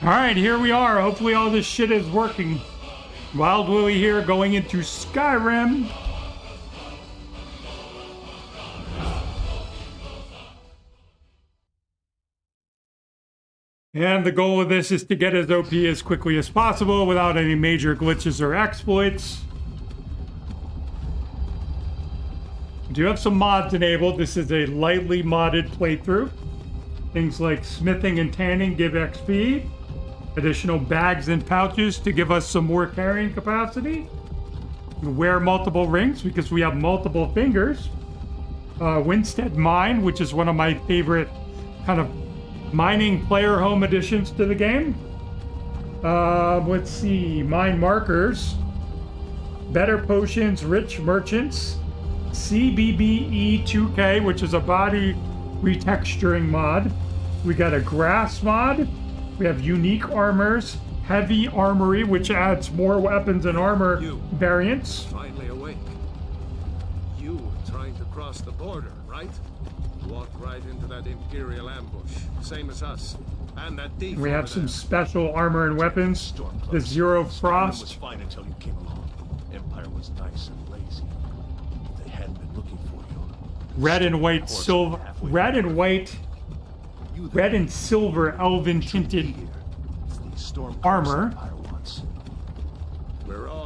Alright, here we are. Hopefully all this shit is working. Wild Willie here, going into Skyrim. And the goal of this is to get as OP as quickly as possible without any major glitches or exploits. I do have some mods enabled. This is a lightly modded playthrough. Things like smithing and tanning give XP. Additional bags and pouches to give us some more carrying capacity. We wear multiple rings because we have multiple fingers. Winstead Mine, which is one of my favorite kind of mining player home additions to the game. Let's see, mine markers, better potions, rich merchants, CBBE2K, which is a body retexturing mod. We got a grass mod. We have unique armors, heavy armory, which adds more weapons and armor variants. Finally awake. You were trying to cross the border, right? Walked right into that Imperial ambush, same as us. And that thief. We have some special armor and weapons. The Zero Frost. Was fine until you came along. Empire was nice and lazy. They hadn't been looking for you. Red and white silver. Red and silver elven tinted armor.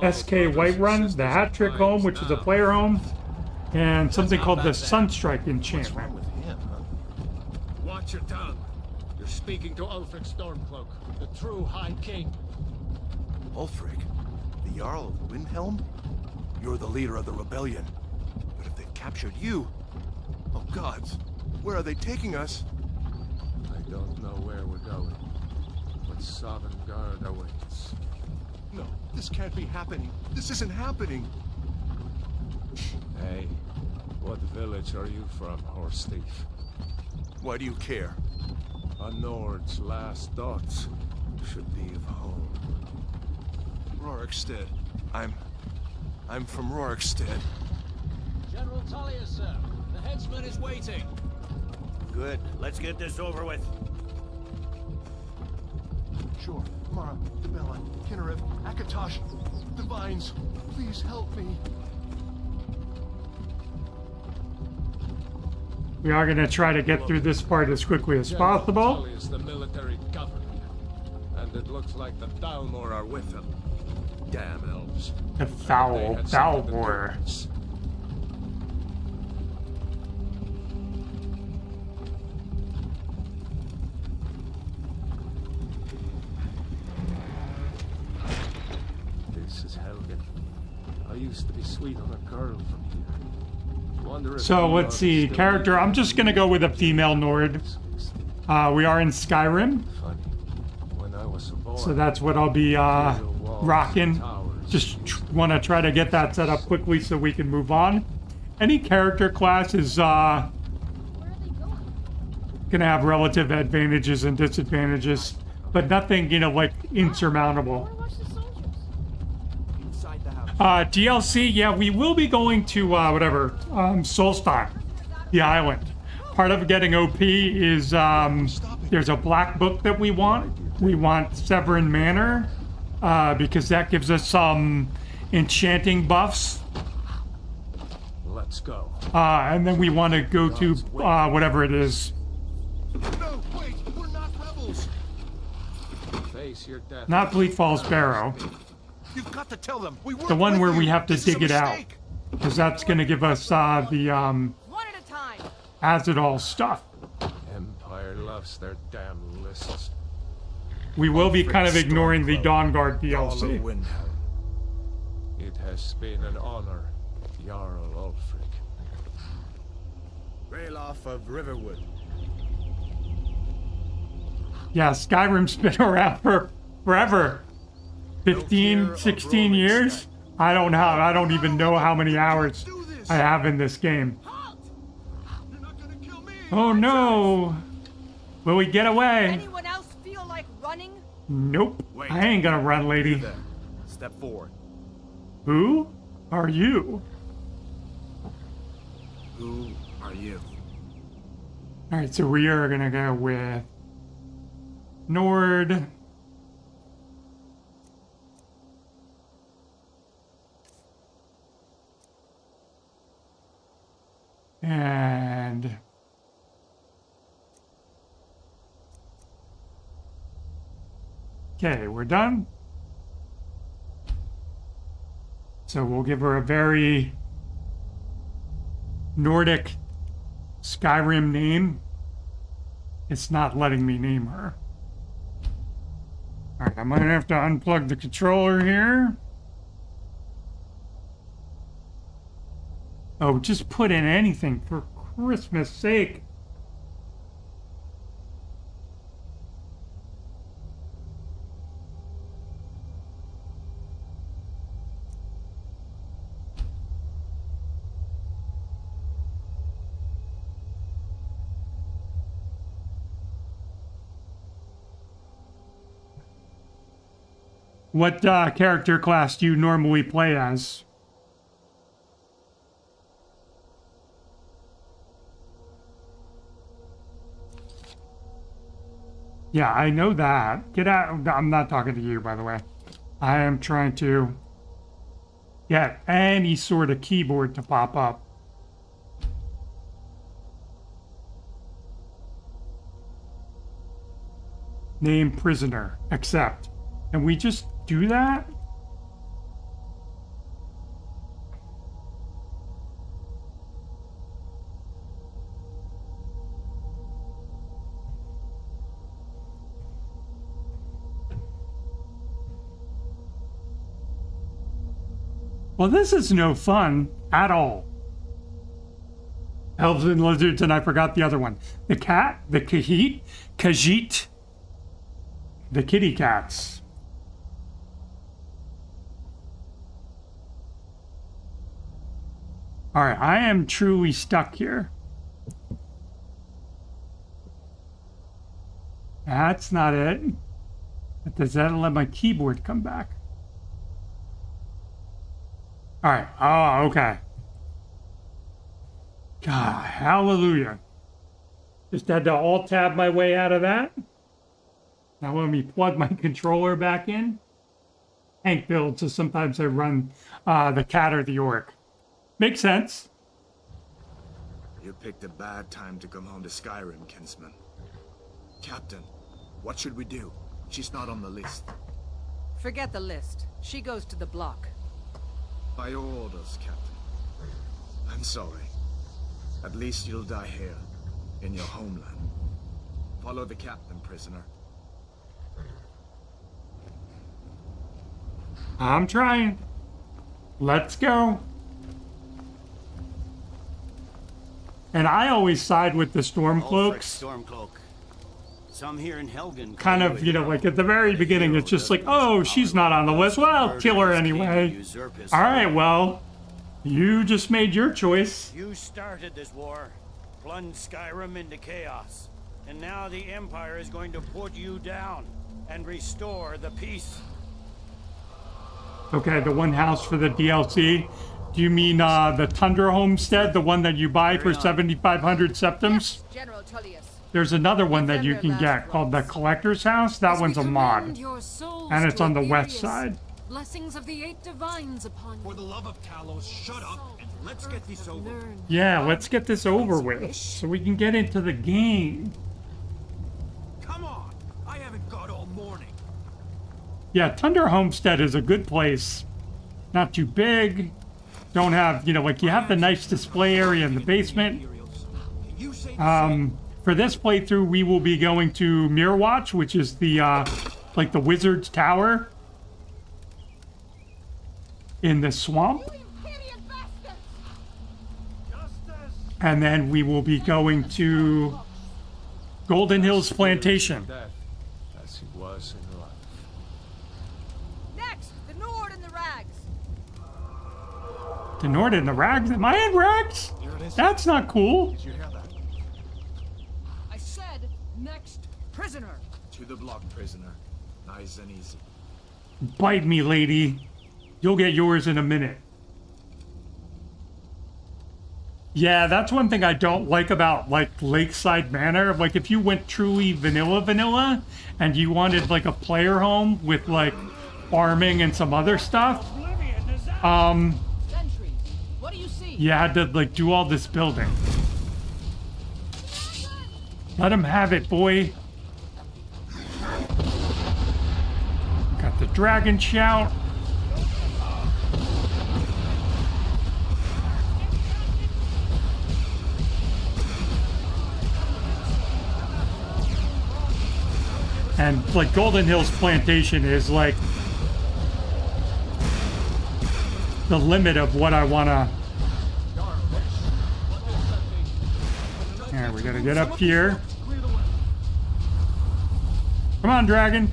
SK Whiterun, the Hat Trick home, which is a player home, and something called the Sunstrike enchantment. Watch your tongue. You're speaking to Ulfric Stormcloak, the true High King. Ulfric? The Jarl of Windhelm? You're the leader of the rebellion. But if they've captured you... Oh gods, where are they taking us? I don't know where we're going, but Sovngarde awaits. No, this can't be happening. This isn't happening. Hey, what village are you from, horse thief? Why do you care? A Nord's last thoughts should be of home. Rorikstead. I'm from Rorikstead. General Talia, sir. The headsman is waiting. Good. Let's get this over with. Sure. Mara, Bella, Kinnarev, Akatosh, the Vines. Please help me. We are going to try to get through this part as quickly as possible. Tully is the military governor, and it looks like the Thalmor are with him. Damn elves. The Thalmor. This is Helgen. I used to be sweet on a girl from here. Wonder if So you let's are see, still character. I'm just going to go with a female Nord. We are in Skyrim, funny. When I was a boy, so that's what I'll be rocking. Just want to try to get that set up quickly so we can move on. Any character class is going to have relative advantages and disadvantages, but nothing, you know, like insurmountable. DLC, yeah, we will be going to Solstheim, the island. Part of getting OP is there's a black book that we want. We want Severin Manor because that gives us some enchanting buffs. let's go. And then we want to go to whatever it is. No, wait, we're not rebels. Face your death. Not Bleak Falls Barrow. You've got to tell them. We The one where we have to dig it out. Because that's going to give us the One at a time. Azadol stuff. Empire loves their damn lists. We will be kind of ignoring the Dawnguard DLC. It has been an honor, Jarl Ulfric. Ralof of Riverwood. Yeah, Skyrim's been around for forever. 15, 16 years? I don't even know how many hours I have in this game. Oh no! Will we get away? Anyone else feel like running? Nope. Wait. I ain't gonna run, lady. Step forward. Who are you? Who are you? Alright, so we are gonna go with Nord. And okay, we're done. So we'll give her a very Nordic Skyrim name. It's not letting me name her. All right, I'm gonna have to unplug the controller here. Oh, just put in anything for Christmas sake. What character class do you normally play as? Yeah, I know that. Get out. I'm not talking to you, by the way. I am trying to get any sort of keyboard to pop up. Name prisoner. Accept. And we just do that? Well, this is no fun at all. Elves and lizards, and I forgot the other one. The cat, the Khajiit, the kitty cats. All right, I am truly stuck here. That's not it. But does that let my keyboard come back? All right. Oh, okay. God, hallelujah. Just had to alt-tab my way out of that. Now let me plug my controller back in. Tank build, so sometimes I run the cat or the orc. Makes sense. You picked a bad time to come home to Skyrim, kinsman. Captain, what should we do? She's not on the list. Forget the list. She goes to the block. By your orders, Captain. I'm sorry. At least you'll die here, in your homeland. Follow the captain, prisoner. I'm trying. Let's go. And I always side with the Stormcloaks. Stormcloak. Some here in Helgen. Kind of, you know, like at the very beginning, it's just like, oh, she's not on the list. Well, I'll kill her anyway. All right, well, you just made your choice. You started this war, plunged Skyrim into chaos, and now the Empire is going to put you down and restore the peace. Okay, the one house for the DLC. Do you mean the Tundra Homestead, the one that you buy for 7,500 septims? Yes, General Tullius. There's another one that you can get called the Collector's House. That one's a mod. And it's on the west side. Blessings of the eight divines upon you. For the love of Talos, shut up and let's get this over. Yeah, let's get this over with so we can get into the game. Come on, I haven't got all morning. Yeah, Tundra Homestead is a good place. Not too big. Don't have, you know, like you have the nice display area in the basement. For this playthrough, we will be going to Mirrorwatch, which is the, like the Wizard's Tower in the swamp. And then we will be going to Golden Hills Plantation. As he was in life. Next, the Nord and the Rags. The Nord and the Rags? Am I in Rags? That's not cool. Did you hear that? I said next prisoner. To the block, prisoner. Nice and easy. Bite me, lady. You'll get yours in a minute. Yeah, that's one thing I don't like about, like, Lakeside Manor. Like, if you went truly vanilla, and you wanted, like, a player home with, like, farming and some other stuff, Sentries. What do you see? you had to, like, do all this building. Let him have it, boy. Got the dragon shout. And like Golden Hills Plantation is like the limit of what I wanna. Alright, we gotta get up here. Come on, dragon.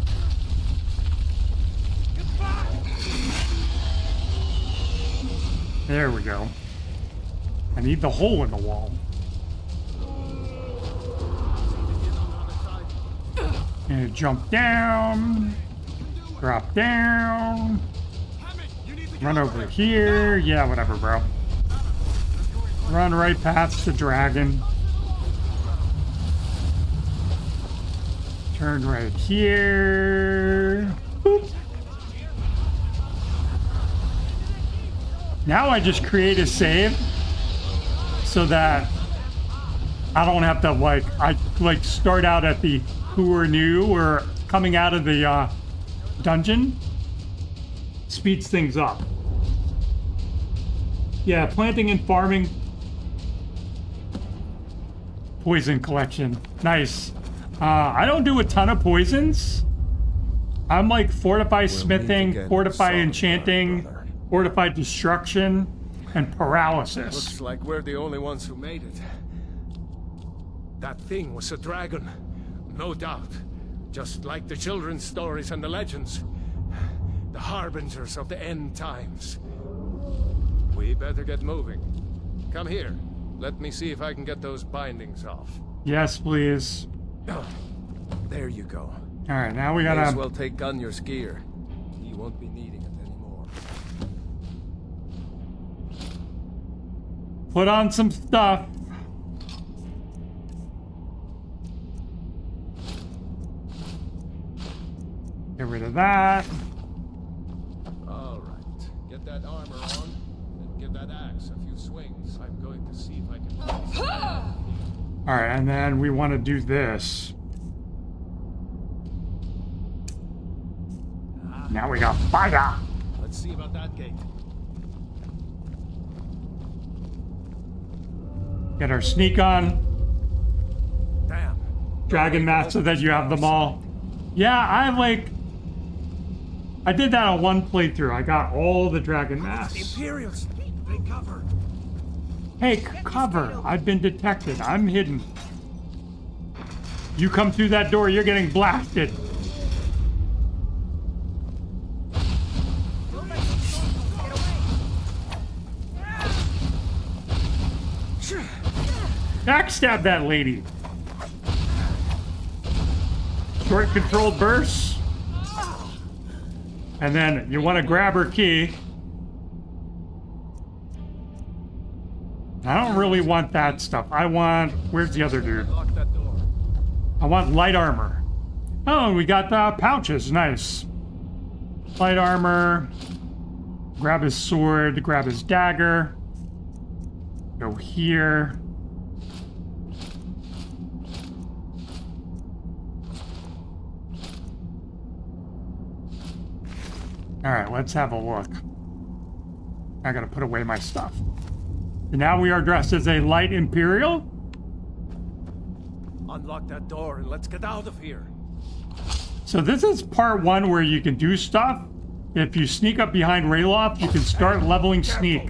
There we go. I need the hole in the wall. And jump down, drop down, run over here. Yeah, whatever, bro. Run right past the dragon. Turn right here. Boop. Now I just create a save so that I don't have to I start out at the who are new or coming out of the dungeon. Speeds things up. Yeah, planting and farming. Poison collection. Nice. I don't do a ton of poisons. I'm like fortify smithing, fortify enchanting, fortify destruction, and paralysis. Looks like we're the only ones who made it. That thing was a dragon. No doubt. Just like the children's stories and the legends. The harbingers of the end times. We better get moving. Come here. Let me see if I can get those bindings off. Yes, please. Oh, there you go. All right, now we May as gotta well take Gunjar's gear. He won't be needing it anymore. put on some stuff. Get rid of that. All right. Get that armor on, and give that axe a few swings. I'm going to see if I can... All right, and then we want to do this. Now we got fire. Let's see about that gate. Get our sneak on. Damn. Dragon mask so that you have them all. Yeah, I did that on one playthrough. I got all the dragon masks. Imperials, they cover. Hey, cover. I've been detected. I'm hidden. You come through that door, you're getting blasted. Backstab that lady. Short controlled bursts. And then you want to grab her key. I don't really want that stuff. I want... Where's the other dude? Lock that door. I want light armor. Oh, we got pouches. Nice. Light armor. Grab his sword. Grab his dagger. Go here. All right, let's have a look. I gotta put away my stuff. And now we are dressed as a light Imperial. Unlock that door and let's get out of here. So this is part one where you can do stuff. If you sneak up behind Rayloff, you can start leveling sneak.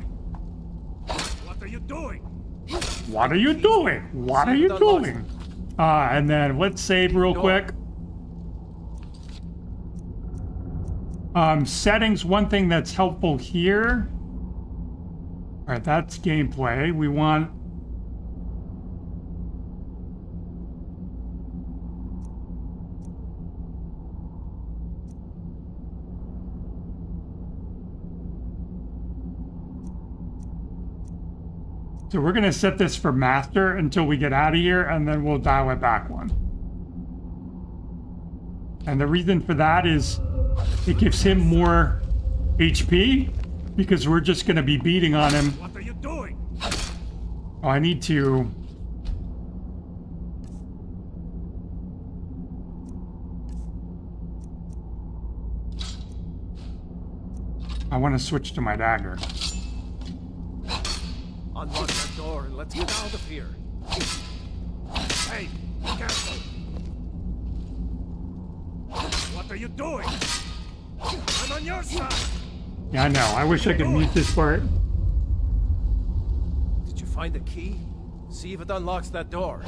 What are you doing? What are you doing? What are you doing? And then let's save real quick. Settings, one thing that's helpful here. All right, that's gameplay. We want... So we're gonna set this for master until we get out of here, and then we'll dial it back one. And the reason for that is it gives him more HP, because we're just gonna be beating on him. What are you doing? Oh, I need to... I want to switch to my dagger. Unlock that door and let's get out of here. Hey, be careful. What are you doing? I'm on your side. Yeah, I know. I wish I could mute this part. Did you find the key? See if it unlocks that door.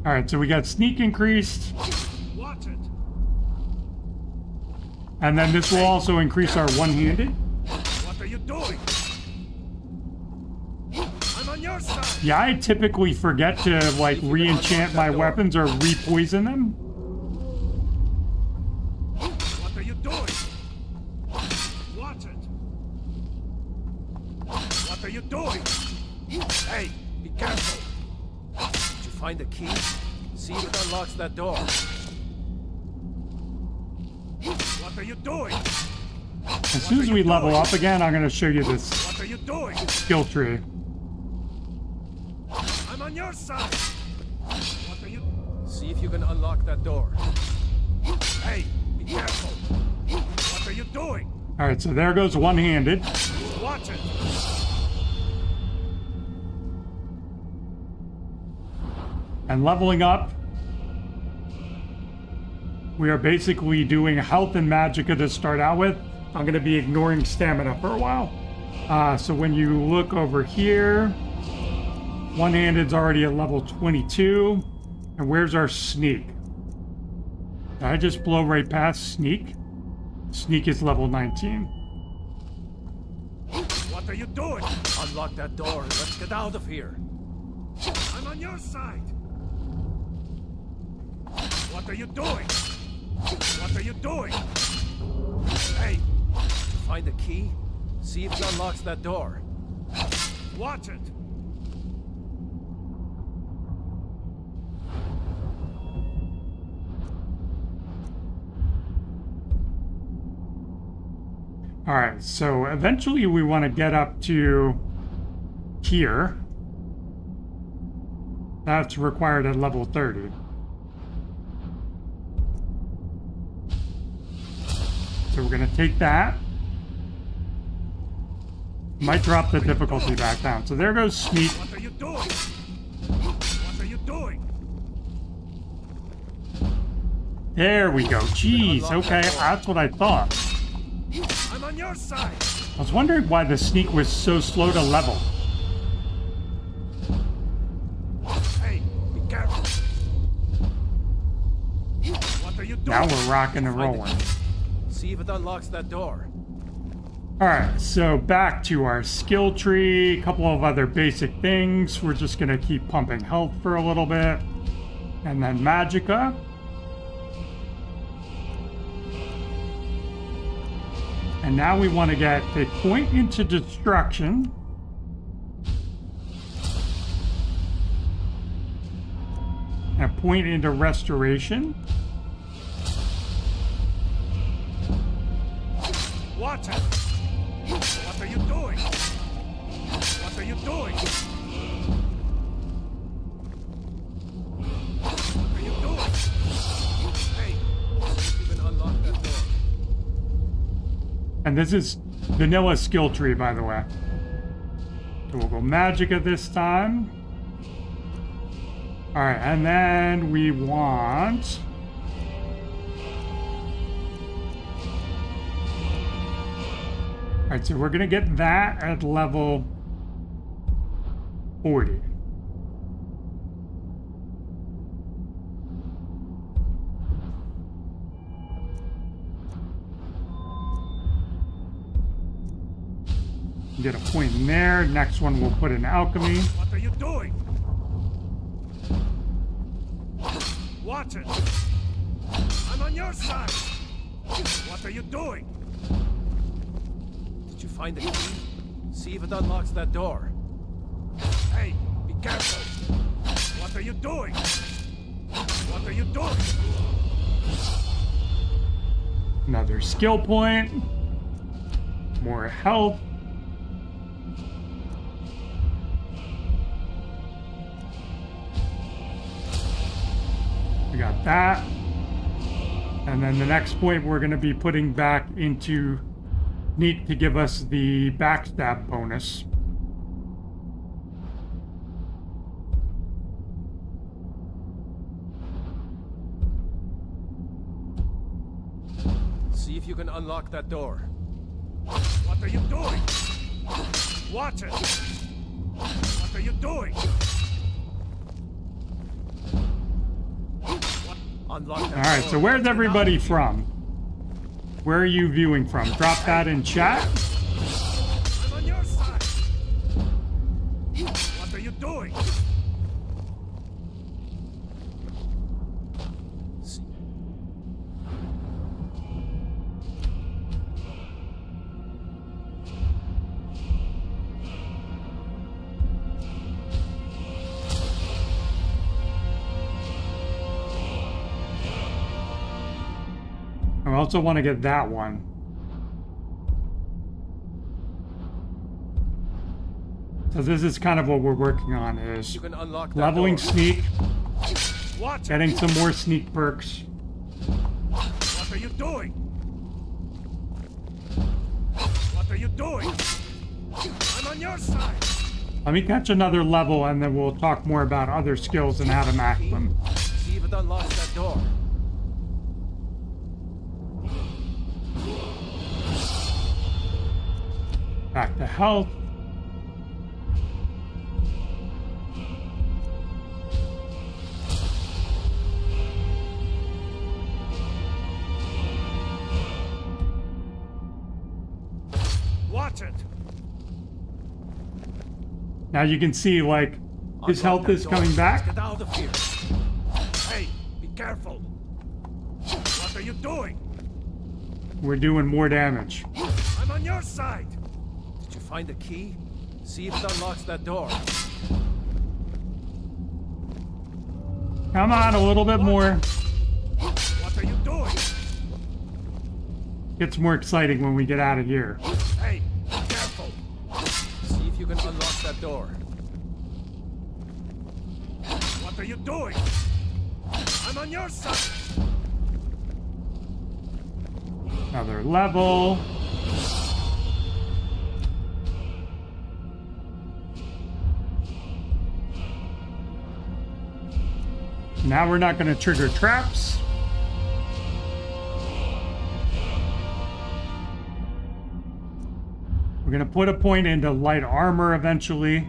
All right, so we got sneak increased, Watch it. and then this will also increase our one-handed. What are you doing? I'm on your side. Yeah, I typically forget to like re-enchant my weapons or re-poison them. What are you doing? Watch it. What are you doing? Hey, be careful. Did you find the key? See if it unlocks that door. What are you doing? As soon as we level up again, I'm going to show you this What are you doing? skill tree. I'm on your side. What are you? See if you can unlock that door. Hey, be careful. What are you doing? All right, so there goes one-handed. Watch it. And leveling up, we are basically doing health and magicka to start out with. I'm going to be ignoring stamina for a while. So when you look over here, one-handed's already at level 22. And where's our sneak? Did I just blow right past sneak? Sneak is level 19. What are you doing? Unlock that door and let's get out of here. I'm on your side. What are you doing? What are you doing? Hey, find the key. See if it unlocks that door. Watch it. All right, so eventually we want to get up to here. That's required at level 30. So we're going to take that. Might drop the difficulty back down. So there goes sneak. What are you doing? What are you doing? There we go. Jeez, okay, that's what I thought. I'm on your side. I was wondering why the sneak was so slow to level. Hey, be careful. What are you doing? Now we're rocking and Find the rolling. key. See if it unlocks that door. Alright, so back to our skill tree. A couple of other basic things. We're just going to keep pumping health for a little bit. And then magicka. And now we want to get a point into destruction. And a point into restoration. Watch it. What are you doing? What are you doing? What are you doing? Hey, you can unlock that door. And this is vanilla skill tree, by the way. So we'll go magicka this time. Alright, and then we want... Alright, so we're going to get that at level 40. Get a point in there. Next one we'll put in alchemy. What are you doing? Watch it. I'm on your side. What are you doing? Did you find the key? See if it unlocks that door. Hey, be careful. What are you doing? What are you doing? Another skill point. More health. We got that. And then the next point we're going to be putting back into neat to give us the backstab bonus. See if you can unlock that door. What are you doing? Watch it! What are you doing? Unlock that All right, door. so where's everybody from? Where are you viewing from? Drop that in chat. I'm on your side. What are you doing? I also want to get that one. So this is kind of what we're working on, is You can unlock that leveling door. sneak, Watch it. getting some more sneak perks. What are you doing? What are you doing? I'm on your side. Let me catch another level and then we'll talk more about other skills and how to max them. See if it unlocks that door. Back to health. Watch it. Now you can see, like, his Unlock health that is door. coming back. Get out of here. Hey, be careful. What are you doing? We're doing more damage. I'm on your side. Did you find the key? See if it unlocks that door. Come on, a little bit more. What are you doing? Gets more exciting when we get out of here. Hey, be careful. See if you can unlock that door. What are you doing? I'm on your side. Another level. Now we're not going to trigger traps. We're going to put a point into light armor eventually.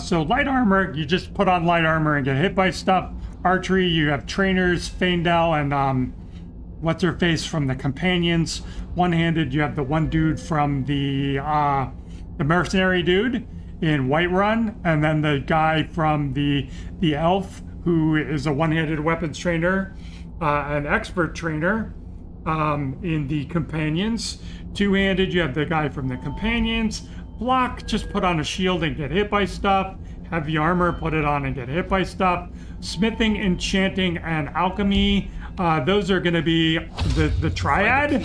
So light armor, you just put on light armor and get hit by stuff. Archery, you have trainers, Faendal, and what's her face from the companions. One-handed, you have the one dude from the mercenary dude in Whiterun, and then the guy from the elf who is a one-handed weapons trainer, an expert trainer in the companions. Two-handed, you have the guy from the companions. Block, just put on a shield and get hit by stuff. Heavy armor, put it on and get hit by stuff. Smithing, enchanting, and alchemy. Those are going to be the triad.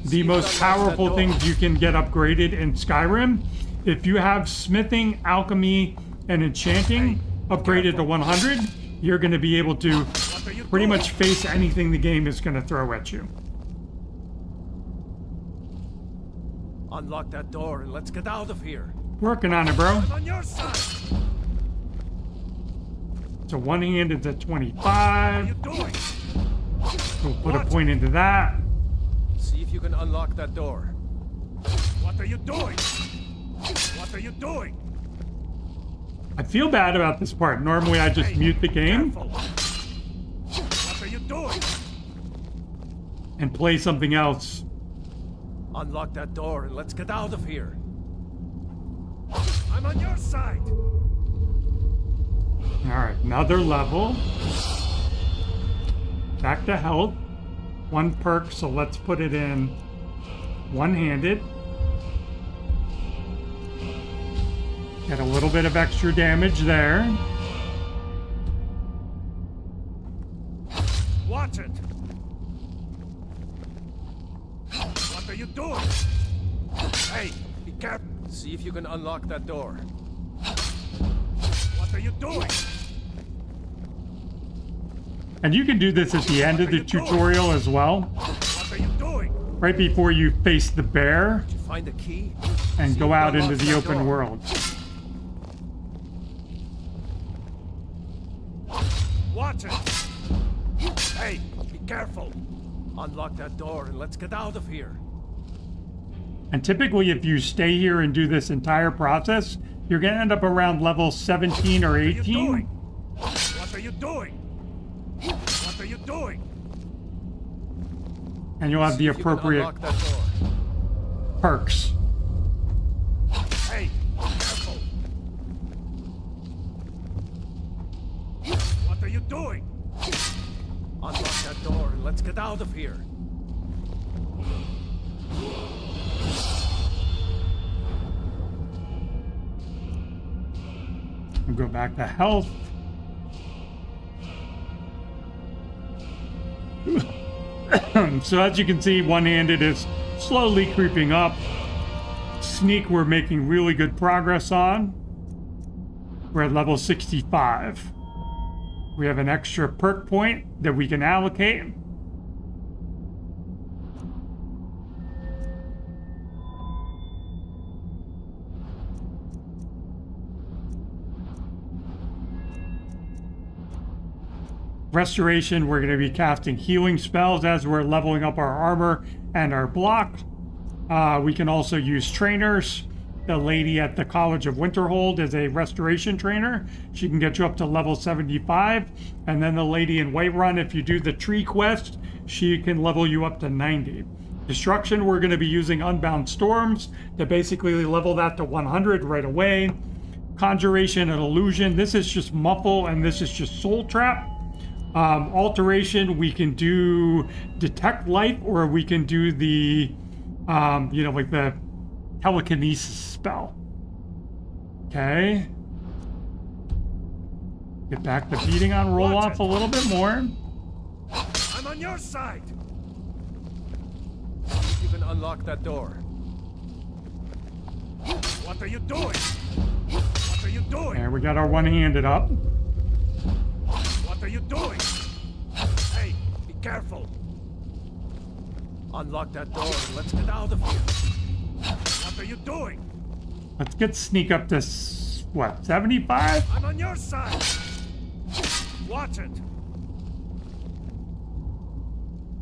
The most powerful things you can get upgraded in Skyrim. If you have smithing, alchemy, and enchanting upgraded to 100, you're going to be able to pretty much face anything the game is going to throw at you. Unlock that door and let's get out of here. Working on it, bro. I'm on your side. So one-handed's at What are 25. you doing? We'll put a point into that. See if you can unlock that door. What are you doing? What are you doing? I feel bad about this part. Normally I just Hey, mute the game careful. What are you doing? and play something else. Unlock that door and let's get out of here. I'm on your side. All right, another level. Back to health. One perk, so let's put it in one-handed. Get a little bit of extra damage there. Watch it. What are you doing? Hey, be careful. See if you can unlock that door. What are you doing? And you can do this at the end of the tutorial as well. What are you doing? right before you face the bear Did you find the key? and See go if out it into unlocks the that open door. world. Watch it! Hey, be careful! Unlock that door and let's get out of here. And typically, if you stay here and do this entire process, you're going to end up around level 17 or What are you 18. doing? What are you doing? What are you doing? And you'll have See the if you can appropriate unlock that door. perks. Hey, be careful! What are you doing? Unlock that door and let's get out of here. We'll go back to health. So as you can see, one-handed is slowly creeping up. Sneak we're making really good progress on. We're at level 65. We have an extra perk point that we can allocate. Restoration, we're going to be casting healing spells as we're leveling up our armor and our block. We can also use trainers. The lady at the College of Winterhold is a restoration trainer. She can get you up to level 75. And then the lady in Whiterun, if you do the tree quest, she can level you up to 90. Destruction, we're going to be using Unbound Storms to basically level that to 100 right away. Conjuration and Illusion, this is just Muffle and this is just Soul Trap. Alteration, we can do Detect Life, or we can do the, like the telekinesis spell. Okay. Get back to beating on roll off a little bit more. I'm on your side! See if you can unlock that door. What are you doing? What are you doing? There, we got our one-handed up. What are you doing? Hey, be careful. Unlock that door and let's get out of here. What are you doing? Let's get sneak up to, what, 75? I'm on your side. Watch it.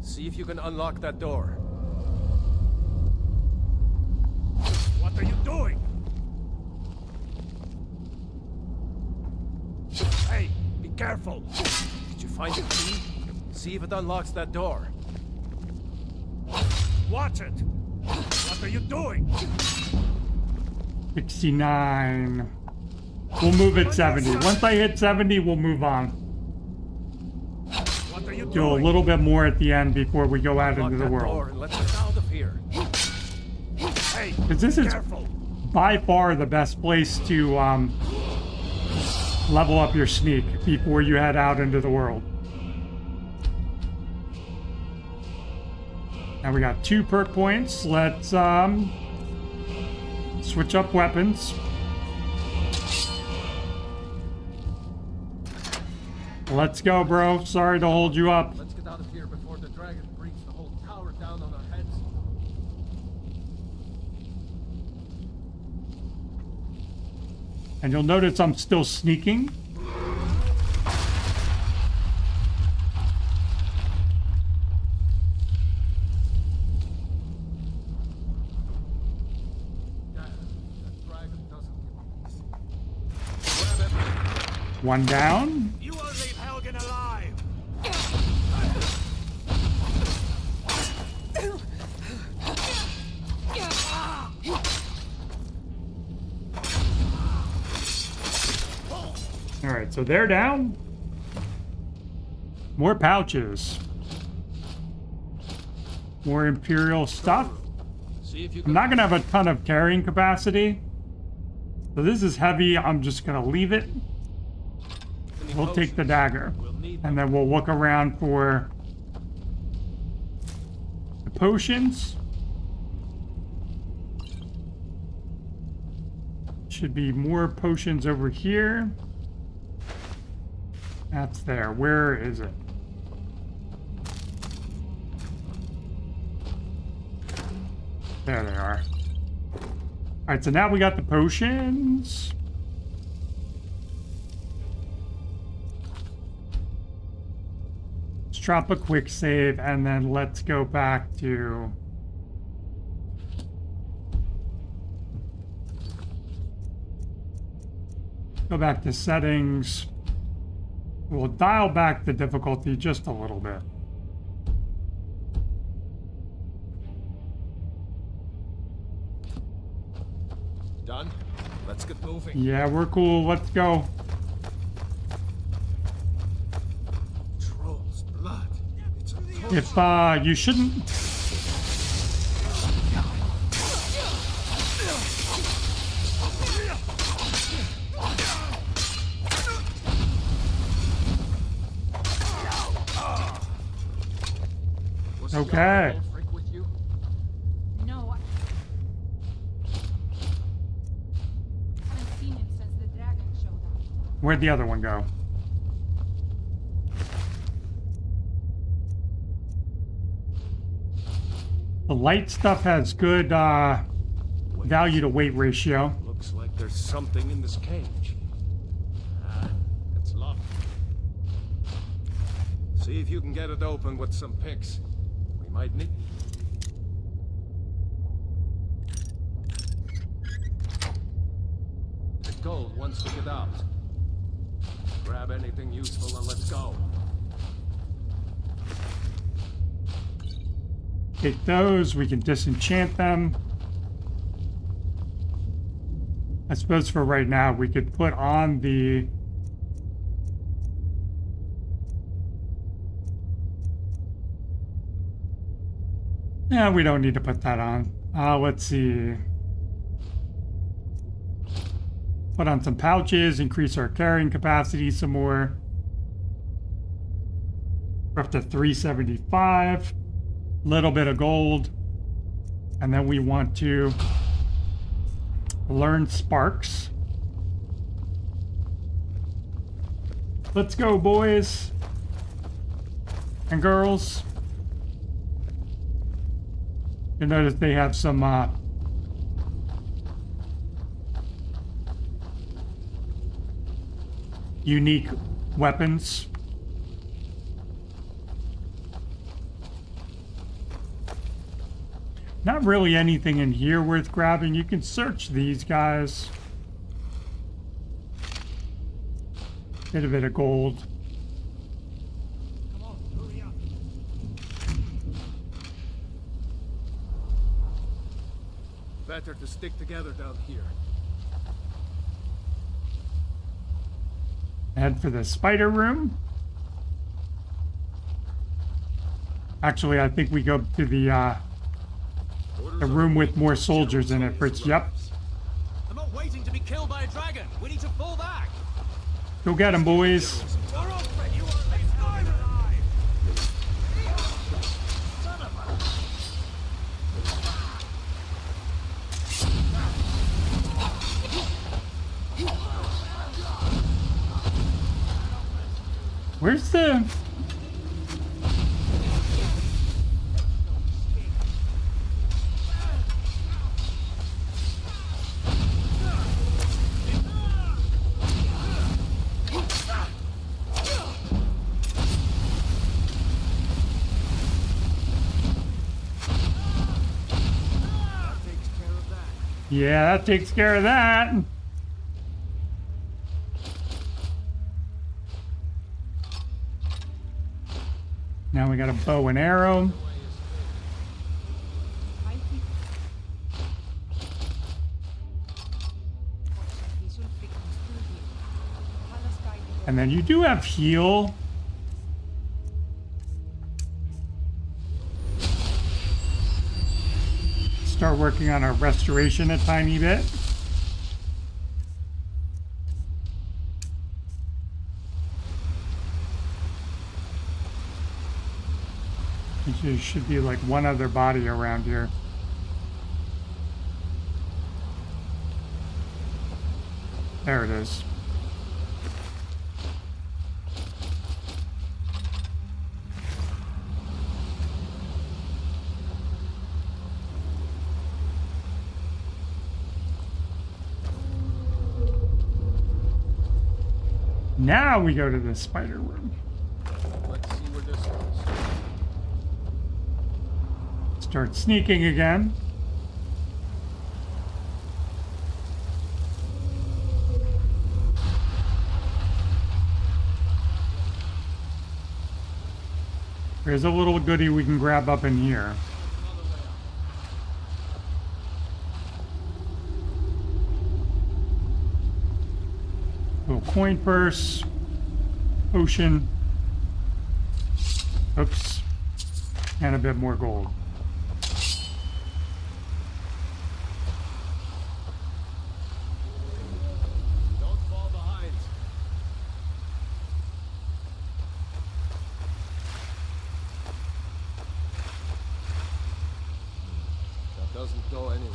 See if you can unlock that door. What are you doing? Hey, be careful. Did you find the key? See if it unlocks that door. Watch it. What are you doing? 69. We'll move at 70. Once I hit 70, we'll move on. What are you Do a doing? little bit more at the end before we go out Unlock into the that door world. and let's get out of here. Hey, Because this be is careful. by far the best place to level up your sneak before you head out into the world. Now we got 2 perk points. Let's switch up weapons. Let's go, bro. Sorry to hold you up. Let's get out of here before the dragon brings the whole tower down on our heads. And you'll notice I'm still sneaking. The dragon doesn't give up. Grab it. One down. You will leave Helgen alive. All right, so they're down. More pouches. More Imperial stuff. See if you I'm can. not going to have a ton of carrying capacity. So this is heavy. I'm just going to leave it. We'll take the dagger. And then we'll look around for the potions. Should be more potions over here. That's there. Where is it? There they are. Alright, so now we got the potions. Let's drop a quick save and then let's go back to... Go back to settings. We'll dial back the difficulty just a little bit. Done? Let's get moving. Yeah, we're cool. Let's go. Troll's blood. It's a If you shouldn't... Okay. No, I haven't seen him since the dragon showed up. Where'd the other one go? The light stuff has good value to weight ratio. Looks like there's something in this cage. It's locked. See if you can get it open with some picks. We might need... The gold wants to get out. Grab anything useful and let's go. Take those, we can disenchant them. I suppose for right now we could put on the... Yeah, we don't need to put that on. Let's see. Put on some pouches, increase our carrying capacity some more. We're up to 375. Little bit of gold. And then we want to learn sparks. Let's go, boys and girls. You'll notice they have some unique weapons. Not really anything in here worth grabbing. You can search these guys. Get a bit of gold. Come on, hurry up. Better to stick together down here. Head for the spider room. Actually, I think we go to the room with more soldiers in it, Fritz. Yep. I'm not waiting to be killed by a dragon. We need to fall back. Go get them, boys. You're on, Fred. You are Skyrim alive. Son of a... Where's the... Yeah, that takes care of that. Now we got a bow and arrow. And then you do have heal. Start working on our restoration a tiny bit. There should be like one other body around here. There it is. Now we go to the spider room. Let's see where this goes. Start sneaking again. There's a little goodie we can grab up in here. Little coin purse, potion, oops, and a bit more gold. Don't fall behind. That doesn't go anywhere.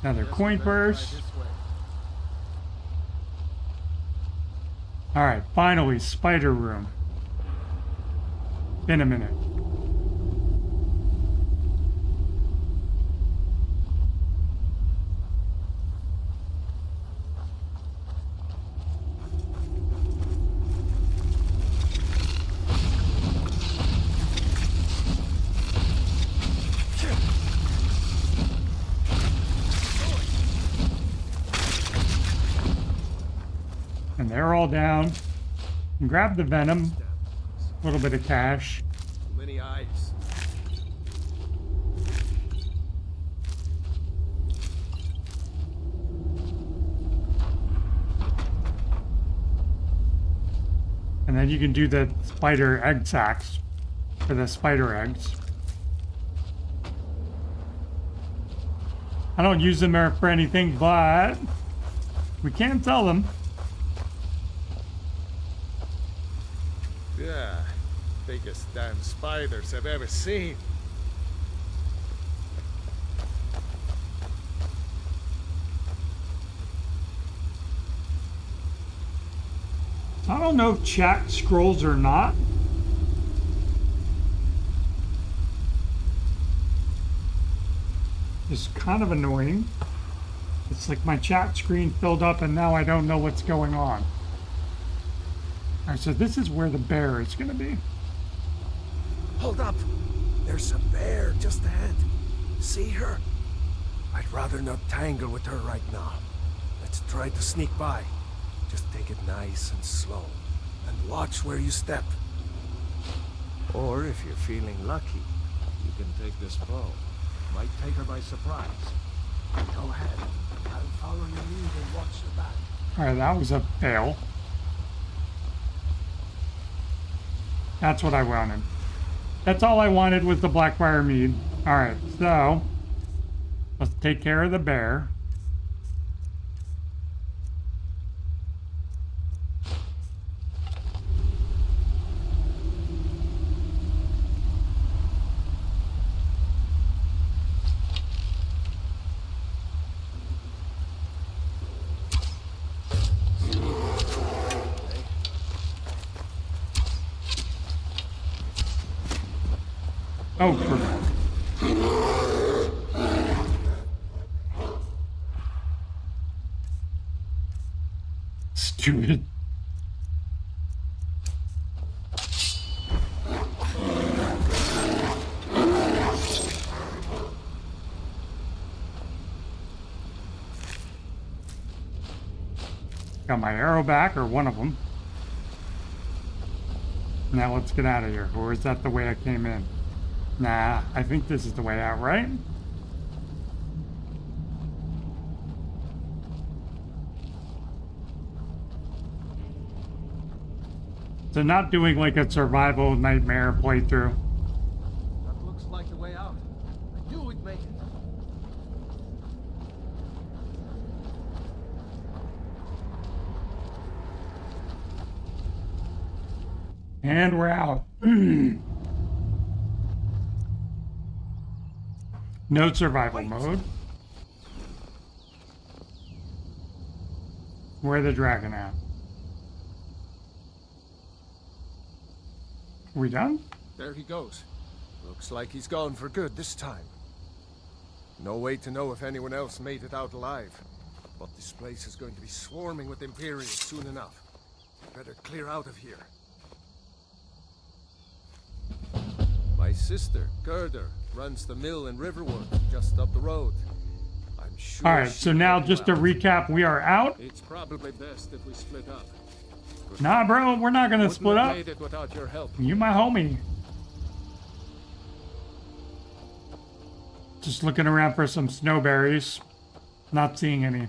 Another Guess we coin better try purse. this way. All right, finally, spider room. Been a minute. And they're all down. Grab the venom. A little bit of cash. Too many eyes. And then you can do the spider egg sacs for the spider eggs. I don't use them for anything, but we can sell them. Yeah, biggest damn spiders I've ever seen. I don't know if chat scrolls or not. It's kind of annoying. It's like my chat screen filled up and now I don't know what's going on. All right, so this is where the bear is going to be. Hold up! There's a bear just ahead. See her? I'd rather not tangle with her right now. Let's try to sneak by. Just take it nice and slow. And watch where you step. Or if you're feeling lucky, you can take this bow. Might take her by surprise. Go ahead. I'll follow your lead and watch the back. All right, that was a fail. That's what I wanted. That's all I wanted was the Blackfire mead. All right, so let's take care of the bear. Oh, stupid. Got my arrow back, or one of them. Now let's get out of here. Or is that the way I came in? Nah, I think this is the way out, right? So not doing like a survival nightmare playthrough. That looks like the way out. I knew we'd make it. And we're out. No survival mode. Where the dragon at? Are we done? There he goes. Looks like he's gone for good this time. No way to know if anyone else made it out alive. But this place is going to be swarming with Imperials soon enough. Better clear out of here. My sister, Gerda, runs the mill in Riverwood, just up the road. I'm sure. All right, so now just to recap, we are out. It's probably best if we split up. Nah, bro, we're not gonna split up. Made it without your help. You my homie. Just looking around for some snowberries. Not seeing any.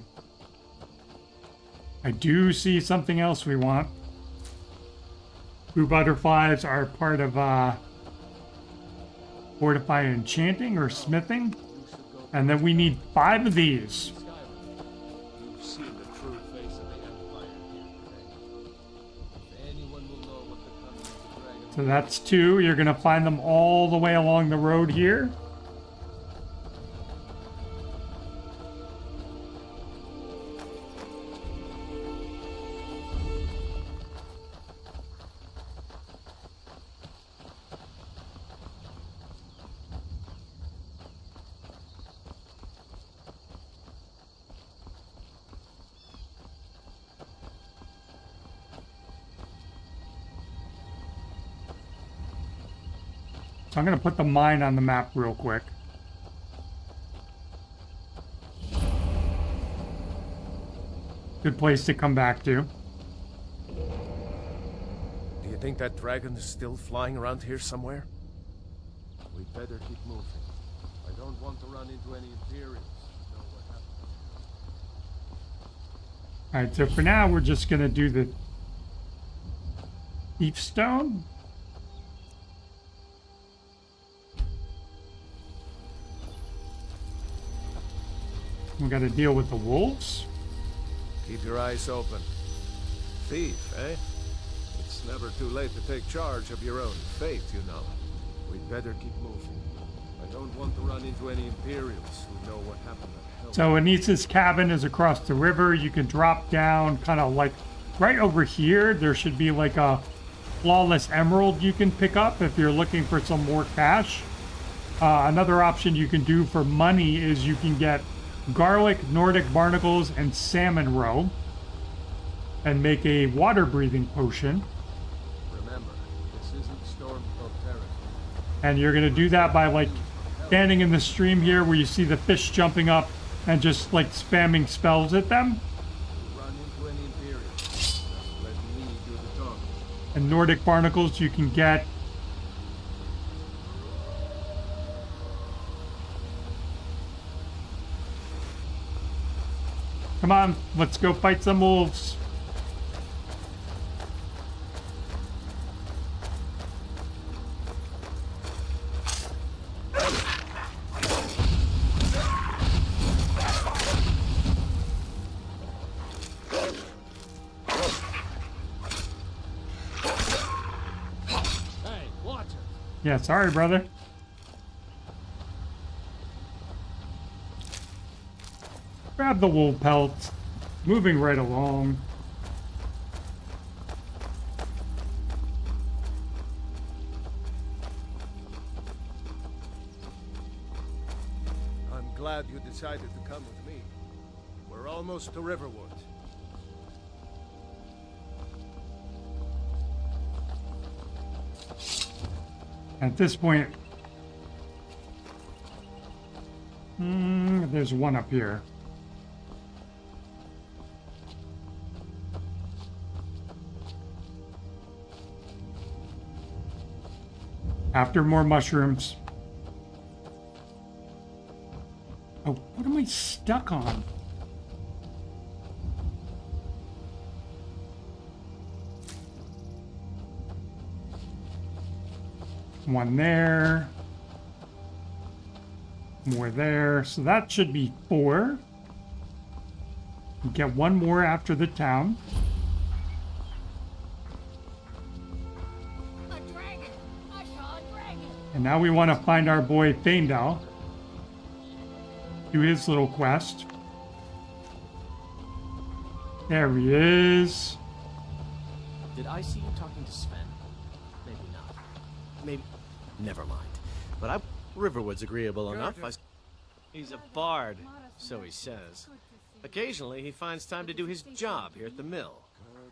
I do see something else we want. Blue butterflies are part of fortify enchanting or smithing. And then we need 5 of these. You've seen the true face of the Empire here today. If anyone will know what the coming of the dragon. So that's 2. You're gonna find them all the way along the road here. So I'm going to put the mine on the map real quick. Good place to come back to. Do you think that dragon is still flying around here somewhere? We'd better keep moving. I don't want to run into any Imperials. Know what happened. Alright, so for now we're just going to do the Thief Stone. We got to deal with the wolves. Keep your eyes open. Thief, eh? It's never too late to take charge of your own fate, you know. We'd better keep moving. I don't want to run into any Imperials who know what happened at Hell. So Anissa's cabin is across the river. You can drop down kind of like right over here. There should be like a flawless emerald you can pick up if you're looking for some more cash. Another option you can do for money is you can get garlic, Nordic barnacles, and salmon roe and make a water breathing potion. Remember, this isn't Stormcloak territory. And you're going to do that by like standing in the stream here where you see the fish jumping up and just like spamming spells at them. Run into any Imperials. Just let me do the talking. And Nordic barnacles you can get. Come on, let's go fight some wolves. Hey, watch it. Yeah, sorry, brother. Grab the wool pelt. Moving right along. I'm glad you decided to come with me. We're almost to Riverwood. At this point, there's one up here. After more mushrooms. Oh, what am I stuck on? One there. More there. So that should be 4. Get one more after the town. And now we want to find our boy Thaindal. Do his little quest. There he is. Did I see you talking to Sven? Maybe not. Maybe. Never mind. But Riverwood's agreeable enough. He's a bard, so he says. Occasionally he finds time to do his job here at the mill.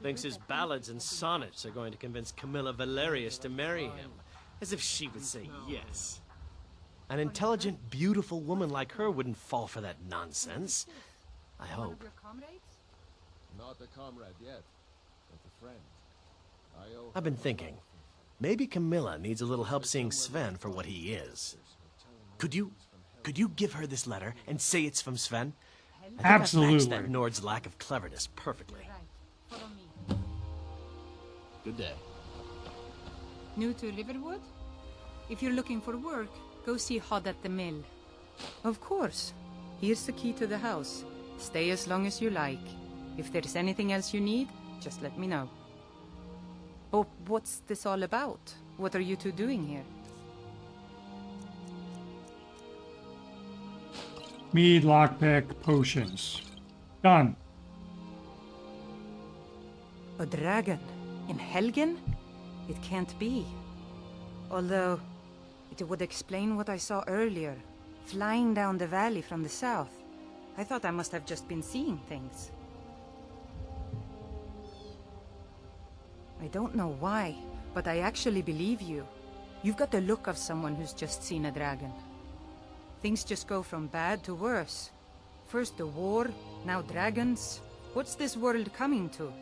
Thinks his ballads and sonnets are going to convince Camilla Valerius to marry him. As if she would say yes. An intelligent, beautiful woman like her wouldn't fall for that nonsense. I One of hope. your comrades? Not a comrade yet, but a friend. I owe I've been thinking. Maybe Camilla needs a little help seeing Sven for what he is. Could you give her this letter and say it's from Sven? I think I've matched Absolutely. that Nord's lack of cleverness perfectly. Right. Follow me. Good day. New to Riverwood? If you're looking for work, go see Hod at the mill. Of course. Here's the key to the house. Stay as long as you like. If there's anything else you need, just let me know. Oh, what's this all about? What are you two doing here? Mead, lockpick, potions. Done. A dragon? In Helgen? It can't be. Although, it would explain what I saw earlier. Flying down the valley from the south. I thought I must have just been seeing things. I don't know why, but I actually believe you. You've got the look of someone who's just seen a dragon. Things just go from bad to worse. First the war, now dragons. What's this world coming to?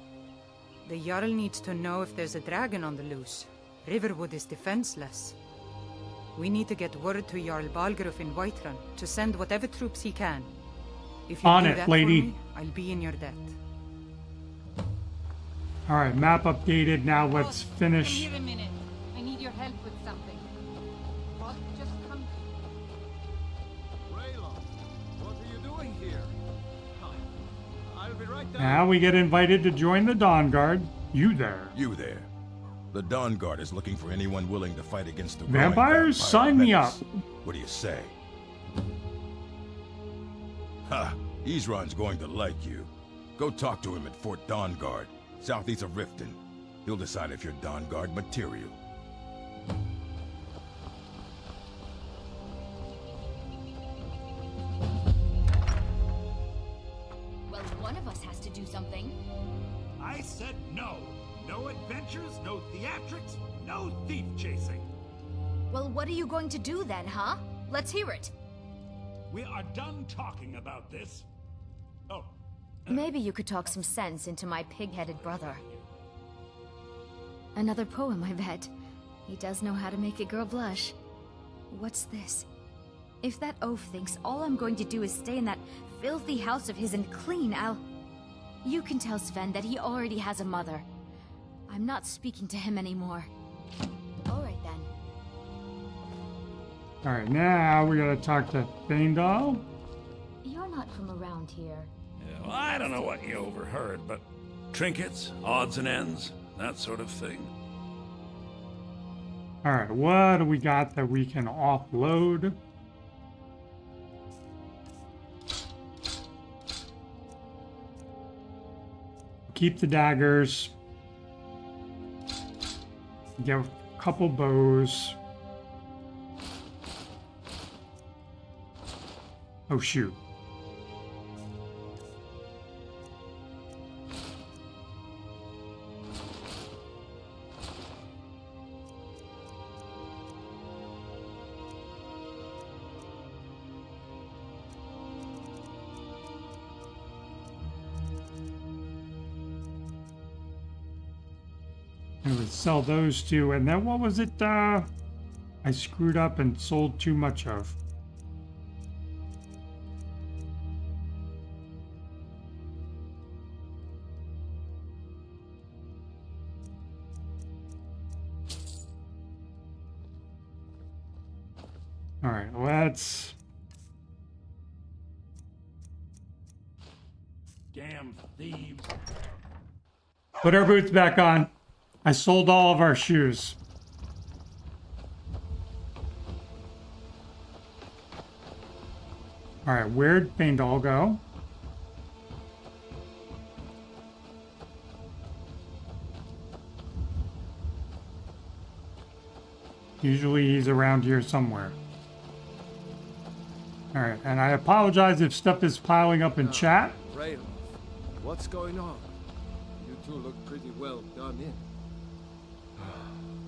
The Jarl needs to know if there's a dragon on the loose. Riverwood is defenseless. We need to get word to Jarl Balgruuf in Whiterun to send whatever troops he can. If you On do it, that lady. for me, I'll be in your debt. All right, map updated. Now let's finish. Come here a minute. I need your help with something. What? Just come. Raylo, what are you doing here? I'll be right down. Now we get invited to join the Dawn Guard. You there. You there. The Dawn Guard is looking for anyone willing to fight against the growing Vampires? vampire Sign me up. menace. What do you say? Ha! Isran's going to like you. Go talk to him at Fort Dawn Guard, southeast of Riften. He'll decide if you're Dawn Guard material. Well, one of us has to do something. I said no. No adventures, no theatrics, no thief chasing. Well, what are you going to do then, huh? Let's hear it. We are done talking about this. Oh, Maybe you could talk some sense into my pig-headed brother. Another poem, I bet. He does know how to make a girl blush. What's this? If that oaf thinks all I'm going to do is stay in that filthy house of his and clean, You can tell Sven that he already has a mother. I'm not speaking to him anymore. Alright then. All right, now we gotta talk to Faendal. You're not from around here. Yeah, well, I don't know what you overheard, but trinkets, odds and ends, that sort of thing. All right, what do we got that we can offload? Keep the daggers. Get a couple bows. Oh, shoot. I would sell those two, and then what was it I screwed up and sold too much of? All right, let's... Damn thieves. Put our boots back on. I sold all of our shoes. All right, where'd Faendal go? Usually he's around here somewhere. All right, and I apologize if stuff is piling up in chat. Raylo, what's going on? You two look pretty well done in.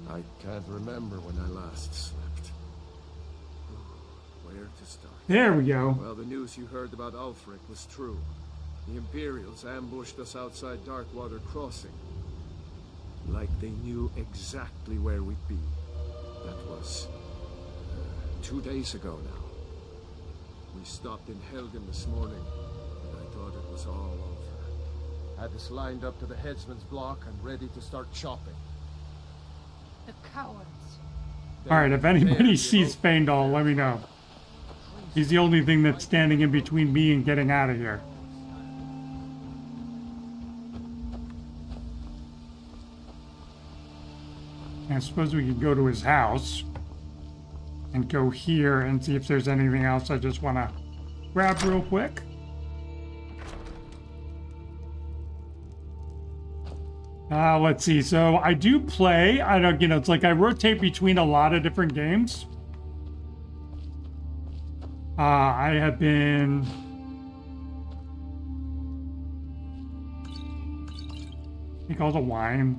I can't remember when I last slept. Where to start? There we go. Well, the news you heard about Ulfric was true. The Imperials ambushed us outside Darkwater Crossing. Like they knew exactly where we'd be. That was 2 days ago now. We stopped in Helgen this morning, and I thought it was all over. Had us lined up to the headsman's block and ready to start chopping. The cowards. Alright, if anybody sees Feindal, let me know. He's the only thing that's standing in between me and getting out of here. I suppose we could go to his house and go here and see if there's anything else I just want to grab real quick. Let's see. So I do play. I don't, it's like I rotate between a lot of different games. I have been take all the wine.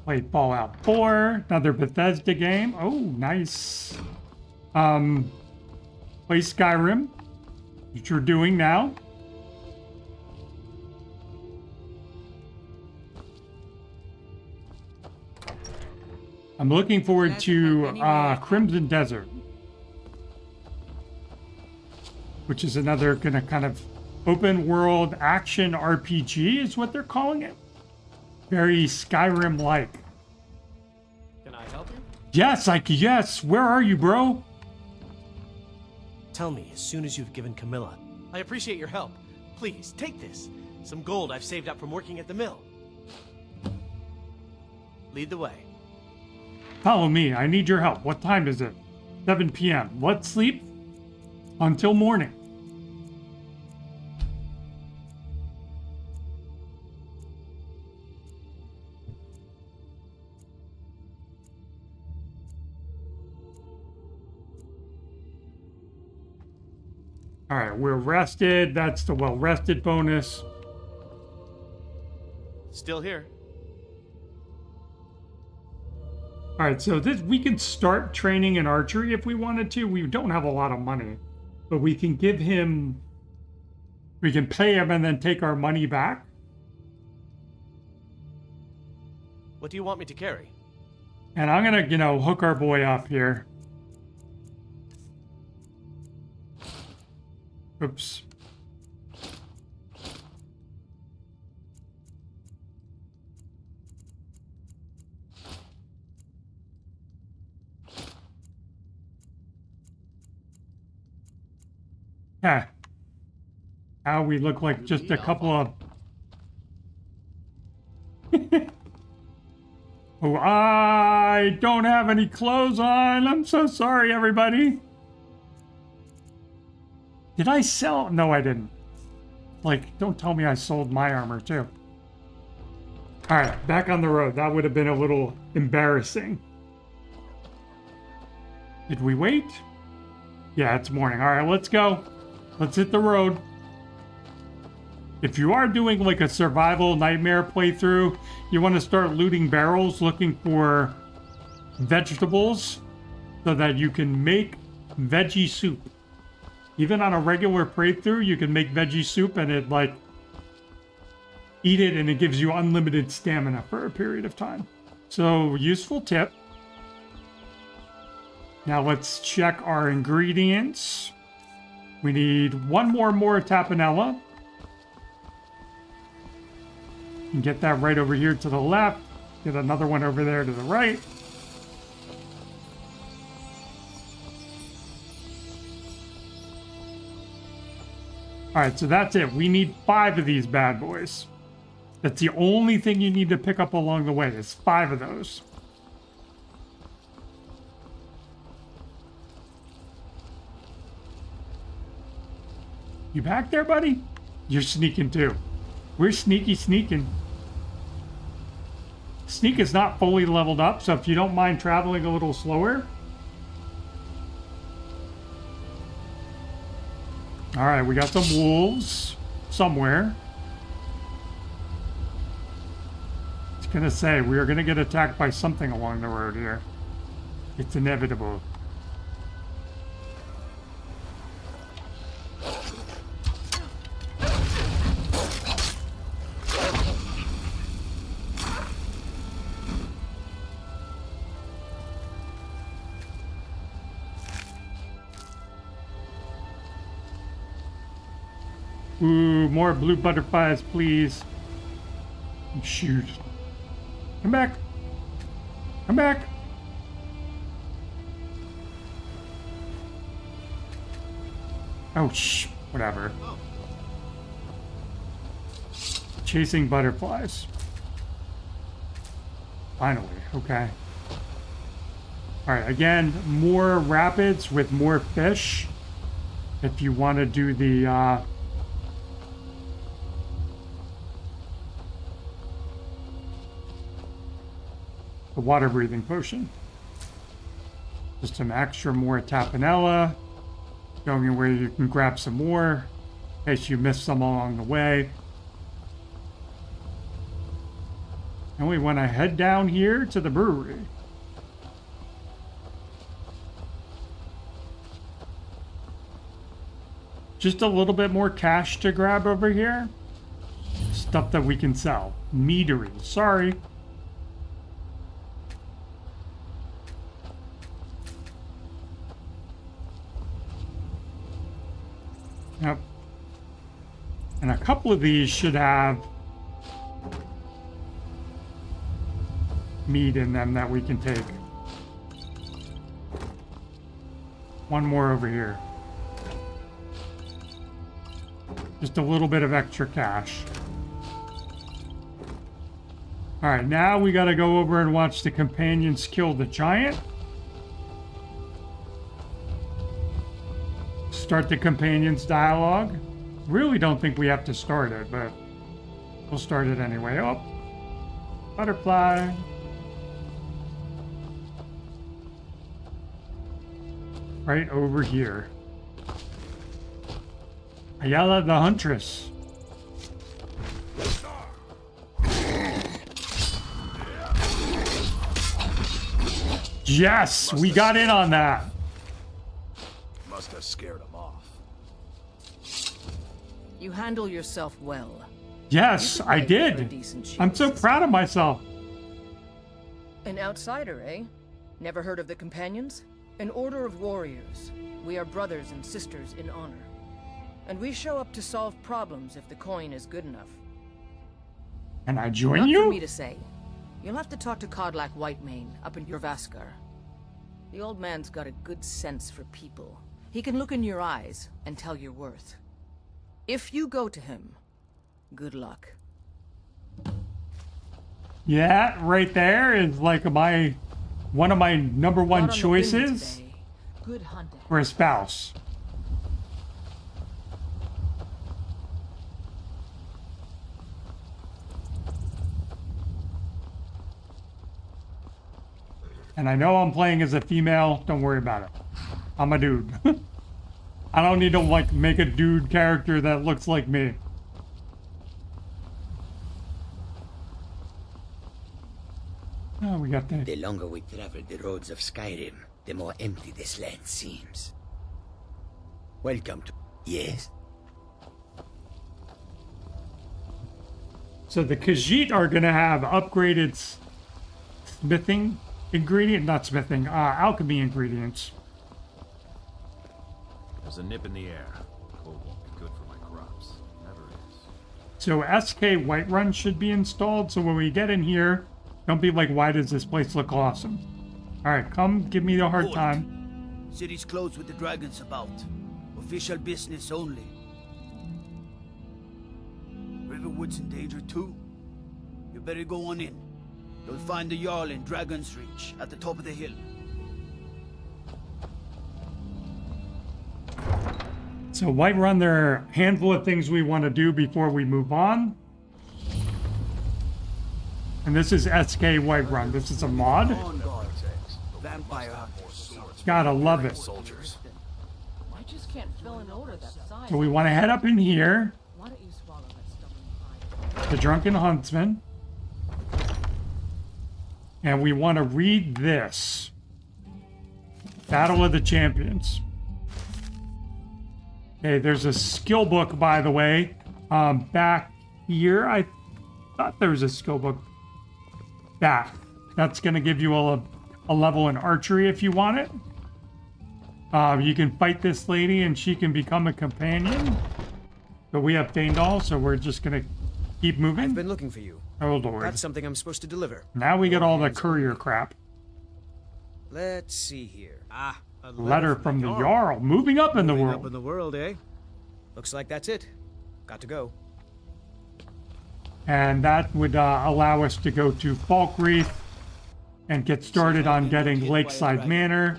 Played Fallout 4, another Bethesda game. Oh, nice. Play Skyrim, which you're doing now. I'm looking forward to Crimson Desert, which is another kind of open world action RPG is what they're calling it. Very Skyrim-like. Can I help you? Yes, yes. Where are you, bro? Tell me as soon as you've given Camilla. I appreciate your help. Please, take this. Some gold I've saved up from working at the mill. Lead the way. Follow me. I need your help. What time is it? 7 p.m. Let's sleep until morning. All right, we're rested. That's the well-rested bonus. Still here. All right, so we can start training in archery if we wanted to. We don't have a lot of money, but we can give him, we can pay him and then take our money back. What do you want me to carry? And I'm gonna, hook our boy up here. Oops. Yeah. Now we look like just a couple of... Oh, I don't have any clothes on. I'm so sorry, everybody. Did I sell? No, I didn't. Like, don't tell me I sold my armor, too. All right, back on the road. That would have been a little embarrassing. Did we wait? Yeah, it's morning. All right, let's go. Let's hit the road. If you are doing like a survival nightmare playthrough, you want to start looting barrels, looking for vegetables so that you can make veggie soup. Even on a regular playthrough, you can make veggie soup and it eat it and it gives you unlimited stamina for a period of time. So, useful tip. Now let's check our ingredients. We need one more tapenella. And get that right over here to the left. Get another one over there to the right. All right, so that's it. We need 5 of these bad boys. That's the only thing you need to pick up along the way is 5 of those. You back there, buddy? You're sneaking too. We're sneaking. Sneak is not fully leveled up, so if you don't mind traveling a little slower. All right, we got some wolves somewhere. I was gonna say, we are gonna get attacked by something along the road here. It's inevitable. Ooh, more blue butterflies, please. Shoot. Come back. Come back. Oh, whatever. Chasing butterflies. Finally, okay. Alright, again, more rapids with more fish. If you want to do the, the water breathing potion. Just some extra more tapanella. Going where you can grab some more in case you missed some along the way. And we want to head down here to the brewery. Just a little bit more cash to grab over here. Stuff that we can sell. Meadery. Sorry. Yep. And a couple of these should have meat in them that we can take. One more over here. Just a little bit of extra cash. Alright, now we gotta go over and watch the companions kill the giant. Start the companions dialogue. Really don't think we have to start it, but we'll start it anyway. Oh, butterfly. Right over here. Ayala the Huntress. Yes, we got in on that. Must have scared him off. You handle yourself well. Yes, I did. I'm so proud of myself. An outsider, eh? Never heard of the Companions? An order of warriors. We are brothers and sisters in honor. And we show up to solve problems if the coin is good enough. And I join Not you? for me to say. You'll have to talk to Kodlak Whitemane up in Jorvaskar. The old man's got a good sense for people. He can look in your eyes and tell your worth. If you go to him, good luck. Yeah, right there is like one of my number one choices Good hunting. for a spouse. And I know I'm playing as a female. Don't worry about it. I'm a dude. I don't need to like make a dude character that looks like me. Oh, we got that. The longer we travel the roads of Skyrim, the more empty this land seems. Welcome to... Yes? So the Khajiit are gonna have upgraded smithing alchemy ingredients. There's a nip in the air. Cold won't be good for my crops. Never is. So SK Whiterun should be installed, so when we get in here, don't be like, why does this place look awesome? Alright, come give me the hard time. City's closed with the dragons about. Official business only. Riverwood's in danger too. You better go on in. You'll find the Jarl in Dragon's Reach, at the top of the hill. So Whiterun, there are a handful of things we want to do before we move on. And this is SK Whiterun. This is a mod. Vampire. Gotta love it. Soldiers. I just can't fill an order that size. So we want to head up in here. Why don't you swallow that stubborn pride? The Drunken Huntsman. And we want to read this. Battle of the Champions. Okay, there's a skill book, by the way, back here. I thought there was a skill book back. That's going to give you a level in archery if you want it. You can fight this lady and she can become a companion. But we have Daendal, so we're just going to keep moving. I've been looking for you. Oh, Lord. Got something I'm supposed to deliver. Now we get all the courier crap. Let's see here. Ah, a Letter from the Jarl. Moving up in the Moving world. up in the world, eh? Looks like that's it. Got to go. And that would allow us to go to Falkreath and get started on getting Lakeside Manor.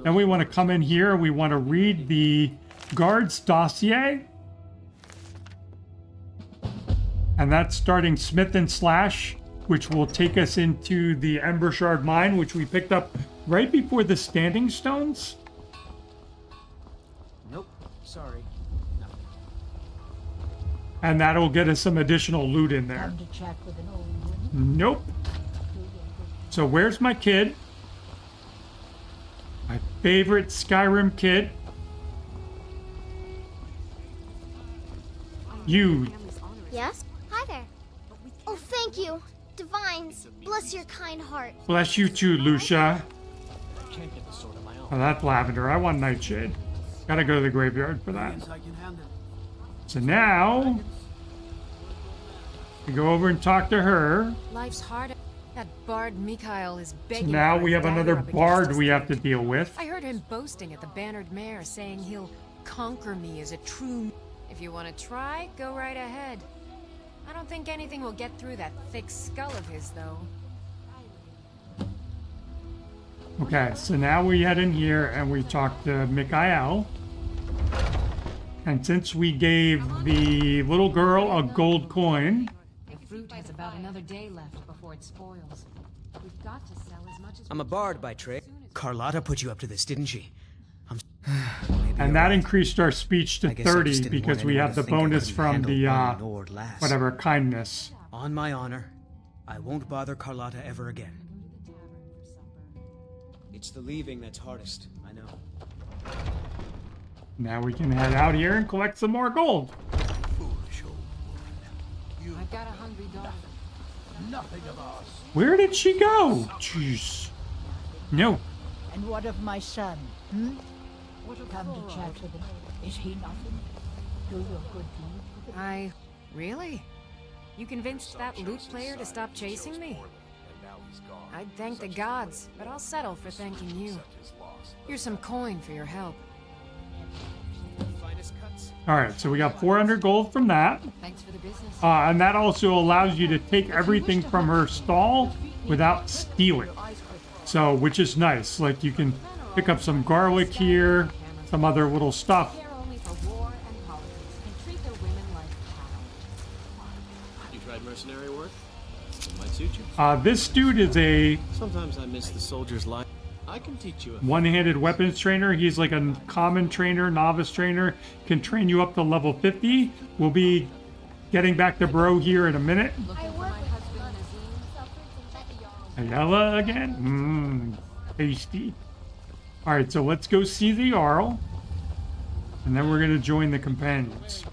Then we want to come in here. We want to read the guard's dossier. And that's starting Smith and Slash, which will take us into the Ember Shard Mine, which we picked up right before the Standing Stones. Nope. Sorry. And that'll get us some additional loot in there. Nope. So where's my kid? My favorite Skyrim kid. You. Yes? Hi there. Oh, thank you. Divines, bless your kind heart. Bless you too, Lucia. Oh, that's lavender. I want Nightshade. Gotta go to the graveyard for that. So now, we go over and talk to her. Life's hard. That bard Mikhail is So begging. now for we a have dagger another up against bard us we have to today. deal with. I heard him boasting at the Bannered Mare, saying he'll conquer me as a true. If you want to try, go right ahead. I don't think anything will get through that thick skull of his, though. Okay, so now we head in here and we talk to Mikhail. And since we gave the little girl a gold coin, The fruit has about another day left before it spoils. We've got to sell as much as I'm a bard by trade. Carlotta put you up to this, didn't she? and that increased our speech to I guess I just 30 didn't because want we anyone have to the think I bonus couldn't from handle the, one Nord lass. whatever, kindness. On my honor, I won't bother Carlotta ever again. It's the leaving that's hardest, I know. Now we can head out here and collect some more gold. I've got a hungry daughter. Nothing of ours. Where did she go? Jeez. No. And what of my son? Hmm? Come to chat with him. Is he nothing? Do your good deed. Really? You convinced that loot player to stop chasing me? I'd thank the gods, but I'll settle for thanking you. Here's some coin for your help. Alright, so we got 400 gold from that. Thanks for the business. And that also allows you to take everything from her stall without stealing. So, which is nice. Like, you can pick up some garlic here, some other little stuff. You tried mercenary work? It might suit you. This dude is a Sometimes I miss the soldier's life. I can teach you a one-handed weapons trainer. He's like a common trainer, novice trainer. Can train you up to level 50. We'll be getting back to Bro here in a minute. Ayala again? Tasty. Alright, so let's go see the Jarl. And then we're going to join the companions.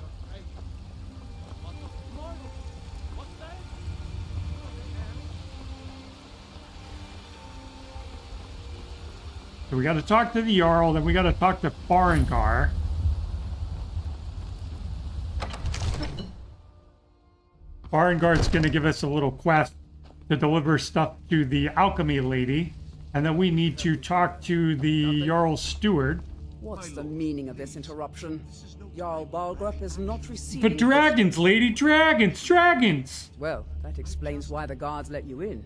So we got to talk to the Jarl, then we got to talk to Farengar. Farengar's going to give us a little quest to deliver stuff to the alchemy lady, and then we need to talk to the Jarl's steward. What's the meaning of this interruption? Jarl Balgrup is not receiving... But dragons, lady, dragons! Well, that explains why the guards let you in.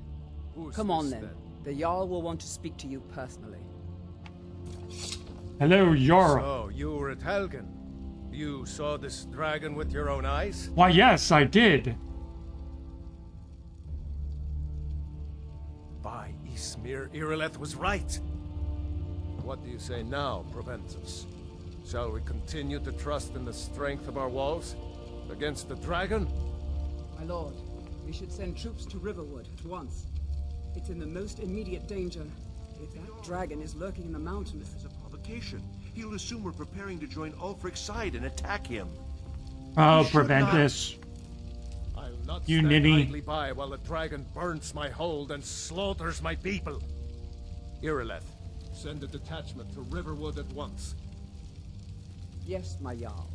Come on then. The Jarl will want to speak to you personally. Hello, Jarl. So, you were at Helgen. You saw this dragon with your own eyes? Why, yes, I did. Mir Irileth was right. What do you say now, Proventus? Shall we continue to trust in the strength of our walls? Against the dragon? My lord, we should send troops to Riverwood at once. It's in the most immediate danger. If that dragon is lurking in the mountains... As a provocation, he'll assume we're preparing to join Ulfric's side and attack him. Oh, Proventus. I'll not You stand ninny. idly by while the dragon burns my hold and slaughters my people. Irileth, send a detachment to Riverwood at once. Yes, my Jarl.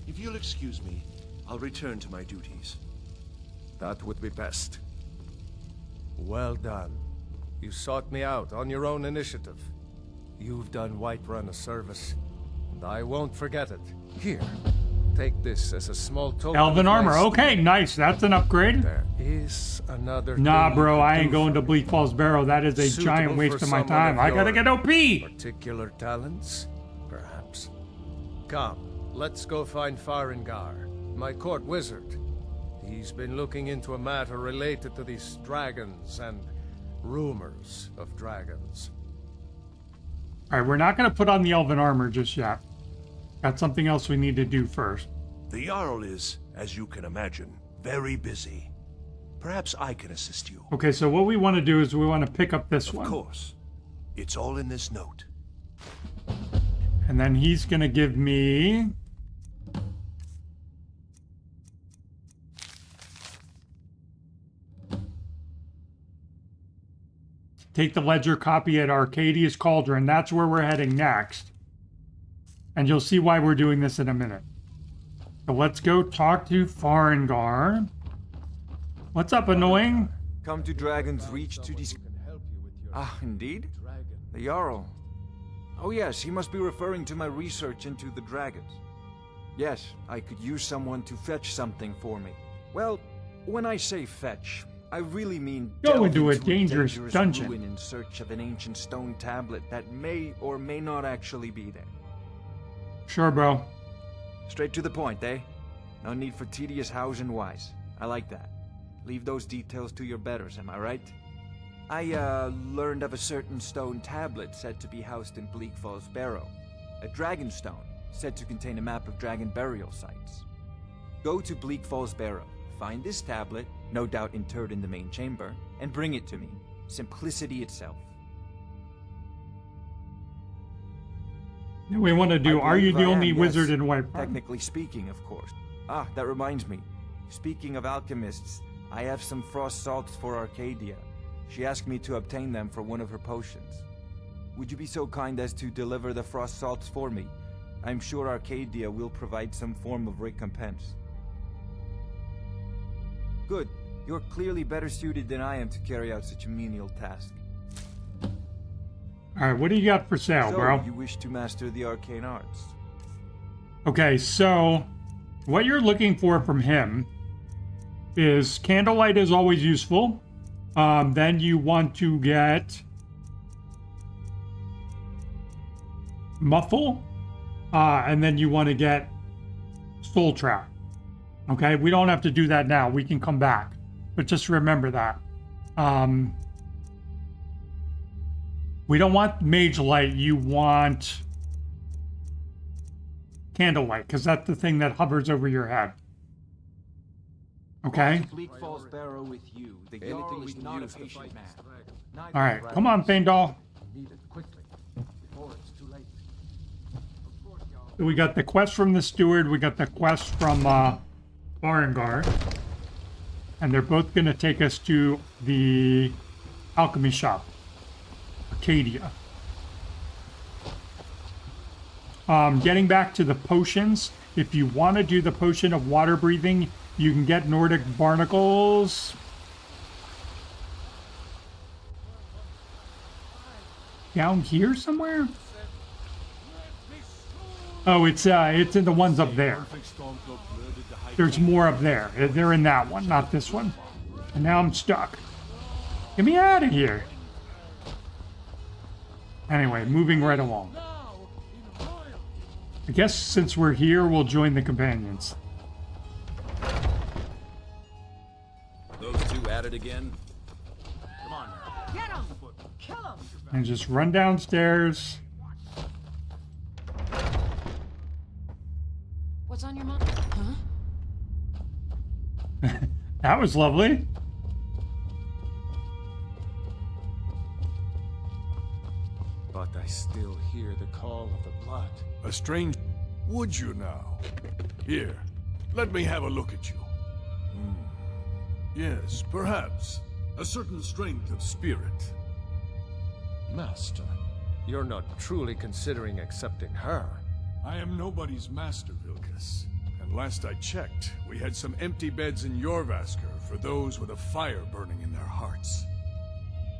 If you'll excuse me, I'll return to my duties. That would be best. Well done. You sought me out on your own initiative. You've done Whiterun a service, and I won't forget it. Here, take this as a small token. Elven of my armor. esteem. Okay, nice. That's an upgrade. There is another Nah, thing bro, you I can ain't do going for to me. Bleak Falls Barrow. That is a Suitable giant waste for of my someone time. of I gotta your get OP. Particular talents, perhaps. Come, let's go find Farengar, my court wizard. He's been looking into a matter related to these dragons and rumors of dragons. All right, we're not going to put on the elven armor just yet. Got something else we need to do first. The Jarl is, as you can imagine, very busy. Perhaps I can assist you. Okay, so what we want to do is we want to pick up this one. Of course. It's all in this note. And then he's going to give me... Take the ledger copy at Arcadia's Cauldron. That's where we're heading next. And you'll see why we're doing this in a minute. So let's go talk to Farengar. What's up, annoying? Come to Dragon's Reach to Ah, indeed? The Jarl. Oh yes, he must be referring to my research into the dragons. Yes, I could use someone to fetch something for me. Well, when I say fetch, I really mean Go delve into a dangerous dungeon. ruin in search of an ancient stone tablet that may or may not actually be there. Sure, bro. Straight to the point, eh? No need for tedious hows and whys. I like that. Leave those details to your betters, am I right? I, learned of a certain stone tablet said to be housed in Bleak Falls Barrow. A dragon stone, said to contain a map of dragon burial sites. Go to Bleak Falls Barrow, find this tablet, no doubt interred in the main chamber, and bring it to me. Simplicity itself. We want to do, I are you the believe I only am, wizard yes. in Whiterun? Technically speaking, of course. Ah, that reminds me. Speaking of alchemists, I have some frost salts for Arcadia. She asked me to obtain them for one of her potions. Would you be so kind as to deliver the frost salts for me? I'm sure Arcadia will provide some form of recompense. Good. You're clearly better suited than I am to carry out such a menial task. All right, what do you got for sale, So, bro? you wish to master the arcane arts? Okay, so what you're looking for from him is candlelight is always useful. Then you want to get muffle, and then you want to get soul trap. Okay, we don't have to do that now. We can come back, but just remember that. We don't want mage light. You want candlelight, because that's the thing that hovers over your head. Okay? Bleak Falls Barrow with you. The Jarl is not a patient man. All right, come on, Feindal. Need it quickly, before it's too late. So we got the quest from the steward. We got the quest from Farengar. And they're both going to take us to the alchemy shop. Arcadia. Getting back to the potions. If you want to do the potion of water breathing, you can get Nordic barnacles. Down here somewhere? Oh, it's in the ones up there. There's more up there. They're in that one, not this one. And now I'm stuck. Get me out of here. Anyway, moving right along. I guess since we're here, we'll join the companions. Those two at it again? Come on now. Get him! And just run downstairs. What's on your mind? Huh? That was lovely. But I still hear the call of the blood. A strange... Would you now? Here, let me have a look at you. Yes, perhaps. A certain strength of spirit. Master, you're not truly considering accepting her. I am nobody's master, Vilkas. And last I checked, we had some empty beds in Jorvaskr for those with a fire burning in their hearts.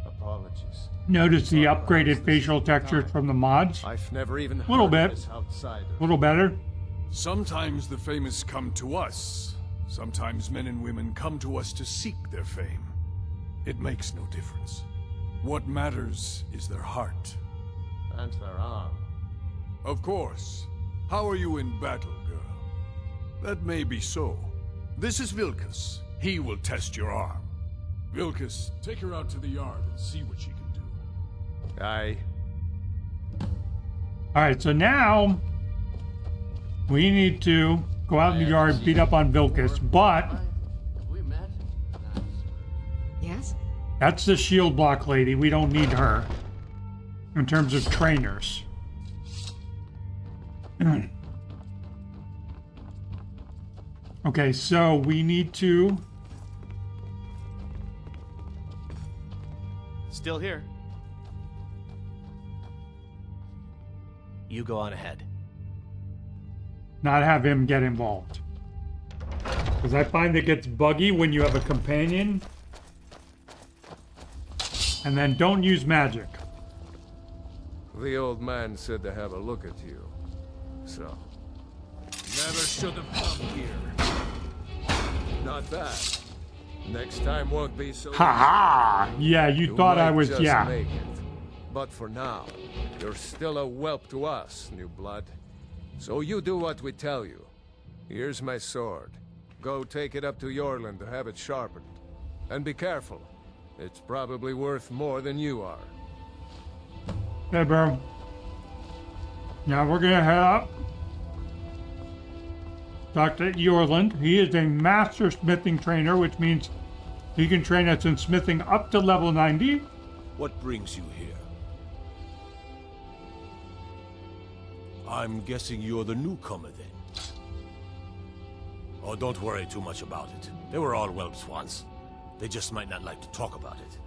Apologies. Notice the upgraded facial textures from the mods. I've never even A little heard bit. of this outsider. A little better. Sometimes the famous come to us. Sometimes men and women come to us to seek their fame. It makes no difference. What matters is their heart. And their arm. Of course. How are you in battle, girl? That may be so. This is Vilkas. He will test your arm. Vilkas, take her out to the yard and see what she can do. Aye. Alright, so now we need to go out in the yard, beat up on Vilkas, but Yes? that's the shield block lady. We don't need her in terms of trainers. Okay, so we need to... Still here. You go on ahead. not have him get involved. Because I find it gets buggy when you have a companion. And then don't use magic. The old man said to have a look at you. So, never should have come here. Not bad. Next time won't be so. Ha ha! Yeah, you thought I might was. just Yeah. make it. But for now, you're still a whelp to us, new blood. So you do what we tell you. Here's my sword. Go take it up to Yorland to have it sharpened. And be careful. It's probably worth more than you are. Hey, bro. Now we're gonna head up. Dr. Yorland. He is a master smithing trainer, which means he can train us in smithing up to level 90. What brings you here? I'm guessing you're the newcomer then. Oh, don't worry too much about it. They were all whelps once. They just might not like to talk about it.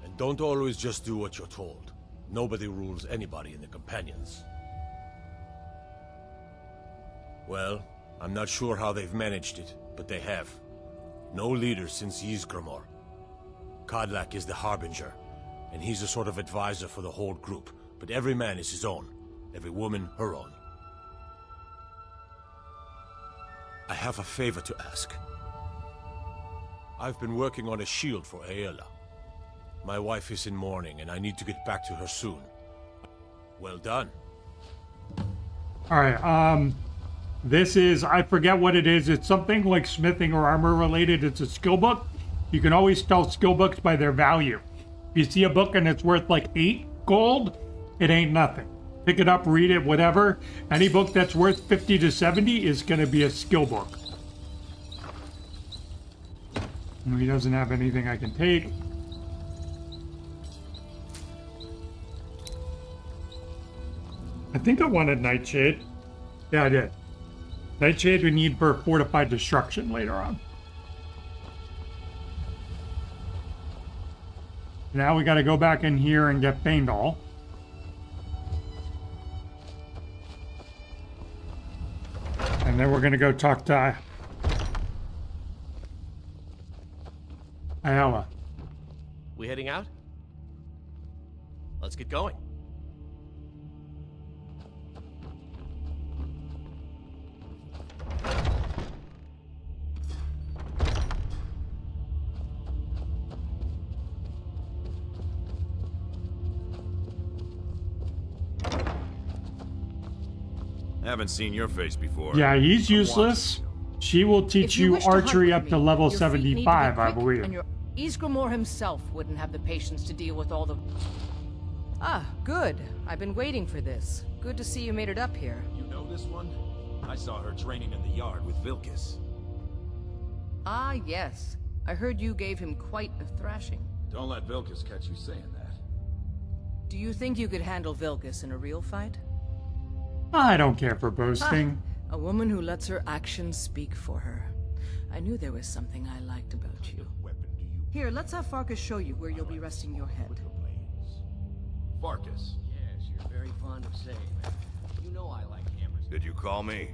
And don't always just do what you're told. Nobody rules anybody in the Companions. Well, I'm not sure how they've managed it, but they have. No leader since Ysgramor. Kodlak is the Harbinger, and he's a sort of advisor for the whole group, but every man is his own. Every woman, her own. I have a favor to ask. I've been working on a shield for Aela. My wife is in mourning, and I need to get back to her soon. Well done. Alright, this is, I forget what it is. It's something like smithing or armor related. It's a skill book. You can always tell skill books by their value. If you see a book and it's worth like 8 gold, it ain't nothing. Pick it up, read it, whatever. Any book that's worth 50 to 70 is going to be a skill book. He doesn't have anything I can take. I think I wanted Nightshade. Yeah, I did. Nightshade we need for fortified destruction later on. Now we got to go back in here and get Faendal. And then we're going to go talk to Ayala. We heading out? Let's get going. Haven't seen your face before. Yeah, he's useless. She will teach you archery up to level 75, I believe. Ysgramor himself wouldn't have the patience to deal with all the... Ah, good. I've been waiting for this. Good to see you made it up here. You know this one? I saw her training in the yard with Vilkas. Ah, yes. I heard you gave him quite a thrashing. Don't let Vilkas catch you saying that. Do you think you could handle Vilkas in a real fight? I don't care for boasting. A woman who lets her actions speak for her. I knew there was something I liked about you. Here, let's have Farkas show you where you'll be resting your head. Farkas. Yes, you're very fond of saying that. You know I like hammers. Did you call me?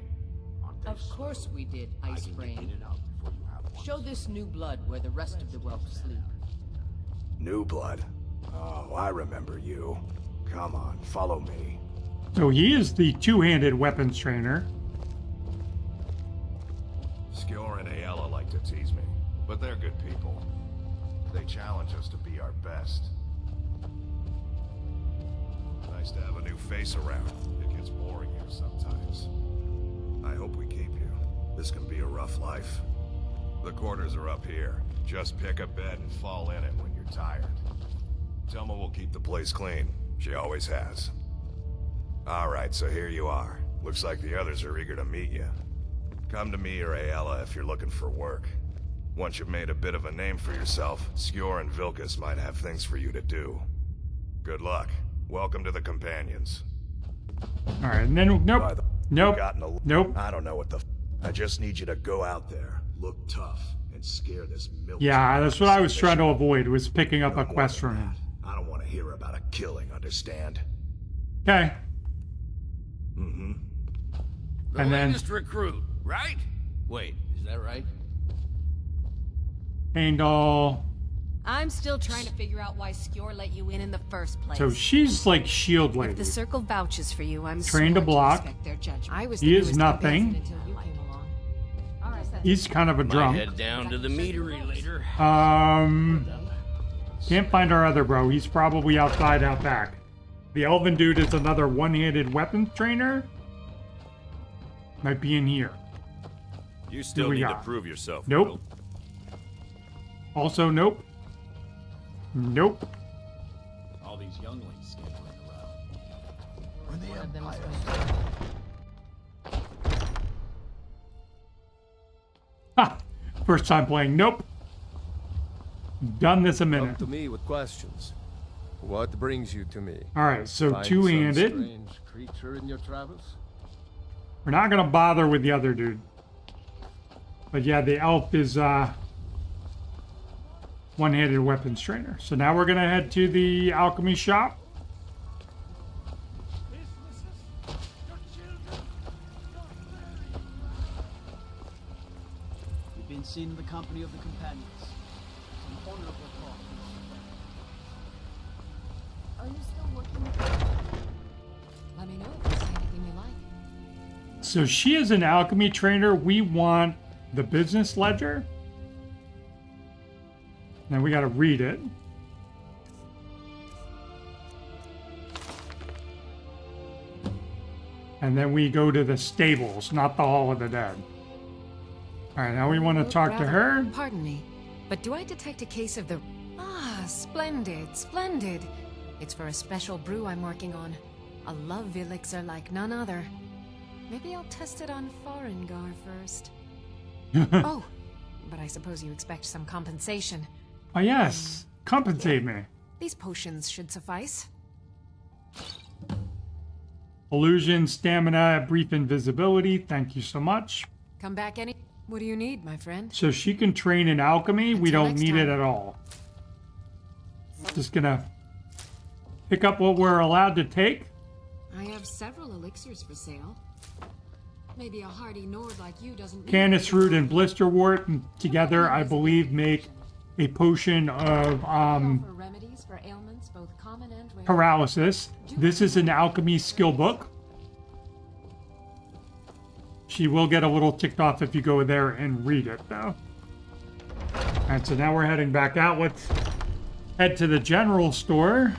Of course we did, Ice Brain. Show this new blood where the rest of the whelp sleep. New blood? Oh, I remember you. Come on, follow me. So he is the two-handed weapons trainer. Skjor and Ayala like to tease me, but they're good people. They challenge us to be our best. Nice to have a new face around. It gets boring here sometimes. I hope we keep you. This can be a rough life. The quarters are up here. Just pick a bed and fall in it when you're tired. Selma will keep the place clean. She always has. Alright, so here you are. Looks like the others are eager to meet you. Come to me or Ayala if you're looking for work. Once you've made a bit of a name for yourself, Skjor and Vilkas might have things for you to do. Good luck. Welcome to the Companions. Alright, and then, nope. Nope. Nope. I don't know what the I just need you to go out there, look tough, and scare this milk. Yeah, that's what I was trying to avoid, was picking up a quest from him. I don't want to hear about a killing, understand? Okay. Mm-hmm. The latest recruit, right? Wait, is that right? Angel. I'm still trying to figure out why Skjor let you in the first place. So she's like shield lady. If the circle vouches for you, I'm trained to block. respect their judgment. I was He is nothing. until you came along. He's kind of a Might drunk. head down to the meadery later. Can't find our other bro. He's probably outside out back. The elven dude is another one-handed weapons trainer. Might be in here. You still need to prove yourself. Nope. Will. Also, nope. Nope. All these younglings scampering around. When the Empire. Ha! First time playing. Nope. Done this a minute. Come to me with questions. What brings you to me? All right, so Find two-handed. some strange creature in your travels? We're not gonna bother with the other dude. But yeah, the elf is one-handed weapons trainer. So now we're gonna head to the alchemy shop. You've been seen in the company of the Companions. Some honorable talk. Are you still working with them? Let me know if you see anything you like. So she is an alchemy trainer. We want the business ledger. Now we got to read it. And then we go to the stables, not the Hall of the Dead. All right, now we want to talk to her. Pardon me, but do I detect a case of the... Ah, splendid, splendid. It's for a special brew I'm working on. A love elixir like none other. Maybe I'll test it on Farengar first. Oh, but I suppose you expect some compensation. Oh, yes. Compensate me. These potions should suffice. Illusion, stamina, brief invisibility. Thank you so much. Come back any... What do you need, my friend? So she can train in alchemy. We don't need it at all. Just gonna pick up what we're allowed to take. I have several elixirs for sale. Maybe a hardy Nord like you doesn't need... Canis root and blisterwort and together, I believe, make a potion of offer remedies for ailments, both common and rare. paralysis. This is an alchemy skill book. She will get a little ticked off if you go there and read it, though. Alright, so now we're heading back out. Let's head to the general store.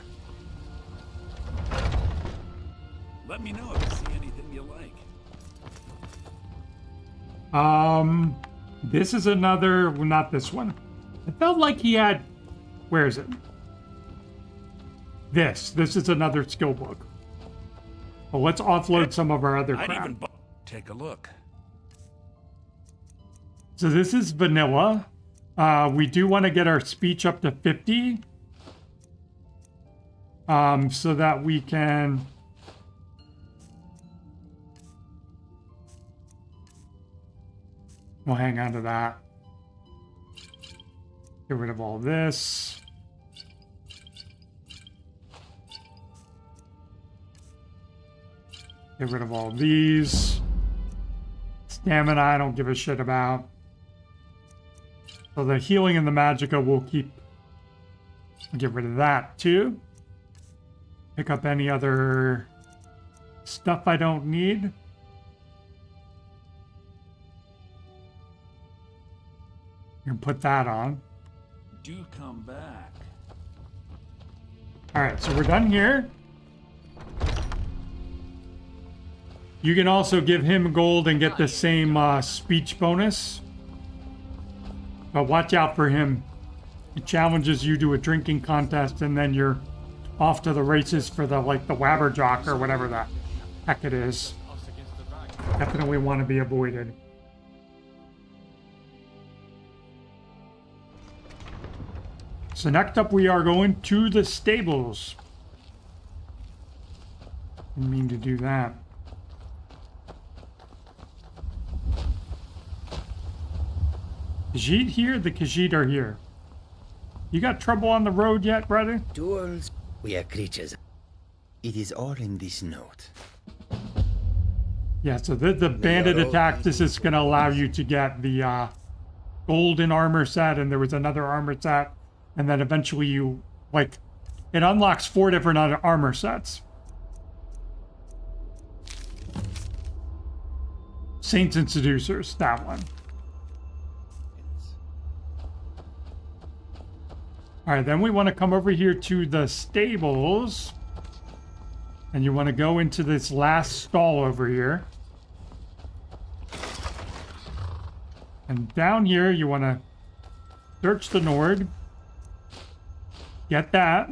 Let me know if you see anything you like. This is another... Well, not this one. I felt like he had... Where is it? This is another skill book. Well, let's offload some of our other crap. Take a look. So this is vanilla. We do want to get our speech up to 50. So that we can... We'll hang on to that. Get rid of all this. Get rid of all these. Stamina, I don't give a shit about. So the healing and the magicka will keep. Get rid of that too. Pick up any other stuff I don't need. You can put that on. Do come back. Alright, so we're done here. You can also give him gold and get the same speech bonus. But watch out for him. He challenges you to a drinking contest and then you're off to the races for the Wabberjock or whatever the heck it is. Definitely want to be avoided. So next up we are going to the stables. Didn't mean to do that. Khajiit here? The Khajiit are here. You got trouble on the road yet, brother? Duels. We are creatures. It is all in this note. Yeah, so the bandit attack, this is going to allow you to get the golden armor set, and there was another armor set, and then eventually you, it unlocks 4 different other armor sets. Saints and Seducers, that one. Alright, then we want to come over here to the stables. And you want to go into this last stall over here. And down here, you want to search the Nord. Get that.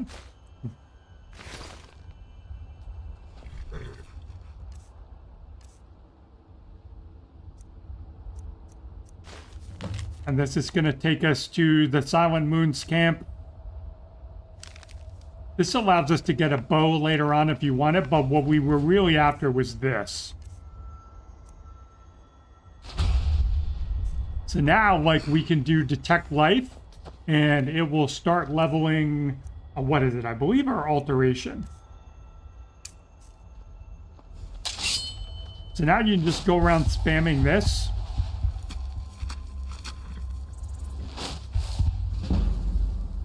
And this is going to take us to the Silent Moon's camp. This allows us to get a bow later on if you want it, but what we were really after was this. So now, we can do Detect Life, and it will start leveling, what is it? I believe our Alteration. So now you can just go around spamming this.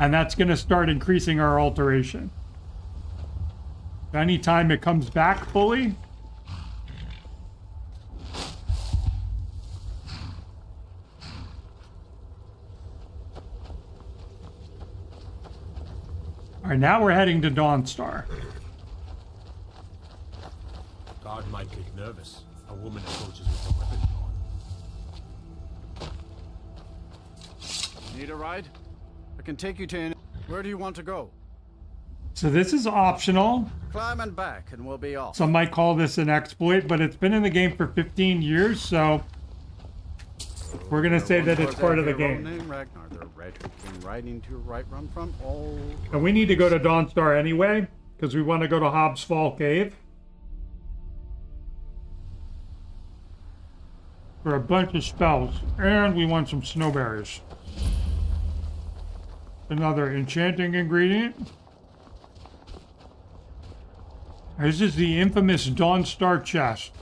And that's going to start increasing our alteration. Anytime it comes back fully. Alright, now we're heading to Dawnstar. Guard might get nervous. A woman approaches with a weapon drawn. Need a ride? I can take you to... Where do you want to go? So this is optional. Climb and back and we'll be off. Some might call this an exploit, but it's been in the game for 15 years, so we're going to say that it's part of the game. Ragnar, the red who came riding to right run from all... And we need to go to Dawnstar anyway, because we want to go to Hobbs Fall Cave. For a bunch of spells. And we want some snowberries. Another enchanting ingredient. This is the infamous Dawnstar chest.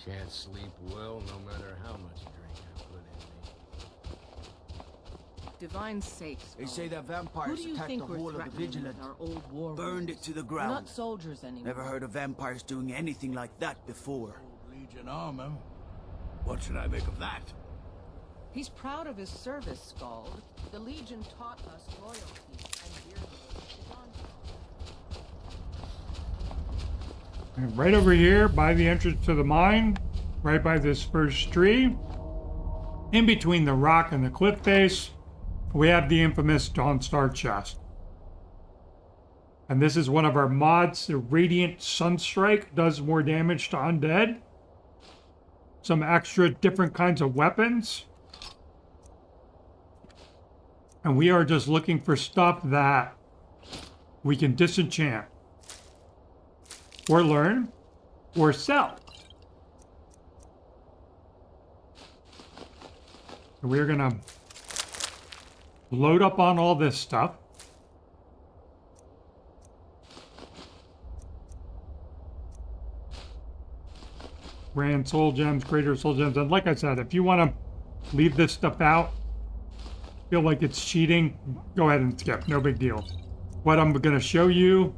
Can't sleep well no matter how much drink I put in me. Divine safe. They say that vampires attacked the whole of the Vigilant, our old war burned it to the We're ground. not soldiers anymore. Never heard of vampires doing anything like that before. Legion armor. What should I make of that? He's proud of his service, Scald. The Legion taught us loyalty and dearness. Right over here by the entrance to the mine, right by this first tree, in between the rock and the cliff face, we have the infamous Dawnstar chest. And this is one of our mods. The Radiant Sunstrike does more damage to undead. Some extra different kinds of weapons. And we are just looking for stuff that we can disenchant. Or learn. Or sell. We're gonna load up on all this stuff. Grand soul gems, greater soul gems, and like I said, if you want to leave this stuff out, feel like it's cheating, go ahead and skip, no big deal. What I'm going to show you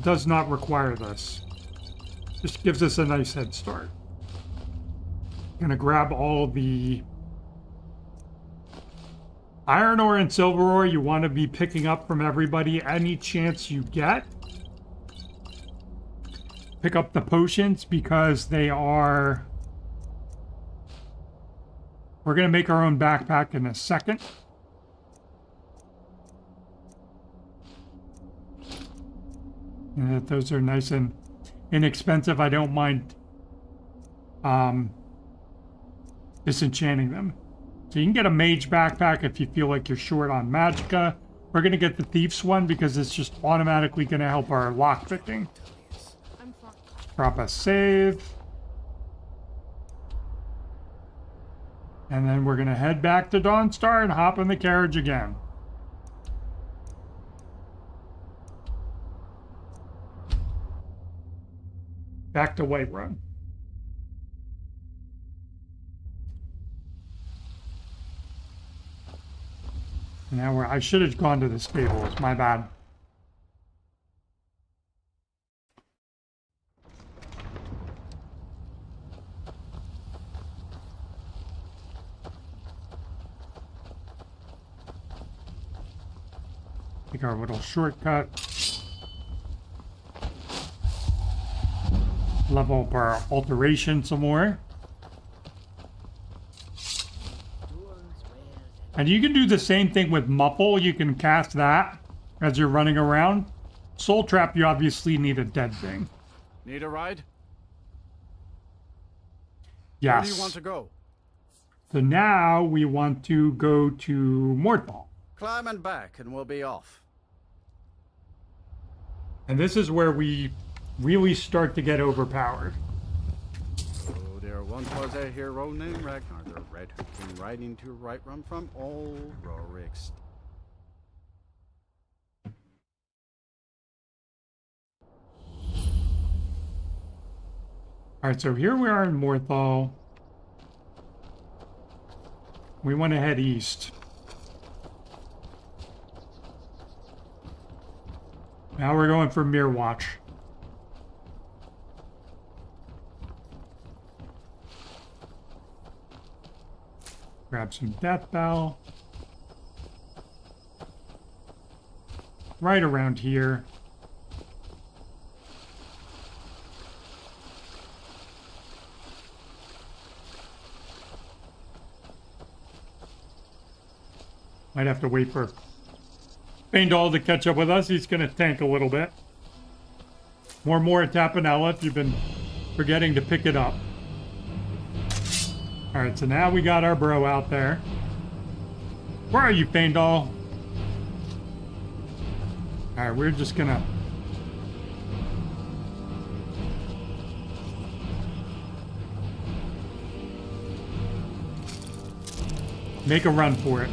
does not require this. Just gives us a nice head start. I'm going to grab all the iron ore and silver ore you want to be picking up from everybody any chance you get. Pick up the potions because they are... We're going to make our own backpack in a second. And those are nice and inexpensive. I don't mind disenchanting them. So you can get a mage backpack if you feel like you're short on magicka. We're going to get the thief's one because it's just automatically going to help our lockpicking. Drop a save. And then we're going to head back to Dawnstar and hop in the carriage again. Back to Whiterun. Now I should have gone to the stables, my bad. Take our little shortcut. Level up our alteration some more. And you can do the same thing with Muffle. You can cast that as you're running around. Soul Trap, you obviously need a dead thing. Need a ride? Yes. Where do you want to go? So now we want to go to Morthal. Climb and back and we'll be off. And this is where we really start to get overpowered. Oh, there once was a hero named Ragnar the Red who came riding to Whiterun from old Rorik's. Alright, so here we are in Morthal. We want to head east. Now we're going for Mirror Watch. Grab some Death Bell. Right around here. Might have to wait for Faendal to catch up with us. He's going to tank a little bit. More at Tapanella if you've been forgetting to pick it up. Alright, so now we got our bro out there. Where are you, Faendal? Alright, we're just going to... make a run for it.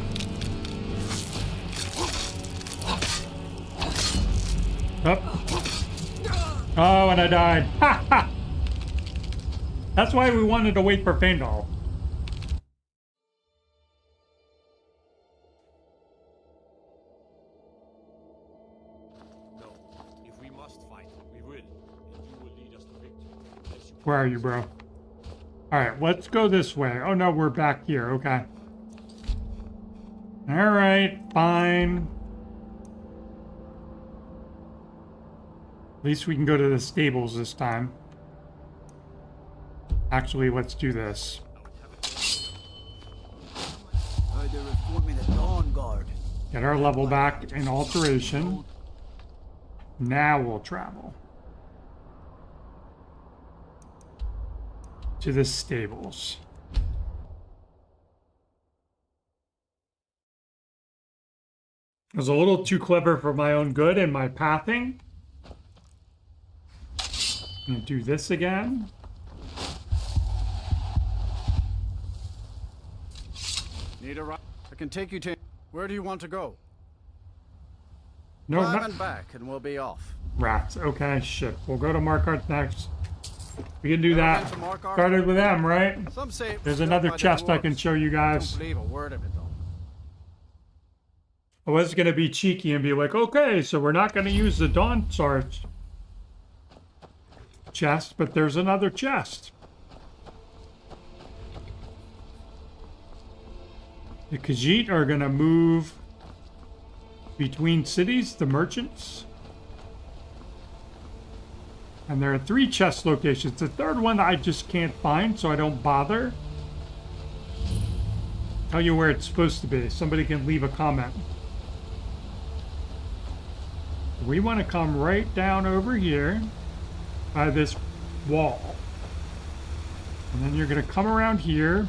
Up. Oh, and I died. Ha ha! That's why we wanted to wait for Faendal. No, if we must fight, we will, and you will lead us to victory. Where are you, bro? Alright, let's go this way. Oh no, we're back here. Okay. Alright, fine. At least we can go to the stables this time. Actually, let's do this. They're reforming the Dawn Guard. Get our level back in alteration. Now we'll travel to the stables. I was a little too clever for my own good in my pathing. I'm gonna do this again. Need a ride? I can take you to... Where do you want to go? No, Climb and back, and we'll be off. Rats. Okay, shit. We'll go to Markarth next. We can do that. Started with them, right? Some say there's another chest I can show you guys. Don't believe a word of it, though. I was going to be cheeky and be like, okay, so we're not going to use the Dawn Sarge chest, but there's another chest. The Khajiit are going to move between cities, the merchants. And there are 3 chest locations. The third one I just can't find, so I don't bother. Tell you where it's supposed to be. Somebody can leave a comment. We want to come right down over here by this wall. And then you're going to come around here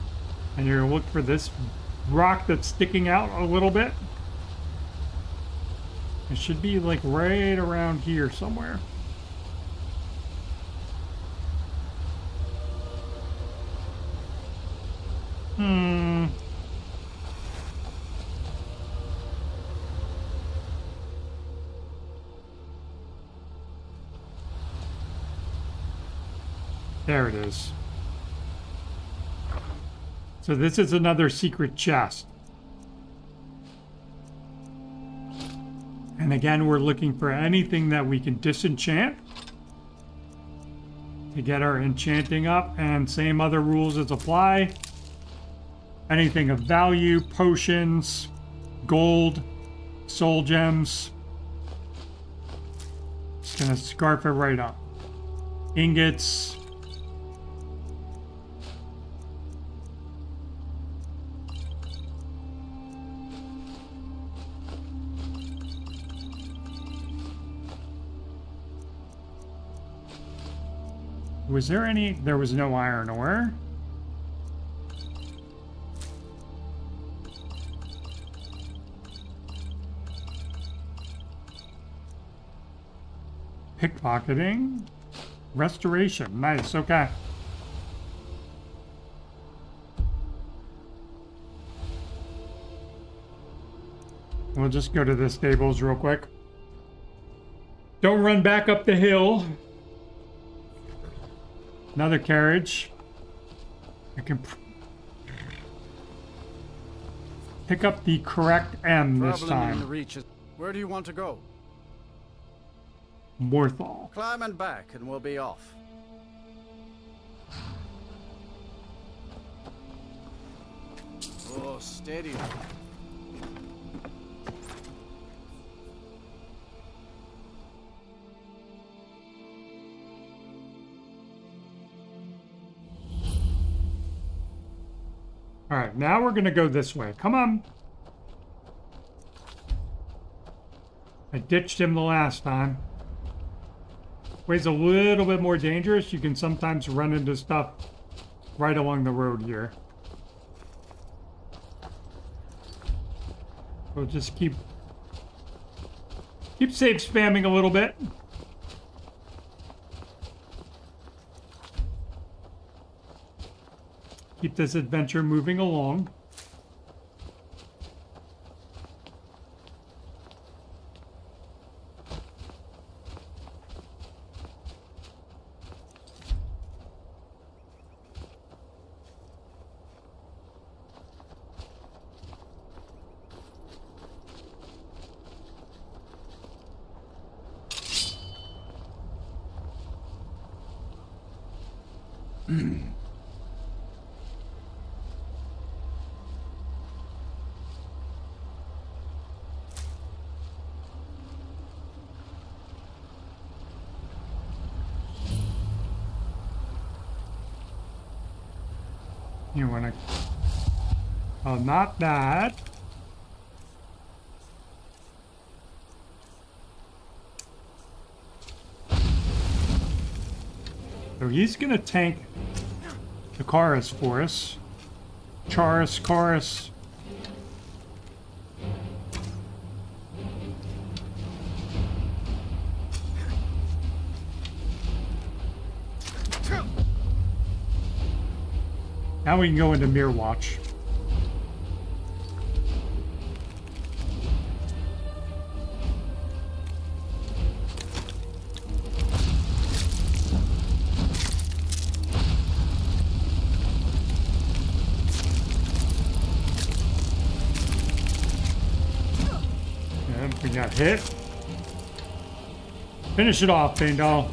and you're going to look for this rock that's sticking out a little bit. It should be like right around here somewhere. There it is. So this is another secret chest. And again, we're looking for anything that we can disenchant to get our enchanting up, and same other rules as apply. Anything of value, potions, gold, soul gems. Just gonna scarf it right up. Ingots. Was there any? There was no iron ore. Pickpocketing. Restoration. Nice, okay. We'll just go to the stables real quick. Don't run back up the hill. Another carriage. I can pick up the correct M this time. Where do you want to go? Morthal. Climb and back, and we'll be off. Oh, steady. All right, now we're going to go this way. Come on. I ditched him the last time. Way's a little bit more dangerous. You can sometimes run into stuff right along the road here. We'll just keep save spamming a little bit. Keep this adventure moving along. You want to... Oh, not that. So he's gonna tank the Chorus for us. Chorus. Now we can go into Mirror Watch. And we got hit. Finish it off, Paindall.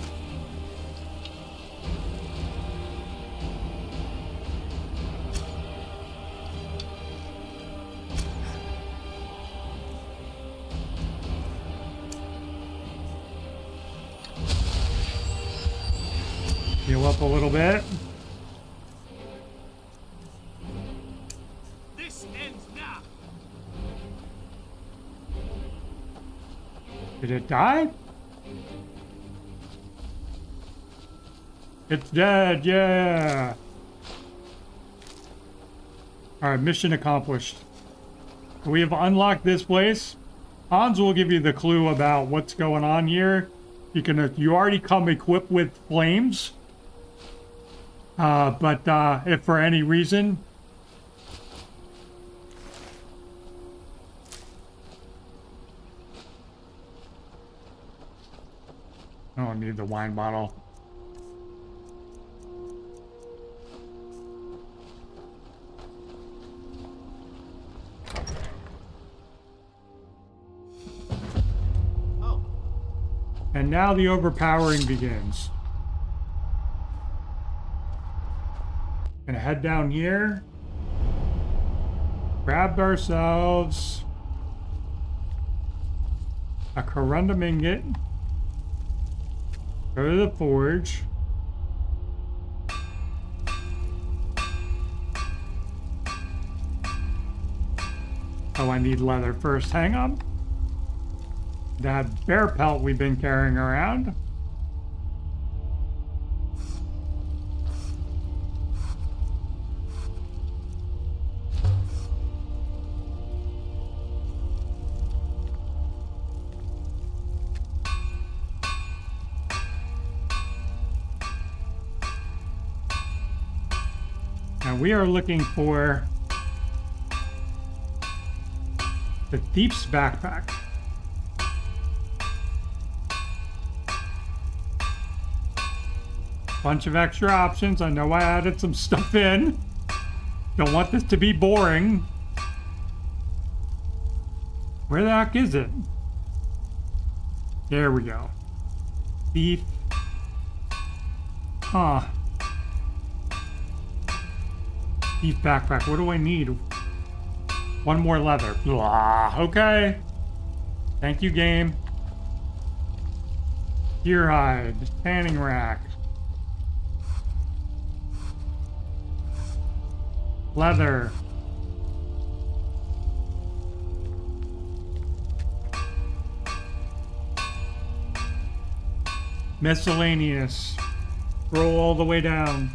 Heal up a little bit. This ends now. Did it die? It's dead, yeah. Alright, mission accomplished. We have unlocked this place. Hans will give you the clue about what's going on here. You already come equipped with flames. But if for any reason I don't need the wine bottle. And now the overpowering begins. Gonna head down here. Grabbed ourselves a corundum ingot. Go to the forge. Oh, I need leather first. Hang on. That bear pelt we've been carrying around. Now we are looking for the thief's backpack. Bunch of extra options. I know I added some stuff in. Don't want this to be boring. Where the heck is it? There we go. Thief. Huh. Thief backpack. What do I need? One more leather. Blah. Okay. Thank you, game. Deer hide. Tanning rack. Leather. Miscellaneous. Roll all the way down.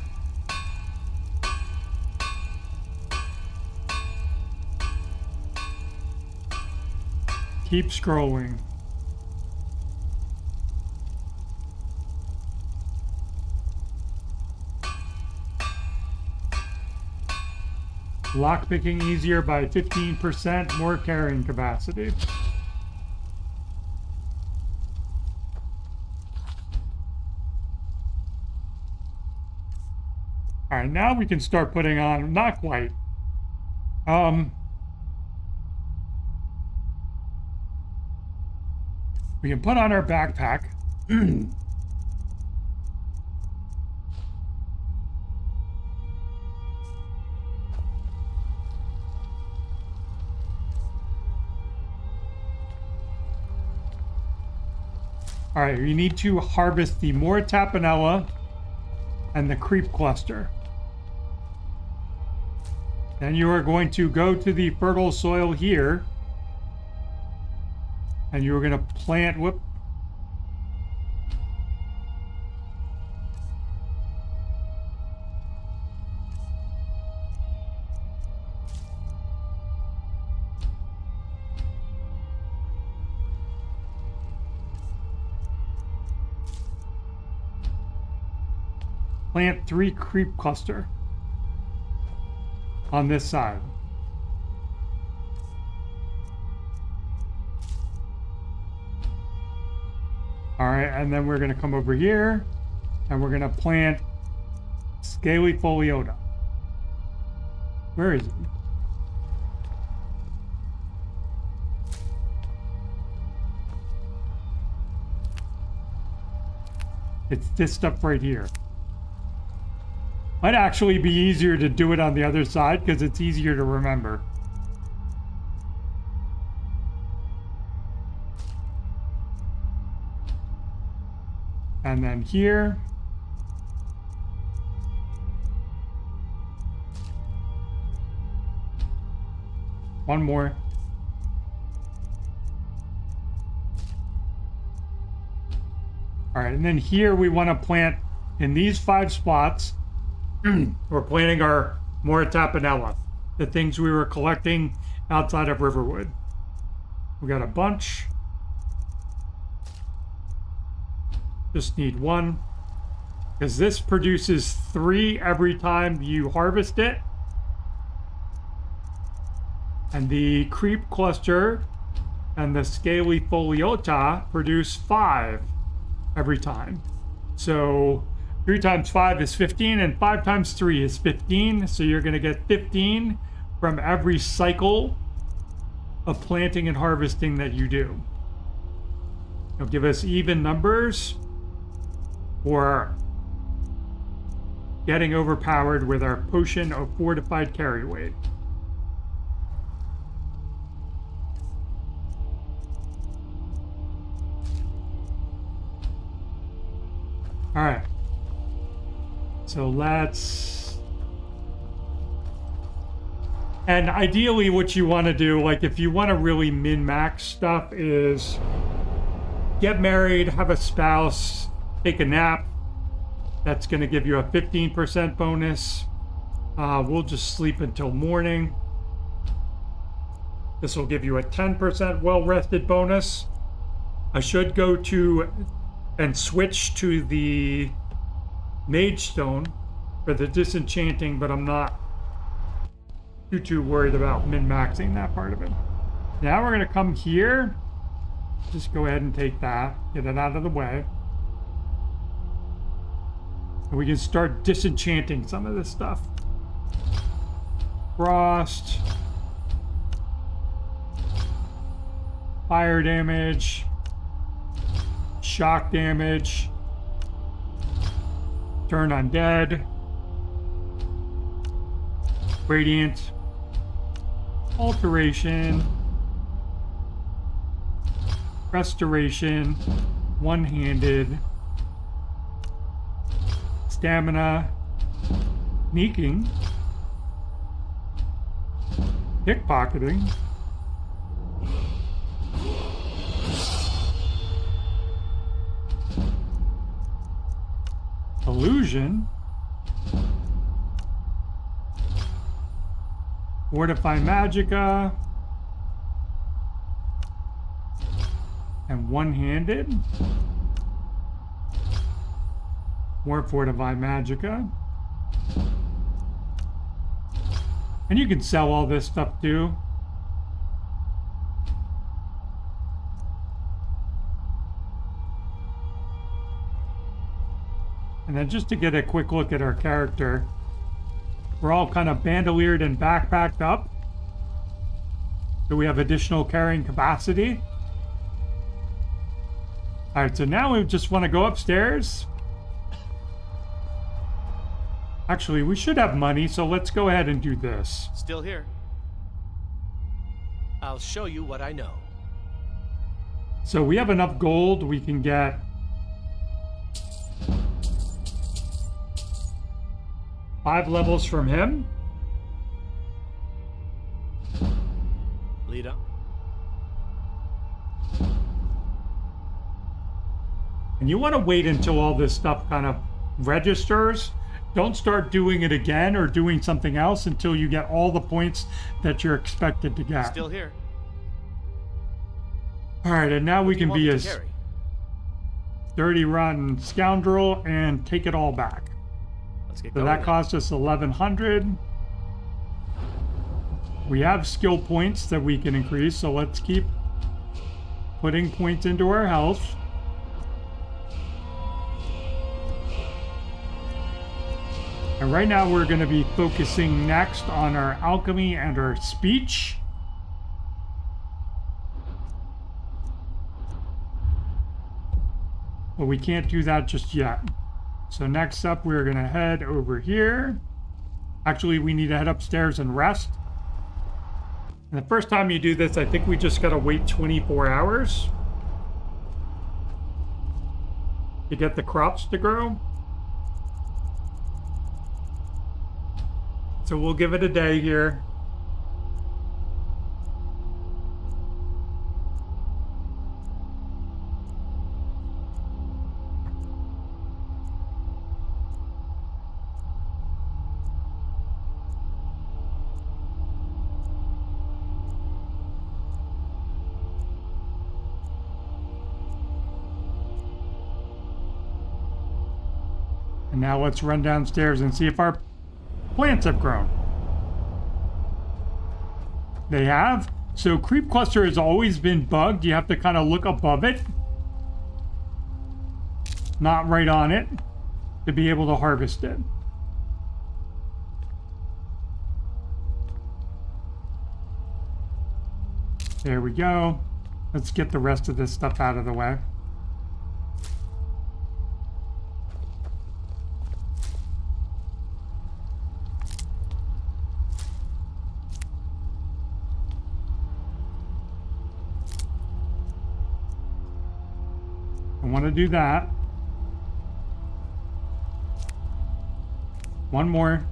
Keep scrolling. Lockpicking easier by 15%, more carrying capacity. Alright, now we can start putting on, not quite. We can put on our backpack. All right, you need to harvest the Mora Tapanella and the Creep Cluster. Then you are going to go to the fertile soil here. And you are going to plant, Plant 3 creep cluster on this side. All right, and then we're gonna come over here and we're gonna plant scaly foliota. Where is it? It's this stuff right here. Might actually be easier to do it on the other side because it's easier to remember. And then here. One more. All right, and then here we want to plant in these 5 spots. We're planting our Morita Panella, the things we were collecting outside of Riverwood. We got a bunch. Just need 1. Because this produces 3 every time you harvest it. And the creep cluster and the scaly foliota produce 5 every time. So 3 times 5 is 15 and 5 times 3 is 15. So you're going to get 15 from every cycle of planting and harvesting that you do. It'll give us even numbers or getting overpowered with our potion of fortified carry weight. All right. So let's... And ideally what you want to do, like if you want to really min-max stuff, is get married, have a spouse, take a nap. That's going to give you a 15% bonus. We'll just sleep until morning. This will give you a 10% well-rested bonus. I should go to and switch to the Mage Stone for the disenchanting, but I'm not too worried about min-maxing that part of it. Now we're going to come here. Just go ahead and take that. Get it out of the way. And we can start disenchanting some of this stuff. Frost. Fire damage. Shock damage. Turn undead. Radiant. Alteration. Restoration. One-handed. Stamina. Sneaking. Pickpocketing. Illusion. Fortify Magicka. And one-handed. More Fortify Magicka. And you can sell all this stuff too. And then just to get a quick look at our character, we're all kind of bandoliered and backpacked up. So we have additional carrying capacity. All right, so now we just want to go upstairs. Actually, we should have money, so let's go ahead and do this. Still here. I'll show you what I know. So we have enough gold, we can get 5 levels from him. Lead up. And you want to wait until all this stuff kind of registers. Don't start doing it again or doing something else until you get all the points that you're expected to get. Still here. All right, and now we can be a dirty, rotten scoundrel and take it all back. Let's get So going. that cost us 1100. We have skill points that we can increase, so let's keep putting points into our health. And right now we're going to be focusing next on our alchemy and our speech. But we can't do that just yet. So next up, we're going to head over here. Actually, we need to head upstairs and rest. And the first time you do this, I think we just got to wait 24 hours to get the crops to grow. So we'll give it a day here. And now let's run downstairs and see if our plants have grown. They have. So creep cluster has always been bugged. You have to kind of look above it, not right on it, to be able to harvest it. There we go. Let's get the rest of this stuff out of the way. I want to do that. One more.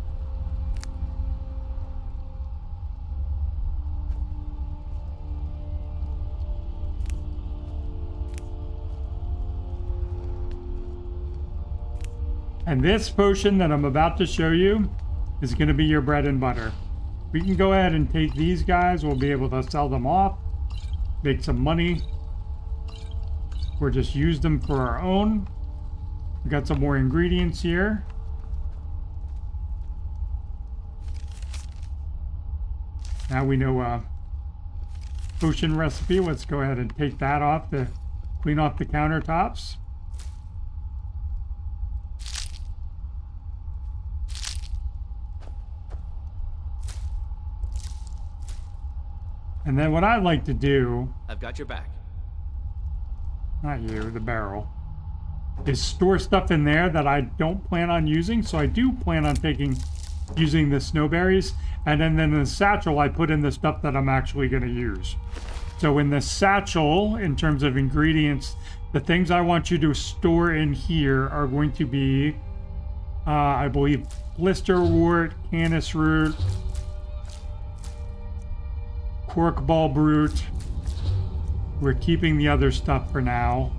And this potion that I'm about to show you is going to be your bread and butter. We can go ahead and take these guys. We'll be able to sell them off, make some money, or just use them for our own. We got some more ingredients here. Now we know a potion recipe. Let's go ahead and take that off to clean off the countertops. And then what I like to do, I've got your back. not you, the barrel, is store stuff in there that I don't plan on using. So I do plan on using the snowberries. And then in the satchel, I put in the stuff that I'm actually going to use. So in the satchel, in terms of ingredients, the things I want you to store in here are going to be, I believe, blisterwort, canis root, corkball brute. We're keeping the other stuff for now.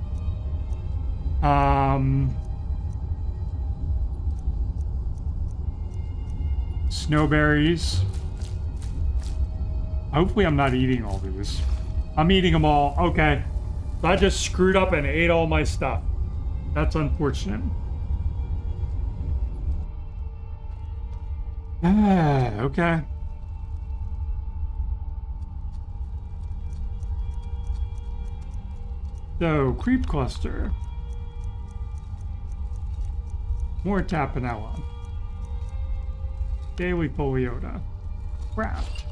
Snowberries. Hopefully I'm not eating all these. I'm eating them all. Okay. So I just screwed up and ate all my stuff. That's unfortunate. Okay. So, creep cluster. More tapanella. Daily foliota. Craft.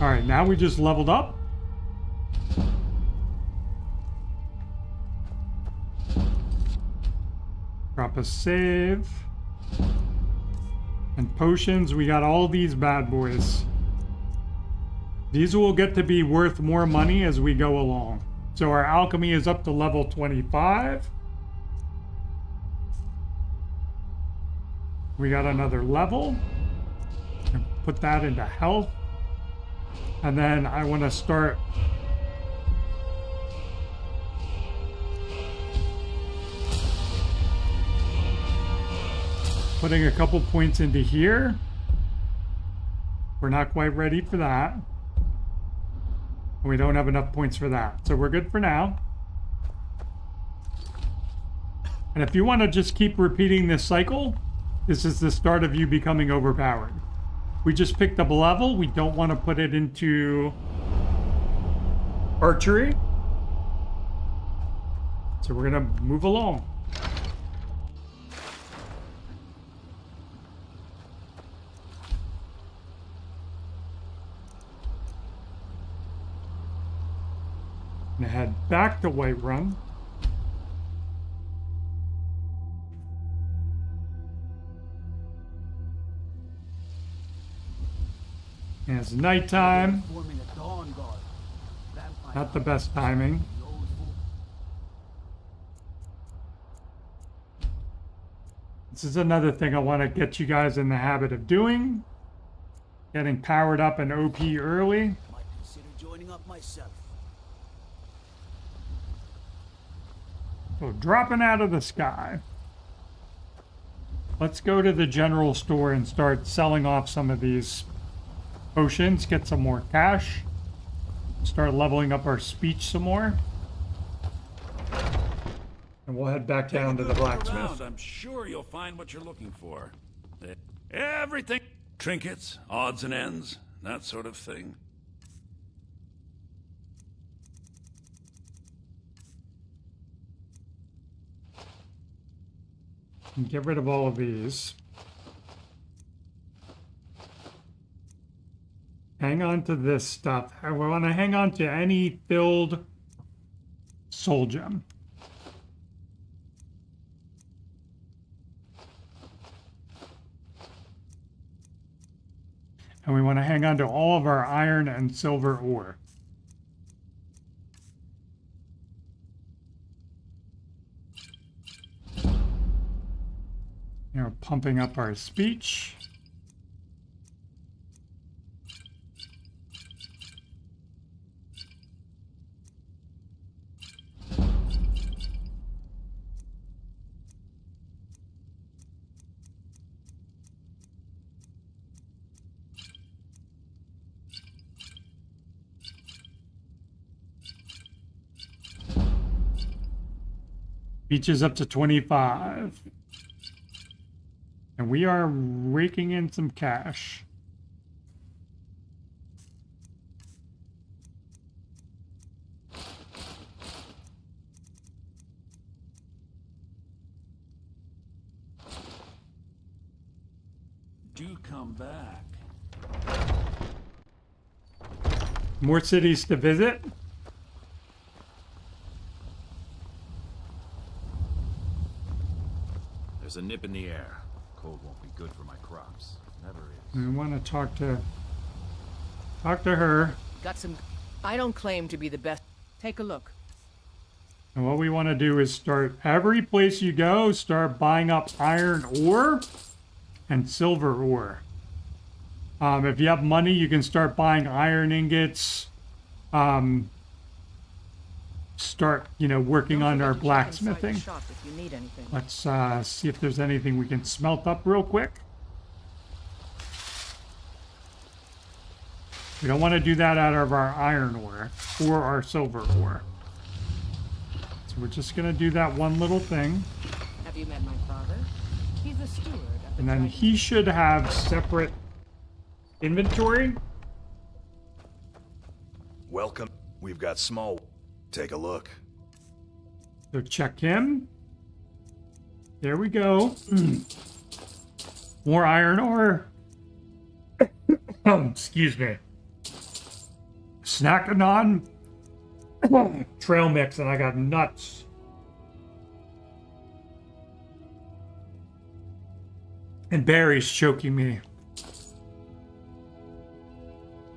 Alright, now we just leveled up. Drop a save. And potions, we got all these bad boys. These will get to be worth more money as we go along. So our alchemy is up to level 25. We got another level. Put that into health. And then I want to start putting a couple points into here. We're not quite ready for that. We don't have enough points for that. So we're good for now. And if you want to just keep repeating this cycle, this is the start of you becoming overpowered. We just picked up a level. We don't want to put it into archery. So we're going to move along. I'm going to head back to Whiterun. And it's nighttime. Not the best timing. This is another thing I want to get you guys in the habit of doing. Getting powered up and OP early. Might consider joining up myself. So dropping out of the sky. Let's go to the general store and start selling off some of these potions, get some more cash, start leveling up our speech some more, and we'll head back down to the blacksmith. I'm sure you'll find what you're looking for. Everything. Trinkets, odds and ends, that sort of thing. And get rid of all of these. Hang on to this stuff. I want to hang on to any filled soul gem. And we want to hang on to all of our iron and silver ore. Now we're pumping up our speech. Speech is up to 25. And we are raking in some cash. Do come back. More cities to visit. There's a nip in the air. Cold won't be good for my crops. Never is. We want to talk to her. Got some. I don't claim to be the best. Take a look. And what we want to do is start every place you go, start buying up iron ore and silver ore. If you have money, you can start buying iron ingots. Start, working on our blacksmithing. Let's see if there's anything we can smelt up real quick. We don't want to do that out of our iron ore or our silver ore. So we're just going to do that one little thing. Have you met my father? He's a steward. And then he should have separate inventory. Welcome. We've got small. Take a look. So check him. There we go. More iron ore. Excuse me. Snacking on trail mix, and I got nuts. And berries choking me.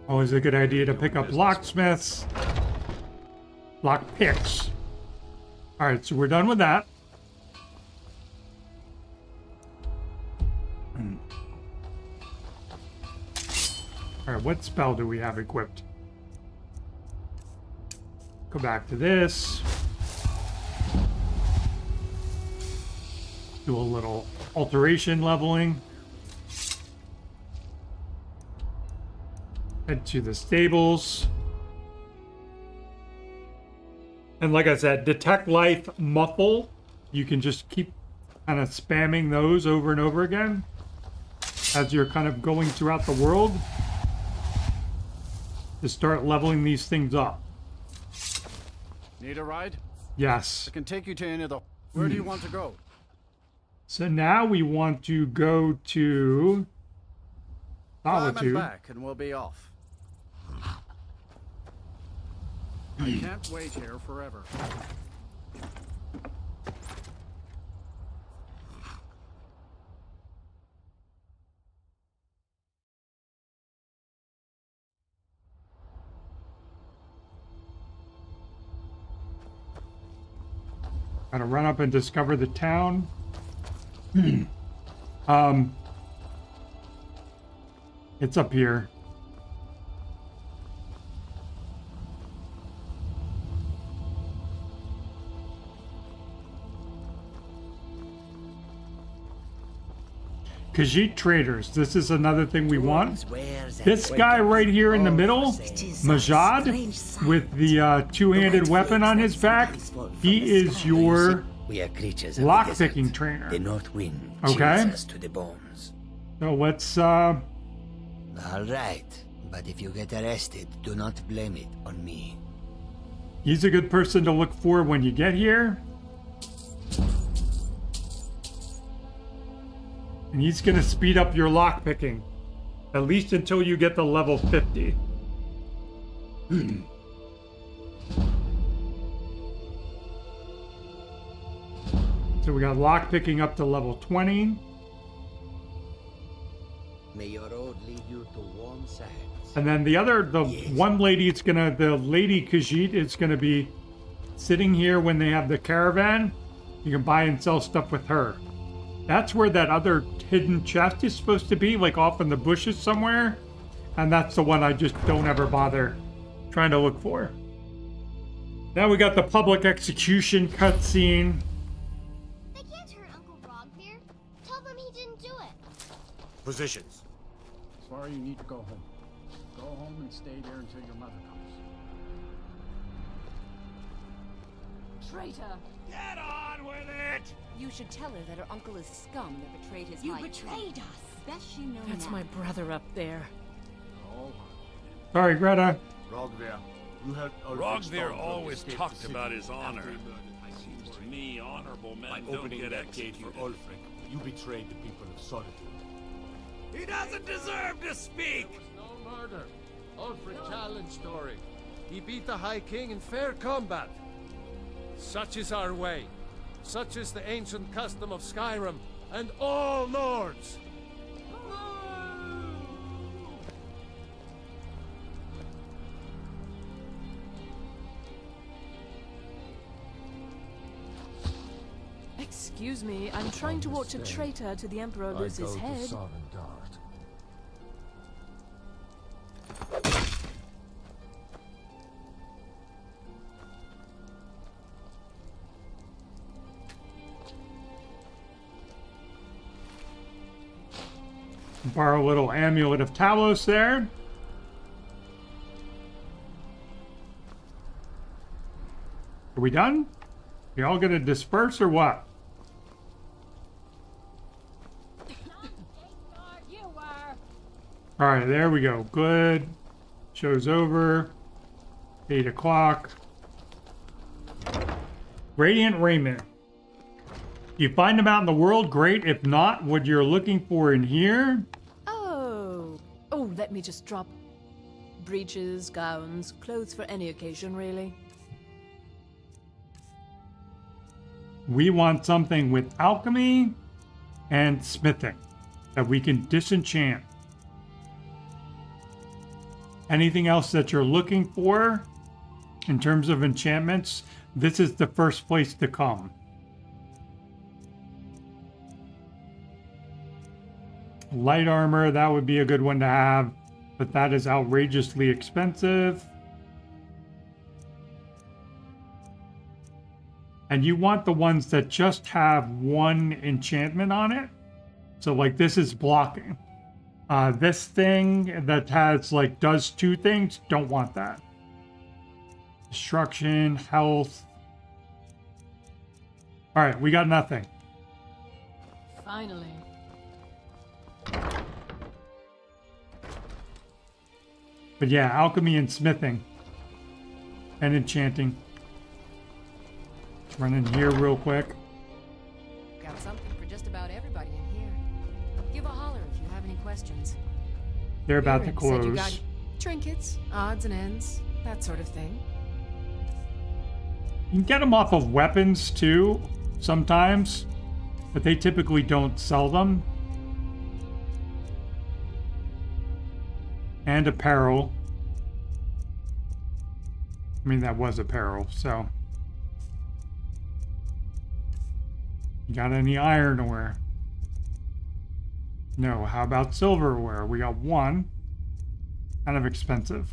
Always a good idea to pick up locksmiths. Lock picks. Alright, so we're done with that. Alright, what spell do we have equipped? Go back to this. Do a little alteration leveling. Head to the stables. And like I said, detect life, muffle. You can just keep kind of spamming those over and over again as you're kind of going throughout the world to start leveling these things up. Need a ride? Yes. I can take you to any of the... Where do you want to go? So now we want to go to Climb and Solitude. back and we'll be off. I can't wait here forever. Gotta run up and discover the town. It's up here. Khajiit traders. This is another thing we want. This guy right here in the middle, Majad, with the two-handed weapon on his back, he is your We are creatures of lockpicking trainer. The north wind Okay. chills us to the bones. So let's, All right, but if you get arrested, do not blame it on me. he's a good person to look for when you get here. And he's going to speed up your lockpicking, at least until you get to level 50. So we got lockpicking up to level 20. May your road lead you to warm sands. And then the one lady, the lady Khajiit is gonna be sitting here when they have the caravan. You can buy and sell stuff with her. That's where that other hidden chest is supposed to be, like off in the bushes somewhere. And that's the one I just don't ever bother trying to look for. Now we got the public execution cutscene. They can't hurt Uncle Rogbeer. Tell them he didn't do it. Positions. Sorry, you need to go home. Go home and stay there until your mother comes. Traitor! Get on with it! You should tell her that her uncle is scum that betrayed his You life. betrayed us! Best she know That's now. my brother up there. Sorry, Greta. Rogbeer, you helped Rogbeer always talked about his honor. Seems to me, honorable men By don't opening get that gate for executed. Ulfric, you betrayed the people of Solitude. He doesn't deserve to speak! No murder. Ulfric challenged Story. He beat the High King in fair combat. Such is our way. Such is the ancient custom of Skyrim and all lords. Excuse me, I'm trying to watch a traitor to the Emperor lose his head. Borrow a little amulet of Talos there. Are we done? You all gonna disperse or what? All right, there we go. Good. Show's over. 8 o'clock. Radiant Raiment. You find them out in the world, great. If not, what you're looking for in here. Oh, let me just drop breeches, gowns, clothes for any occasion, really. We want something with alchemy and smithing that we can disenchant. Anything else that you're looking for in terms of enchantments, this is the first place to come. Light armor, that would be a good one to have, but that is outrageously expensive. And you want the ones that just have one enchantment on it. So like this is blocking. This thing that has like does two things, don't want that. Destruction, health. All right, we got nothing. Finally. But yeah, alchemy and smithing. And enchanting. Let's run in here real quick. Got something for just about everybody in here. Give a holler if you have any questions. They're about to Aaron said you close. got trinkets, odds and ends, that sort of thing. You can get them off of weapons too, sometimes, but they typically don't sell them. And apparel. I mean, that was apparel, so. You got any iron ore? No. How about silverware? We got one. Kind of expensive.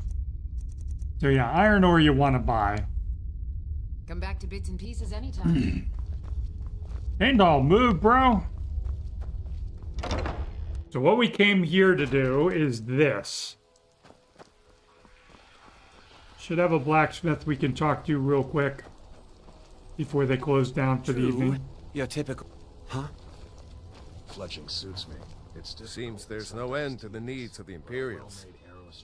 So yeah, iron ore you want to buy. Come back to bits and pieces anytime. Heimdall, move, bro. So what we came here to do is this. Should have a blacksmith we can talk to real quick before they close down for the evening. Your typical... Huh? Fletching suits me. Seems there's no end to the needs of the Imperials.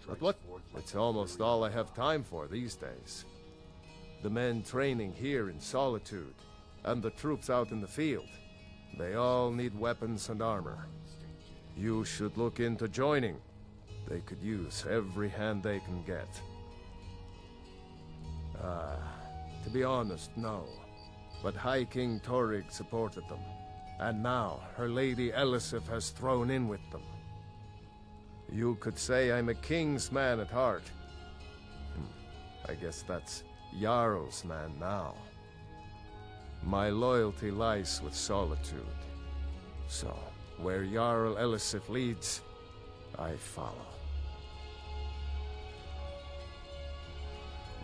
But what? It's almost all I have time for these days. The men training here in Solitude, and the troops out in the field, they all need weapons and armor. You should look into joining. They could use every hand they can get. To be honest, no. But High King Torrig supported them. And now, her Lady Elisif has thrown in with them. You could say I'm a king's man at heart. I guess that's Jarl's man now. My loyalty lies with Solitude. So, where Jarl Elisif leads, I follow.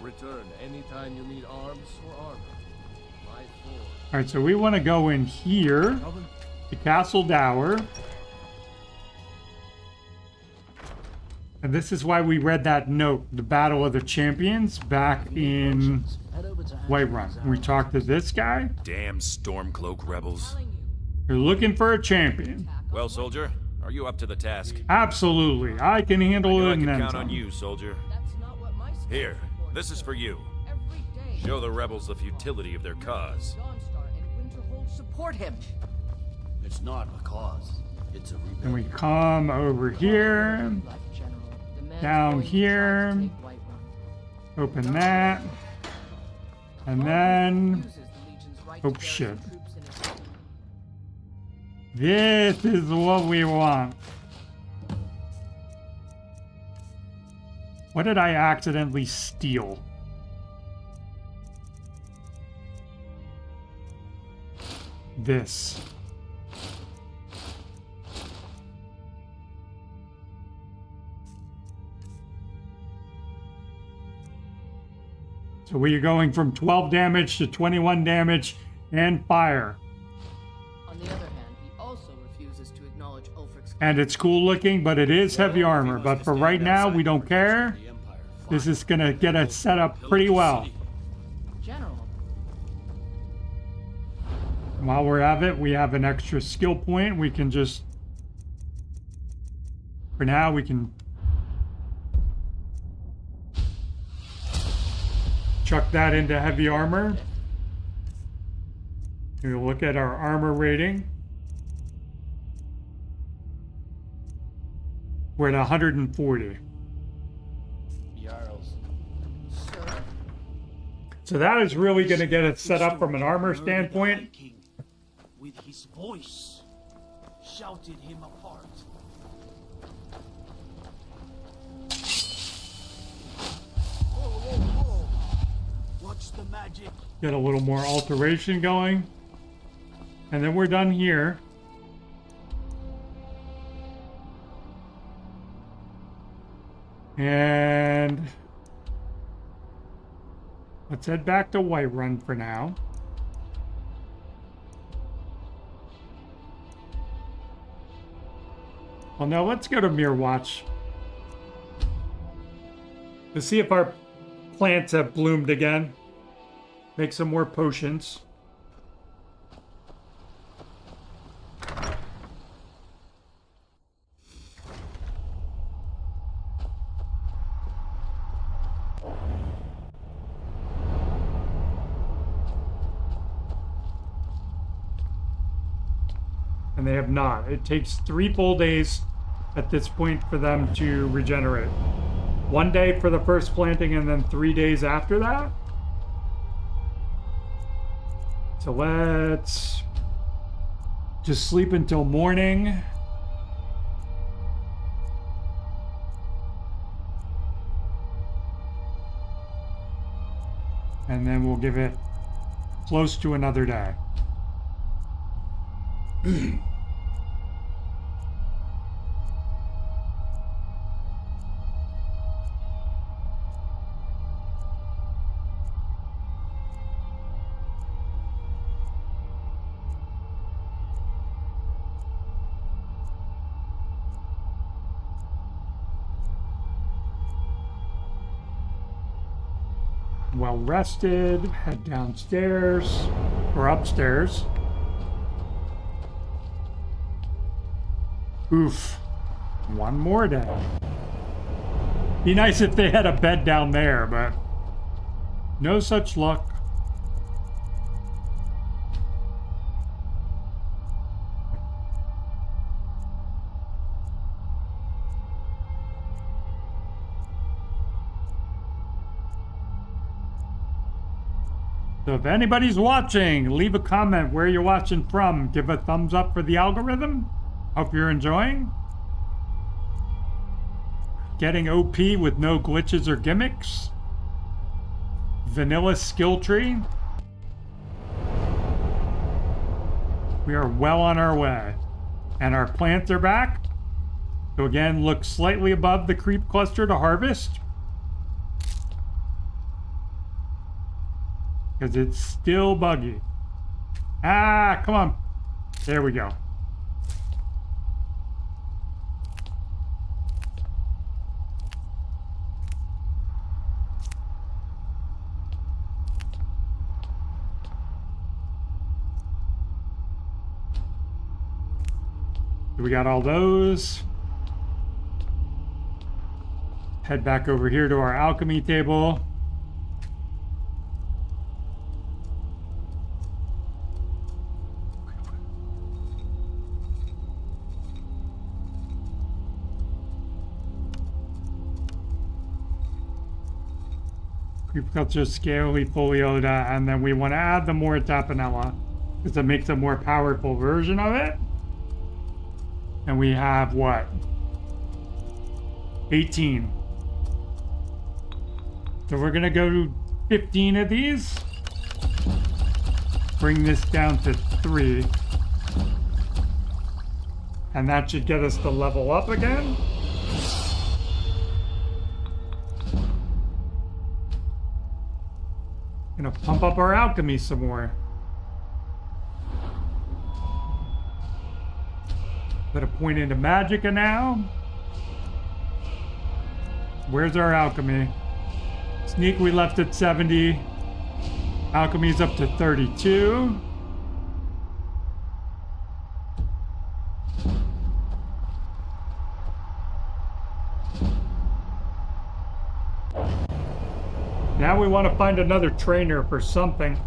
Return anytime you need arms or armor. All right, so we want to go in here, the Castle Dower. And this is why we read that note, the Battle of the Champions, back in Whiterun. We talked to this guy. Damn Stormcloak rebels. You're looking for a champion. Well, soldier, are you up to the task? Absolutely. I can handle it I and can then count some. on you, soldier. Here, this is for you. Show the rebels the futility of their cause. Support him. It's not a cause. It's a rebellion. And we come over here, down here, open that, and then, oh shit. This is what we want. What did I accidentally steal? This. So we are going from 12 damage to 21 damage and fire. On the other hand, he also refuses to acknowledge Ulfric's... And it's cool looking, but it is heavy armor. But for right now, we don't care. This is gonna get us set up pretty well. General. While we're at it, we have an extra skill point. We can just... For now, we can... chuck that into heavy armor. We look at our armor rating. We're at 140. So that is really going to get it set up from an armor standpoint. With his voice, shouted him apart. Whoa. Watch the magic. Get a little more alteration going. And then we're done here. And let's head back to Whiterun for now. Well, now let's go to Mirror Watch. To see if our plants have bloomed again. Make some more potions. And they have not. It takes 3 full days at this point for them to regenerate. 1 day for the first planting and then 3 days after that. So let's just sleep until morning. And then we'll give it close to another day. Well rested, head downstairs or upstairs. Oof, 1 more day. Be nice if they had a bed down there, but no such luck. So if anybody's watching, leave a comment where you're watching from. Give a thumbs up for the algorithm. Hope you're enjoying. Getting OP with no glitches or gimmicks. Vanilla skill tree. We are well on our way. And our plants are back. So again, look slightly above the creep cluster to harvest. Because it's still buggy. Ah, come on. There we go. We got all those. Head back over here to our alchemy table. We've got just scaly foliota, and then we want to add the more tapanella because it makes a more powerful version of it. And we have what? 18. So we're gonna go to 15 of these. Bring this down to 3. And that should get us to level up again. Gonna pump up our alchemy some more. Put a point into magicka now. Where's our alchemy? Sneak we left at 70. Alchemy's up to 32. Now we want to find another trainer for something.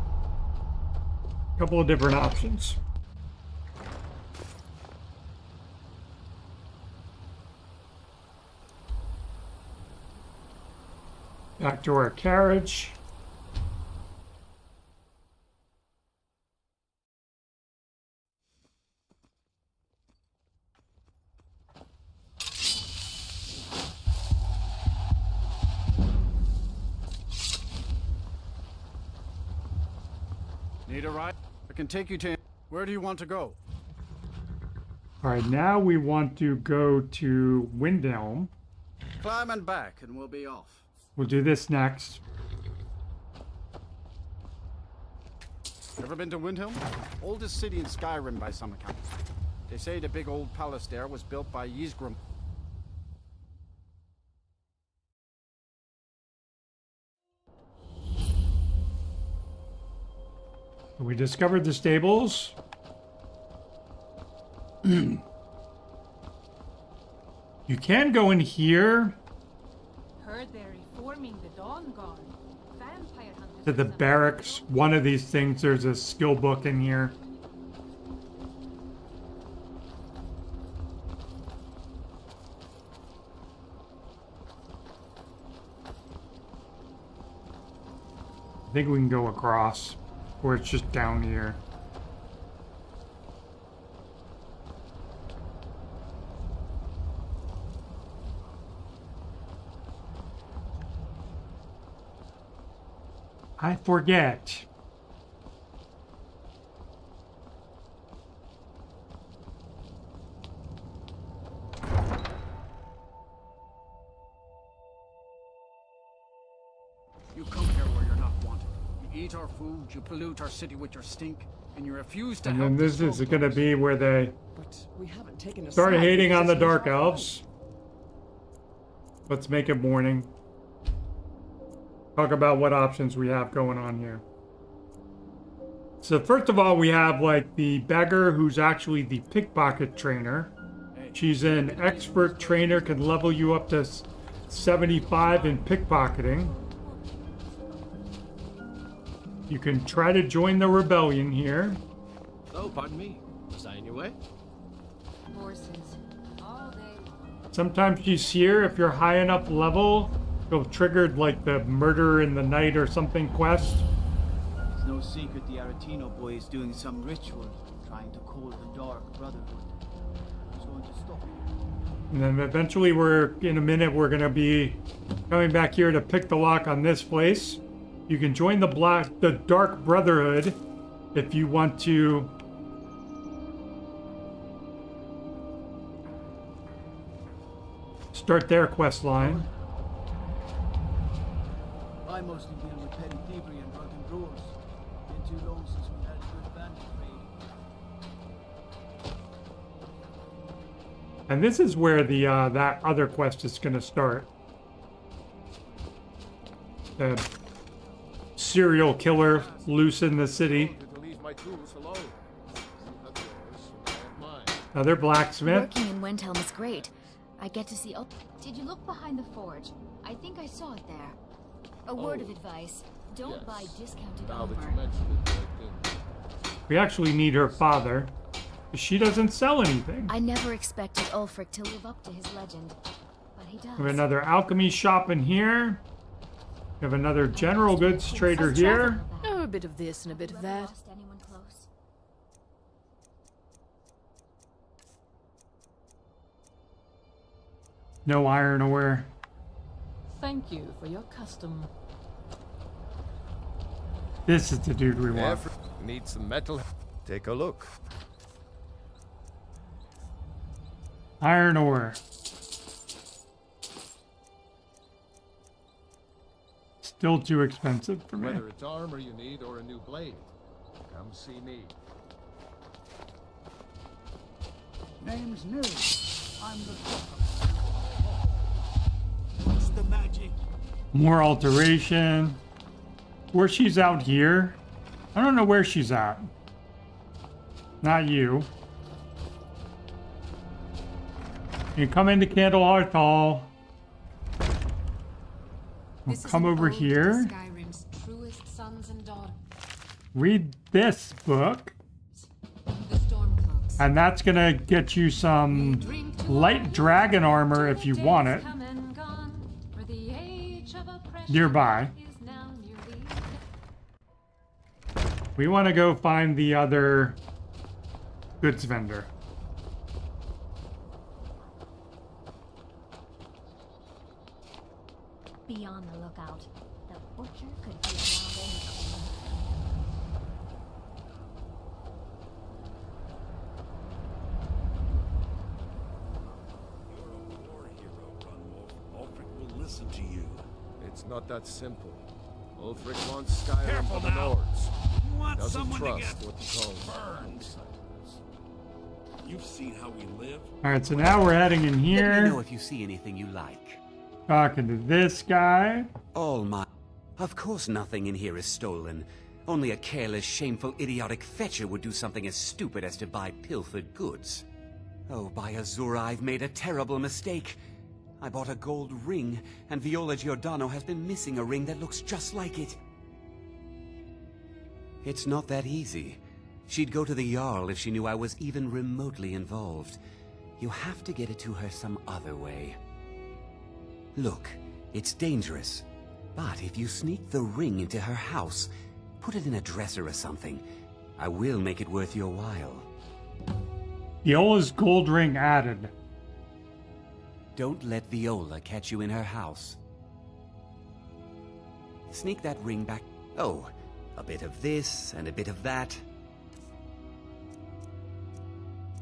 A couple of different options. Back to our carriage. Need a ride? I can take you to... Where do you want to go? All right, now we want to go to Windhelm. Climb and back and we'll be off. We'll do this next. Ever been to Windhelm? Oldest city in Skyrim by some account. They say the big old palace there was built by Ysgrim. We discovered the stables. You can go in here Heard they're reforming the Dawn Guard. Vampire hunters. to the barracks. One of these things, there's a skill book in here. I think we can go across, or it's just down here. I forget. You come here where you're not wanted. You eat our food, you pollute our city with your stink, and you refuse to And help then the this is Storm going to Lords. be where they But we haven't taken a start side hating on the because Dark it's our Elves. Let's make it morning. Talk about what options we have going on here. So first of all, we have like the beggar who's actually the pickpocket trainer. She's an expert trainer, can level you up to 75 in pickpocketing. You can try to join the rebellion here. Oh, pardon me. Was I in your way? Horses. All day long. Sometimes she's here if you're high enough level. You'll trigger like the murder in the night or something quest. It's no secret the Aretino boy is doing some ritual, trying to call the Dark Brotherhood. Who's going to stop him? And then eventually in a minute, we're going to be coming back here to pick the lock on this place. You can join the Dark Brotherhood if you want to start their quest line. I mostly deal with petty thievery and drunken brewers. Been too long since we had a good bandit raid. And this is where the that other quest is going to start. The serial killer loose in the city. To leave my tools alone. That's yours, I have mine. Another blacksmith. Working in Wendhelm is great. I get to see. Oh, did you look behind the forge? I think I saw it there. A word of advice: don't buy discounted Now that armor. you mention it, I think. We actually need her father. She doesn't sell anything. I never expected Ulfric to live up to his legend, but he does. We have another alchemy shop in here. We have another general goods trader here. Oh, a bit of this and a bit of that. Lost anyone close? No iron ore. Thank you for your custom. This is the dude we want. Need some metal. Take a look. Iron ore. Still too expensive for me. Whether it's armor you need or a new blade, come see me. Name's new. I'm the What's the magic? More alteration. Where she's out here. I don't know where she's at. Not you. You come into Candlehearth Hall. We'll This is come an over ode to here. Skyrim's truest sons and daughters. Read this book. The Stormcloaks. And that's gonna get you some light dragon armor if you want it. Come and gone, for the age of oppression Nearby. is now nearly. We want to go find the other goods vendor. Be on the lookout. The butcher could be around any corner. Ulfric will listen to you. It's not that simple. Ulfric wants Skyrim Careful for the now. Lords. You want Doesn't someone to trust get what he calls burned. outsiders. You've seen how we live. All right, so now we're heading in Let me here. know if you see anything you like. Talking to this guy. All my... Of course nothing in here is stolen. Only a careless, shameful, idiotic fetcher would do something as stupid as to buy pilfered goods. Oh, by Azura, I've made a terrible mistake. I bought a gold ring, and Viola Giordano has been missing a ring that looks just like it. It's not that easy. She'd go to the Jarl if she knew I was even remotely involved. You have to get it to her some other way. Look, it's dangerous. But if you sneak the ring into her house, put it in a dresser or something, I will make it worth your while. Viola's gold ring added. Don't let Viola catch you in her house. Sneak that ring back. Oh, a bit of this and a bit of that.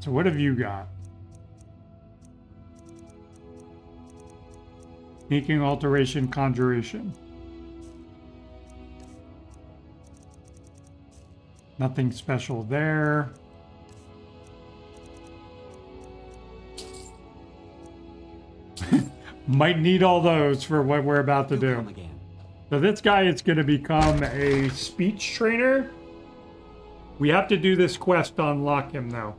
So what have you got? Sneaking, alteration, conjuration. Nothing special there. Might need all those for what we're about to do. So this guy is going to become a speech trainer. We have to do this quest to unlock him, though.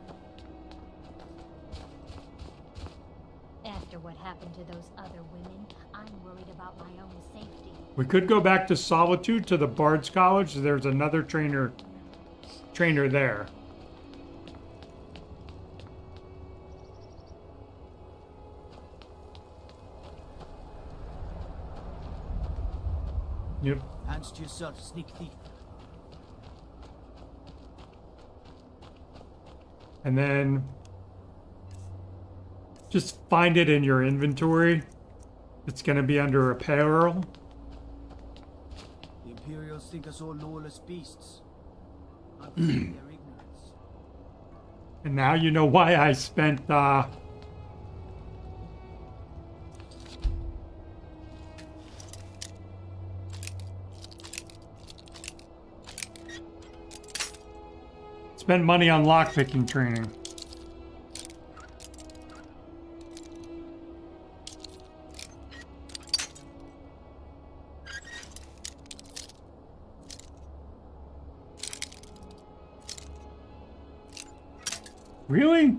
After what happened to those other women, I'm worried about my own safety. We could go back to Solitude, to the Bard's College. There's another trainer there. Yep. Hands to yourself, sneak thief. And then just find it in your inventory. It's going to be under apparel. The Imperials think us all lawless beasts. I'm their ignorance. And now you know why I spent spend money on lockpicking training. Really?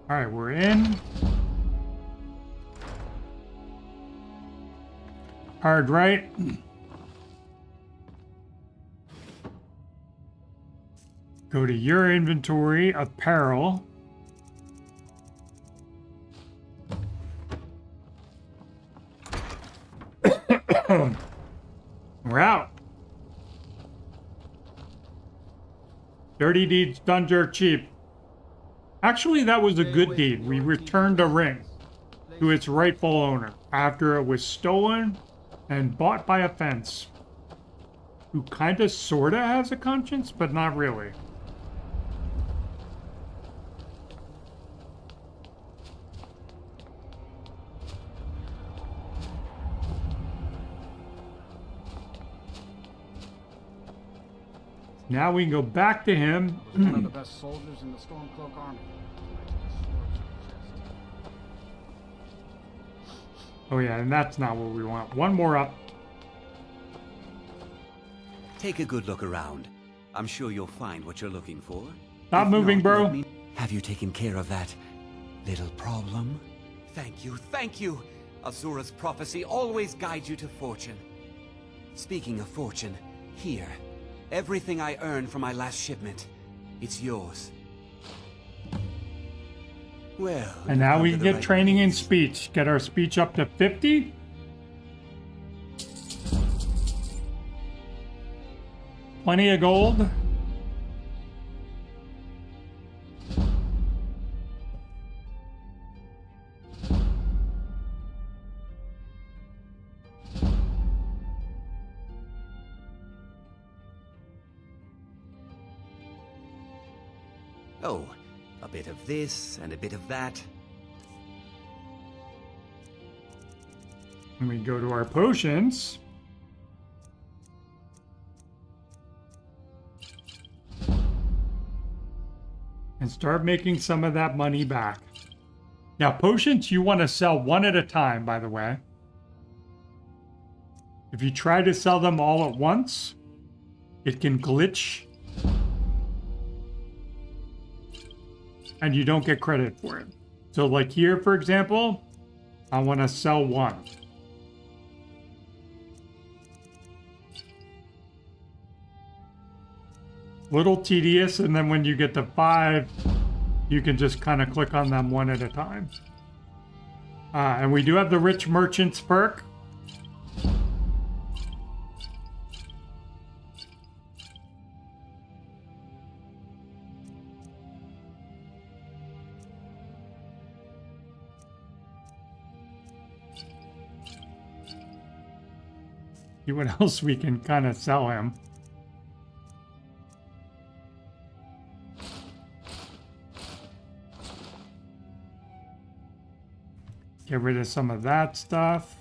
All right, we're in. Hard right. Go to your inventory, apparel. We're out. Dirty deeds done dirt cheap. Actually, that was a good deed. We returned a ring to its rightful owner after it was stolen and bought by a fence who kinda sorta has a conscience, but not really. Now we can go back to him. I was one of the best soldiers in the Stormcloak army. Oh yeah, and that's not what we want. One more up. Take a good look around. I'm sure you'll find what you're looking for. Stop moving, bro. Have you taken care of that little problem? Thank you, thank you! Azura's prophecy always guides you to fortune. Speaking of fortune, here. Everything I earned from my last shipment. It's yours. Well... And now we can get training in speech. Get our speech up to 50. Plenty of gold. Oh, a bit of this and a bit of that. And we go to our potions. and start making some of that money back. Now, potions you want to sell one at a time, by the way. If you try to sell them all at once, it can glitch and you don't get credit for it. So like here, for example, I want to sell one. Little tedious, and then when you get to 5, you can just kind of click on them one at a time. And we do have the Rich Merchants perk. See what else we can kind of sell him. Get rid of some of that stuff.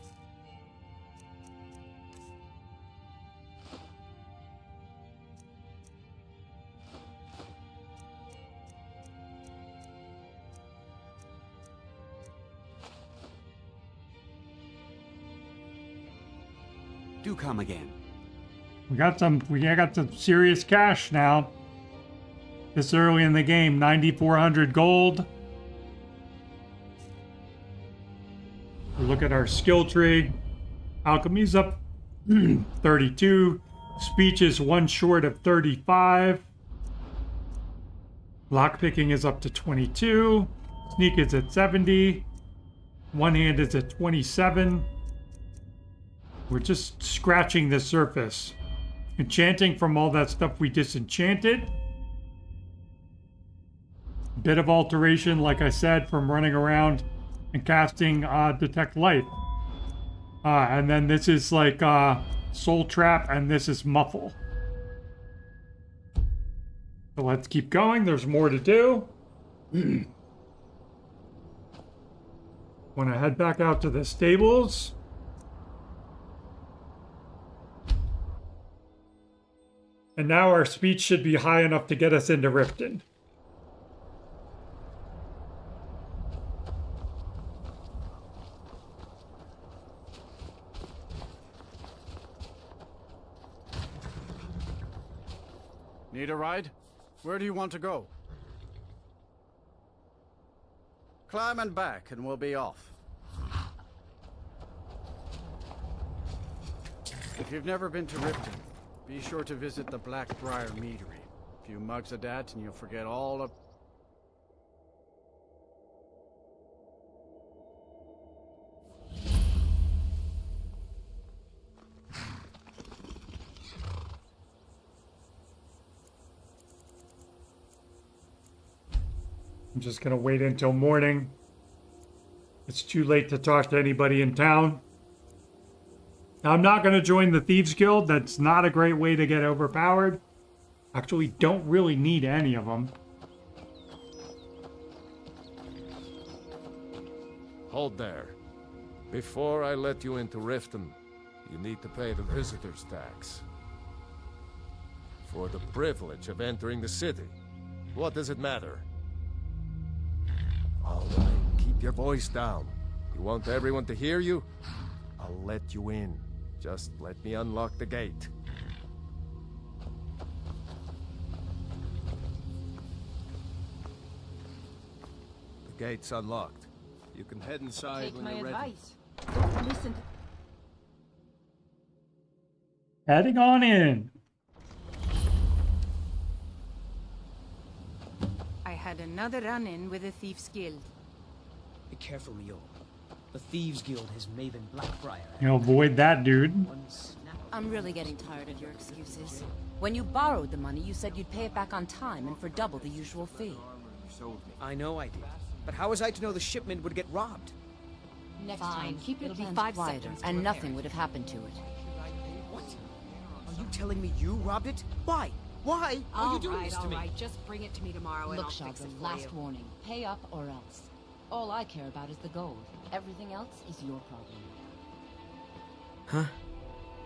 Do come again. We got some serious cash now. This early in the game, 9,400 gold. Look at our skill tree. Alchemy's up 32. Speech is 1 short of 35. Lockpicking is up to 22. Sneak is at 70. One hand is at 27. We're just scratching the surface. Enchanting from all that stuff we disenchanted. Bit of alteration, like I said, from running around and casting Detect Light. And then this is like Soul Trap, and this is Muffle. So let's keep going. There's more to do. Want to head back out to the stables. And now our speech should be high enough to get us into Riften. Need a ride? Where do you want to go? Climb and back and we'll be off. If you've never been to Riften, be sure to visit the Blackbriar Meadery. A few mugs of that and you'll forget all of... I'm just gonna wait until morning. It's too late to talk to anybody in town. Now, I'm not gonna join the Thieves Guild. That's not a great way to get overpowered. Actually, don't really need any of them. Hold there. Before I let you into Riften, you need to pay the visitor's tax. For the privilege of entering the city. What does it matter? All right, keep your voice down. You want everyone to hear you? I'll let you in. Just let me unlock the gate. The gate's unlocked. You can head inside Take when my you're ready. advice. Don't listen to... Heading on in. I had another run-in with the Thieves Guild. Be careful, Mio. The Thieves Guild has Maven Blackbriar. You know, avoid that dude. I'm really getting tired of your excuses. When you borrowed the money, you said you'd pay it back on time and for double the usual fee. I know I did. But how was I to know the shipment would get robbed? Fine, keep your plans quieter, and nothing would have happened to it. What? Are you telling me you robbed it? Why? Why are you doing this to me? Alright, just bring it to me tomorrow and I'll fix it for you. Last warning. Pay up or else. All I care about is the gold. Everything else is your problem. Huh?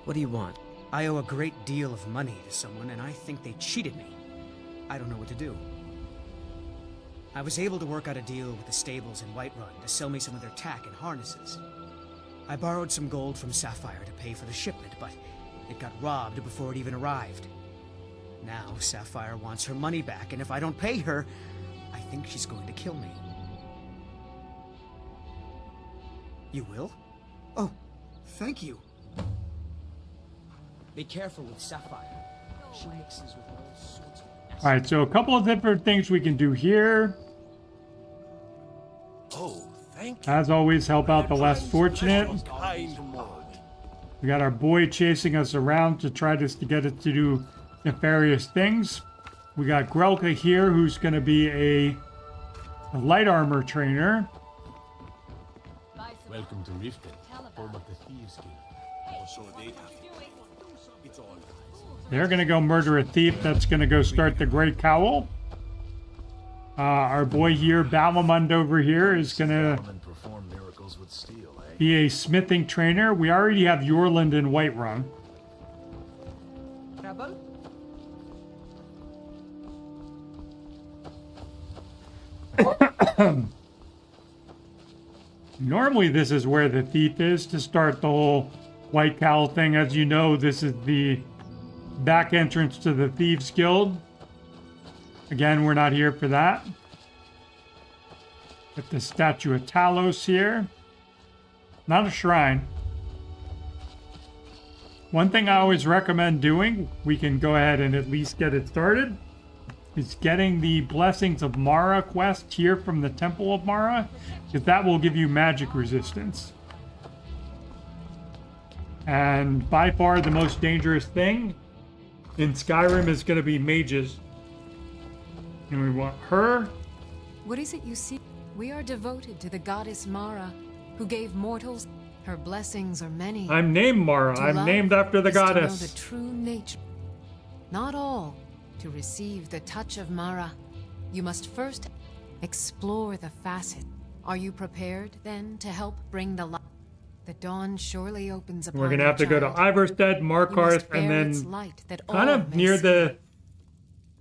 What do you want? I owe a great deal of money to someone, and I think they cheated me. I don't know what to do. I was able to work out a deal with the stables in Whiterun to sell me some of their tack and harnesses. I borrowed some gold from Sapphire to pay for the shipment, but it got robbed before it even arrived. Now Sapphire wants her money back, and if I don't pay her, I think she's going to kill me. You will? Oh, thank you. Be careful with Sapphire. She mixes with all sorts of... All right, so a couple of different things we can do here. Oh, thank you. As always, help out the less fortunate. Kind word. We got our boy chasing us around to try to get us to do nefarious things. We got Grelka here, who's going to be a light armor trainer. Welcome to Riften, home of the Thieves King. They're going to go murder a thief that's going to go start the Great Cowl. Our boy here, Balamund over here, is going to be a smithing trainer. We already have Yorland and Whiterun. Normally this is where the thief is to start the whole White Cowl thing. As you know, this is the back entrance to the Thieves Guild. Again, we're not here for that. Got the statue of Talos here. Not a shrine. One thing I always recommend doing, we can go ahead and at least get it started, is getting the Blessings of Mara quest here from the Temple of Mara, because that will give you magic resistance. And by far the most dangerous thing in Skyrim is going to be mages. And we want her. What is it you see? We are devoted to the goddess Mara, who gave mortals. Her blessings are many. I'm named Mara. To I'm love named after the is to know goddess. the true nature. Not all. To receive the touch of Mara, you must first explore the facet. Are you prepared, then, to help bring the light? The dawn surely opens upon We're going to have to go to Iverstead, Markarth, and then kind of near the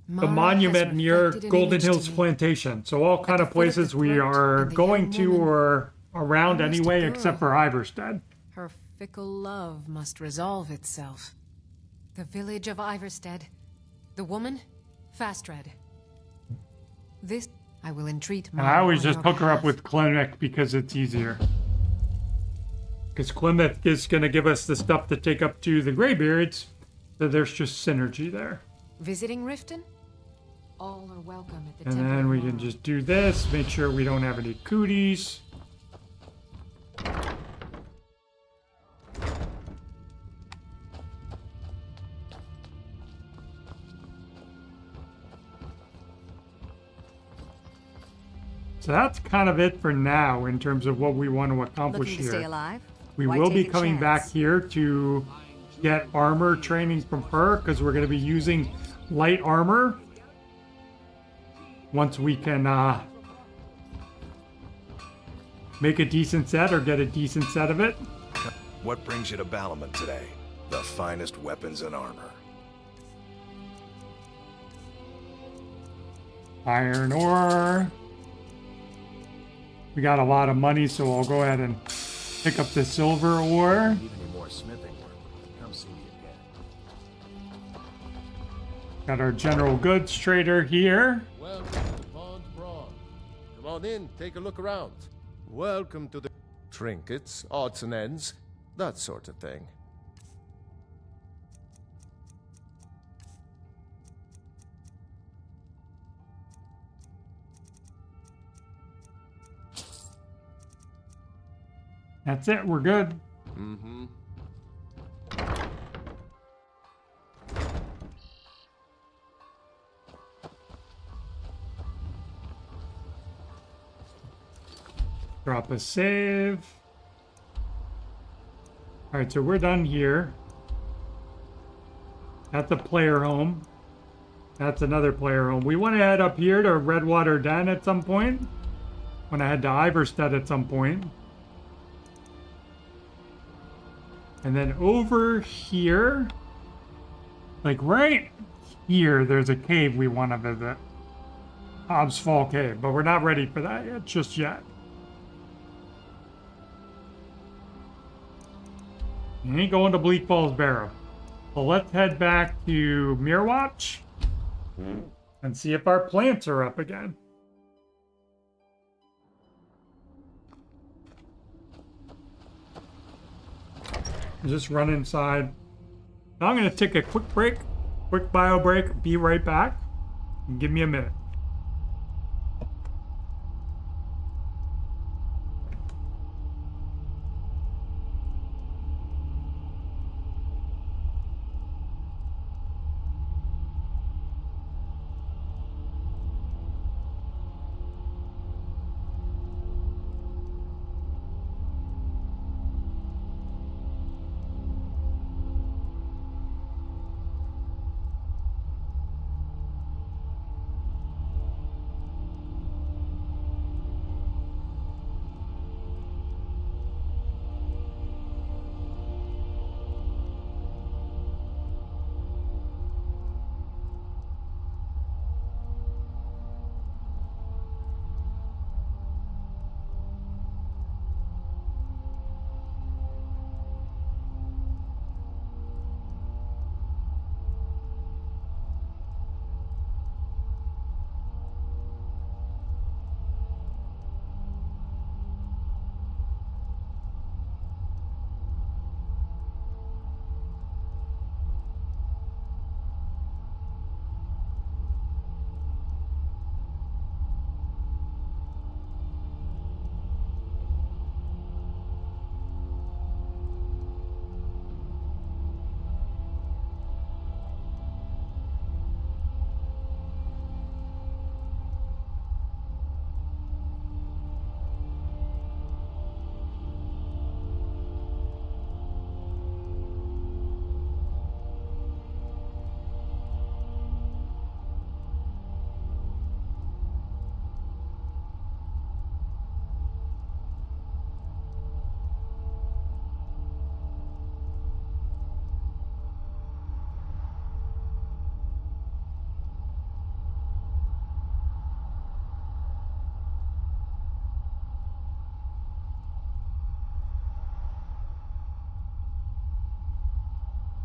monument near Golden Hills Plantation. So all kind of places we are going to or around anyway, except for Iverstead. Her fickle love must resolve itself. The village of Iverstead. The woman, Fastred. This I will entreat. And I always just hook her up with Klimek because it's easier. Because Klimek is going to give us the stuff to take up to the Greybeards, so there's just synergy there. Visiting Riften? All are welcome at the And temple. then we can just do this, make sure we don't have any cooties. So that's kind of it for now in terms of what we want to accomplish Looking to here. stay alive? We Why will be take a coming chance? back here to get armor training from her because we're going to be using light armor once we can make a decent set or get a decent set of it. What brings you to Balamund today? The finest weapons and armor. Iron ore. We got a lot of money, so I'll go ahead and pick up the silver ore. Need any more smithing work? Come see me again. Got our general goods trader here. Welcome to Pond Braun. Come on in, take a look around. Welcome to the trinkets, odds and ends, that sort of thing. That's it, we're good. Mm-hmm. Drop a save. Alright, so we're done here. That's a player home. That's another player home. We want to head up here to Redwater Den at some point. Want to head to Iverstead at some point. And then over here, like right here, there's a cave we want to visit. Hobbs Fall Cave, but we're not ready for that yet, just yet. We ain't going to Bleak Falls Barrow. So let's head back to Mirwatch and see if our plants are up again. Just run inside. Now I'm going to take a quick break, quick bio break, be right back. Give me a minute.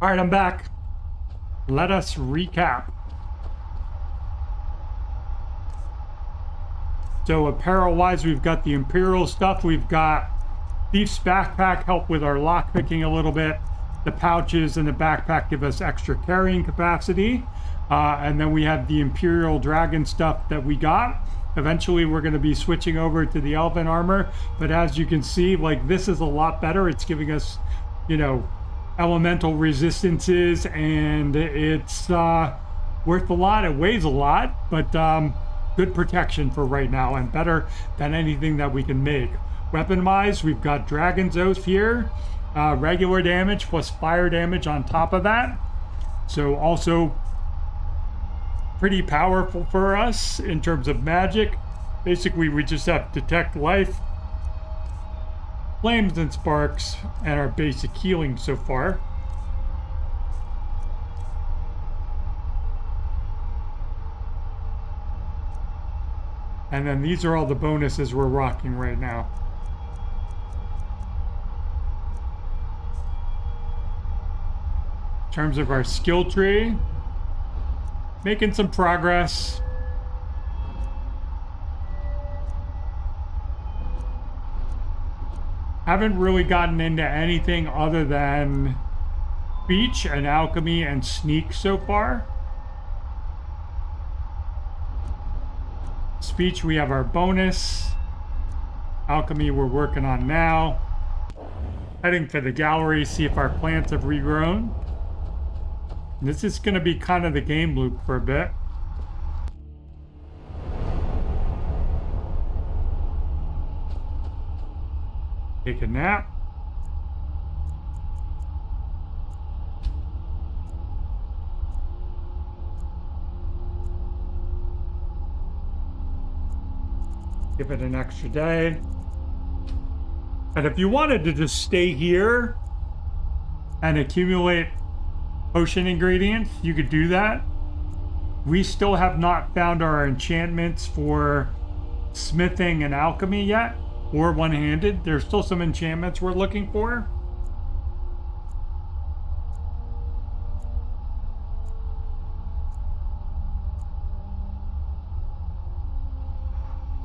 All right, I'm back. Let us recap. So apparel-wise, we've got the Imperial stuff. We've got Thief's backpack, help with our lockpicking a little bit. The pouches and the backpack give us extra carrying capacity. And then we have the Imperial Dragon stuff that we got. Eventually, we're going to be switching over to the Elven armor. But as you can see, like, this is a lot better. It's giving us, you know, elemental resistances, and it's worth a lot. It weighs a lot, but good protection for right now, and better than anything that we can make. Weapon-wise, we've got Dragon's Oath here, regular damage plus fire damage on top of that, so also pretty powerful for us in terms of magic. Basically, we just have Detect Life, Flames and Sparks, and our basic healing so far. And then these are all the bonuses we're rocking right now. In terms of our skill tree, making some progress. Haven't really gotten into anything other than speech and alchemy and sneak so far. Speech, we have our bonus. Alchemy, we're working on now. Heading for the gallery, see if our plants have regrown. This is going to be kind of the game loop for a bit. Take a nap. Give it an extra day. And if you wanted to just stay here and accumulate potion ingredients, you could do that. We still have not found our enchantments for smithing and alchemy yet, or one-handed. There's still some enchantments we're looking for.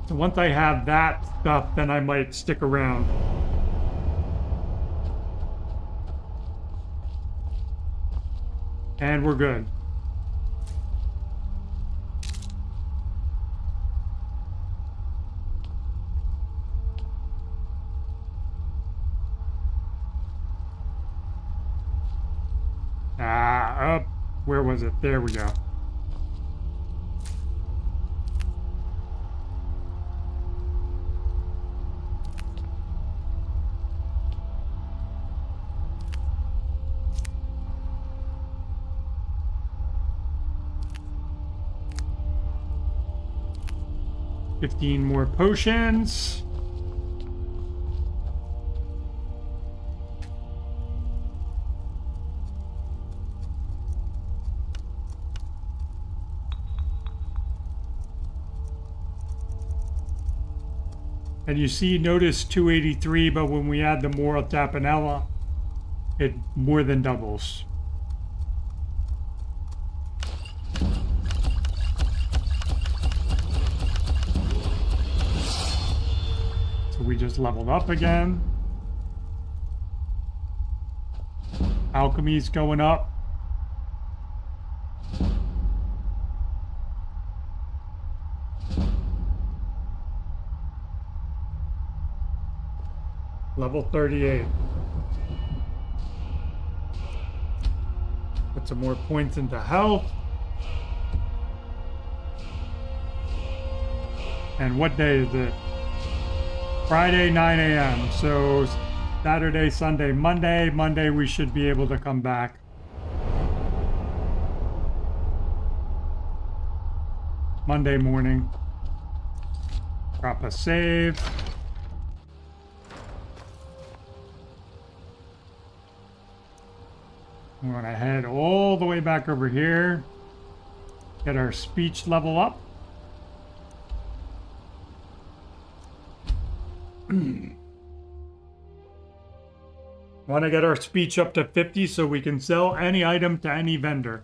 So once I have that stuff, then I might stick around. And we're good. Up. Where was it? There we go. $15 more potions. And you see, notice 283, but when we add the Moral Tapanella, it more than doubles. So we just leveled up again. Alchemy's going up. Level 38. Put some more points into health. And what day is it? Friday, 9 a.m. So Saturday, Sunday, Monday. Monday we should be able to come back. Monday morning. Drop a save. We're going to head all the way back over here. Get our speech level up. Want to get our speech up to 50 so we can sell any item to any vendor.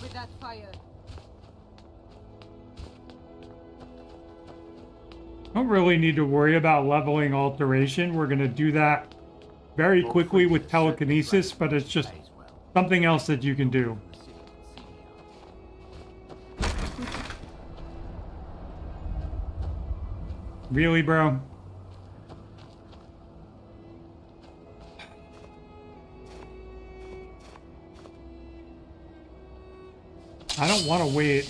With that fire. Don't really need to worry about leveling alteration. We're going to do that very quickly with telekinesis, but it's just something else that you can do. Really, bro? I don't want to wait.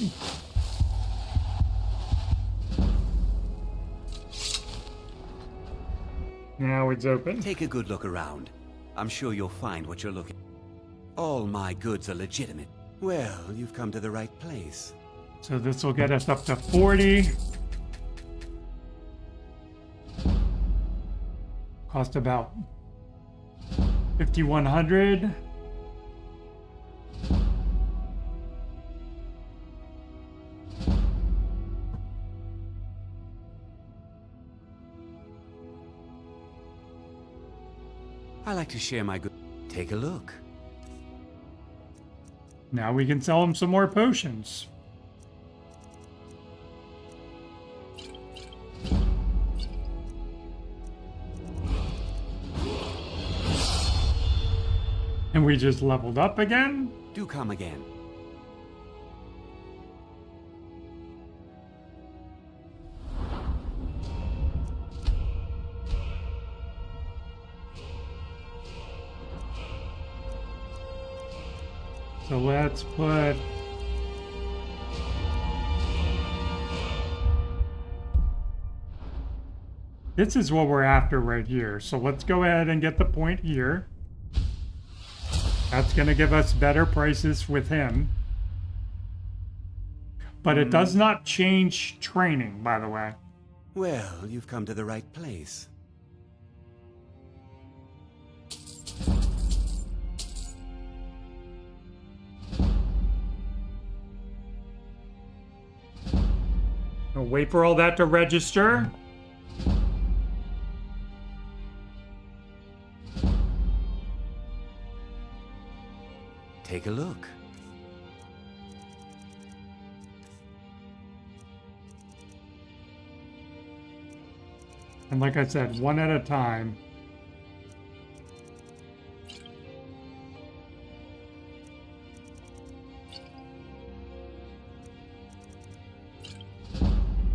Now it's open. Take a good look around. I'm sure you'll find what you're looking for. All my goods are legitimate. Well, you've come to the right place. So this will get us up to 40. Cost about 5,100. I like to share my goods. Take a look. Now we can sell him some more potions. And we just leveled up again? Do come again. So let's put This is what we're after right here. So let's go ahead and get the point here. That's going to give us better prices with him. But it does not change training, by the way. Well, you've come to the right place. I'll wait for all that to register. Take a look. And like I said, one at a time.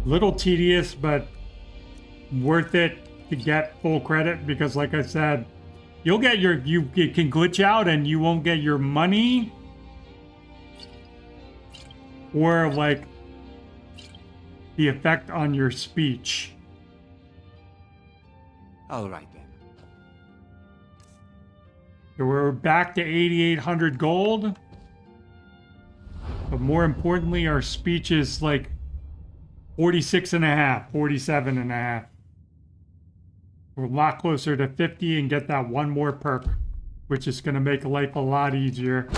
Little tedious, but worth it to get full credit because like I said, you'll get your, you can glitch out and you won't get your money or like the effect on your speech. All right then. So we're back to 8,800 gold. But more importantly, our speech is like 46 and a half, 47 and a half. We're a lot closer to 50 and get that one more perk, which is going to make life a lot easier.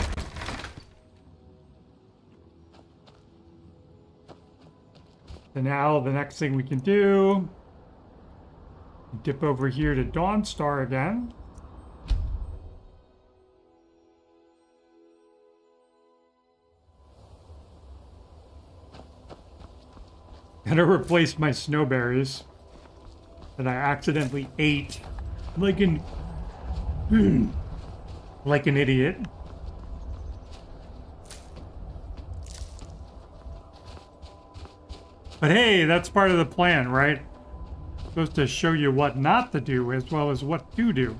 So now the next thing we can do, dip over here to Dawnstar again. Gotta replace my snowberries that I accidentally ate like an like an idiot. But hey, that's part of the plan, right? Supposed to show you what not to do as well as what to do.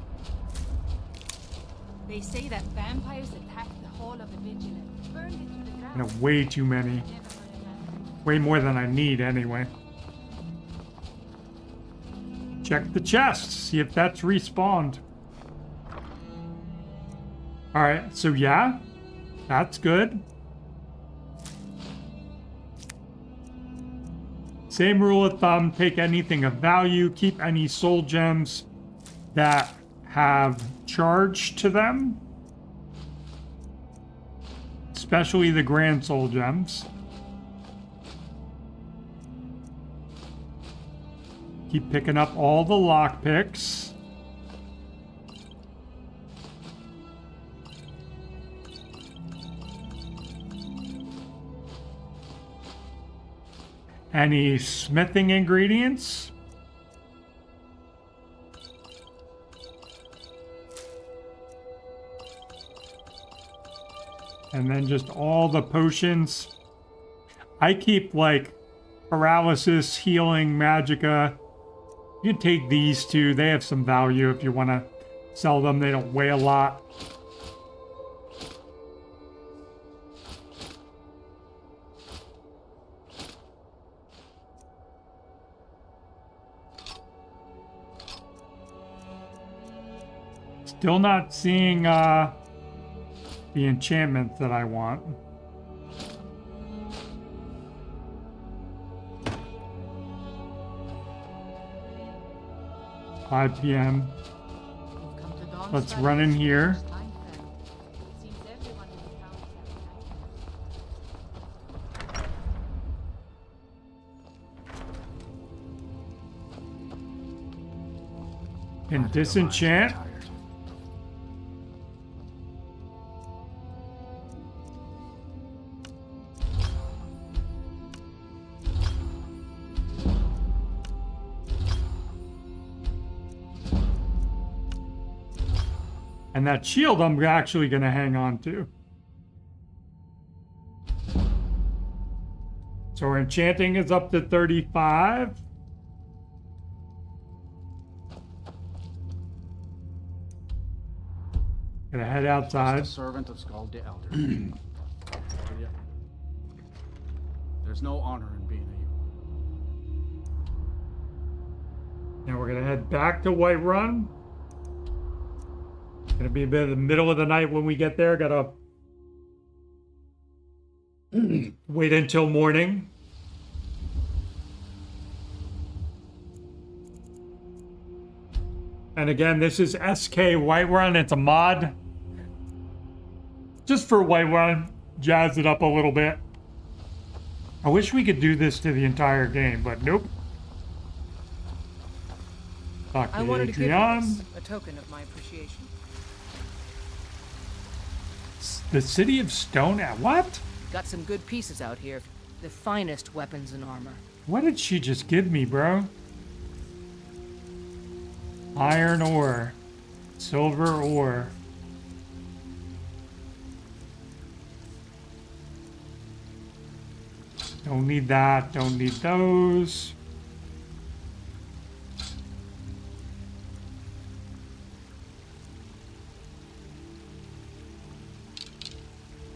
They say that vampires attacked the Hall of the Vigilant, burned it to the ground. And way too many. Way more than I need anyway. Check the chest, see if that's respawned. Alright, so yeah, that's good. Same rule of thumb, take anything of value, keep any soul gems that have charge to them. Especially the grand soul gems. Keep picking up all the lockpicks. Any smithing ingredients? And then just all the potions. I keep like paralysis, healing, magicka. You can take these two. They have some value if you want to sell them. They don't weigh a lot. Still not seeing the enchantments that I want. $5 p.m. Let's run in here. And disenchant. And that shield I'm actually going to hang on to. So our enchanting is up to 35. Gonna head outside. Just a servant of Skull the Elder. There's no honor in being Now we're gonna head back to Whiterun. Gonna be a bit of the middle of the night when we get there. Gotta wait until morning. And again, this is SK Whiterun. It's a mod. Just for Whiterun, jazz it up a little bit. I wish we could do this to the entire game, but nope. Talk to I wanted to give you Adrian. this, a token of my appreciation. The City of Stone at what? Got some good pieces out here. The finest weapons and armor. What did she just give me, bro? Iron ore. Silver ore. Don't need that. Don't need those.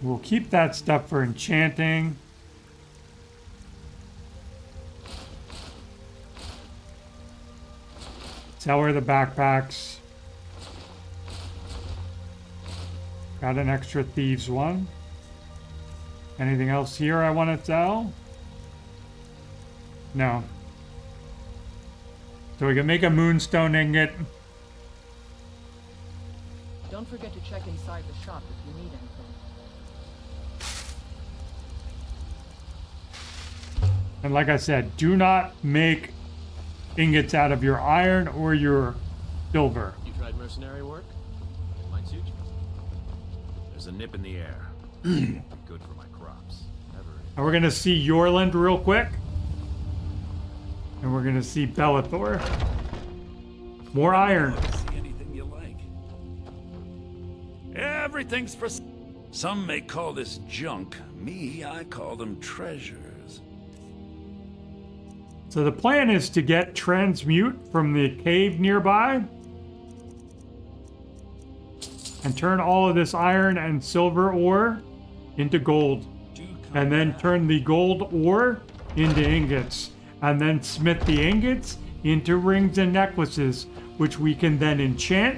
We'll keep that stuff for enchanting. Sell her the backpacks. Got an extra thieves one. Anything else here I want to sell? No. So we can make a moonstone ingot. Don't forget to check inside the shop if you need anything. And like I said, do not make ingots out of your iron or your silver. You tried mercenary work? Might suit you. There's a nip in the air. Be good for my crops. And we're going to see Yorland real quick. And we're going to see Bellathor. More iron. See anything you like. Everything's for... Some may call this junk. Me, I call them treasures. So the plan is to get transmute from the cave nearby and turn all of this iron and silver ore into gold, and then turn the gold ore into ingots, and then smith the ingots into rings and necklaces, which we can then enchant,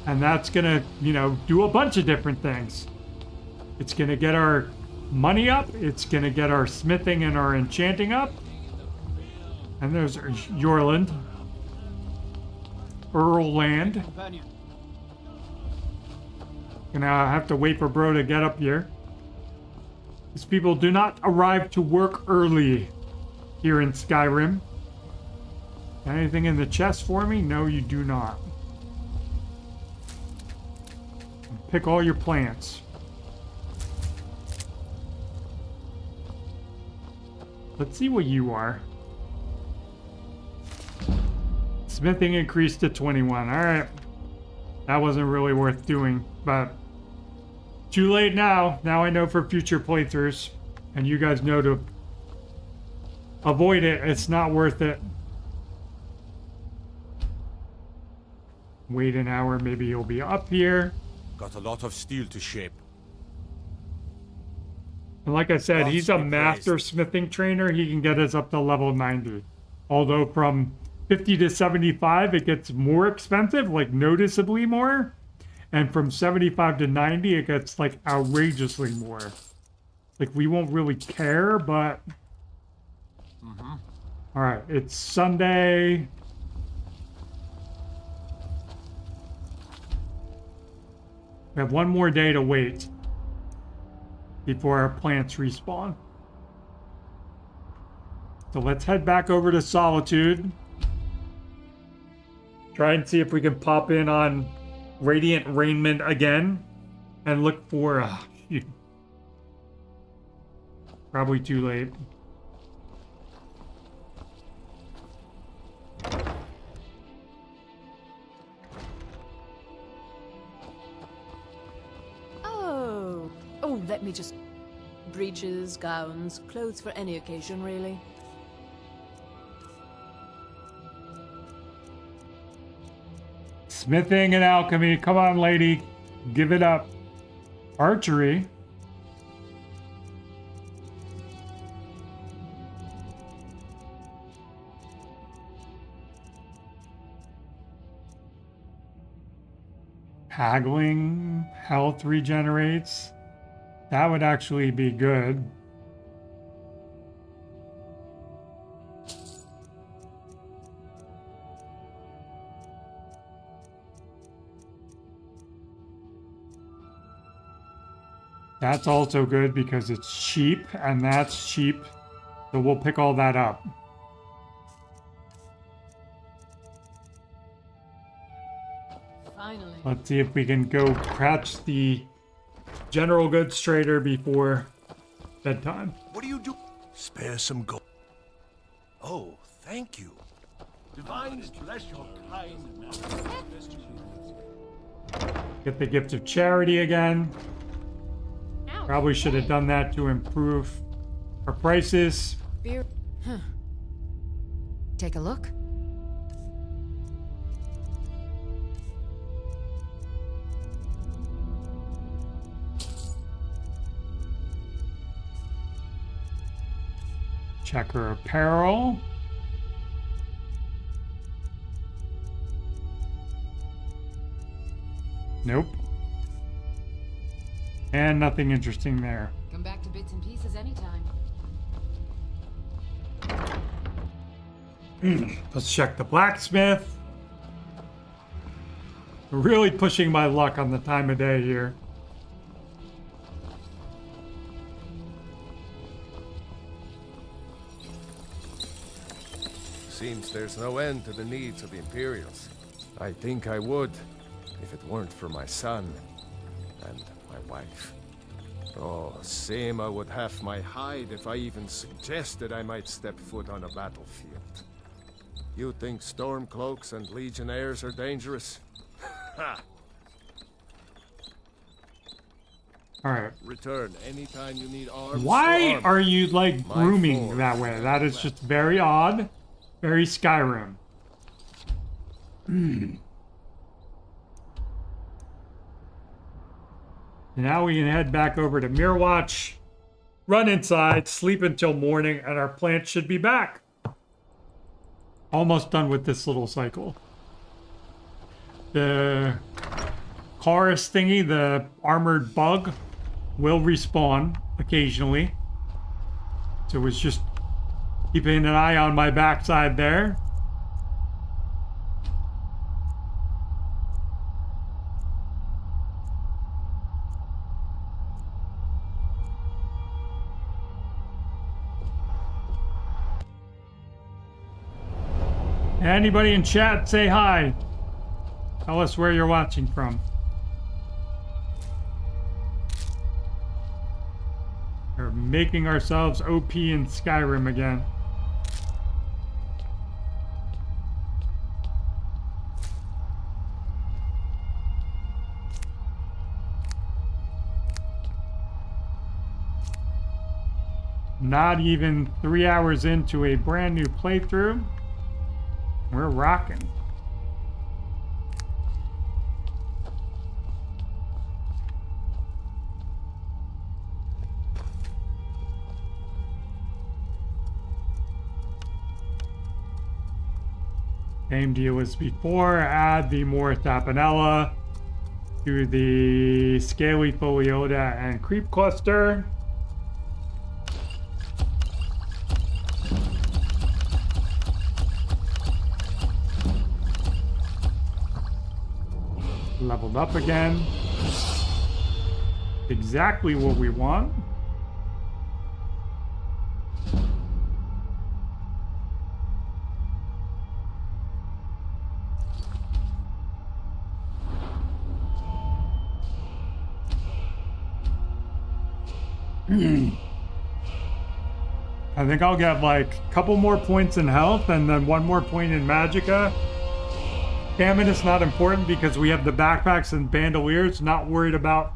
and that's gonna, you know, do a bunch of different things. It's gonna get our money up, it's gonna get our smithing and our enchanting up. And there's Yorland. Earlland. Gonna have to wait for bro to get up here. These people do not arrive to work early here in Skyrim. Anything in the chest for me? No, you do not. Pick all your plants. Let's see what you are. Smithing increased to 21. Alright. That wasn't really worth doing, but too late now. Now I know for future playthroughs. And you guys know to avoid it. It's not worth it. Wait an hour, maybe you'll be up here. Got a lot of steel to shape. And like I said, he's a master smithing trainer. He can get us up to level 90. Although from 50 to 75, it gets more expensive, like noticeably more. And from 75 to 90, it gets like outrageously more. Like we won't really care, but... All right, it's Sunday. We have one more day to wait before our plants respawn. So let's head back over to Solitude. Try and see if we can pop in on Radiant Raiment again and look for... probably too late. Oh, let me just... Breeches, gowns, clothes for any occasion, really. Smithing and alchemy. Come on, lady. Give it up. Archery. Haggling health regenerates. That would actually be good. That's also good because it's cheap, and that's cheap. So we'll pick all that up. Finally. Let's see if we can go catch the general goods trader before bedtime. What do you do? Spare some gold. Oh, thank you. Divines bless your kind. Get the gift of charity again. Probably should have done that to improve our prices. Beer. Huh. Take a look. Check her apparel. Nope. And nothing interesting there. Come back to bits and pieces anytime. Let's check the blacksmith. We're really pushing my luck on the time of day here. Seems there's no end to the needs of the Imperials. I think I would, if it weren't for my son and my wife. Oh, Seema would have my hide if I even suggested I might step foot on a battlefield. You think Stormcloaks and Legionnaires are dangerous? Ha! Alright. Return anytime you need arms. Why arms. are you, like, My grooming force that way? That is just very odd. Very Skyrim. Now we can head back over to Mirwatch, run inside, sleep until morning, and our plant should be back. Almost done with this little cycle. The chorus thingy, the armored bug, will respawn occasionally. So it was just keeping an eye on my backside there. Anybody in chat, say hi. Tell us where you're watching from. We're making ourselves OP in Skyrim again. Not even 3 hours into a brand new playthrough. We're rocking. Same deal as before. Add the more Tapanella to the Scaly Foliota and Creep Cluster. Leveled up again. Exactly what we want. I think I'll get like a couple more points in health and then one more point in magicka. Stamina is not important because we have the backpacks and bandoliers. Not worried about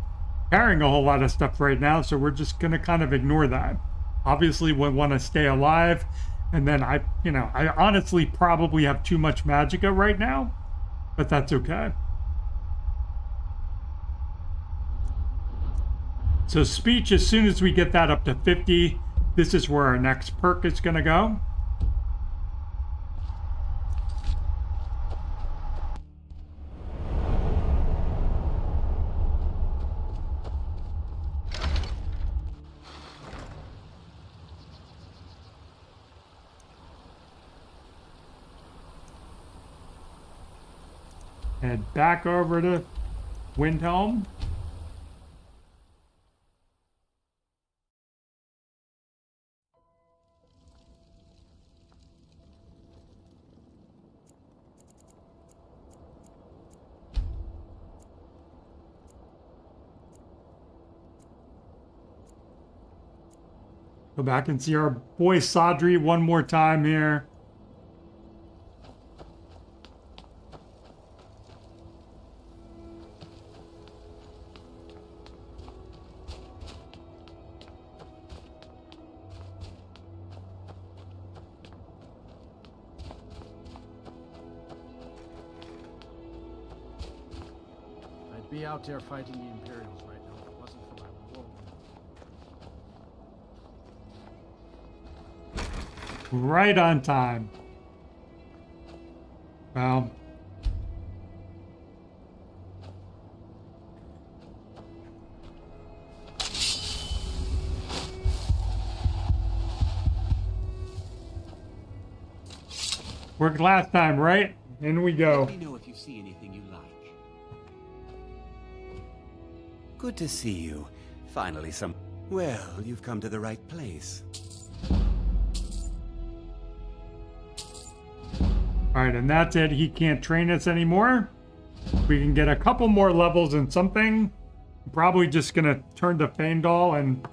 carrying a whole lot of stuff right now, so we're just gonna kind of ignore that. Obviously, we want to stay alive, and then I honestly probably have too much magicka right now, but that's okay. So speech, as soon as we get that up to 50, this is where our next perk is gonna go. Head back over to Windhelm. Go back and see our boy Sadri one more time here. I'd be out there fighting the Imperials right now if it wasn't for my woman. Right on time. Well. Worked last time, right? In we go. Let me know if you see anything you like. Good to see you. Finally some... Well, you've come to the right place. Alright, and that's it. He can't train us anymore. We can get a couple more levels in something. Probably just gonna turn to Feindal and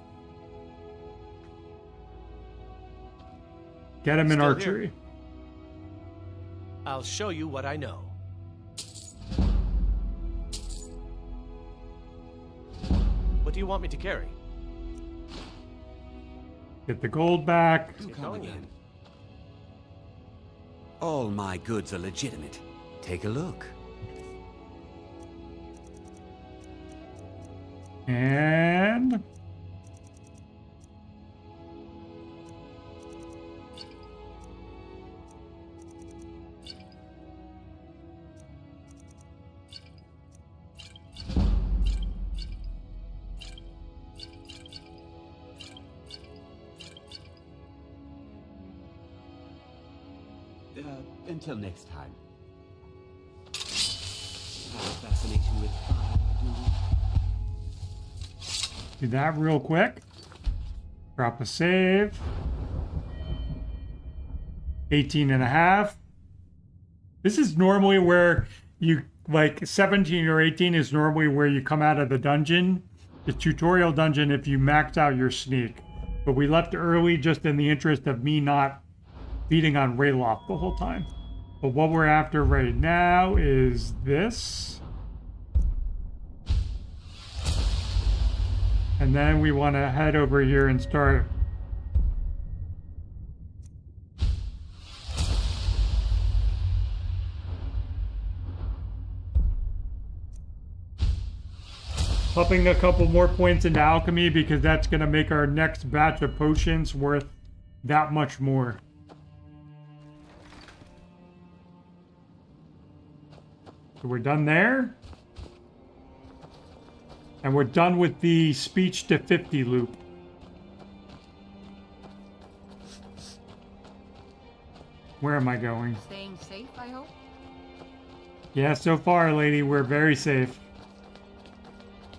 get him in Still archery. here. I'll show you what I know. What do you want me to carry? Get the gold back. Do come again. All my goods are legitimate. Take a look. And... Until next time. Have a fascination with fire, do you? do that real quick. Drop a save. 18.5. This is normally where you, like 17 or 18 is normally where you come out of the dungeon, the tutorial dungeon, if you max out your sneak. But we left early just in the interest of me not beating on Rayloft the whole time. But what we're after right now is this. And then we want to head over here and start upping a couple more points into alchemy, because that's going to make our next batch of potions worth that much more. So we're done there. And we're done with the speech to 50 loop. Where am I going? Staying safe, I hope? Yeah, so far, lady, we're very safe.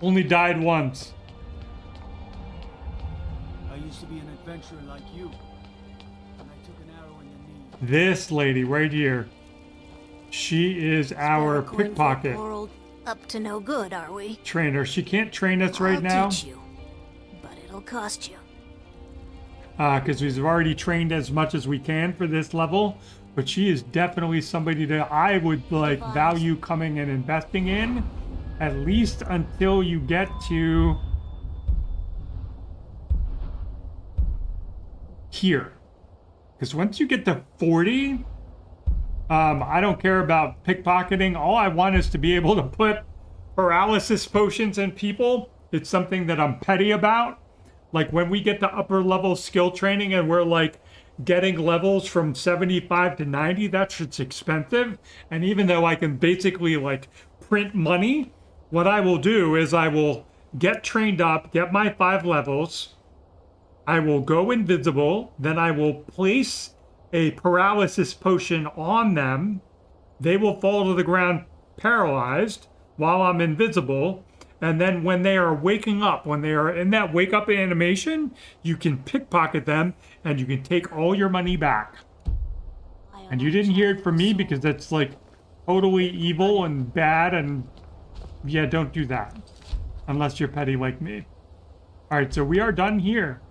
Only died once. I used to be an adventurer like you. And I took an arrow in the knee. This lady right here. She is our pickpocket Up to no good, are we? trainer. She can't train us right now. I'll teach you, but it'll cost you. Because we've already trained as much as we can for this level. But she is definitely somebody that I would like value coming and investing in, at least until you get to here. Because once you get to 40, I don't care about pickpocketing. All I want is to be able to put paralysis potions in people. It's something that I'm petty about. Like when we get to upper level skill training and we're like getting levels from 75 to 90, that shit's expensive. And even though I can basically like print money, what I will do is I will get trained up, get my 5 levels. I will go invisible. Then I will place a paralysis potion on them. They will fall to the ground paralyzed while I'm invisible. And then when they are waking up, when they are in that wake up animation, you can pickpocket them and you can take all your money back. And you didn't hear it from me because that's like totally evil and bad, and yeah, don't do that. Unless you're petty like me. Alright, so we are done here.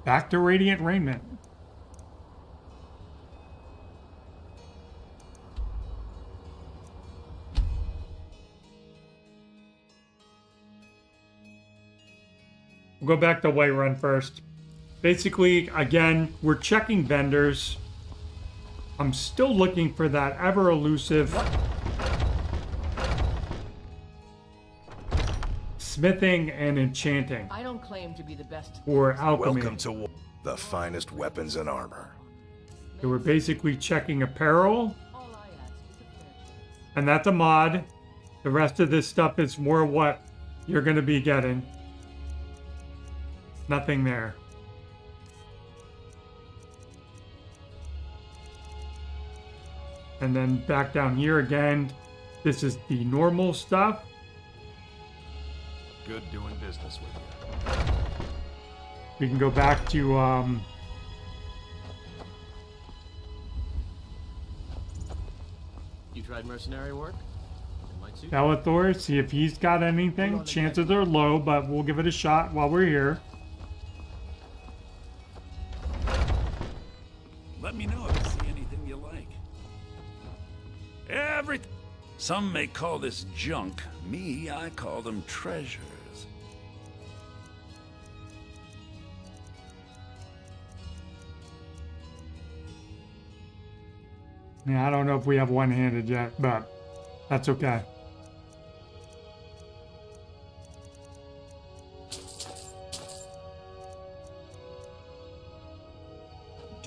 Back to Radiant Raiment. We'll go back to Whiterun first. Basically, again, we're checking vendors. I'm still looking for that ever elusive smithing and enchanting. I don't claim to be the best. Or alchemy. Welcome to the finest weapons and armor. So we're basically checking apparel. And that's a mod. The rest of this stuff is more what you're going to be getting. Nothing there. And then back down here again, this is the normal stuff. Good doing business with you. We can go back to You tried mercenary work? It might suit you. Bellathor, see if he's got anything. Chances are low, but we'll give it a shot while we're here. Let me know if you see anything you like. Everything. Some may call this junk. Me, I call them treasures. Yeah, I don't know if we have one-handed yet, but that's okay.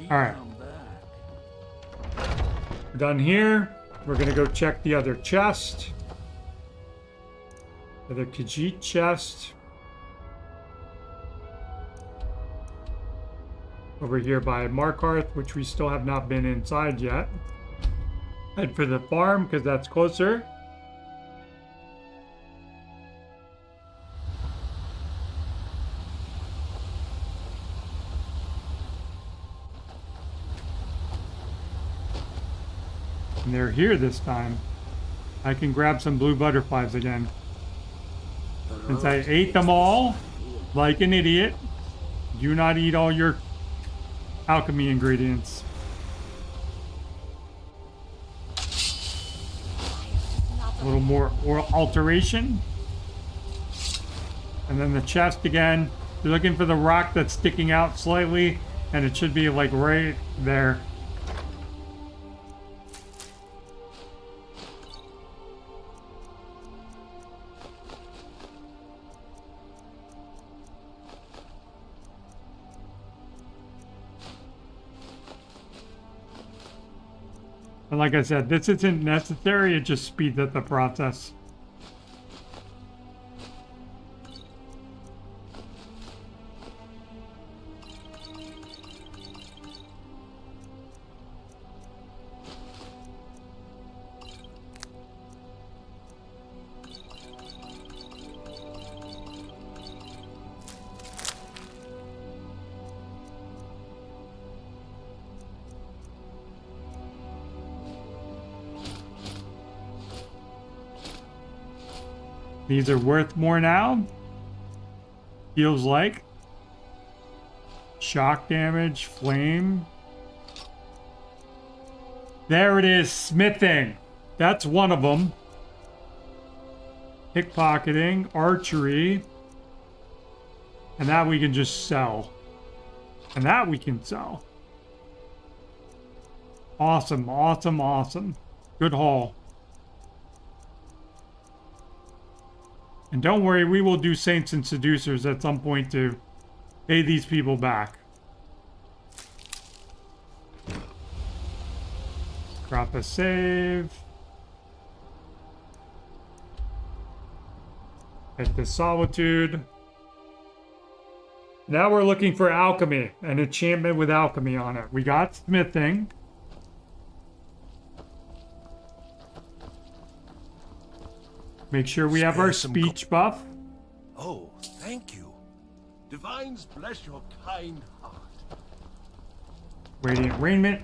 All right. We're done here. We're gonna go check the other chest. The Khajiit chest. Over here by Markarth, which we still have not been inside yet. Head for the farm, because that's closer. And they're here this time. I can grab some blue butterflies again. Since I ate them all, like an idiot, do not eat all your alchemy ingredients. A little more alteration. And then the chest again. You're looking for the rock that's sticking out slightly, and it should be like right there. And like I said, this isn't necessary, it just speeds up the process. These are worth more now. Feels like. Shock damage, flame. There it is, smithing. That's one of them. Pickpocketing, archery. And that we can just sell. And that we can sell. Awesome, awesome, awesome. Good haul. And don't worry, we will do Saints and Seducers at some point to pay these people back. Drop a save. Hit the Solitude. Now we're looking for alchemy, an enchantment with alchemy on it. We got smithing. Make sure we have our speech buff. Oh, thank you. Divines bless your kind heart. Radiant raiment.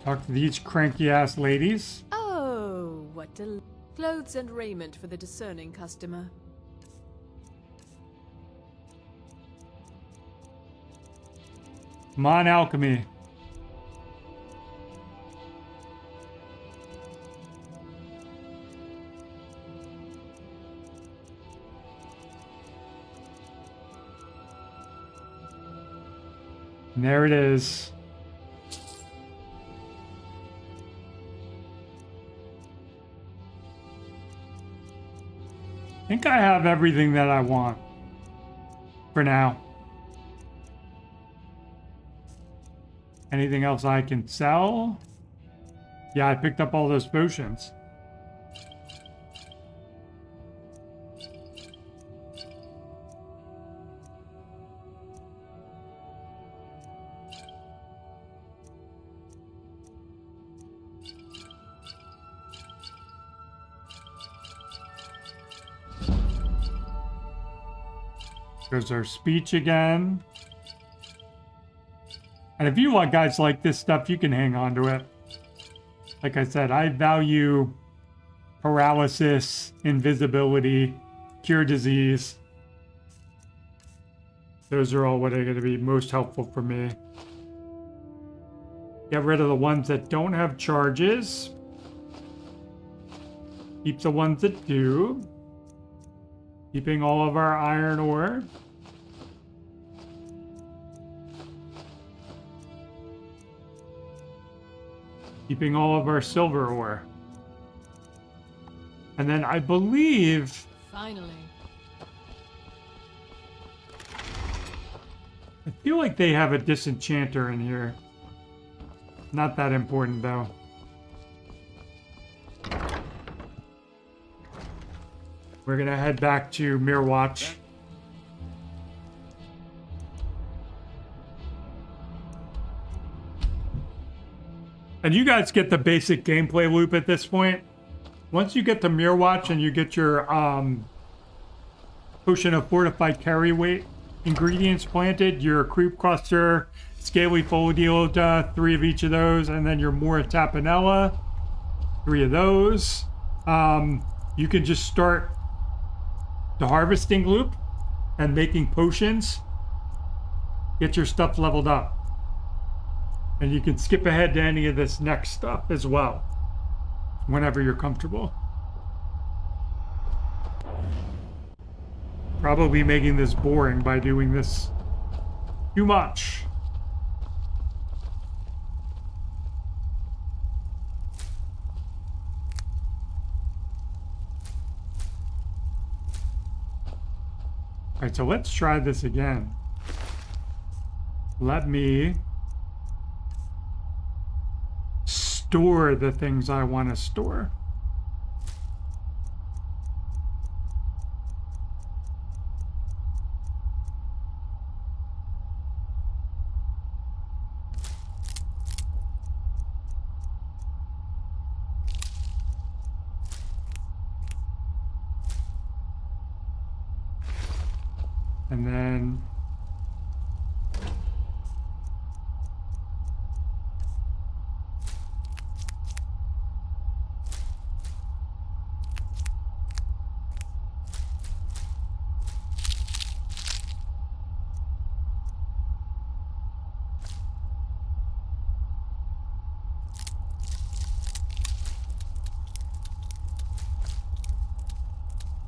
Talk to these cranky ass ladies. Oh, what clothes and raiment for the discerning customer. Come on, alchemy. And there it is. I think I have everything that I want for now. Anything else I can sell? Yeah, I picked up all those potions. There's our speech again. And if you want guys like this stuff, you can hang on to it. Like I said, I value paralysis, invisibility, cure disease. Those are all what are going to be most helpful for me. Get rid of the ones that don't have charges. Keep the ones that do. Keeping all of our iron ore. Keeping all of our silver ore. And then I believe... Finally. I feel like they have a disenchanter in here. Not that important though. We're gonna head back to Mirwatch. And you guys get the basic gameplay loop at this point. Once you get to Mirwatch and you get your potion of fortified carry weight ingredients planted, your creep cluster, scaly foliota, 3 of each of those, and then your Mora Tapanella, 3 of those. You can just start the harvesting loop and making potions. Get your stuff leveled up. And you can skip ahead to any of this next stuff as well, whenever you're comfortable. Probably making this boring by doing this too much. All right, so let's try this again. Let me store the things I want to store. And then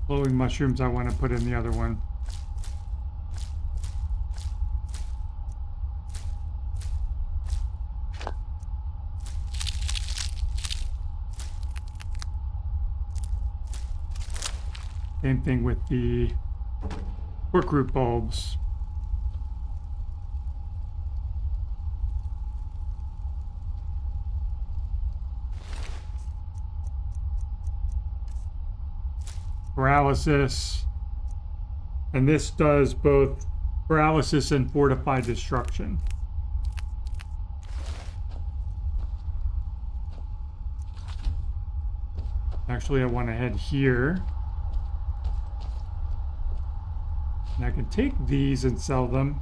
glowing mushrooms I want to put in the other one. Same thing with the work root bulbs. paralysis. And this does both paralysis and fortified destruction. Actually, I want to head here. And I can take these and sell them.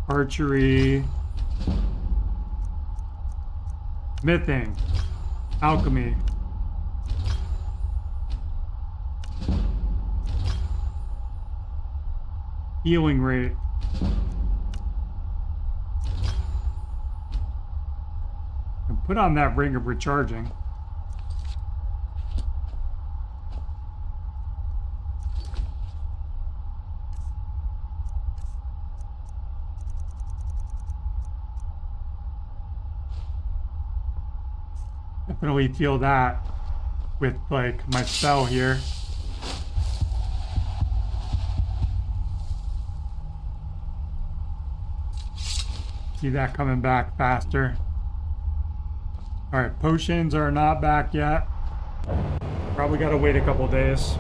Archery, smithing, alchemy, healing rate, and put on that ring of recharging. Definitely feel that with like my spell here. See that coming back faster. All right, potions are not back yet. Probably gotta wait a couple days.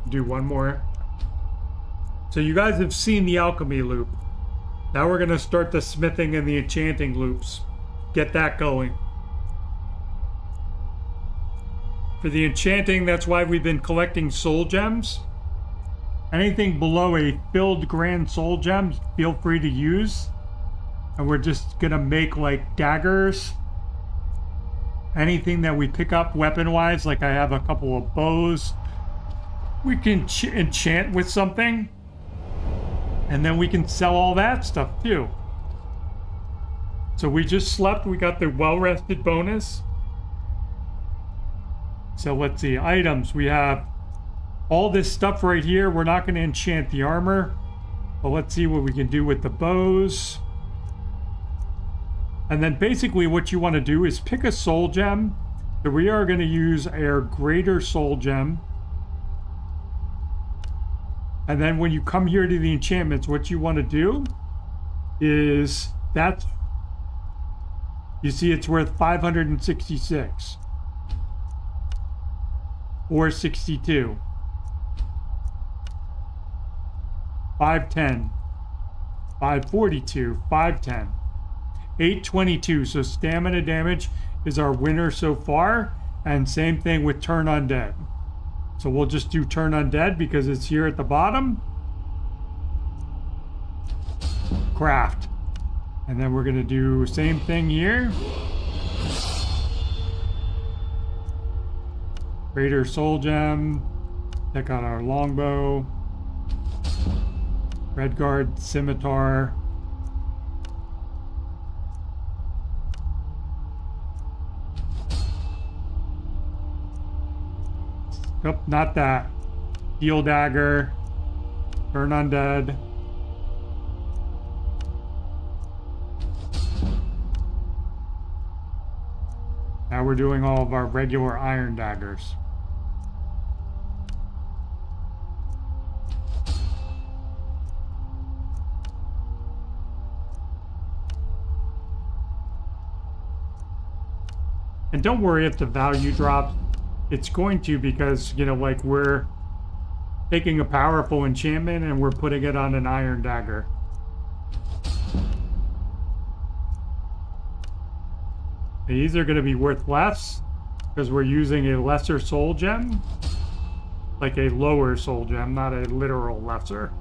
Do one more. So you guys have seen the alchemy loop. Now we're gonna start the smithing and the enchanting loops. Get that going. For the enchanting, that's why we've been collecting soul gems. Anything below a filled grand soul gem, feel free to use. And we're just gonna make like daggers. Anything that we pick up weapon-wise, like I have a couple of bows. We can enchant with something, and then we can sell all that stuff too. So we just slept, we got the well-rested bonus. So let's see, items. We have all this stuff right here. We're not going to enchant the armor, but let's see what we can do with the bows. And then basically what you want to do is pick a soul gem. So we are going to use our greater soul gem. And then when you come here to the enchantments, what you want to do is that you see it's worth 566 or 62, 510, 542, 510, 822. So stamina damage is our winner so far, and same thing with turn undead. So we'll just do turn undead because it's here at the bottom. Craft. And then we're going to do same thing here. Greater soul gem. Check out our longbow. Redguard scimitar. Nope, not that. Steel dagger. Turn undead. Now we're doing all of our regular iron daggers. And don't worry if the value drops. It's going to, because, you know, like we're taking a powerful enchantment and we're putting it on an iron dagger. These are going to be worth less because we're using a lesser soul gem. Like a lower soul gem, not a literal lesser.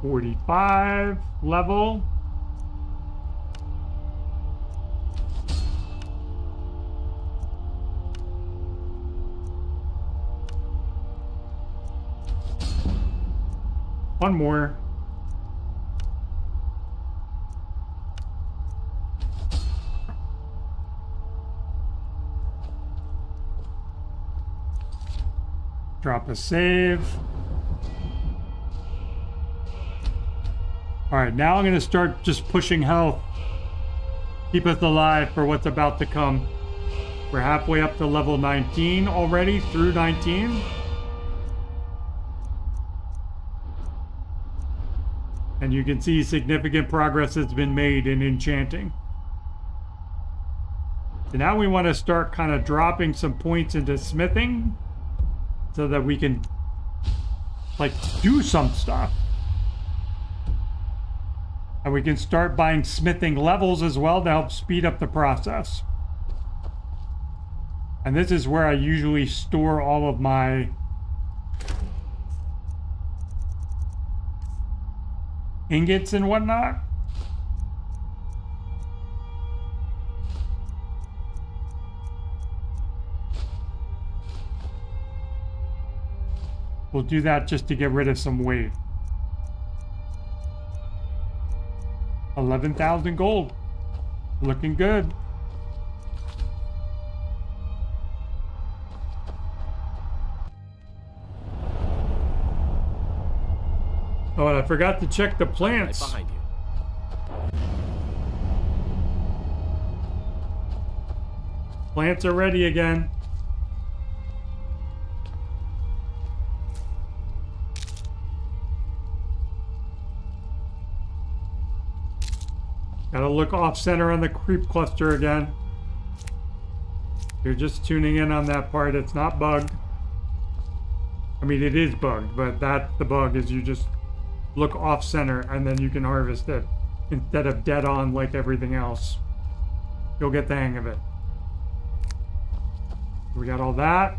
45 level. One more. Drop a save. Alright, now I'm going to start just pushing health. Keep us alive for what's about to come. We're halfway up to level 19 already, through 19. And you can see significant progress has been made in enchanting. So now we want to start kind of dropping some points into smithing so that we can like do some stuff. And we can start buying smithing levels as well to help speed up the process. And this is where I usually store all of my ingots and whatnot. We'll do that just to get rid of some weight. 11,000 gold. Looking good. Oh, and I forgot to check the plants. Right behind you. Plants are ready again. Gotta look off center on the creep cluster again. You're just tuning in on that part. It's not bugged. I mean, it is bugged, but that's the bug, is you just look off center and then you can harvest it instead of dead on like everything else. You'll get the hang of it. We got all that.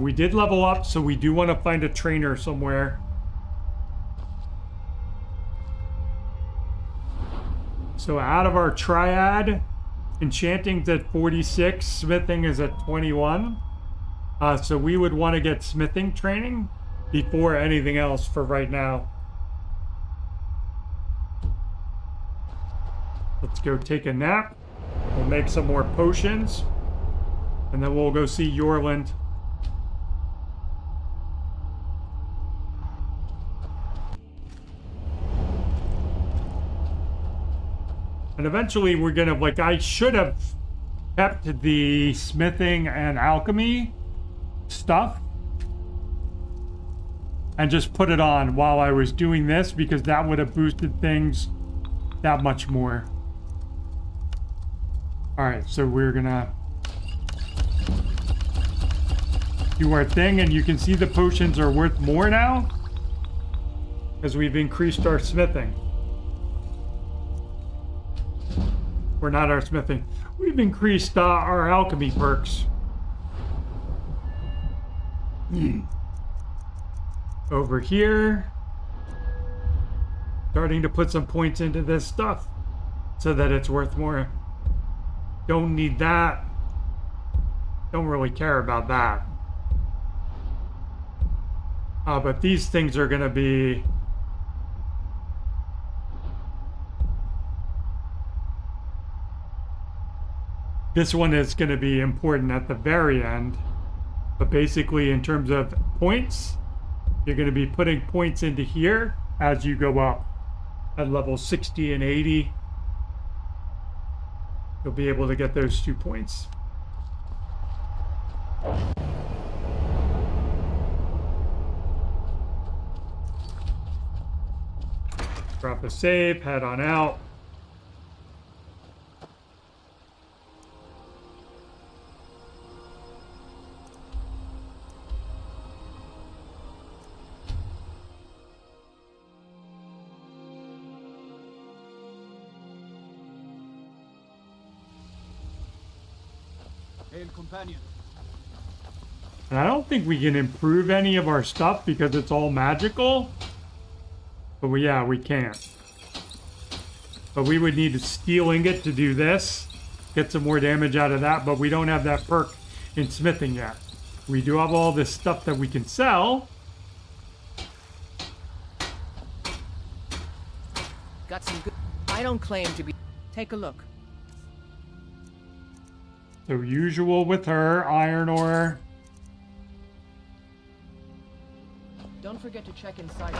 We did level up, so we do want to find a trainer somewhere. So out of our triad, enchanting's at 46, smithing is at 21. So we would want to get smithing training before anything else for right now. Let's go take a nap. We'll make some more potions. And then we'll go see Yorland. And eventually we're gonna, like, I should have kept the smithing and alchemy stuff and just put it on while I was doing this, because that would have boosted things that much more. Alright, so we're gonna do our thing, and you can see the potions are worth more now because we've increased our smithing. Or not our smithing. We've increased our alchemy perks. Over here, starting to put some points into this stuff so that it's worth more. Don't need that. Don't really care about that. But these things are gonna be this one is going to be important at the very end, but basically in terms of points, you're going to be putting points into here as you go up. At level 60 and 80, you'll be able to get those 2 points. Drop a save, head on out. Hail, companion. And I don't think we can improve any of our stuff because it's all magical. But yeah, we can't. But we would need a steel ingot to do this. Get some more damage out of that, but we don't have that perk in smithing yet. We do have all this stuff that we can sell. Got some good... I don't claim to be... Take a look. So usual with her, iron ore. Don't forget to check inside.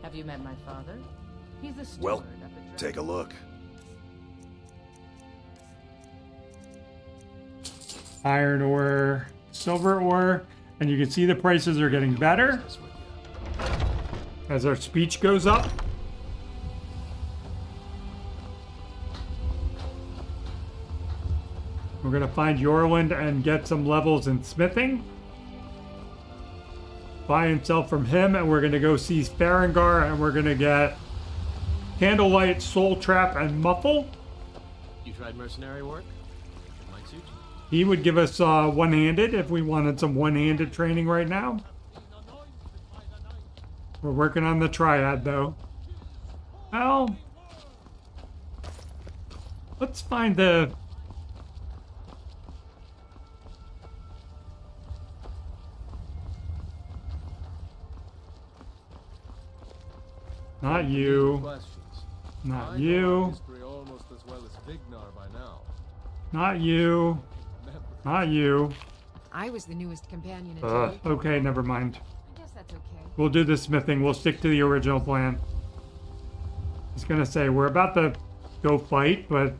Have you met my father? He's the steward Well, at the Dragon. take a look. Iron ore, silver ore, and you can see the prices are getting better as our speech goes up. We're gonna find Yorland and get some levels in smithing. Buy and sell from him, and we're gonna go see Farengar, and we're gonna get Candlelight, Soul Trap, and Muffle. You tried mercenary work? Might suit you. He would give us one-handed if we wanted some one-handed training right now. We're working on the triad, though. Well, let's find the... Not you. Not you. Not you. Not you. I was the newest companion in Okay, never mind. I guess that's okay. We'll do the smithing. We'll stick to the original plan. I was gonna say, we're about to go fight, but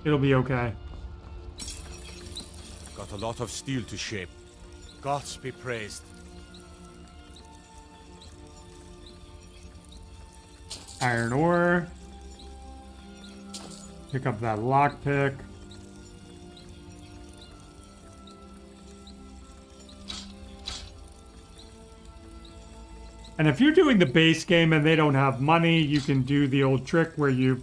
it'll be okay. Got a lot of steel to shape. Gods be praised. Iron ore. Pick up that lockpick. And if you're doing the base game and they don't have money, you can do the old trick where you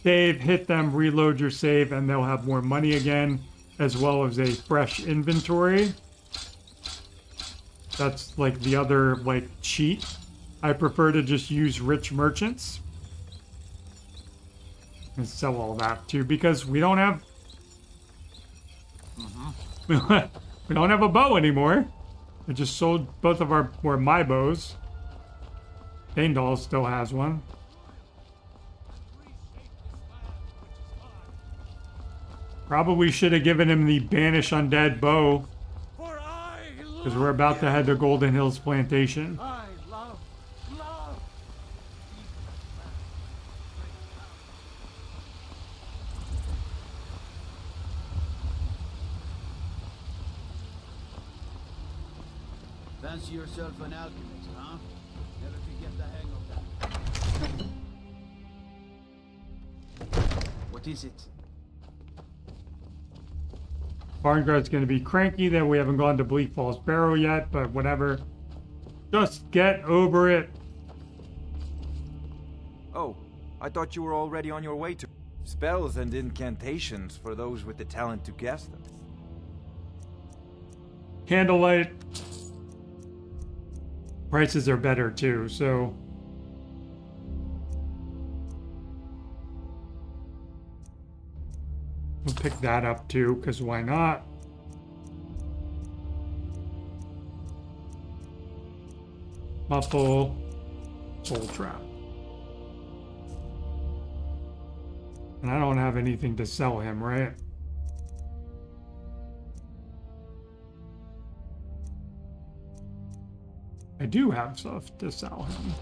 save, hit them, reload your save, and they'll have more money again, as well as a fresh inventory. That's like the other like cheat. I prefer to just use rich merchants and sell all that too, because we don't have we don't have a bow anymore. I just sold both of my bows. Daendal still has one. Probably should have given him the Banish Undead bow, because we're about to head to Golden Hills Plantation. Fancy yourself an alchemist, huh? Never could get the hang of that. What is it? Barnguard's going to be cranky that we haven't gone to Bleak Falls Barrow yet, but whatever. Just get over it. Oh, I thought you were already on your way to spells and incantations for those with the talent to guess them. Candlelight. Prices are better too, so we'll pick that up too, because why not? Muffle, Soul Trap. And I don't have anything to sell him, right? I do have stuff to sell him.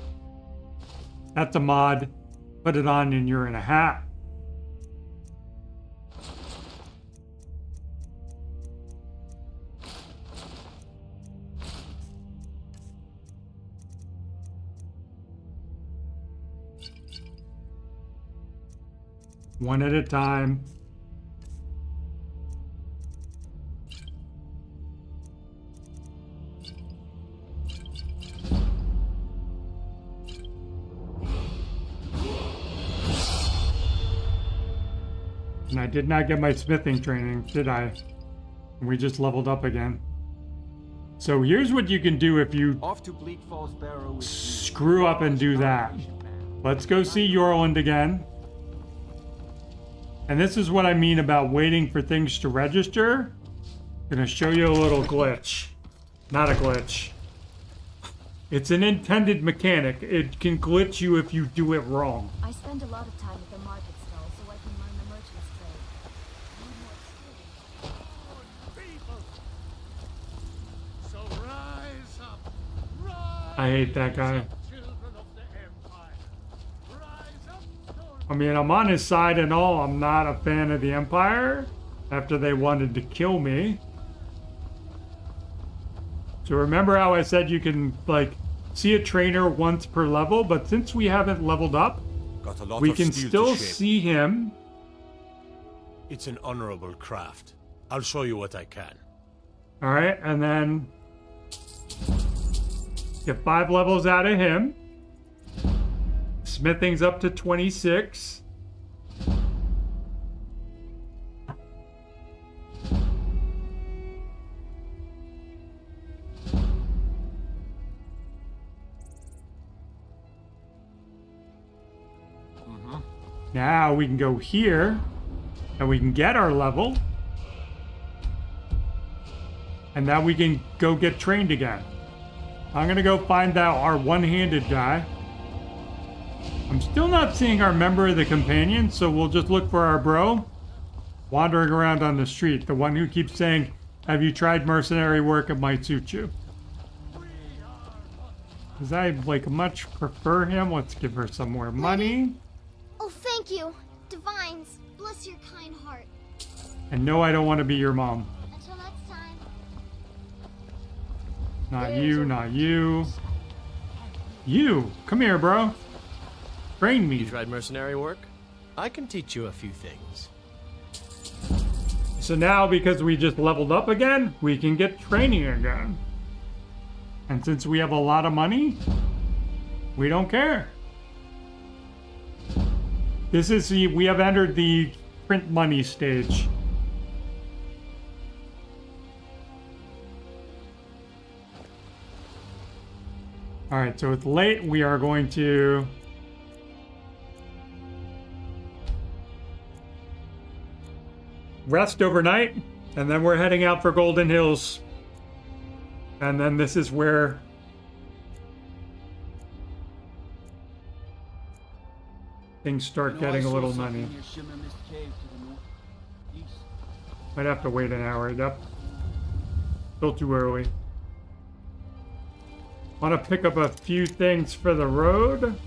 That's a mod. Put it on and you're in a hat. One at a time. I did not get my smithing training, did I? We just leveled up again. So here's what you can do if you screw up and do that. Let's go see Yorland again. And this is what I mean about waiting for things to register. I'm gonna show you a little glitch. Not a glitch. It's an intended mechanic. It can glitch you if you do it wrong. I spend a lot of time at the market stall so I can learn the merchant's trade. So rise up, rise, I hate that guy. children of the Empire. Rise up, I mean, I'm on his side and all. I'm not a fan of the Empire after they wanted to kill me. So remember how I said you can, like, see a trainer once per level, but since we haven't leveled up, we can still see him. It's an honorable craft. I'll show you what I can. All right, and then get 5 levels out of him. Smithing's up to 26. Now we can go here and we can get our level. And now we can go get trained again. I'm gonna go find out our one-handed guy. I'm still not seeing our member of the companion, so we'll just look for our bro wandering around on the street. The one who keeps saying, have you tried mercenary work? It might suit you. Because I like much prefer him. Let's give her some more money. Oh, thank you. Divines, bless your kind heart. And no, I don't want to be your mom. Until next time. Not you, not you. You! Come here, bro. Train me. You tried mercenary work? I can teach you a few things. So now, because we just leveled up again, we can get training again. And since we have a lot of money, we don't care. This is we have entered the print money stage. All right, so it's late. We are going to rest overnight, and then we're heading out for Golden Hills. And then this is where things start getting a little nutty. Might have to wait an hour. Yep. Still too early. Want to pick up a few things for the road.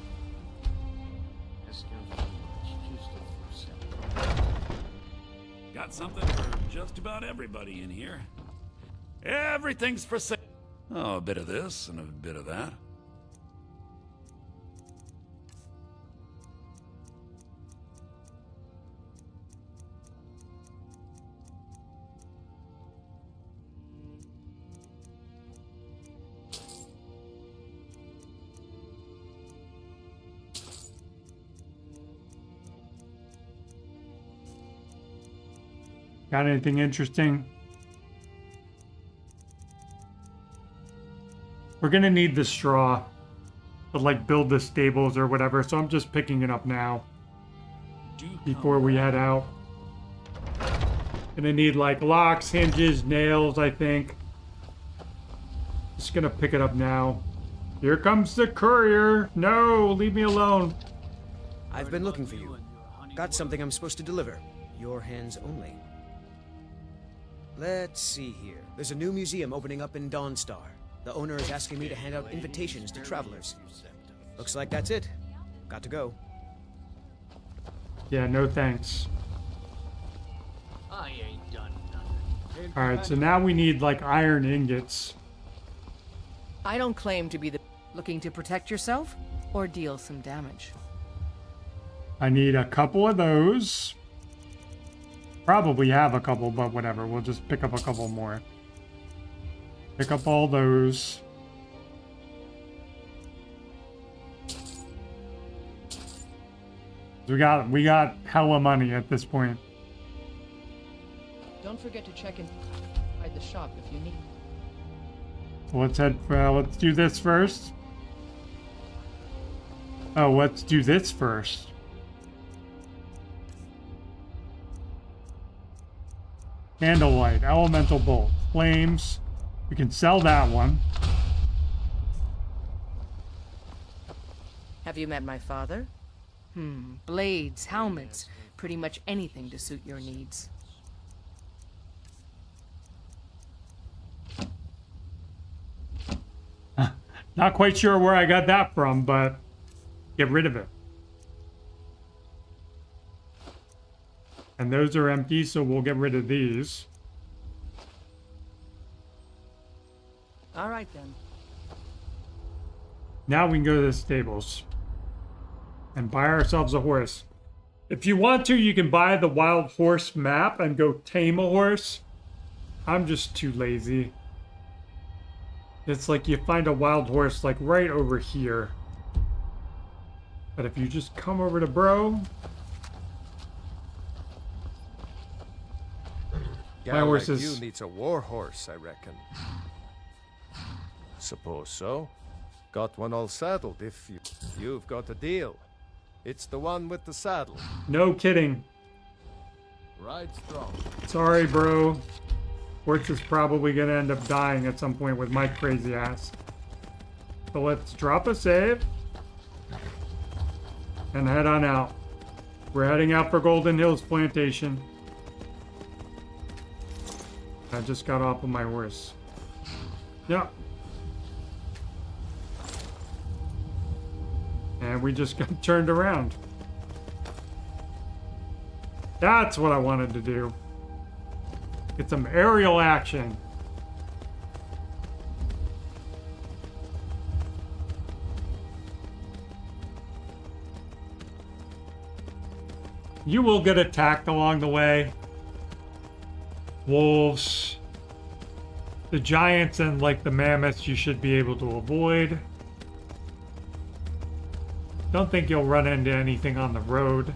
Got something for just about everybody in here. Everything's for sale. Oh, a bit of this and a bit of that. Got anything interesting? We're gonna need the straw to like build the stables or whatever, so I'm just picking it up now before we head out. Gonna need like locks, hinges, nails, I think. Just gonna pick it up now. Here comes the courier. No, leave me alone. I've been looking for you. Got something I'm supposed to deliver. Your hands only. Let's see here. There's a new museum opening up in Dawnstar. The owner is asking me to hand out invitations to travelers. Looks like that's it. Got to go. Yeah, no thanks. I ain't done nothing. Alright, so now we need like iron ingots. I don't claim to be the... Looking to protect yourself or deal some damage? I need a couple of those. Probably have a couple, but whatever. We'll just pick up a couple more. Pick up all those. We got hella money at this point. Don't forget to check in at the shop if you need. Let's let's do this first. Oh, let's do this first. Candlelight, elemental bolt, flames. We can sell that one. Have you met my father? Blades, helmets, pretty much anything to suit your needs. Not quite sure where I got that from, but get rid of it. And those are empty, so we'll get rid of these. All right, then. Now we can go to the stables and buy ourselves a horse. If you want to, you can buy the wild horse map and go tame a horse. I'm just too lazy. It's like you find a wild horse like right over here. But if you just come over to Bro, Guy like you needs a war horse, I reckon. Suppose so. Got one all saddled if you've got a deal. It's the one with the saddle. No kidding. Ride strong. Sorry, bro. Horse is probably gonna end up dying at some point with my crazy ass. So let's drop a save and head on out. We're heading out for Golden Hills Plantation. I just got off of my horse. Yeah. And we just got turned around. That's what I wanted to do. Get some aerial action. You will get attacked along the way. Wolves. The giants and like the mammoths you should be able to avoid. Don't think you'll run into anything on the road.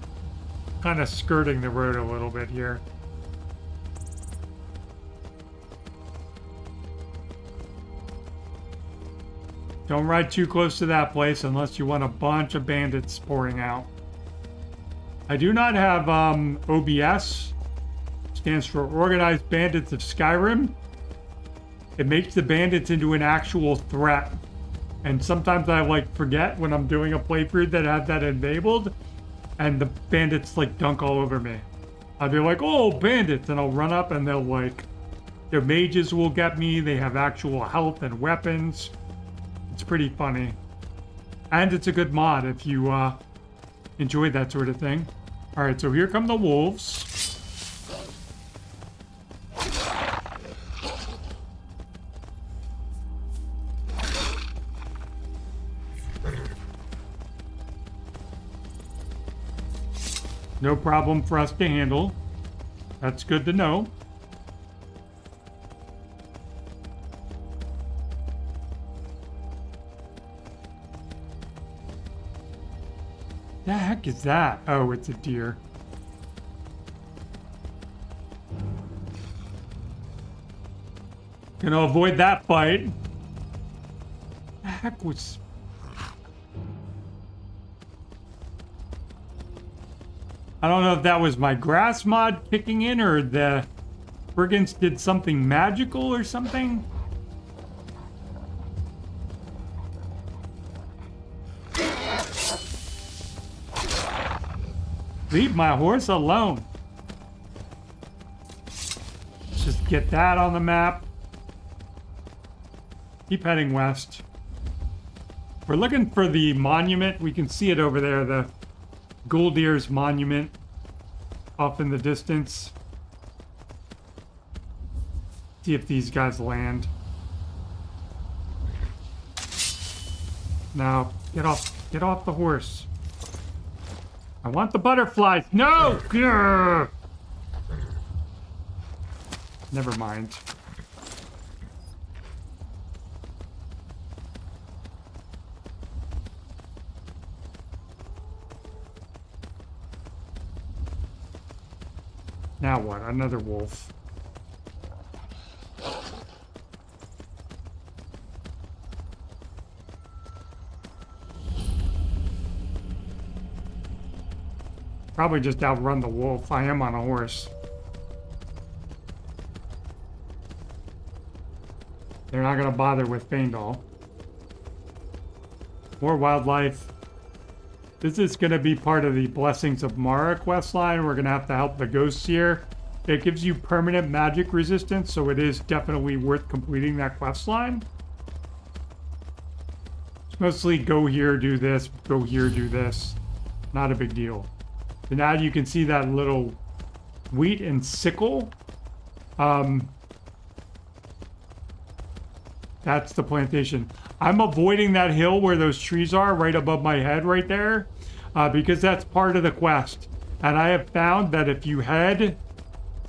Kind of skirting the road a little bit here. Don't ride too close to that place unless you want a bunch of bandits pouring out. I do not have OBS. Stands for Organized Bandits of Skyrim. It makes the bandits into an actual threat. And sometimes I like forget when I'm doing a playthrough that had that enabled, and the bandits like dunk all over me. I'll be like, oh, bandits, and I'll run up and they'll like, their mages will get me. They have actual health and weapons. It's pretty funny. And it's a good mod if you enjoy that sort of thing. All right, so here come the wolves. No problem for us to handle. That's good to know. The heck is that? Oh, it's a deer. Gonna avoid that fight. The heck was... I don't know if that was my grass mod kicking in or the brigands did something magical or something. Leave my horse alone. Let's just get that on the map. Keep heading west. We're looking for the monument. We can see it over there, the Guldir's monument off in the distance. See if these guys land. Now, get off the horse. I want the butterflies. No! Grr! Never mind. Now what? Another wolf. Probably just outrun the wolf. I am on a horse. They're not going to bother with Faendal. More wildlife. This is going to be part of the Blessings of Mara questline. We're going to have to help the ghosts here. It gives you permanent magic resistance, so it is definitely worth completing that questline. It's mostly go here, do this, go here, do this. Not a big deal. So now you can see that little wheat and sickle. That's the plantation. I'm avoiding that hill where those trees are right above my head right there because that's part of the quest. And I have found that if you head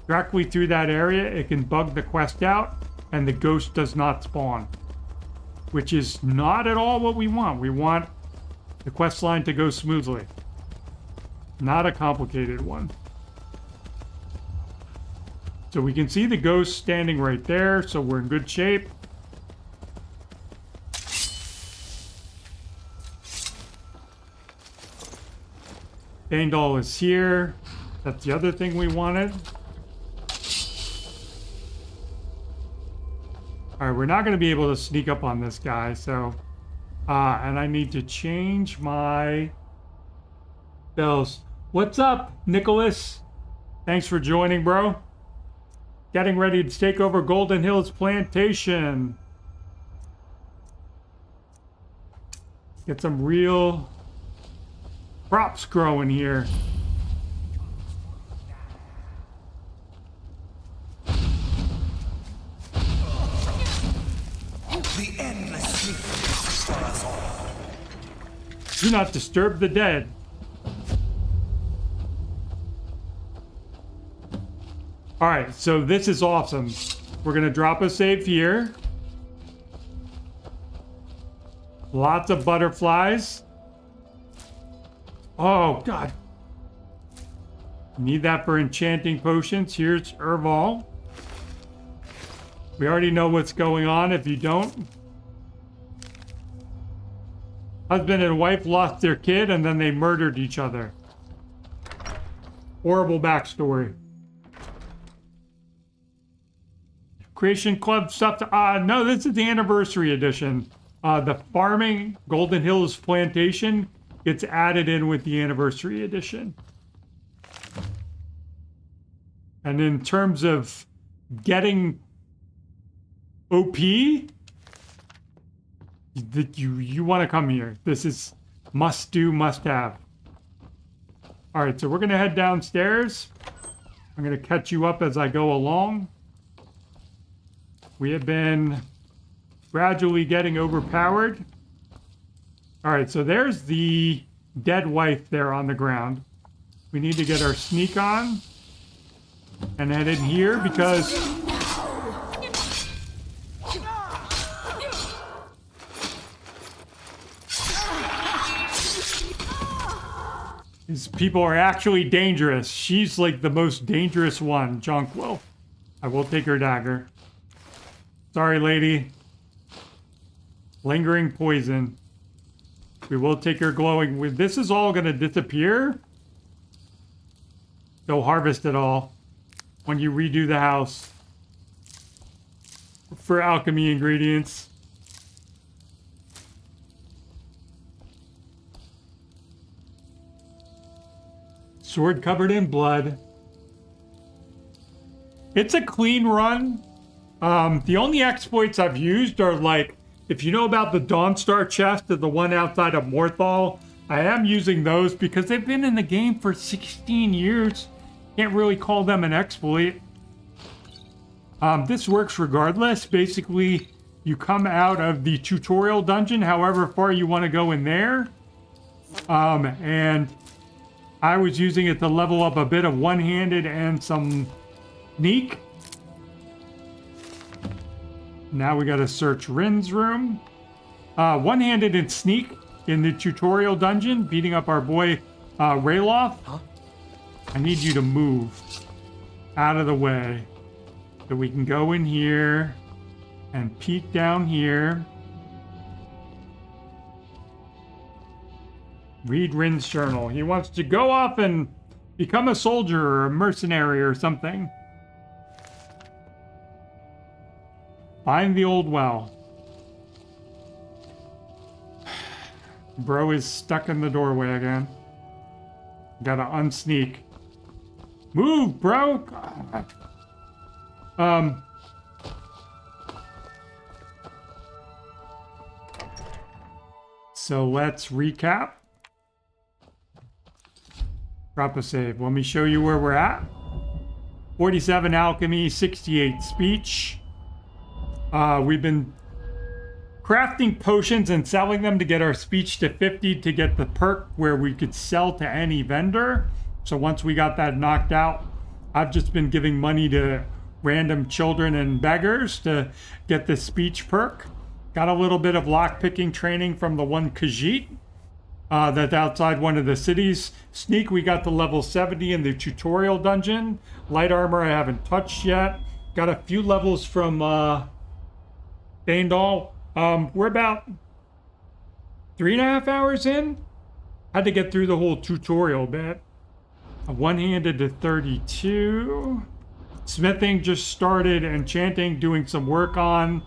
directly through that area, it can bug the quest out and the ghost does not spawn, which is not at all what we want. We want the quest line to go smoothly, not a complicated one. So we can see the ghost standing right there, so we're in good shape. Faendal is here. That's the other thing we wanted. Alright, we're not going to be able to sneak up on this guy, so... and I need to change my... bells. What's up, Nicholas? Thanks for joining, bro. Getting ready to take over Golden Hills Plantation. Get some real... crops growing here. The endless sleep for us all. Do not disturb the dead. Alright, so this is awesome. We're gonna drop a save here. Lots of butterflies. Oh, God. Need that for enchanting potions. Here's Erval. We already know what's going on if you don't. Husband and wife lost their kid and then they murdered each other. Horrible backstory. Creation Club stuff. No, this is the anniversary edition. The Farming Golden Hills Plantation gets added in with the anniversary edition. And in terms of getting OP, you want to come here. This is must do, must have. All right, so we're going to head downstairs. I'm going to catch you up as I go along. We have been gradually getting overpowered. All right, so there's the dead wife there on the ground. We need to get our sneak on and head in here because these people are actually dangerous. She's like the most dangerous one, Jonquil. I will take her dagger. Sorry, lady. Lingering poison. We will take her glowing. This is all going to disappear. They'll harvest it all when you redo the house for alchemy ingredients. Sword covered in blood. It's a clean run. The only exploits I've used are like, if you know about the Dawnstar chest, the one outside of Morthal, I am using those because they've been in the game for 16 years. Can't really call them an exploit. This works regardless. Basically, you come out of the tutorial dungeon, however far you want to go in there. And I was using it to level up a bit of one-handed and some sneak. Now we gotta search Rin's room. One-handed and sneak in the tutorial dungeon, beating up our boy Rayloff. Huh? I need you to move out of the way so we can go in here and peek down here. Read Rin's journal. He wants to go off and Become a soldier or a mercenary or something. Find the old well. Bro is stuck in the doorway again. Gotta unsneak. Move, bro! God. So let's recap. Drop a save. Let me show you where we're at. 47 alchemy, 68 speech. We've been crafting potions and selling them to get our speech to 50 to get the perk where we could sell to any vendor. So once we got that knocked out, I've just been giving money to random children and beggars to get the speech perk. Got a little bit of lockpicking training from the one Khajiit that's outside one of the cities. Sneak, we got to level 70 in the tutorial dungeon. Light armor I haven't touched yet. Got a few levels from Daendal. We're about 3.5 hours in. Had to get through the whole tutorial bit. One-handed to 32. Smithing just started. Enchanting, doing some work on.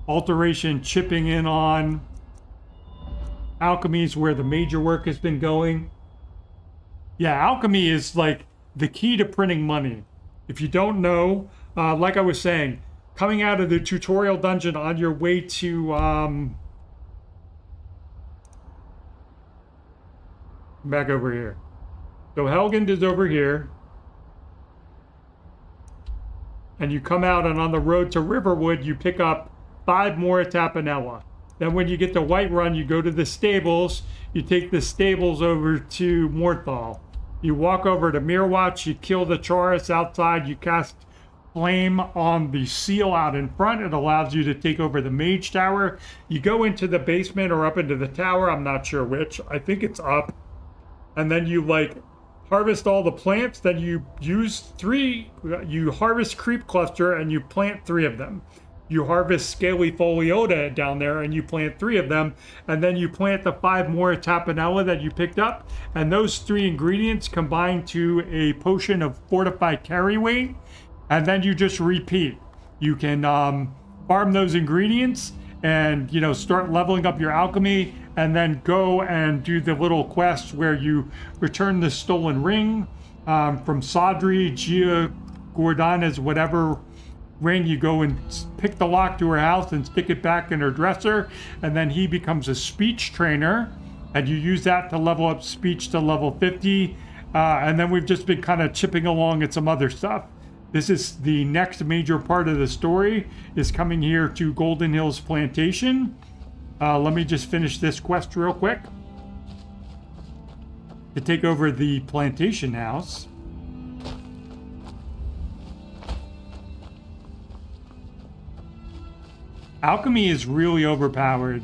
Alteration, chipping in on. Alchemy is where the major work has been going. Yeah, alchemy is like the key to printing money. If you don't know, like I was saying, coming out of the tutorial dungeon on your way to back over here. So Helgund is over here. And you come out, and on the road to Riverwood, you pick up 5 more Tapanella. Then when you get to Whiterun, you go to the stables. You take the stables over to Morthal. You walk over to Mirwatch. You kill the Chaurus outside. You cast flame on the seal out in front. It allows you to take over the mage tower. You go into the basement or up into the tower. I'm not sure which. I think it's up. And then you like harvest all the plants. Then you use 3. You harvest creep cluster and you plant 3 of them. You harvest scaly foliota down there and you plant 3 of them. And then you plant the 5 more tapanella that you picked up. And those 3 ingredients combine to a potion of fortified carry weight. And then you just repeat. You can farm those ingredients and, you know, start leveling up your alchemy, and then go and do the little quests where you return the stolen ring from Sadri, Gia, Gordana's whatever ring. You go and pick the lock to her house and stick it back in her dresser, and then he becomes a speech trainer, and you use that to level up speech to level 50. And then we've just been kind of chipping along at some other stuff. This is the next major part of the story, is coming here to Golden Hills Plantation. Let me just finish this quest real quick to take over the plantation house. Alchemy is really overpowered.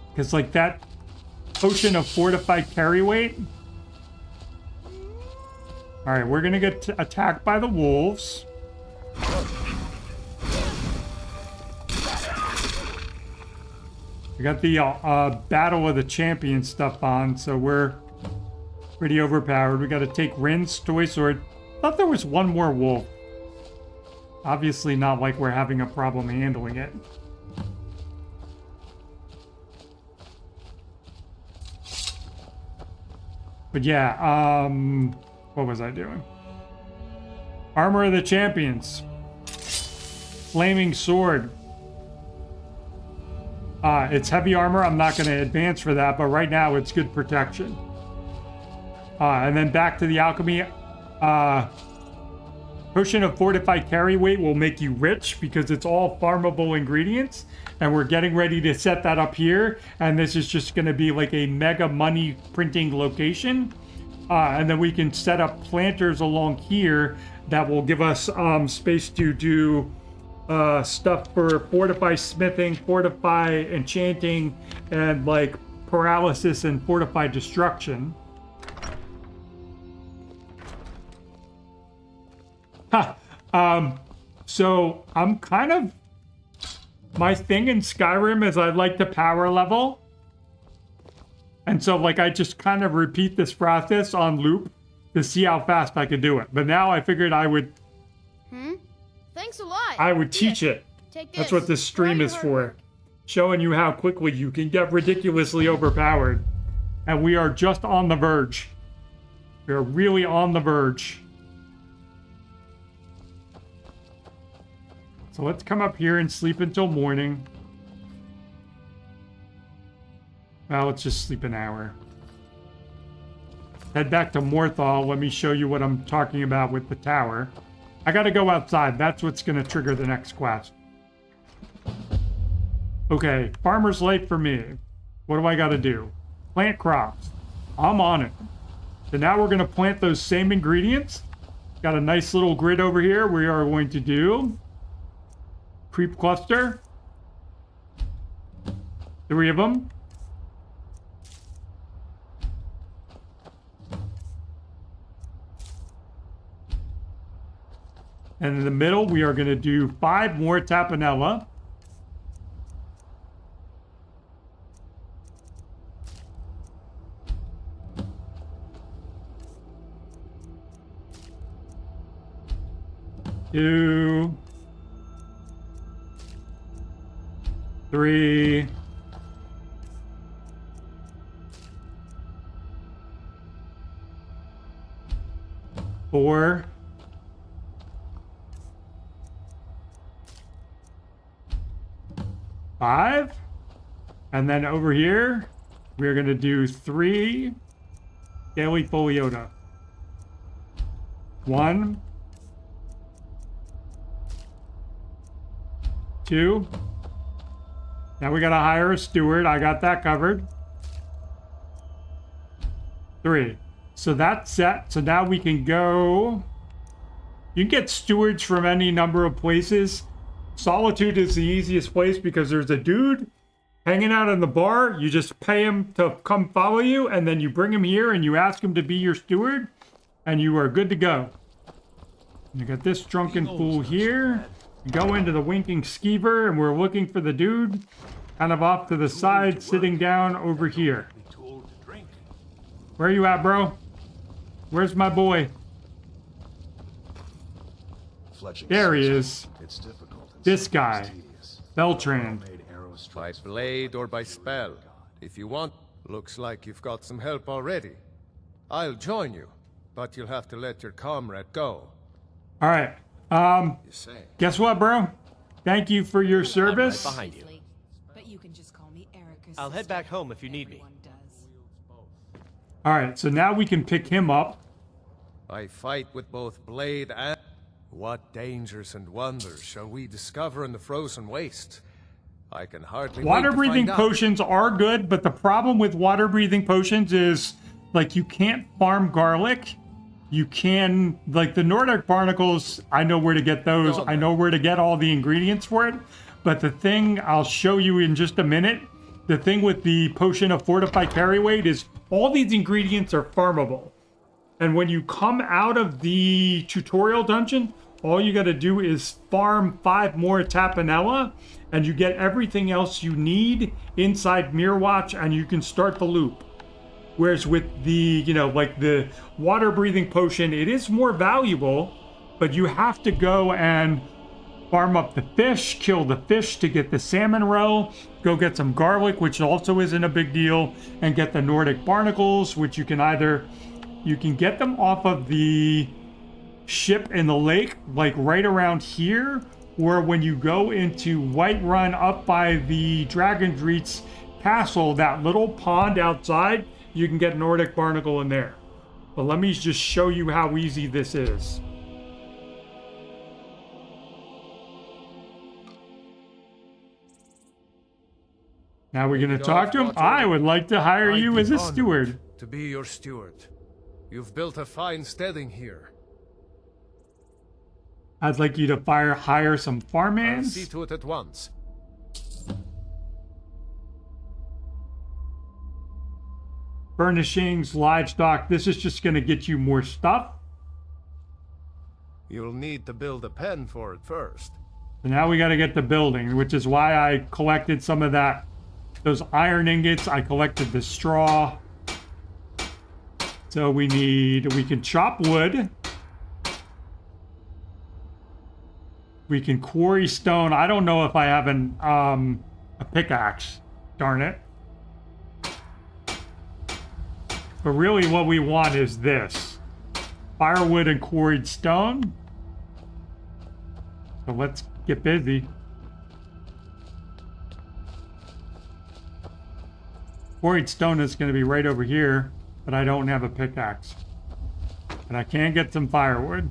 Because like that potion of fortified carry weight. Alright, we're gonna get attacked by the wolves. We got the Battle of the Champions stuff on, so we're pretty overpowered. We gotta take Rin's toy sword. Thought there was one more wolf. Obviously not like we're having a problem handling it. But yeah, what was I doing? Armor of the Champions. Flaming sword. It's heavy armor. I'm not going to advance for that, but right now it's good protection. And then back to the alchemy. Potion of fortified carry weight will make you rich because it's all farmable ingredients. And we're getting ready to set that up here. And this is just going to be like a mega money printing location. And then we can set up planters along here that will give us space to do stuff for fortify smithing, fortify enchanting, and like paralysis and fortify destruction. So I'm kind of, my thing in Skyrim is I'd like to power level. And so like I just kind of repeat this process on loop to see how fast I could do it. But now I figured I would Thanks a lot. I would teach it. Take That's this. what this stream is for. Showing you how quickly you can get ridiculously overpowered. And we are just on the verge. We are really on the verge. So let's come up here and sleep until morning. Well, let's just sleep an hour. Head back to Morthal. Let me show you what I'm talking about with the tower. I gotta go outside. That's what's gonna trigger the next quest. Okay, farmer's life for me. What do I gotta do? Plant crops. I'm on it. So now we're gonna plant those same ingredients. Got a nice little grid over here. We are going to do creep cluster. 3 of them. And in the middle, we are going to do 5 more tapanella. Two, 3, 4, 5, and then over here we're going to do 3 daily foliota. 1, 2. Now we got to hire a steward. I got that covered. 3. So that's set. So now we can go. You can get stewards from any number of places. Solitude is the easiest place because there's a dude hanging out in the bar. You just pay him to come follow you, and then you bring him here and you ask him to be your steward, and you are good to go. You got this drunken fool here. Go into the winking skeever, and we're looking for the dude kind of off to the side, sitting down over here. Where are you at, bro? Where's my boy? There he is. This guy, Beltran. By blade or by spell, if you want. Looks like you've got some help already. I'll join you, but you'll have to let your comrade go. All right. Guess what, bro? Thank you for your service. I'm right behind you. But you can just call me Erica. I'll head back home if you need me. All right, so now we can pick him up. I fight with both blade and... What dangers and wonders shall we discover in the frozen waste? I can hardly Water wait to breathing find out. potions are good, but the problem with water breathing potions is, like, you can't farm garlic. You can, like, the Nordic barnacles, I know where to get those. I know where to get all the ingredients for it. But the thing I'll show you in just a minute, the thing with the potion of fortified carry weight is all these ingredients are farmable. And when you come out of the tutorial dungeon, all you got to do is farm 5 more tapanella, and you get everything else you need inside Mirrorwatch, and you can start the loop. Whereas with the, you know, like the water breathing potion, it is more valuable, but you have to go and farm up the fish, kill the fish to get the salmon roe, go get some garlic, which also isn't a big deal, and get the Nordic barnacles, which you can either, you can get them off of the ship in the lake, like right around here, or when you go into Whiterun up by the Dragonreach castle, that little pond outside, you can get Nordic barnacle in there. But let me just show you how easy this is. Now we're going to talk to him. I would like to hire you as a steward. To be your steward. You've built a fine steading here. I'd like you to hire some I'll farmhands. see to it at once. Furnishings, livestock. This is just going to get you more stuff. You'll need to build a pen for it first. So now we got to get the building, which is why I collected some of that those iron ingots. I collected the straw. So we can chop wood. We can quarry stone. I don't know if I have a pickaxe. Darn it. But really what we want is this. Firewood and quarried stone. So let's get busy. Quarried stone is going to be right over here, but I don't have a pickaxe. And I can get some firewood.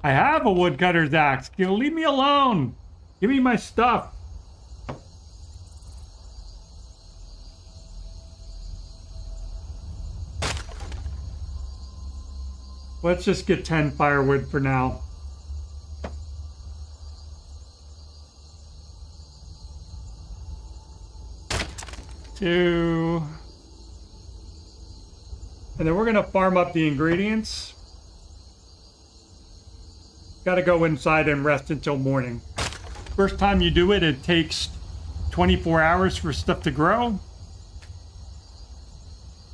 I have a woodcutter's axe. Leave me alone. Give me my stuff. Let's just get 10 firewood for now. Two. And then we're going to farm up the ingredients. Got to go inside and rest until morning. First time you do it, it takes 24 hours for stuff to grow.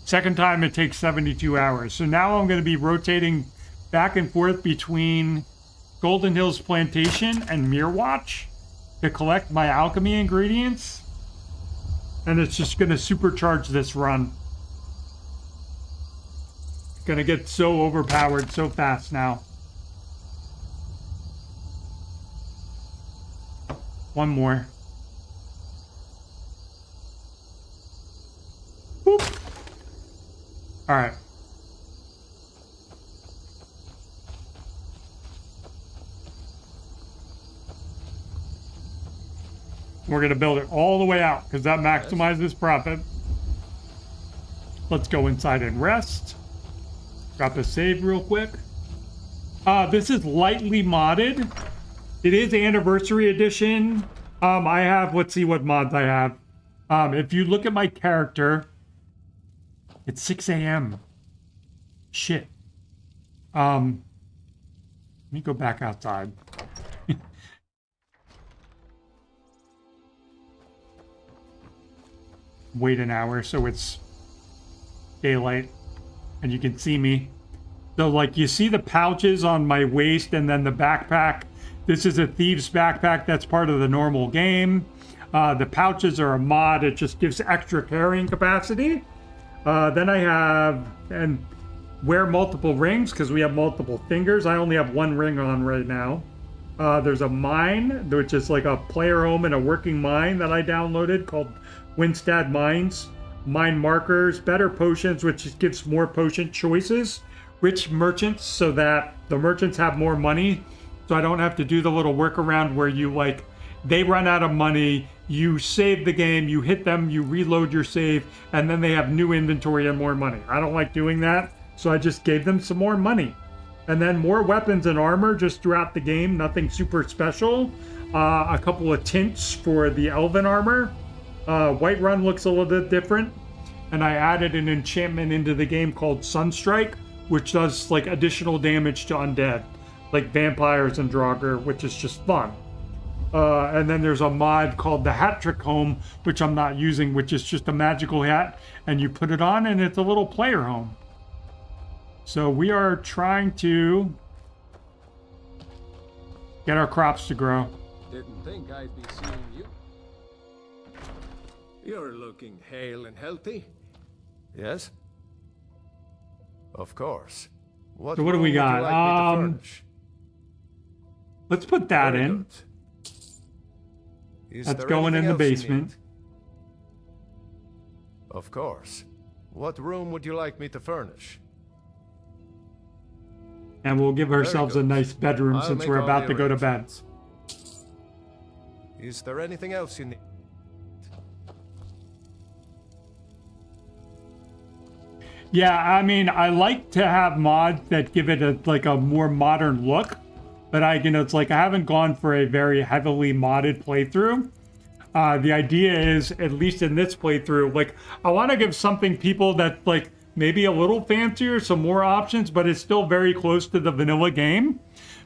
Second time, it takes 72 hours. So now I'm going to be rotating back and forth between Golden Hills Plantation and Mirwatch to collect my alchemy ingredients. And it's just going to supercharge this run. It's going to get so overpowered so fast now. One more. Boop. All right. We're going to build it all the way out because that maximizes profit. Let's go inside and rest. Drop a save real quick. This is lightly modded. It is Anniversary Edition. I have, let's see what mods I have. If you look at my character, it's 6 a.m. Shit. Let me go back outside. Wait an hour so it's daylight and you can see me. So like you see the pouches on my waist and then the backpack. This is a thieves backpack that's part of the normal game. The pouches are a mod. It just gives extra carrying capacity. Then I have, and wear multiple rings because we have multiple fingers. I only have one ring on right now. There's a mine, which is like a player home and a working mine that I downloaded called Winstad Mines. Mine markers, better potions, which gives more potion choices. Rich merchants, so that the merchants have more money. So I don't have to do the little workaround where you like, they run out of money, you save the game, you hit them, you reload your save, and then they have new inventory and more money. I don't like doing that, so I just gave them some more money. And then more weapons and armor just throughout the game, nothing super special. A couple of tints for the elven armor. Whiterun looks a little bit different. And I added an enchantment into the game called Sunstrike, which does like additional damage to undead, like vampires and Draugr, which is just fun. And then there's a mod called the Hat Trick Home, which I'm not using, which is just a magical hat, and you put it on and it's a little player home. So we are trying to get our crops to grow. Didn't think I'd be seeing you. You're looking hale and healthy. Yes? Of course. So what do we got? Let's put that in. That's going in the basement. Of course. What room would you like me to furnish? And we'll give ourselves a nice bedroom since we're about to go to bed. Is there anything else you need? Yeah, I mean, I like to have mods that give it a more modern look, but it's like I haven't gone for a very heavily modded playthrough. The idea is, at least in this playthrough, like I want to give something people that like maybe a little fancier, some more options, but it's still very close to the vanilla game.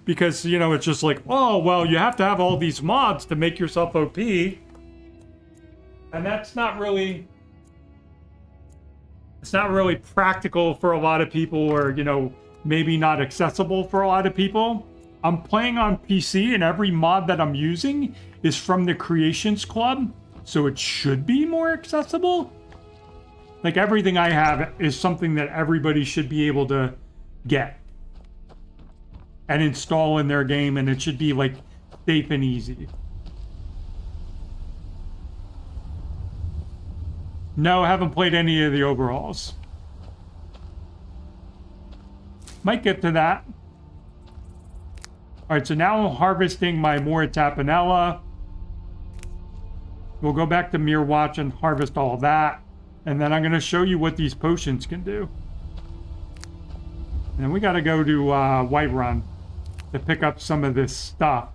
because, you know, it's just like, oh, well, you have to have all these mods to make yourself OP. And that's not really... It's not really practical for a lot of people, or, you know, maybe not accessible for a lot of people. I'm playing on PC, and every mod that I'm using is from the Creations Club, so it should be more accessible. Like, everything I have is something that everybody should be able to get and install in their game, and it should be, like, safe and easy. No, I haven't played any of the overhauls. Might get to that. Alright, so now I'm harvesting my Mora Tapanella. We'll go back to Mirror Watch and harvest all that. And then I'm going to show you what these potions can do. And then we got to go to Whiterun to pick up some of this stuff.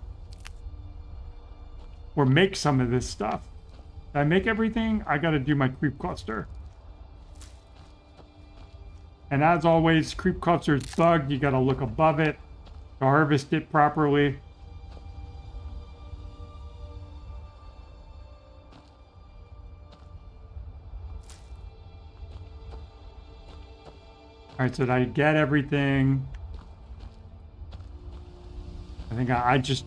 Or make some of this stuff. Did I make everything? I got to do my creep cluster. And as always, creep cluster is bugged. You got to look above it to harvest it properly. Alright, so did I get everything? I think I just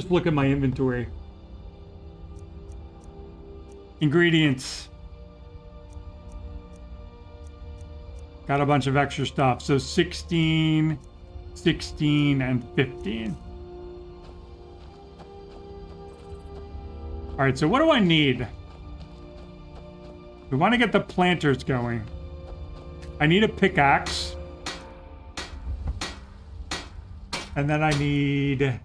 look at my inventory. Ingredients. Got a bunch of extra stuff. So 16, 16, and 15. Alright, so what do I need? We want to get the planters going. I need a pickaxe. And then I need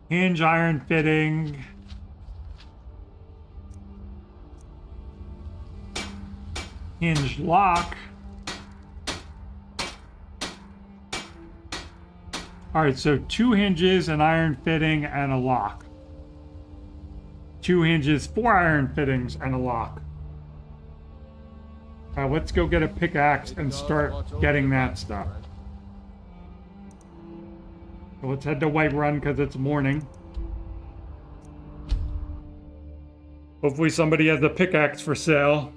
hinge iron fitting. Hinge lock. Alright, so 2 hinges, an iron fitting, and a lock. 2 hinges, 4 iron fittings, and a lock. Let's go get a pickaxe and start getting that stuff. So let's head to Whiterun because it's morning. Hopefully somebody has a pickaxe for sale.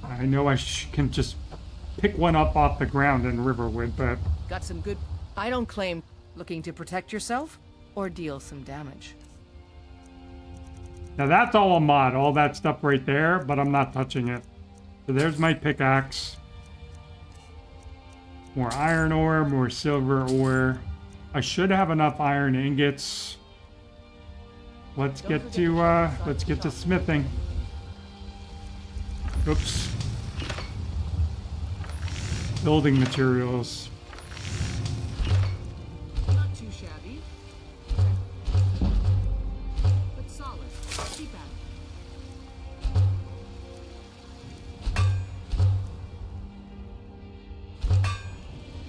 I know I can just pick one up off the ground in Riverwood, but... Got some good... I don't claim looking to protect yourself or deal some damage. Now that's all a mod, all that stuff right there, but I'm not touching it. So there's my pickaxe. More iron ore, more silver ore. I should have enough iron ingots. Let's get to smithing. Oops. Building materials. Not too shabby. But solid. Keep at it.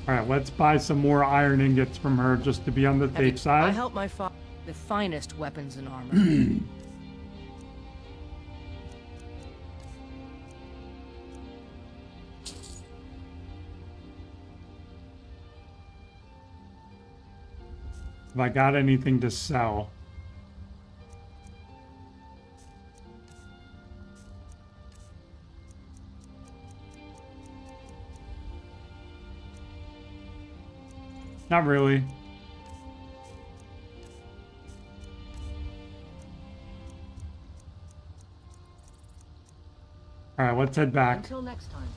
Alright, let's buy some more iron ingots from her just to be on the safe side. I help my father the finest weapons and armor. Have I got anything to sell? Not really. All right, let's head back. Until next time.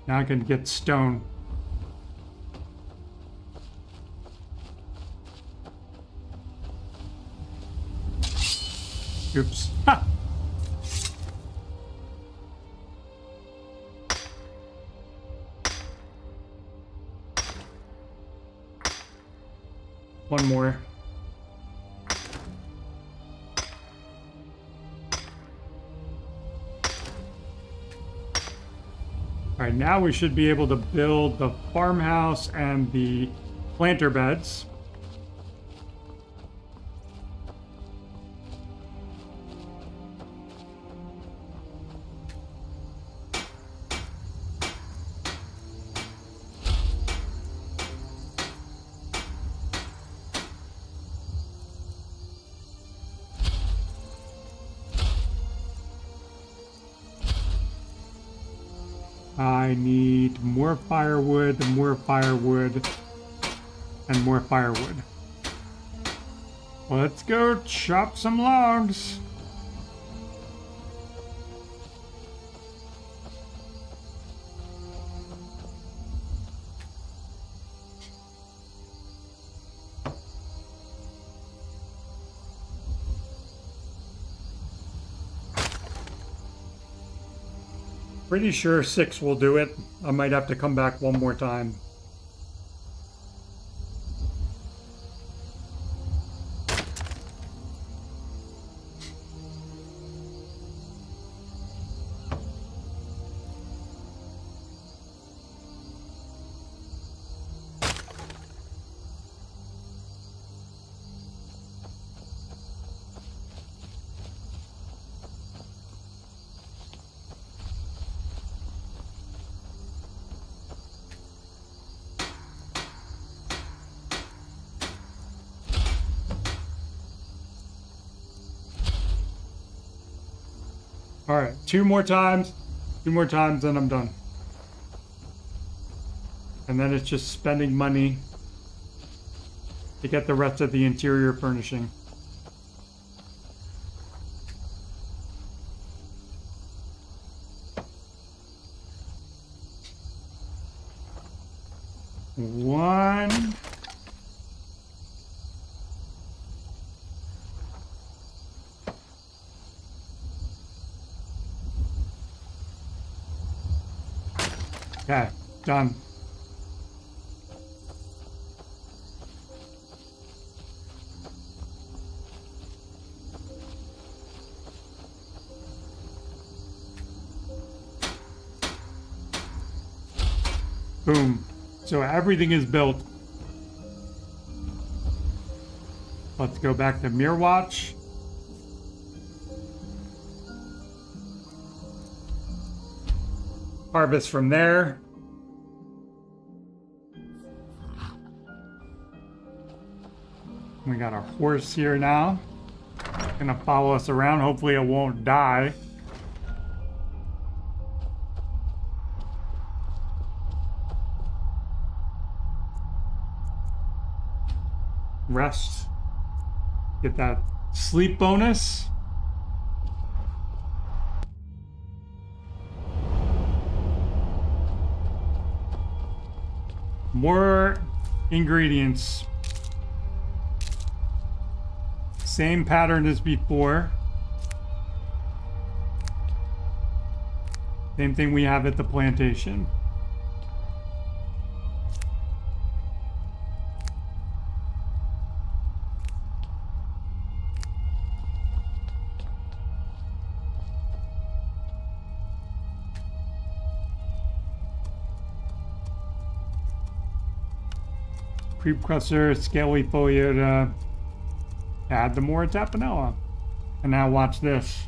Now I can get stone. Oops. Ha! One more. All right, now we should be able to build the farmhouse and the planter beds. I need more firewood, and more firewood. Let's go chop some logs. Pretty sure 6 will do it. I might have to come back one more time. All right, two more times, and I'm done. And then it's just spending money to get the rest of the interior furnishing. One. Okay, done. Boom. So everything is built. Let's go back to Mirror Watch. Harvest from there. We got our horse here now. Gonna follow us around. Hopefully it won't die. Rest. Get that sleep bonus. More ingredients. Same pattern as before. Same thing we have at the plantation. Creep crusher, scaly folio to add the more tapanella. And now watch this.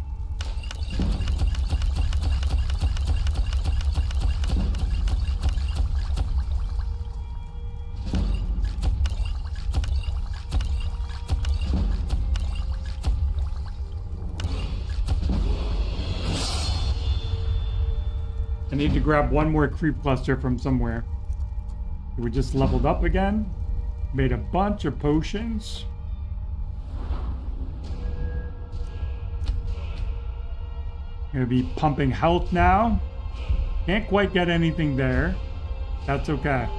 I need to grab one more creep cluster from somewhere. We just leveled up again. Made a bunch of potions. Gonna be pumping health now. Can't quite get anything there. That's okay.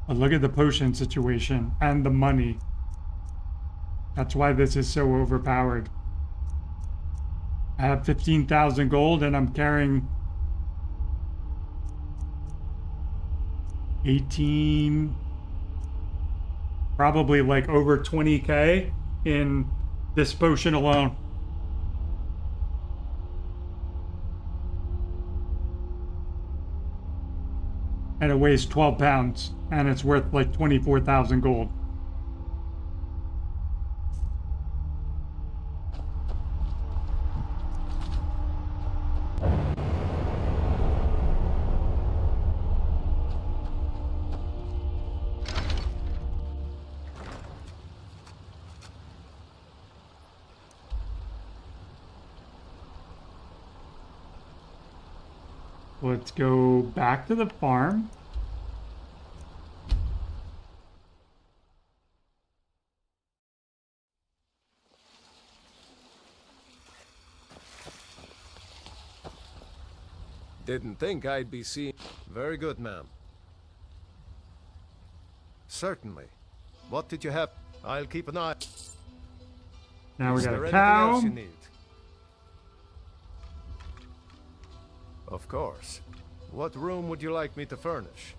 But look at the potion situation and the money. That's why this is so overpowered. I have 15,000 gold and I'm carrying 18, probably like over 20k in this potion alone. And it weighs 12 pounds, and it's worth like 24,000 gold. Let's go back to the farm. Didn't think I'd be seeing... Very good, ma'am. Certainly. What did you have? I'll keep an eye... Now we Is got there a anything cow. else you need? Of course. What room would you like me to furnish?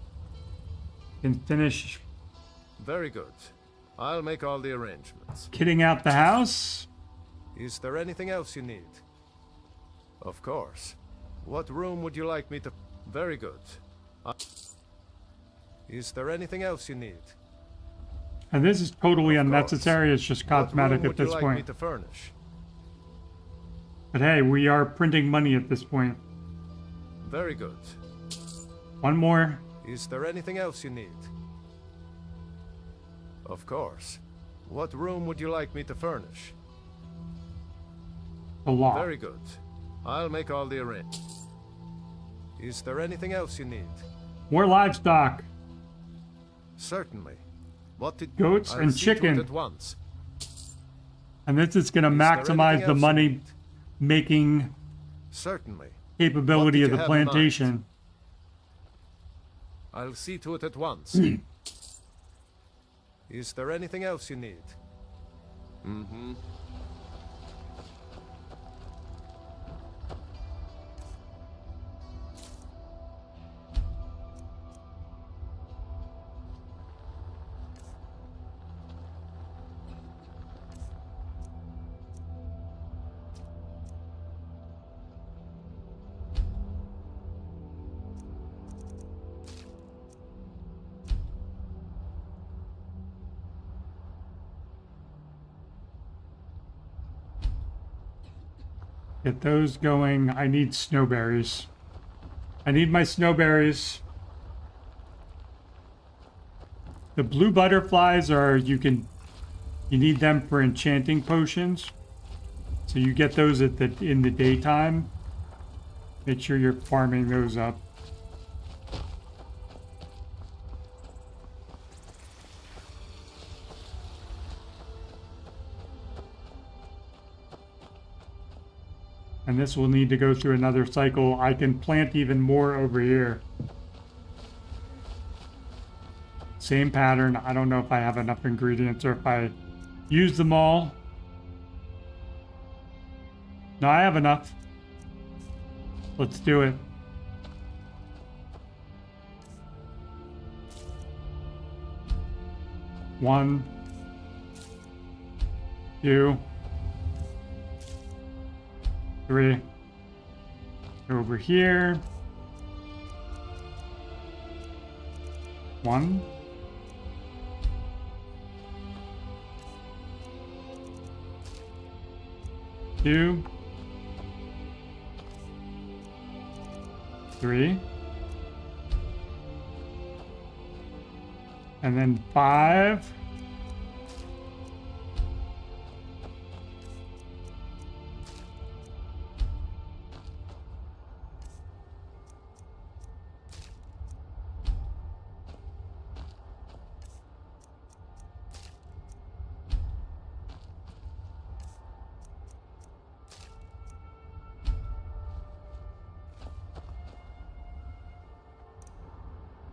Can finish Very good. I'll make all the arrangements. kitting out the house. Is there anything else you need? Of course. What room would you like me to... Very good. Is there anything else you need? And this is totally unnecessary. It's just cosmetic at What room would you this like me point. to furnish? But hey, we are printing money at this point. Very good. One more. Is there anything else you need? Of course. What room would you like me to furnish? A lot. Very good. I'll make all the arrangements. Is there anything else you need? More livestock. Certainly. What did... Goats I'll and see to it chicken. at once. And this is going to Is there maximize anything the else you money need? making Certainly. capability What of did the you have in mind? plantation. I'll see to it at once. Hmm. Is there anything else you need? Mm-hmm. Get those going. I need snowberries. I need my snowberries. The blue butterflies are, you need them for enchanting potions. So you get those in the daytime. Make sure you're farming those up. And this will need to go through another cycle. I can plant even more over here. Same pattern. I don't know if I have enough ingredients or if I use them all. No, I have enough. Let's do it. One, two, three. Over here. One. Two. Three. And then 5.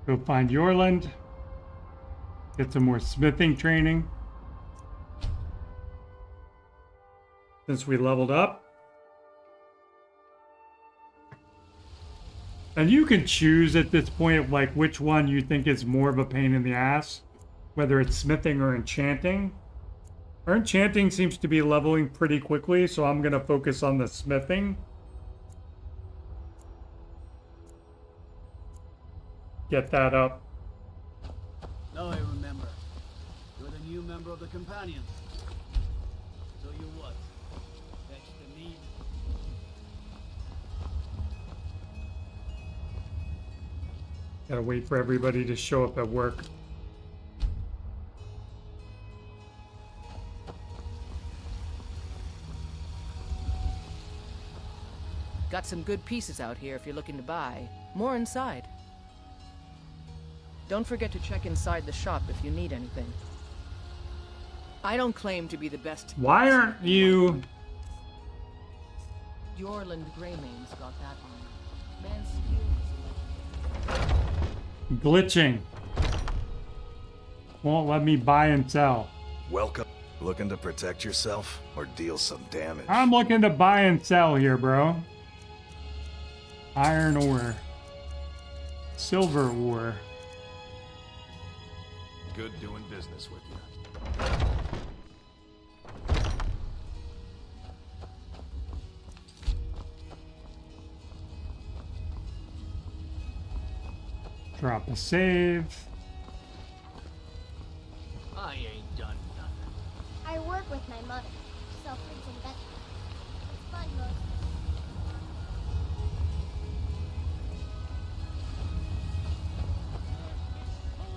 Go find Yorland. Get some more smithing training. Since we leveled up. And you can choose at this point, like, which one you think is more of a pain in the ass. Whether it's smithing or enchanting. Our enchanting seems to be leveling pretty quickly, so I'm going to focus on the smithing. Get that up. Now I remember. You're the new member of the Companions. So you what? Fetch the meat? Gotta wait for everybody to show up at work. Got some good pieces out here if you're looking to buy. More inside. Don't forget to check inside the shop if you need anything. I don't claim to be the best. Why aren't you... Yorland Greymane's got that on. Man's skill is glitching? Won't let me buy and sell. Welcome. Looking to protect yourself or deal some damage? I'm looking to buy and sell here, bro. Iron ore. Silver ore. Good doing business with you. Drop a save. I ain't done nothing. I work with my mother. Sell fruits and vegetables. It's fun, most.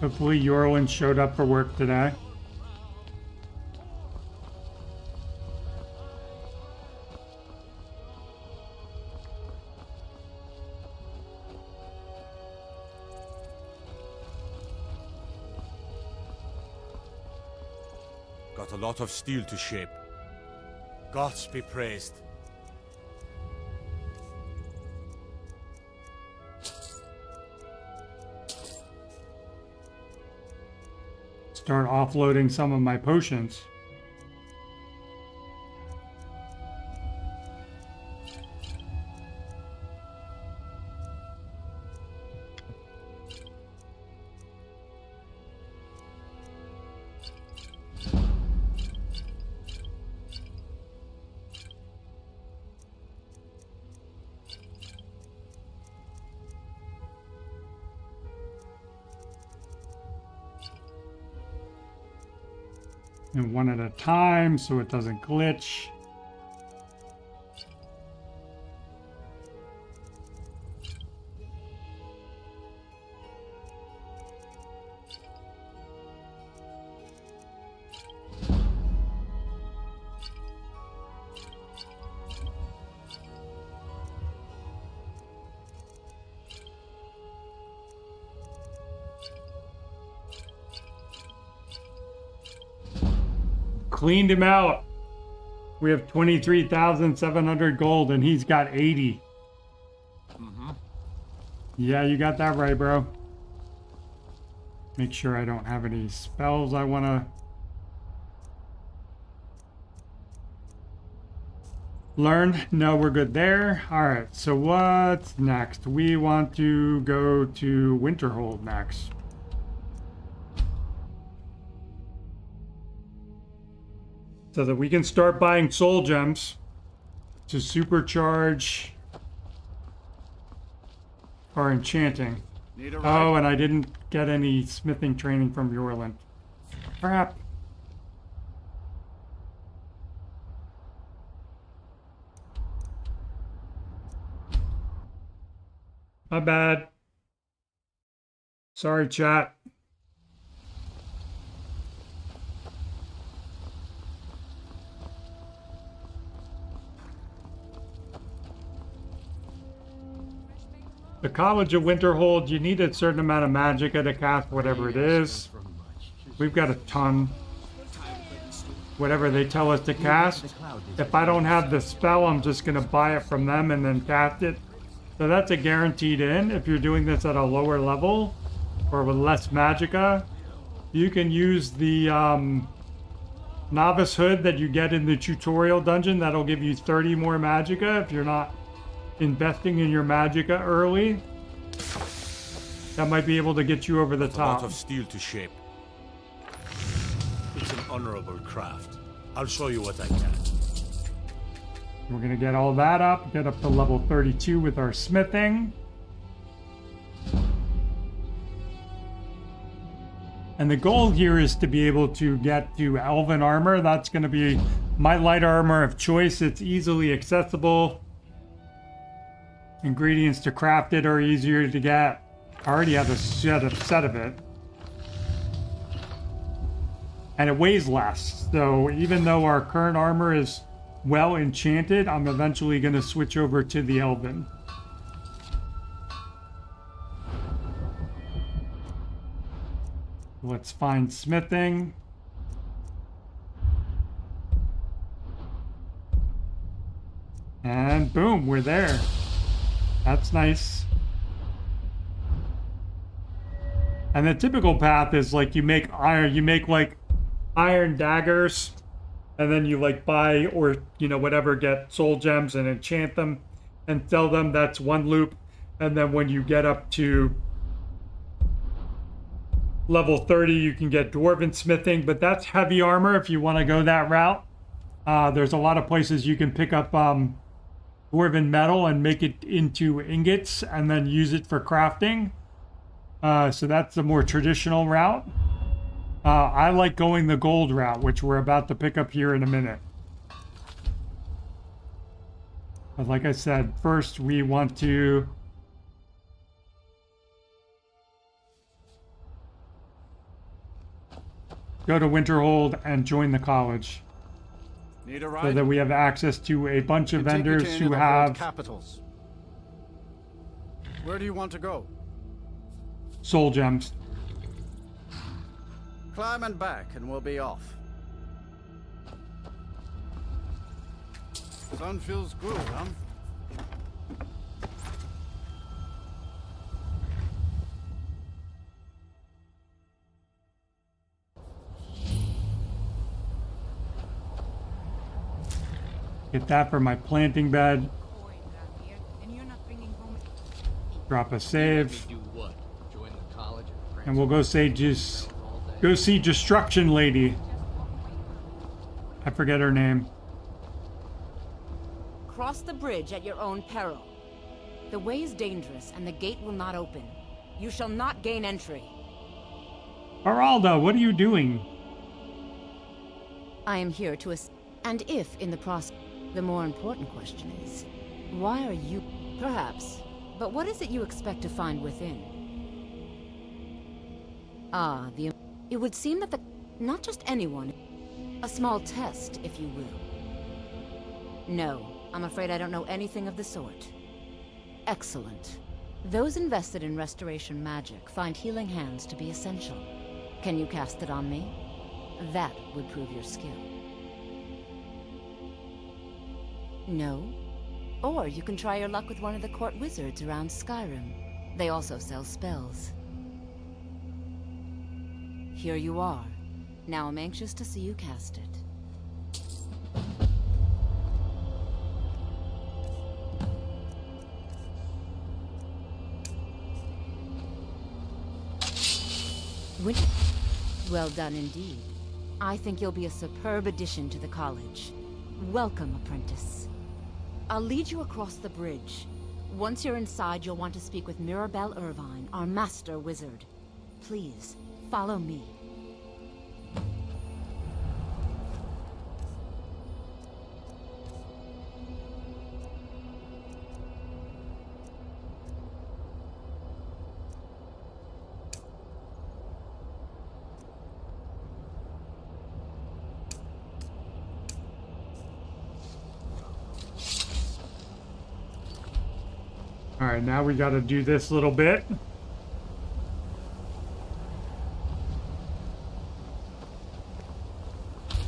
Hopefully Yorlin showed up for work today. Got a lot of steel to shape. Gods be praised. Start offloading some of my potions. And one at a time so it doesn't glitch. Cleaned him out. We have 23,700 gold and he's got 80. Yeah, you got that right, bro. Make sure I don't have any spells I want to learn. No, we're good there. All right, so what's next? We want to go to Winterhold next. So that we can start buying soul gems to supercharge our enchanting. Oh, and I didn't get any smithing training from Yorland. Crap. My bad. Sorry, chat. The College of Winterhold, you need a certain amount of magicka to cast whatever it is. We've got a ton. Whatever they tell us to cast. If I don't have the spell, I'm just going to buy it from them and then cast it. So that's a guaranteed in. If you're doing this at a lower level or with less magicka, you can use the novice hood that you get in the tutorial dungeon. That'll give you 30 more magicka if you're not investing in your magicka early. That might be able to get you over the top. A lot of steel to shape. It's an honorable craft. I'll show you what I can. We're gonna get all that up, get up to level 32 with our smithing. And the goal here is to be able to get to elven armor. That's gonna be my light armor of choice. It's easily accessible. Ingredients to craft it are easier to get. I already have a set of it. And it weighs less. So even though our current armor is well enchanted, I'm eventually going to switch over to the elven. Let's find smithing. And boom, we're there. That's nice. And the typical path is like you make like iron daggers, and then you like buy or whatever, get soul gems and enchant them and sell them. That's one loop. And then when you get up to level 30, you can get dwarven smithing, but that's heavy armor if you want to go that route. There's a lot of places you can pick up dwarven metal and make it into ingots and then use it for crafting. So that's the more traditional route. I like going the gold route, which we're about to pick up here in a minute. But like I said, first we want to go to Winterhold and join the college. Need a ride? So that we have access to a bunch of vendors who have capitals. Where do you want to go? soul gems. Climb and back and we'll be off. Sun feels good, huh? Get that for my planting bed. Drop a save. And we'll go see Destruction Lady. I forget her name. Cross the bridge at your own peril. The way is dangerous and the gate will not open. You shall not gain entry. Geralda, what are you doing? I am here to and if in the process, the more important question is, why are you? Perhaps, but what is it you expect to find within? Ah, it would seem that not just anyone, a small test, if you will. No, I'm afraid I don't know anything of the sort. Excellent. Those invested in restoration magic find healing hands to be essential. Can you cast it on me? That would prove your skill. No? Or you can try your luck with one of the court wizards around Skyrim. They also sell spells. Here you are. Now I'm anxious to see you cast it. Well done indeed. I think you'll be a superb addition to the college. Welcome, apprentice. I'll lead you across the bridge. Once you're inside, you'll want to speak with Mirabelle Irvine, our master wizard. Please, follow me. All right, now we got to do this little bit.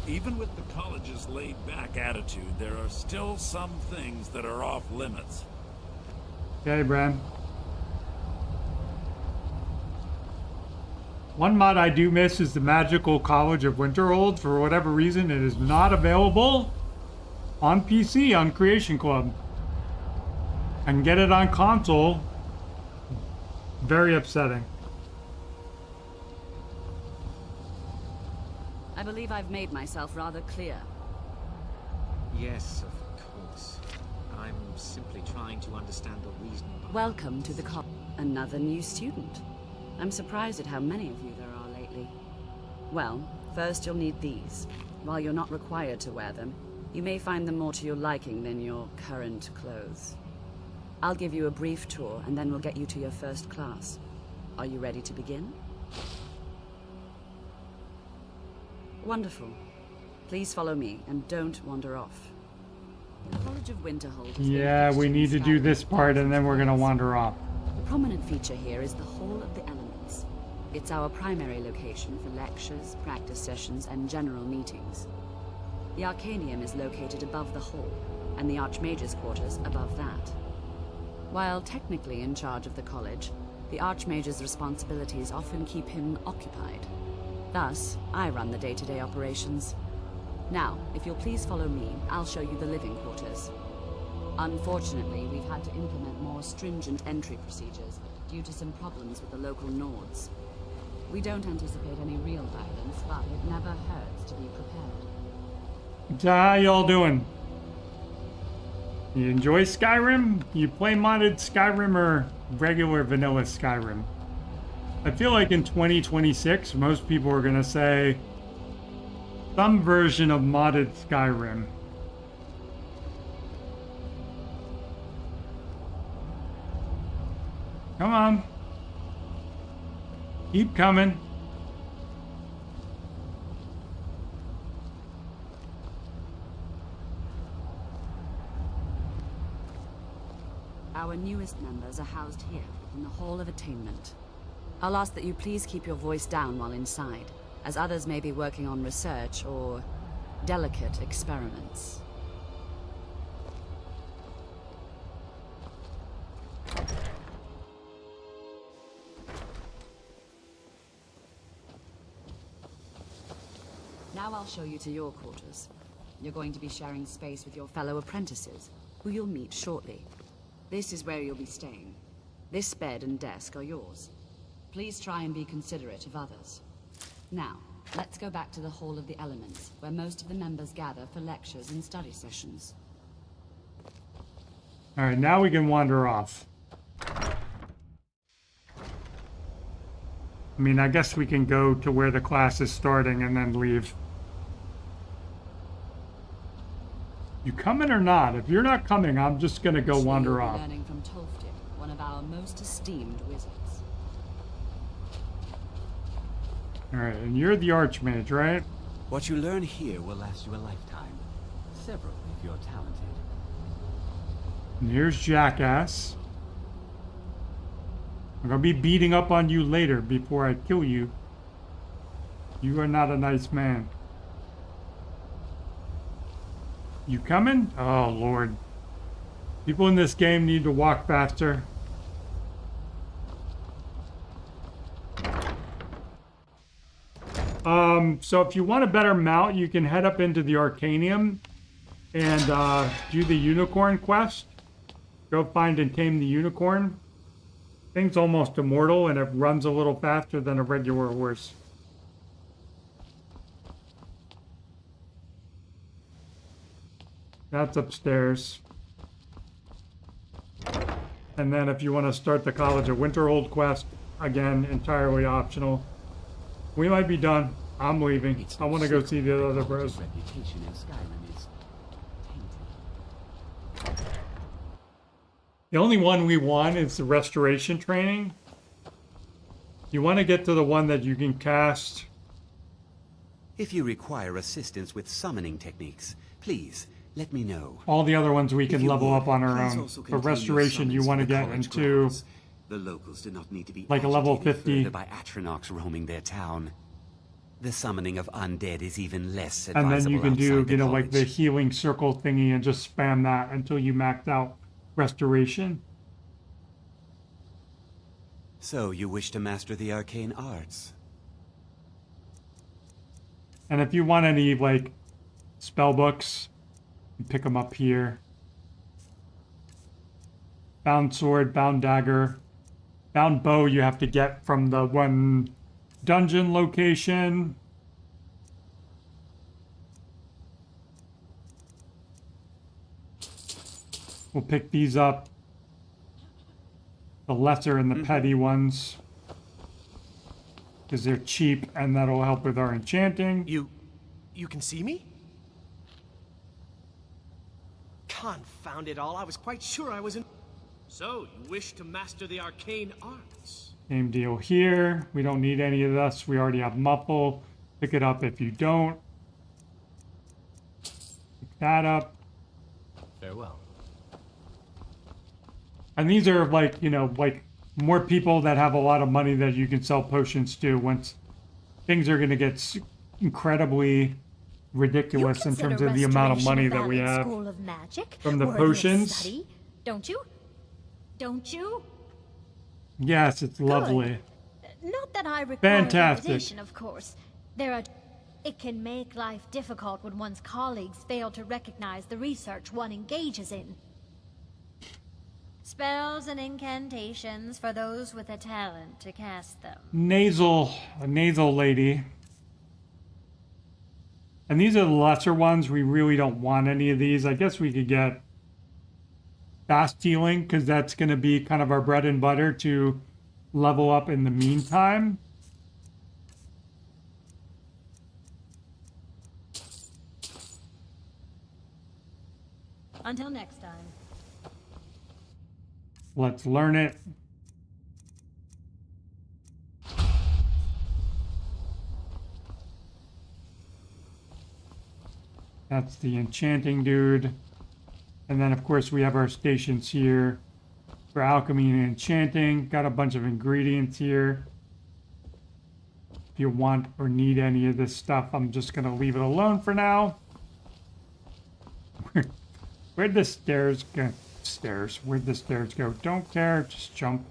Even with the college's laid-back attitude, there are still some things that are off limits. Okay, Bram. One mod I do miss is the Magical College of Winterhold. For whatever reason, it is not available on PC on Creation Club. I can get it on console. Very upsetting. I believe I've made myself rather clear. Yes, of course. I'm simply trying to understand the reasoning behind Welcome to the college. Another new student. I'm surprised at how many of you there are lately. Well, first you'll need these. While you're not required to wear them, you may find them more to your liking than your current clothes. I'll give you a brief tour, and then we'll get you to your first class. Are you ready to begin? Wonderful. Please follow me, and don't wander off. The College of Winterhold has Yeah, we need to do this part, and then we're gonna wander off. The prominent feature here is the Hall of the Elements. It's our primary location for lectures, practice sessions, and general meetings. The Arcanium is located above the hall, and the Archmage's quarters above that. While technically in charge of the college, the Archmage's responsibilities often keep him occupied. Thus, I run the day-to-day operations. Now, if you'll please follow me, I'll show you the living quarters. Unfortunately, we've had to implement more stringent entry procedures due to some problems with the local Nords. We don't anticipate any real violence, but it never hurts to be prepared. So how y'all doing? You enjoy Skyrim? You play modded Skyrim or regular vanilla Skyrim? I feel like in 2026, most people are gonna say some version of modded Skyrim. Come on. Keep coming. Our newest members are housed here, in the Hall of Attainment. I'll ask that you please keep your voice down while inside, as others may be working on research or delicate experiments. Now I'll show you to your quarters. You're going to be sharing space with your fellow apprentices, who you'll meet shortly. This is where you'll be staying. This bed and desk are yours. Please try and be considerate of others. Now, let's go back to the Hall of the Elements, where most of the members gather for lectures and study sessions. Alright, now we can wander off. I mean, I guess we can go to where the class is starting and then leave. You coming or not? If you're not coming, I'm just gonna go wander off. Learning from Tolfdir, one of our most esteemed wizards. Alright, and you're the Archmage, right? What you learn here will last you a lifetime. Several if you're talented. And here's Jackass. I'm gonna be beating up on you later before I kill you. You are not a nice man. You coming? Oh, Lord. People in this game need to walk faster. So if you want a better mount, you can head up into the Arcanium and do the unicorn quest. Go find and tame the unicorn. Thing's almost immortal and it runs a little faster than a regular horse. That's upstairs. And then if you want to start the College of Winterhold quest, again, entirely optional. We might be done. I'm leaving. I want to go see the other bros. Reputation in Skyrim is tainted. The only one we want is the restoration training. You want to get to the one that you can cast. If you require assistance with summoning techniques, please let me know. All the other ones we can level up on our Please own. also For continue restoration, you summons want to for the get college into grounds. The locals do not need to be like a level agitated 50. further by Atronox roaming their town. The summoning of undead is even less And advisable then you can do, outside you the know, like the college. healing circle thingy and just spam that until you max out restoration. So you wish to master the arcane arts? And if you want any, like, spell books, you pick them up here. Bound sword, bound dagger, bound bow you have to get from the one dungeon location. We'll pick these up. The lesser and the petty ones. Because they're cheap and that'll help with our enchanting. You can see me? Confound it all, I was quite sure I was in... So, you wish to master the arcane arts? Same deal here. We don't need any of this. We already have muffle. Pick it up if you don't. Pick that up. Farewell. And these are like, you know, like more people that have a lot of money that you can sell potions to once things are going to get incredibly ridiculous in terms of the amount of money that we have School of Magic, from the worthy of potions. study, don't you? Don't you? Yes, it's lovely. Not that I require Fantastic. validation, of course. It can make life difficult when one's colleagues fail to recognize the research one engages in. Spells and incantations for those with a talent to cast them. A nasal lady. And these are the lesser ones. We really don't want any of these. I guess we could get fast healing because that's going to be kind of our bread and butter to level up in the meantime. Until next time. Let's learn it. That's the enchanting dude. And then, of course, we have our stations here for alchemy and enchanting. Got a bunch of ingredients here. If you want or need any of this stuff, I'm just going to leave it alone for now. Where'd the stairs go? Where'd the stairs go? Don't care. Just jump.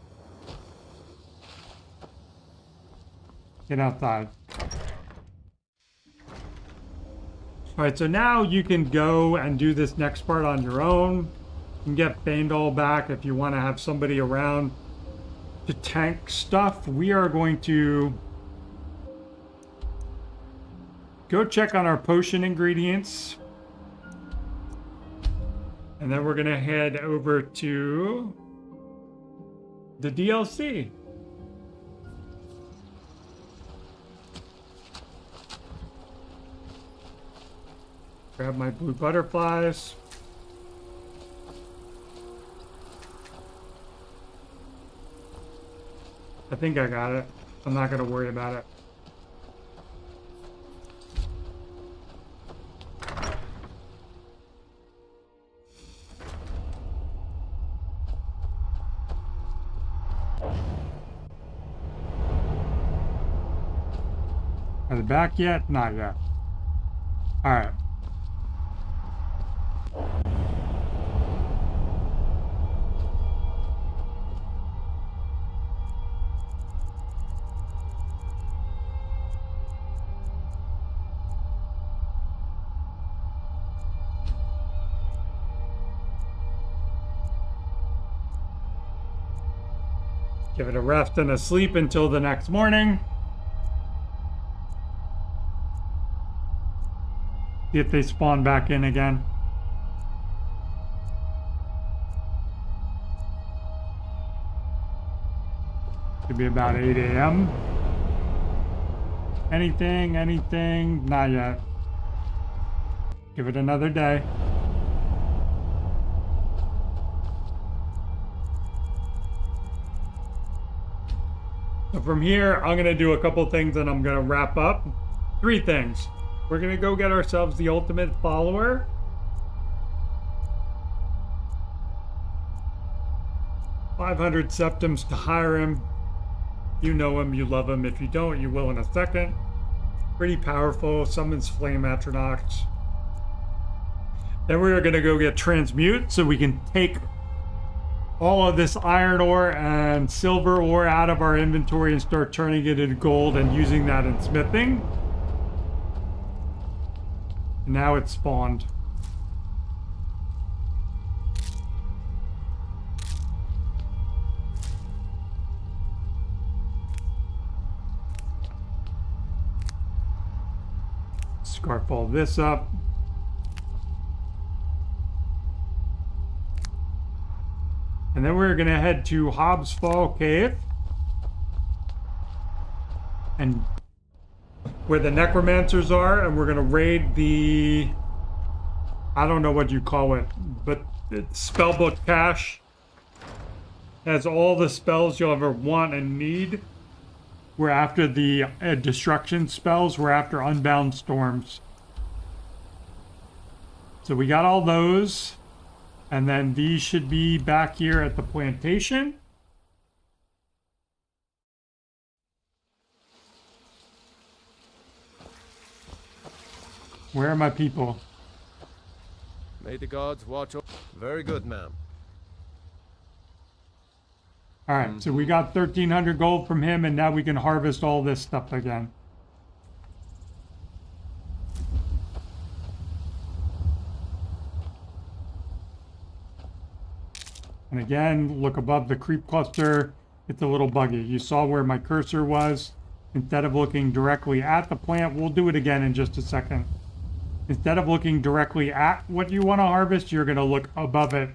Get outside. All right, so now you can go and do this next part on your own. You can get Bandol back if you want to have somebody around to tank stuff. We are going to go check on our potion ingredients. And then we're going to head over to the DLC. Grab my blue butterflies. I think I got it. I'm not going to worry about it. Are they back yet? Not yet. All right. Give it a rest and a sleep until the next morning. See if they spawn back in again. Could be about 8 a.m. Anything? Not yet. Give it another day. So from here, I'm going to do a couple things and I'm going to wrap up. 3 things. We're going to go get ourselves the ultimate follower. $500 septums to hire him. You know him, you love him. If you don't, you will in a second. Pretty powerful. Summons flame atronachs. Then we're going to go get transmute so we can take all of this iron ore and silver ore out of our inventory and start turning it into gold and using that in smithing. Now it's spawned. Scarf all this up. And then we're gonna head to Hobbs Fall Cave. And where the necromancers are, and we're gonna raid the, I don't know what you call it, but it's spellbook cache. Has all the spells you'll ever want and need. We're after the destruction spells. We're after Unbound Storms. So we got all those. And then these should be back here at the plantation. Where are my people? May the gods watch over. Very good, ma'am. All right, so we got 1,300 gold from him, and now we can harvest all this stuff again. And again, look above the creep cluster. It's a little buggy. You saw where my cursor was. Instead of looking directly at the plant, we'll do it again in just a second. Instead of looking directly at what you want to harvest, you're going to look above it.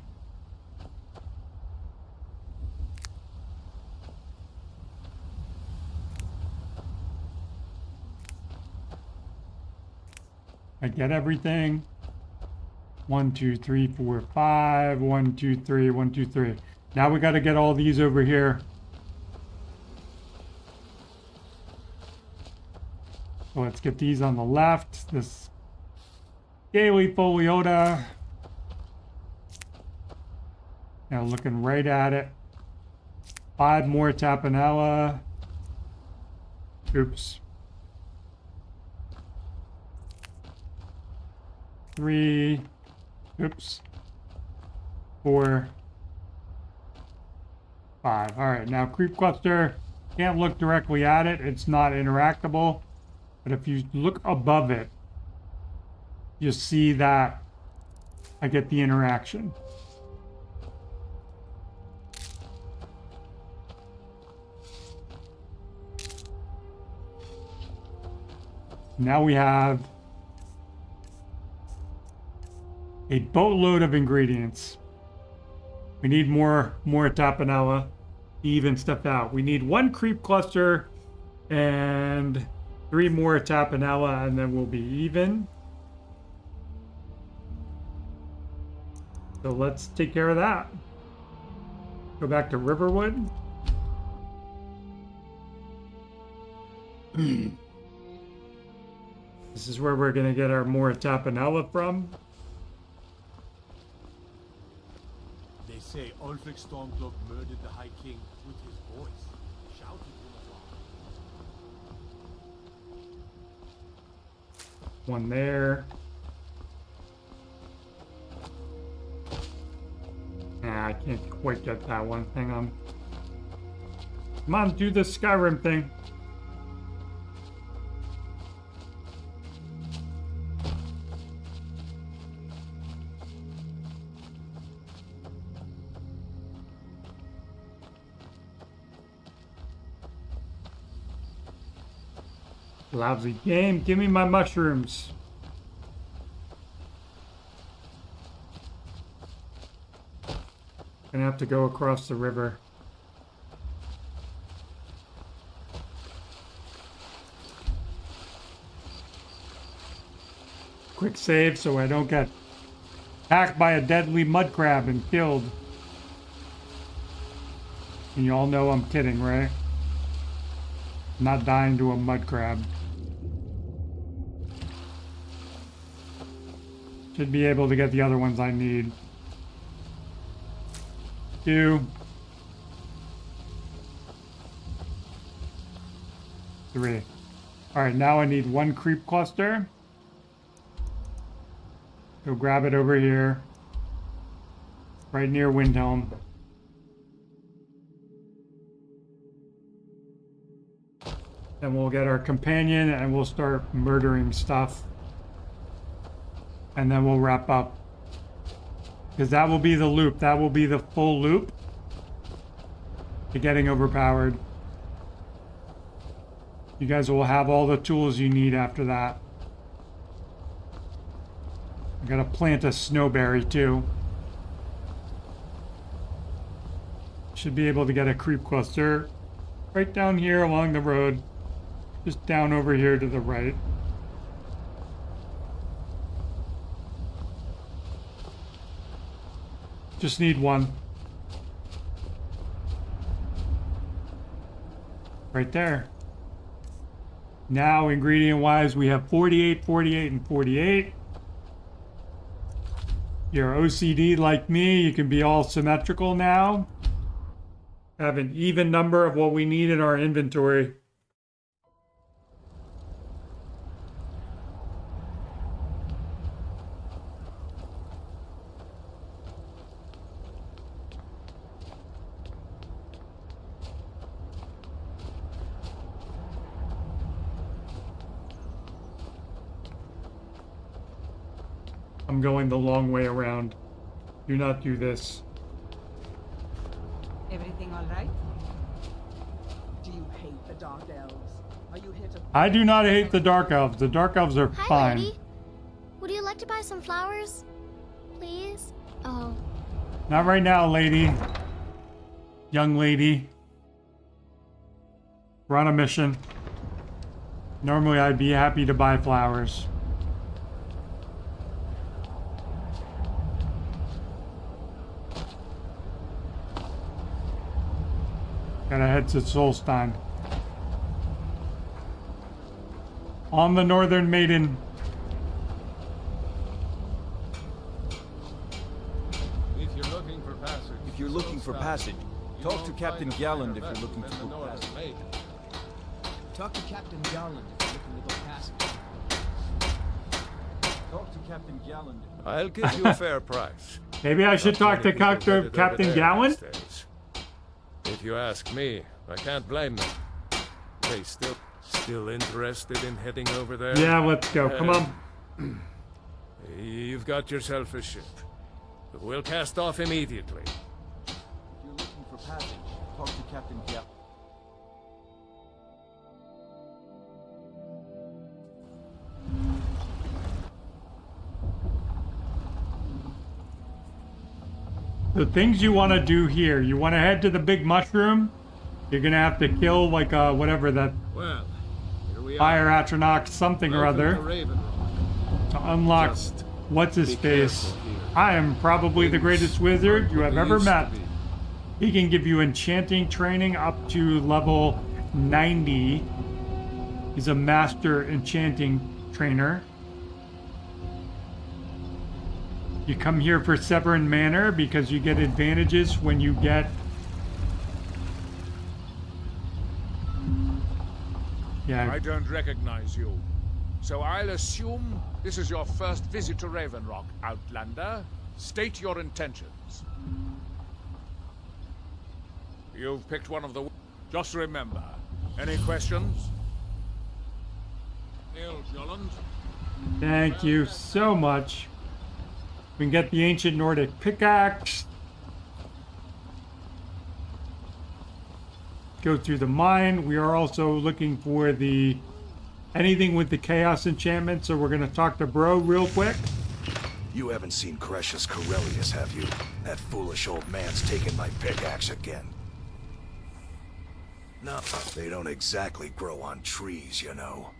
I get everything. 1, 2, 3, 4, 5. 1, 2, 3. 1, 2, 3. Now we got to get all these over here. So let's get these on the left. This Daily Foliota. Now looking right at it. 5 more Tapanella. Oops. 3, oops, 4, 5. All right, now creep cluster, can't look directly at it. It's not interactable. But if you look above it, you'll see that I get the interaction. Now we have a boatload of ingredients. We need more tapanella to even stuff out. We need 1 creep cluster and 3 more tapanella, and then we'll be even. So let's take care of that. Go back to Riverwood. This is where we're gonna get our more tapanella from. Say Ulfric Stormcloak murdered the High King with his voice, shouted him along. One there. Nah, I can't quite get that one. Hang on. Come on, do the Skyrim thing. Lousy game, give me my mushrooms. Gonna have to go across the river. Quick save so I don't get attacked by a deadly mud crab and killed. And you all know I'm kidding, right? I'm not dying to a mud crab. Should be able to get the other ones I need. 2. 3. Alright, now I need 1 creep cluster. Go grab it over here. Right near Windhelm. Then we'll get our companion and we'll start murdering stuff. And then we'll wrap up. Because that will be the loop. That will be the full loop to getting overpowered. You guys will have all the tools you need after that. I gotta plant a snowberry too. Should be able to get a creep cluster right down here along the road. Just down over here to the right. Just need one. Right there. Now, ingredient-wise, we have 48, 48, and 48. You're OCD like me, you can be all symmetrical now. Have an even number of what we need in our inventory. I'm going the long way around. Do not do this. Everything all right? Do you hate the Dark Elves? Are you here to... I do not hate the Dark Elves. The Dark Elves are Hi, fine. lady. Would you like to buy some flowers? Please? Oh. Not right now, lady. Young lady. We're on a mission. Normally, I'd be happy to buy flowers. Gotta head to Solstein. On the Northern Maiden. If you're looking for passage, talk to Captain Galland if you're looking to book passage. Talk to Captain Garland if you're looking to go passage. Talk to Captain Galland. I'll give you a fair price. Maybe I should talk to Captain Gowan? If you ask me, I can't blame them. They still interested in heading over there? Yeah, let's go. Come on. You've got yourself a ship. We'll cast off immediately. If you're looking for passage, talk to Captain Galland. The things you want to do here, you want to head to the big mushroom. You're going to have to kill, like, whatever that Well, here we fire are. Atronach something or Welcome other. to Ravenlock. To unlock Just what's his be face. careful here. I am probably the greatest wizard you have ever used to met. be. He can give you enchanting training up to level 90. He's a master enchanting trainer. You come here for Severn Manor because you get advantages when you get... Yeah. I don't recognize you. So I'll assume this is your first visit to Ravenrock, Outlander. State your intentions. You've picked one of the... Just remember. Any questions? Neil Jolland? Thank you so much. We can get the ancient Nordic pickaxe. Go through the mine. We are also looking for the anything with the chaos enchantment, so we're going to talk to Bro real quick. You haven't seen Crucius Corellius, have you? That foolish old man's taken my pickaxe again. No, they don't exactly grow on trees, you know.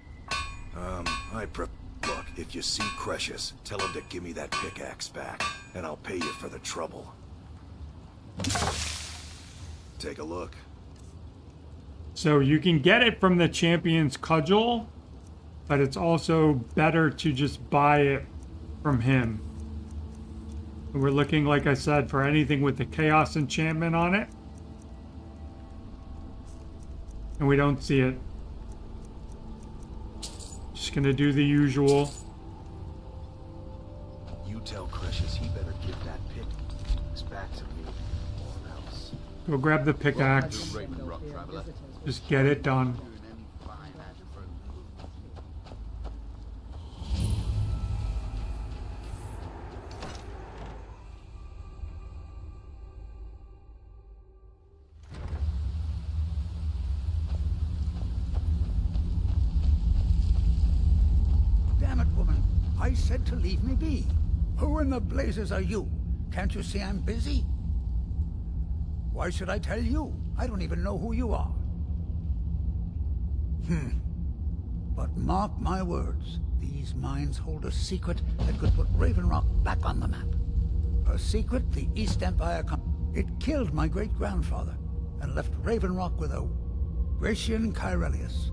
Look, if you see Crucius, tell him to give me that pickaxe back, and I'll pay you for the trouble. Take a look. So you can get it from the champion's cudgel, but it's also better to just buy it from him. And we're looking, like I said, for anything with the chaos enchantment on it. And we don't see it. Just gonna do the usual. You tell Crucius he better give that pickaxe back to me, or else. Go grab the pickaxe. Just get it done. Damn it, woman. I said to leave me be. Who in the blazes are you? Can't you see I'm busy? Why should I tell you? I don't even know who you are. But mark my words, these mines hold a secret that could put Raven Rock back on the map. A secret the East Empire It killed my great-grandfather and left Raven Rock with a Gratian Kyrelius.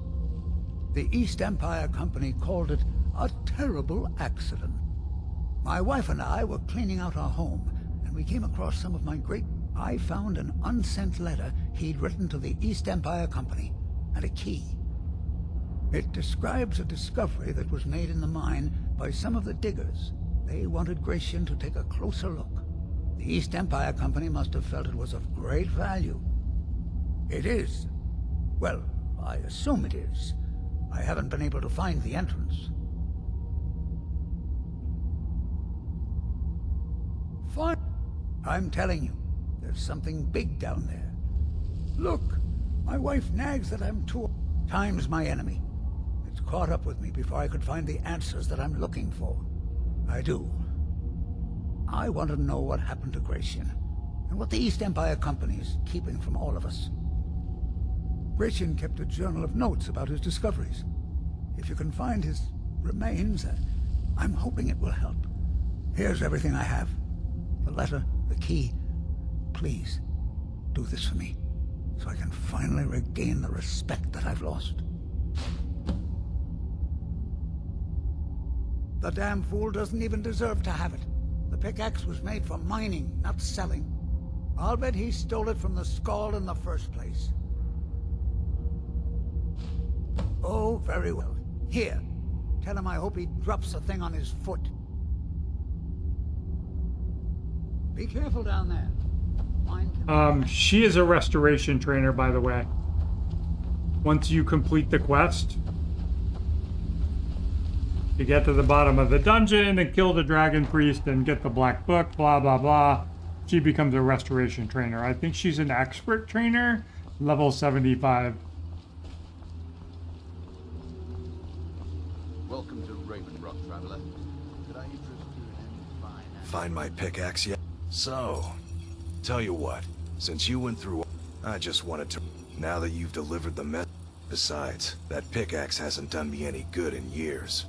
The East Empire Company called it a terrible accident. My wife and I were cleaning out our home, and we came across some of my great... I found an unsent letter he'd written to the East Empire Company, and a key. It describes a discovery that was made in the mine by some of the diggers. They wanted Gratian to take a closer look. The East Empire Company must have felt it was of great value. It is. Well, I assume it is. I haven't been able to find the entrance. Fine. I'm telling you, there's something big down there. Look, my wife nags that I'm too... Time's my enemy. It's caught up with me before I could find the answers that I'm looking for. I do. I want to know what happened to Gratian, and what the East Empire Company is keeping from all of us. Gratian kept a journal of notes about his discoveries. If you can find his remains, I'm hoping it will help. Here's everything I have. The letter, the key. Please, do this for me, so I can finally regain the respect that I've lost. The damn fool doesn't even deserve to have it. The pickaxe was made for mining, not selling. I'll bet he stole it from the Skald in the first place. Oh, very well. Here, tell him I hope he drops the thing on his foot. Be careful down there. She is a restoration trainer, by the way. Once you complete the quest, you get to the bottom of the dungeon and kill the dragon priest and get the black book, blah, blah, blah. She becomes a restoration trainer. I think she's an expert trainer, level 75. Welcome to Raven Rock, traveler. Could I interest you in any fine... Find my pickaxe yet? So, tell you what, since you went through, I just wanted to... Now that you've delivered the message... Besides, that pickaxe hasn't done me any good in years.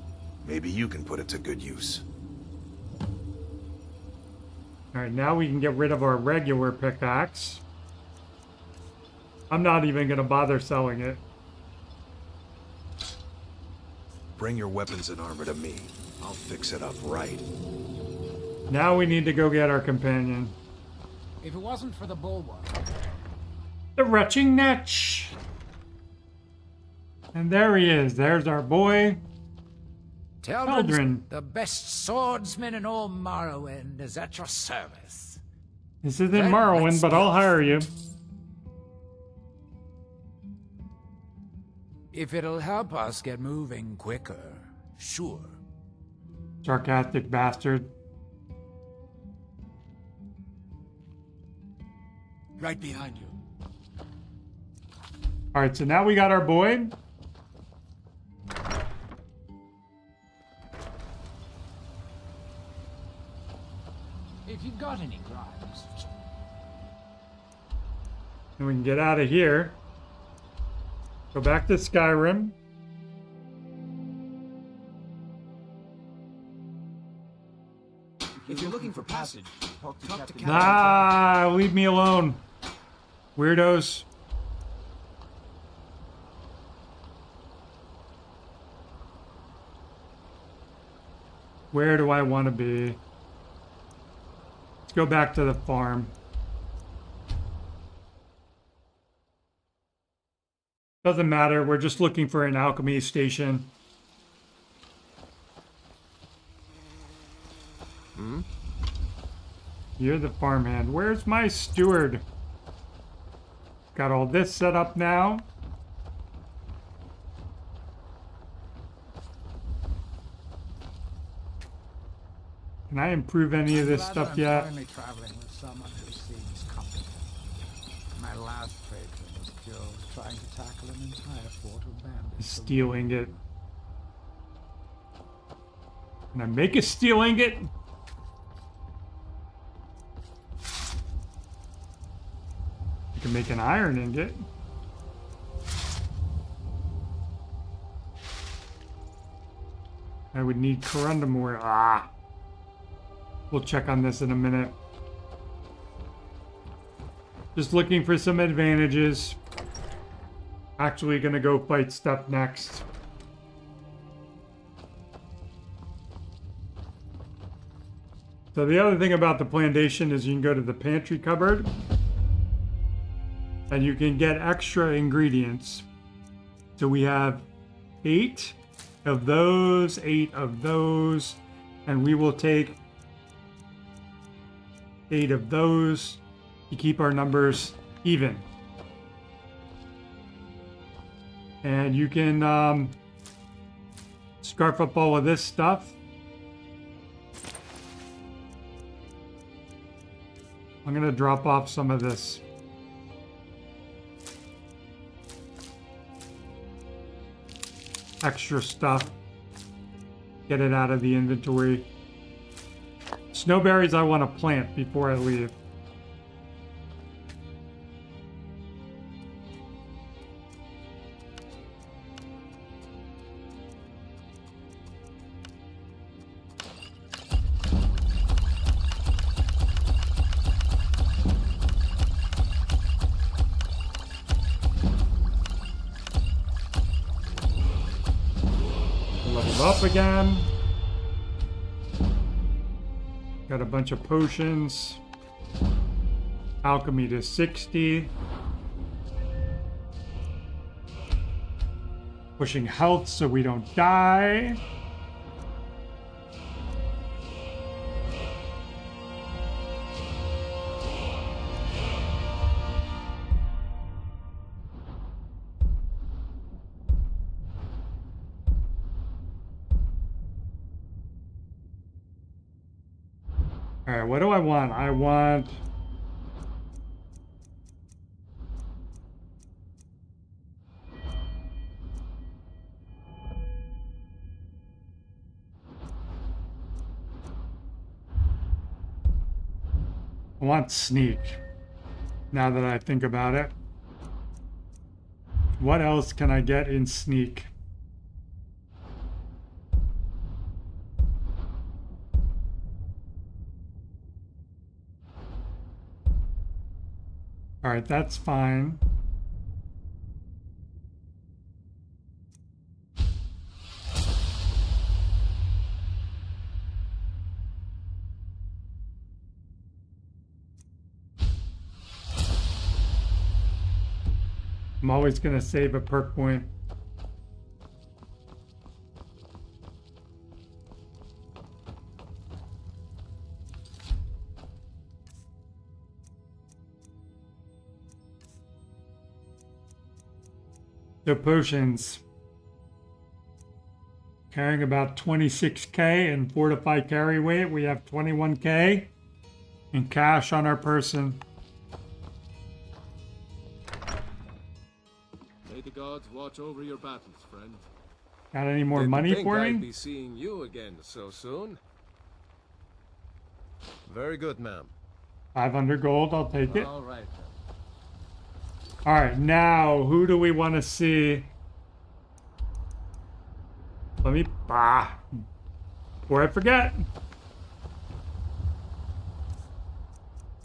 Maybe you can put it to good use. Alright, now we can get rid of our regular pickaxe. I'm not even going to bother selling it. Bring your weapons and armor to me. I'll fix it up right. Now we need to go get our companion. If it wasn't for the bulwark... The retching netch! And there he is. There's our boy. Teldrin, the best swordsman in all Morrowind, is at your service. This isn't Morrowind, but I'll hire you. If it'll help us get moving quicker, sure. Sarcastic bastard. Right behind you. Alright, so now we got our boy. If you've got any crimes. And we can get out of here. Go back to Skyrim. If you're looking for passage, talk to Captain. Ah, leave me alone. Weirdos. Where do I want to be? Let's go back to the farm. Doesn't matter, we're just looking for an alchemy station. You're the farmhand. Where's my steward? Got all this set up now. Can I improve any of this stuff yet? I'm finally traveling with someone who seems competent. My last patron was killed trying to tackle an entire fort of bandits. Steel ingot. Can I make a steel ingot? can make an iron ingot. I would need corundum ore. Ah. We'll check on this in a minute. Just looking for some advantages. Actually gonna go fight stuff next. So the other thing about the plantation is you can go to the pantry cupboard and you can get extra ingredients. So we have 8 of those, 8 of those, and we will take 8 of those to keep our numbers even. And you can scarf up all of this stuff. I'm gonna drop off some of this. Extra stuff. Get it out of the inventory. Snowberries I want to plant before I leave. Leveled up again. Got a bunch of potions. Alchemy to 60. Pushing health so we don't die. Alright, what do I want? I want... I want sneak, now that I think about it. What else can I get in sneak? All right, that's fine. I'm always going to save a perk point. So potions. Carrying about 26k in fortified carry weight. We have 21k in cash on our person. May the gods watch over your battles, friend. Got any more money for me? I'd be seeing you again so soon. Very good, ma'am. 500 gold, I'll take it. All right. All right, now who do we want to see? Let me, before I forget.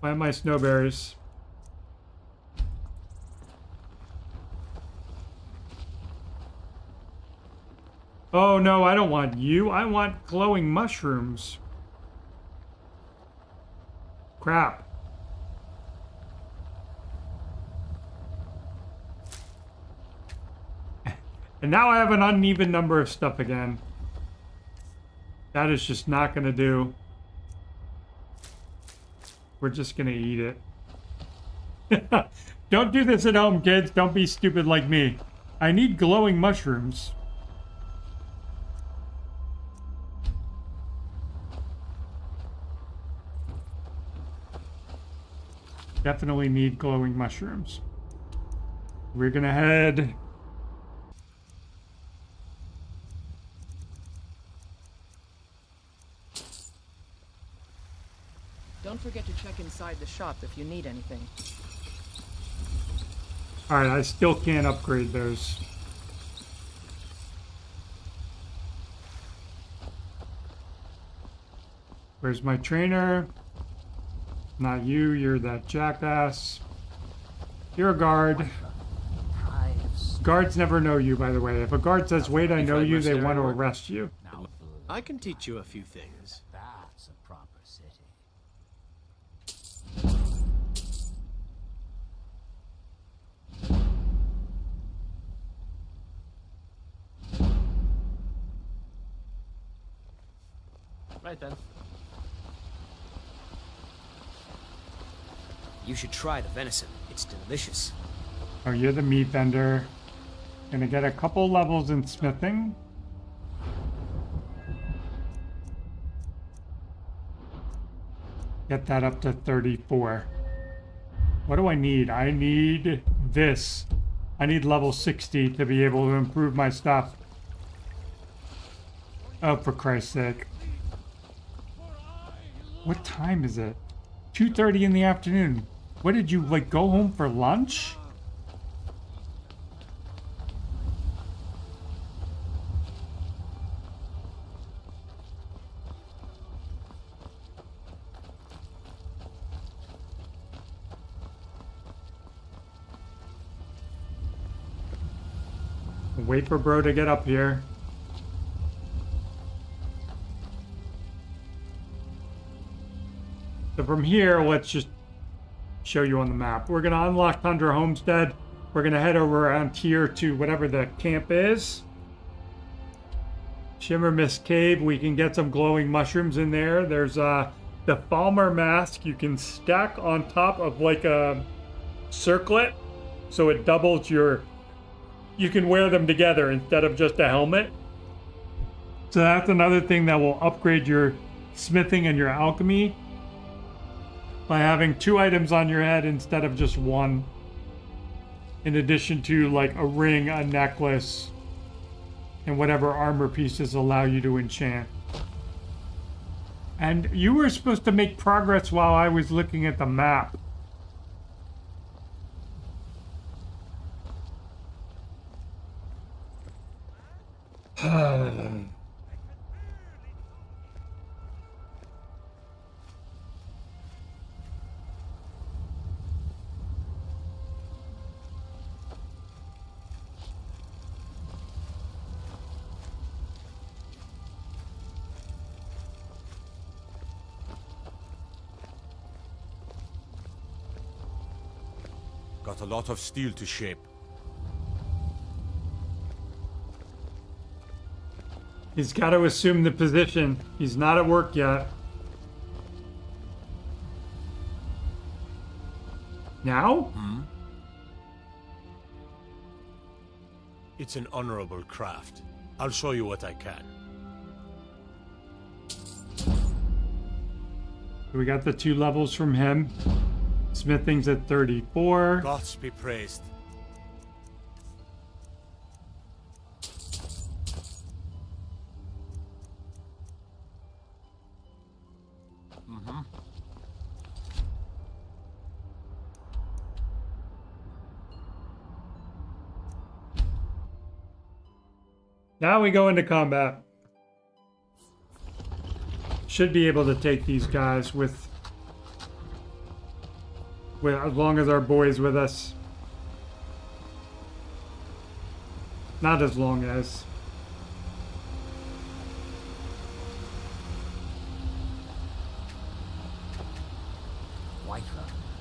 Plant my snowberries. Oh no, I don't want you. I want glowing mushrooms. Crap. And now I have an uneven number of stuff again. That is just not going to do. We're just going to eat it. Don't do this at home, kids. Don't be stupid like me. I need glowing mushrooms. Definitely need glowing mushrooms. We're going to head... Don't forget to check inside the shop if you need anything. Alright, I still can't upgrade those. Where's my trainer? Not you, you're that jackass. You're a guard. Guards never know you, by the way. If a guard says, wait, I know you, they want to arrest you. I can teach you a few things. That's a proper city. Right then. You should try the venison. It's delicious. Oh, you're the meat vendor. Gonna get a couple levels in smithing. Get that up to 34. What do I need? I need this. I need level 60 to be able to improve my stuff. Oh, for Christ's sake. What time is it? 2:30 in the afternoon. What did you, like, go home for lunch? Wait for bro to get up here. So from here, let's just show you on the map. We're gonna unlock Tundra Homestead. We're gonna head over around here to whatever the camp is. Shimmer Mist Cave, we can get some glowing mushrooms in there. There's the Falmer mask you can stack on top of like a circlet. So it doubles your, you can wear them together instead of just a helmet. So that's another thing that will upgrade your smithing and your alchemy, by having 2 items on your head instead of just one. In addition to like a ring, a necklace, and whatever armor pieces allow you to enchant. And you were supposed to make progress while I was looking at the map. Got a lot of steel to shape. He's got to assume the position. He's not at work yet. Now? It's an honorable craft. I'll show you what I can. We got the 2 levels from him. Smithing's at 34. Gods be praised. Now we go into combat. Should be able to take these guys with as long as our boy's with us. Not as long as. Whiterun,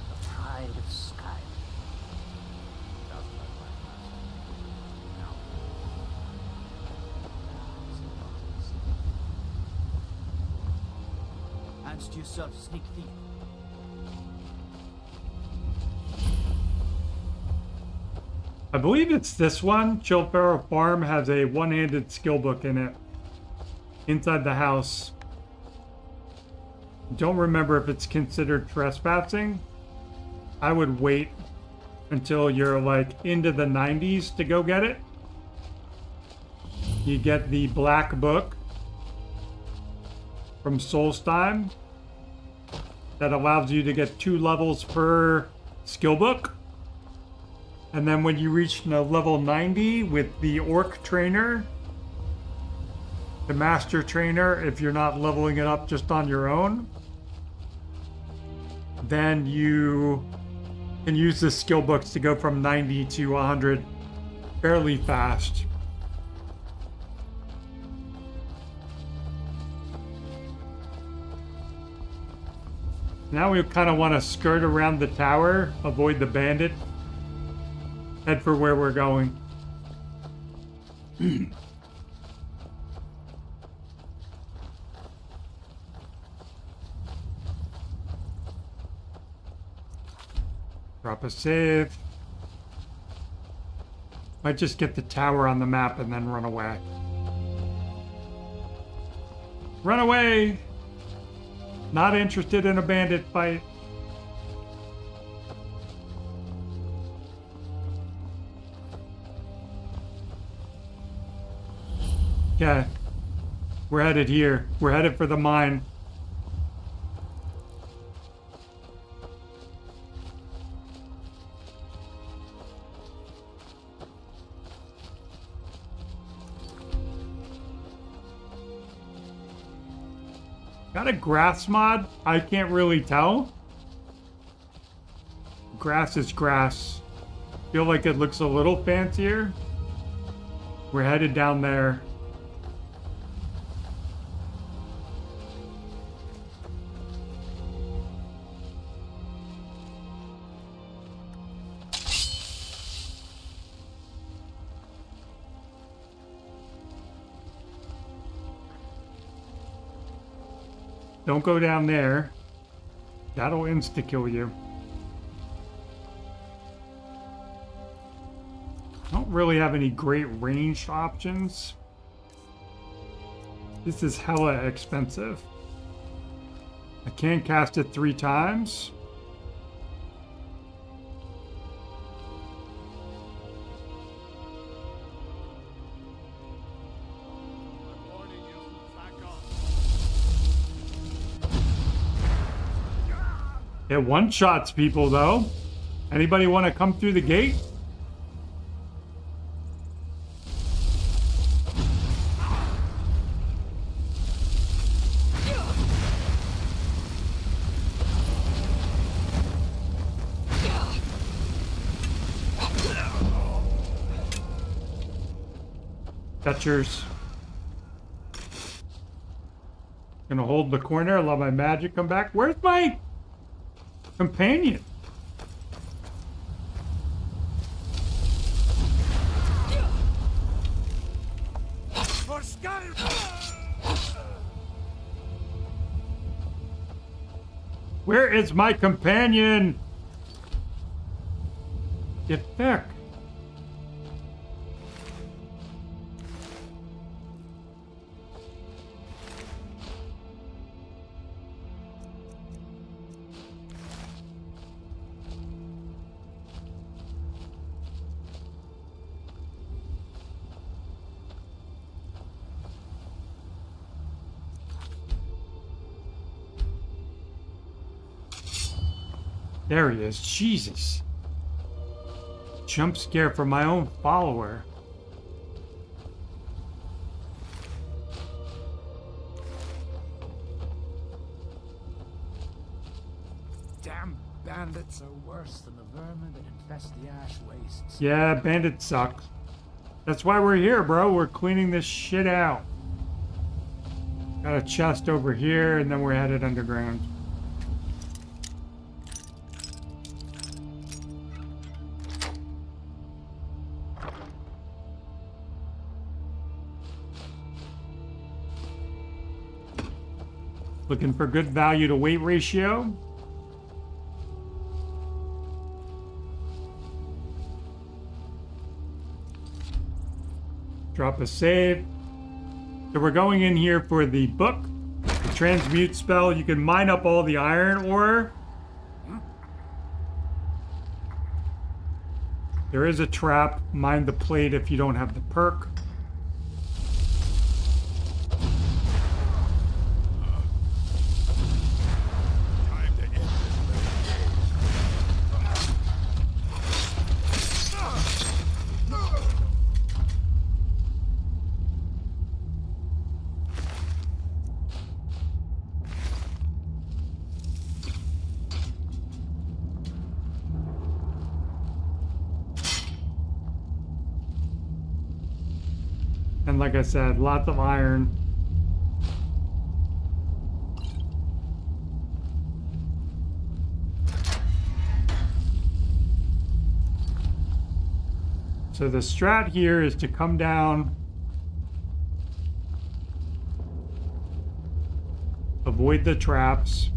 the pride of Skyrim. Doesn't look like much. No. Answer to yourself, sneak thief. I believe it's this one. Chilfarrow Farm has a one-handed skill book in it. Inside the house. Don't remember if it's considered trespassing. I would wait until you're like into the 90s to go get it. You get the black book from Solstheim that allows you to get 2 levels per skill book. And then when you reach level 90 with the orc trainer, the master trainer, if you're not leveling it up just on your own, then you can use the skill books to go from 90 to 100 fairly fast. Now we kind of want to skirt around the tower, avoid the bandit, head for where we're going. Drop a save. Might just get the tower on the map and then run away. Run away! Not interested in a bandit fight. Okay. We're headed here. We're headed for the mine. Got a grass mod? I can't really tell. Grass is grass. Feel like it looks a little fancier. We're headed down there. Don't go down there. That'll insta-kill you. Don't really have any great ranged options. This is hella expensive. I can cast it 3 times. It one-shots people, though. Anybody want to come through the gate? Fetchers. Gonna hold the corner, let my magic come back. Where's my companion? For Skyrim! Where is my companion? Get back. There he is. Jesus. Jump scare for my own follower. Damn bandits are worse than the vermin that infest the ash wastes. Yeah, bandits suck. That's why we're here, bro. We're cleaning this shit out. Got a chest over here, and then we're headed underground. Looking for good value to weight ratio. Drop a save. So we're going in here for the book, the transmute spell. You can mine up all the iron ore. There is a trap. Mine the plate if you don't have the perk. And like I said, lots of iron. So the strat here is to come down, avoid the traps.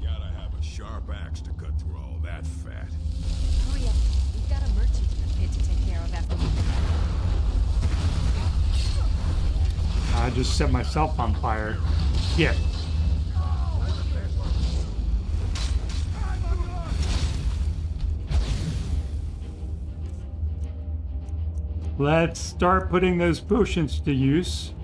Gotta have a sharp axe to cut through all that fat. Hurry up. We've got a merchant in the pit to take care of after we... I just set myself on fire. Yeah. Let's start putting those potions to use.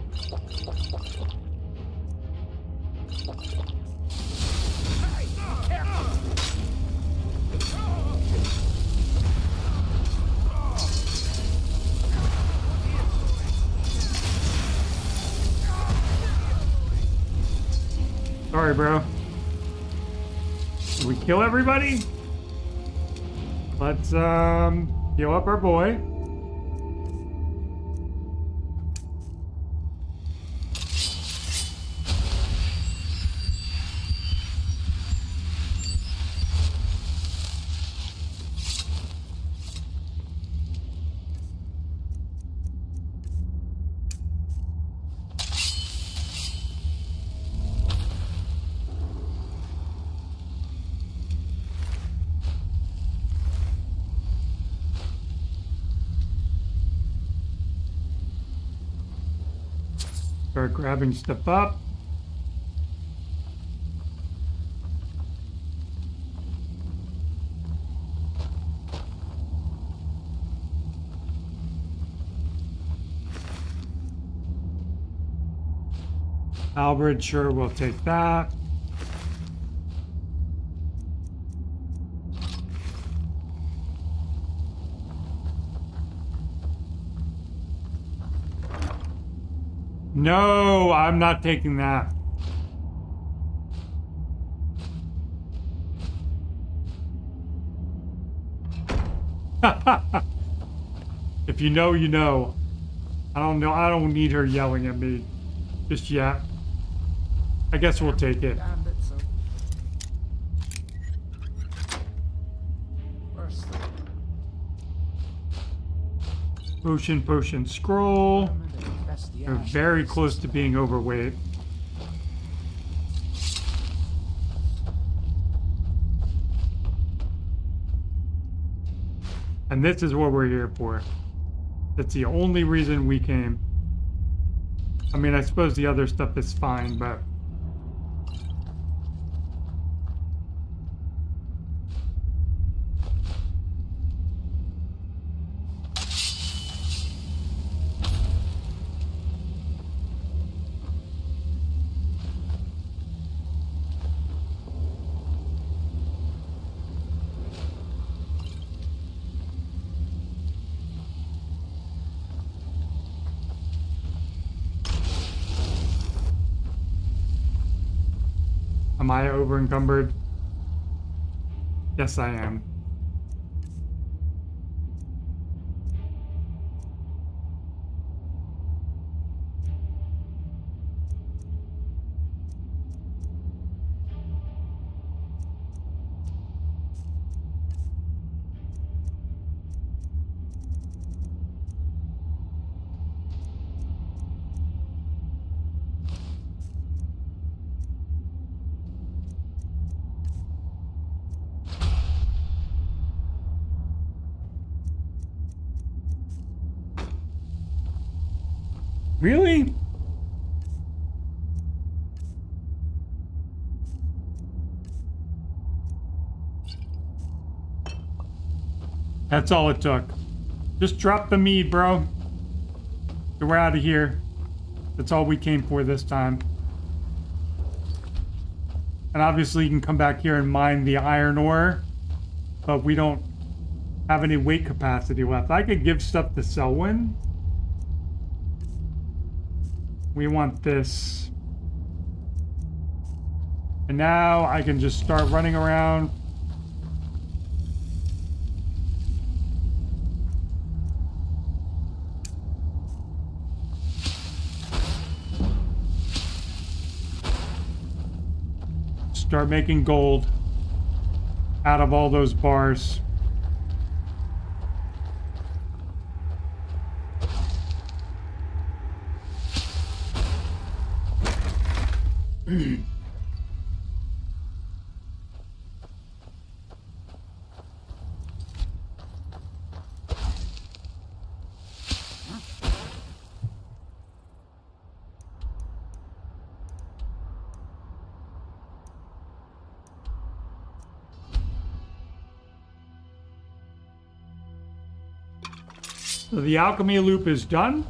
Sorry, bro. Did we kill everybody? Let's heal up our boy. Start grabbing stuff up. Halberd, sure, we'll take that. No, I'm not taking that. If you know, you know. I don't know. I don't need her yelling at me just yet. I guess we'll take it. Potion, potion, scroll. They're very close to being overweight. And this is what we're here for. That's the only reason we came. I mean, I suppose the other stuff is fine, but... Am I over encumbered? Yes, I am. Really? That's all it took. Just drop the mead, bro. We're out of here. That's all we came for this time. And obviously you can come back here and mine the iron ore, but we don't have any weight capacity left. I could give stuff to Selwyn. We want this. And now I can just start running around. start making gold out of all those bars. So the alchemy loop is done.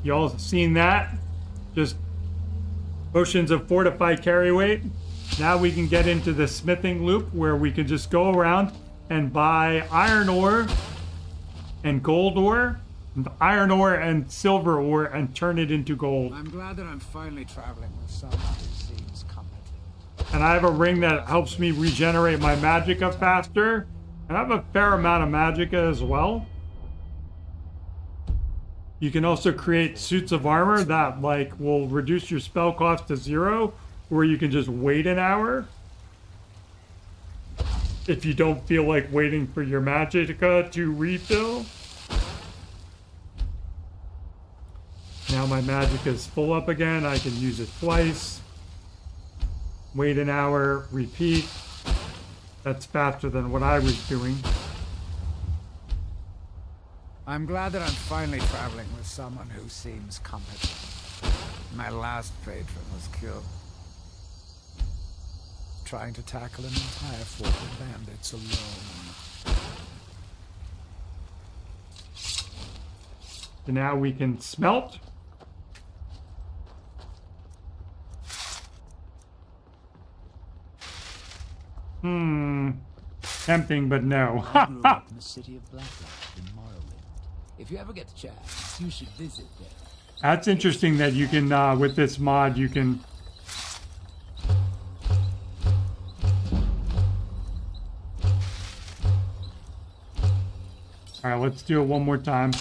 Y'all seen that? Just potions of fortified carry weight. Now we can get into the smithing loop where we can just go around and buy iron ore and gold ore, iron ore and silver ore, and turn it into gold. I'm glad that I'm finally traveling with someone who seems competent. And I have a ring that helps me regenerate my magicka faster. And I have a fair amount of magicka as well. You can also create suits of armor that like will reduce your spell cost to 0, or you can just wait an hour if you don't feel like waiting for your magicka to refill. Now my magicka is full up again. I can use it twice. Wait an hour, repeat. That's faster than what I was doing. I'm glad that I'm finally traveling with someone who seems competent. My last patron was killed trying to tackle an entire fort of bandits alone. So now we can smelt. Tempting, but no. I grew up in the city of Blackrock in Morrowind. If you ever get the chance, you should visit there. That's interesting that you can, with this mod, you can... Alright, let's do it one more time.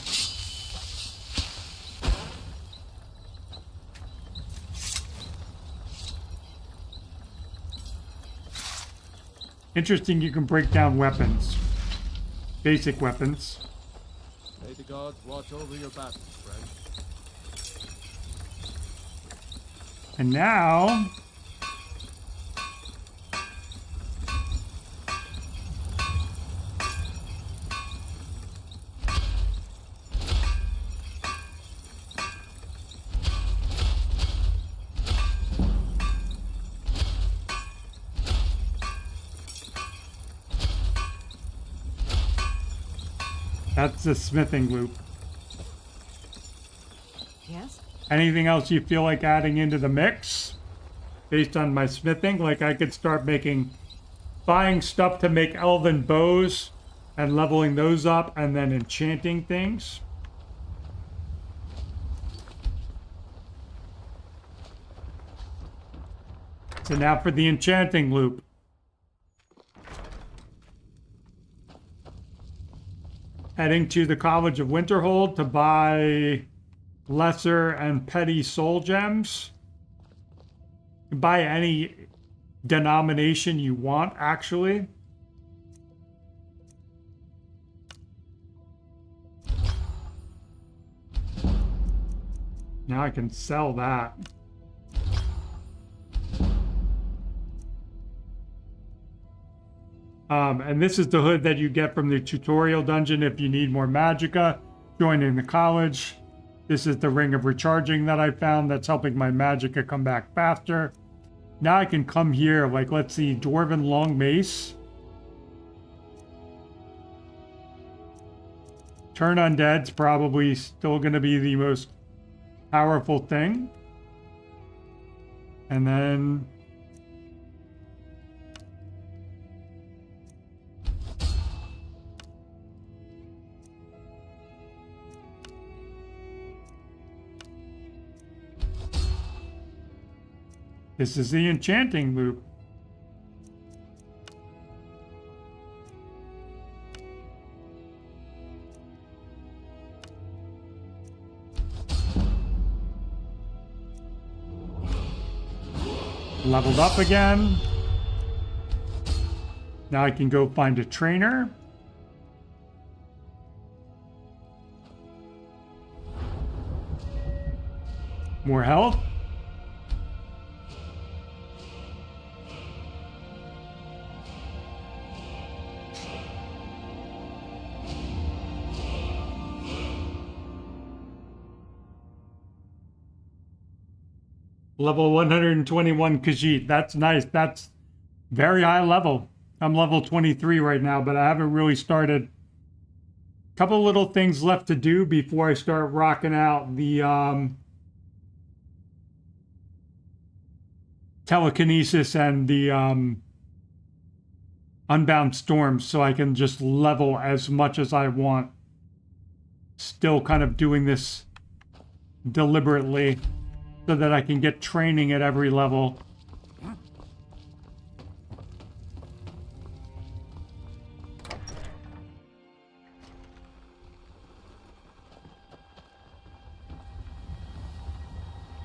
Interesting, you can break down weapons. Basic weapons. May the gods watch over your battles, friend. And now... That's the smithing loop. Yes? Anything else you feel like adding into the mix? Based on my smithing, like I could start buying stuff to make elven bows and leveling those up and then enchanting things. So now for the enchanting loop. Heading to the College of Winterhold to buy lesser and petty soul gems. You can buy any denomination you want, actually. Now I can sell that. And this is the hood that you get from the tutorial dungeon if you need more magicka. Joining the college. This is the ring of recharging that I found that's helping my magicka come back faster. Now I can come here, like, let's see, Dwarven Long Mace. Turn Undead's probably still going to be the most powerful thing. And then... this is the enchanting loop. Leveled up again. Now I can go find a trainer. More health. Level 121 Khajiit. That's nice. That's very high level. I'm level 23 right now, but I haven't really started. A couple little things left to do before I start rocking out the telekinesis and the unbound storms, so I can just level as much as I want. Still kind of doing this deliberately so that I can get training at every level.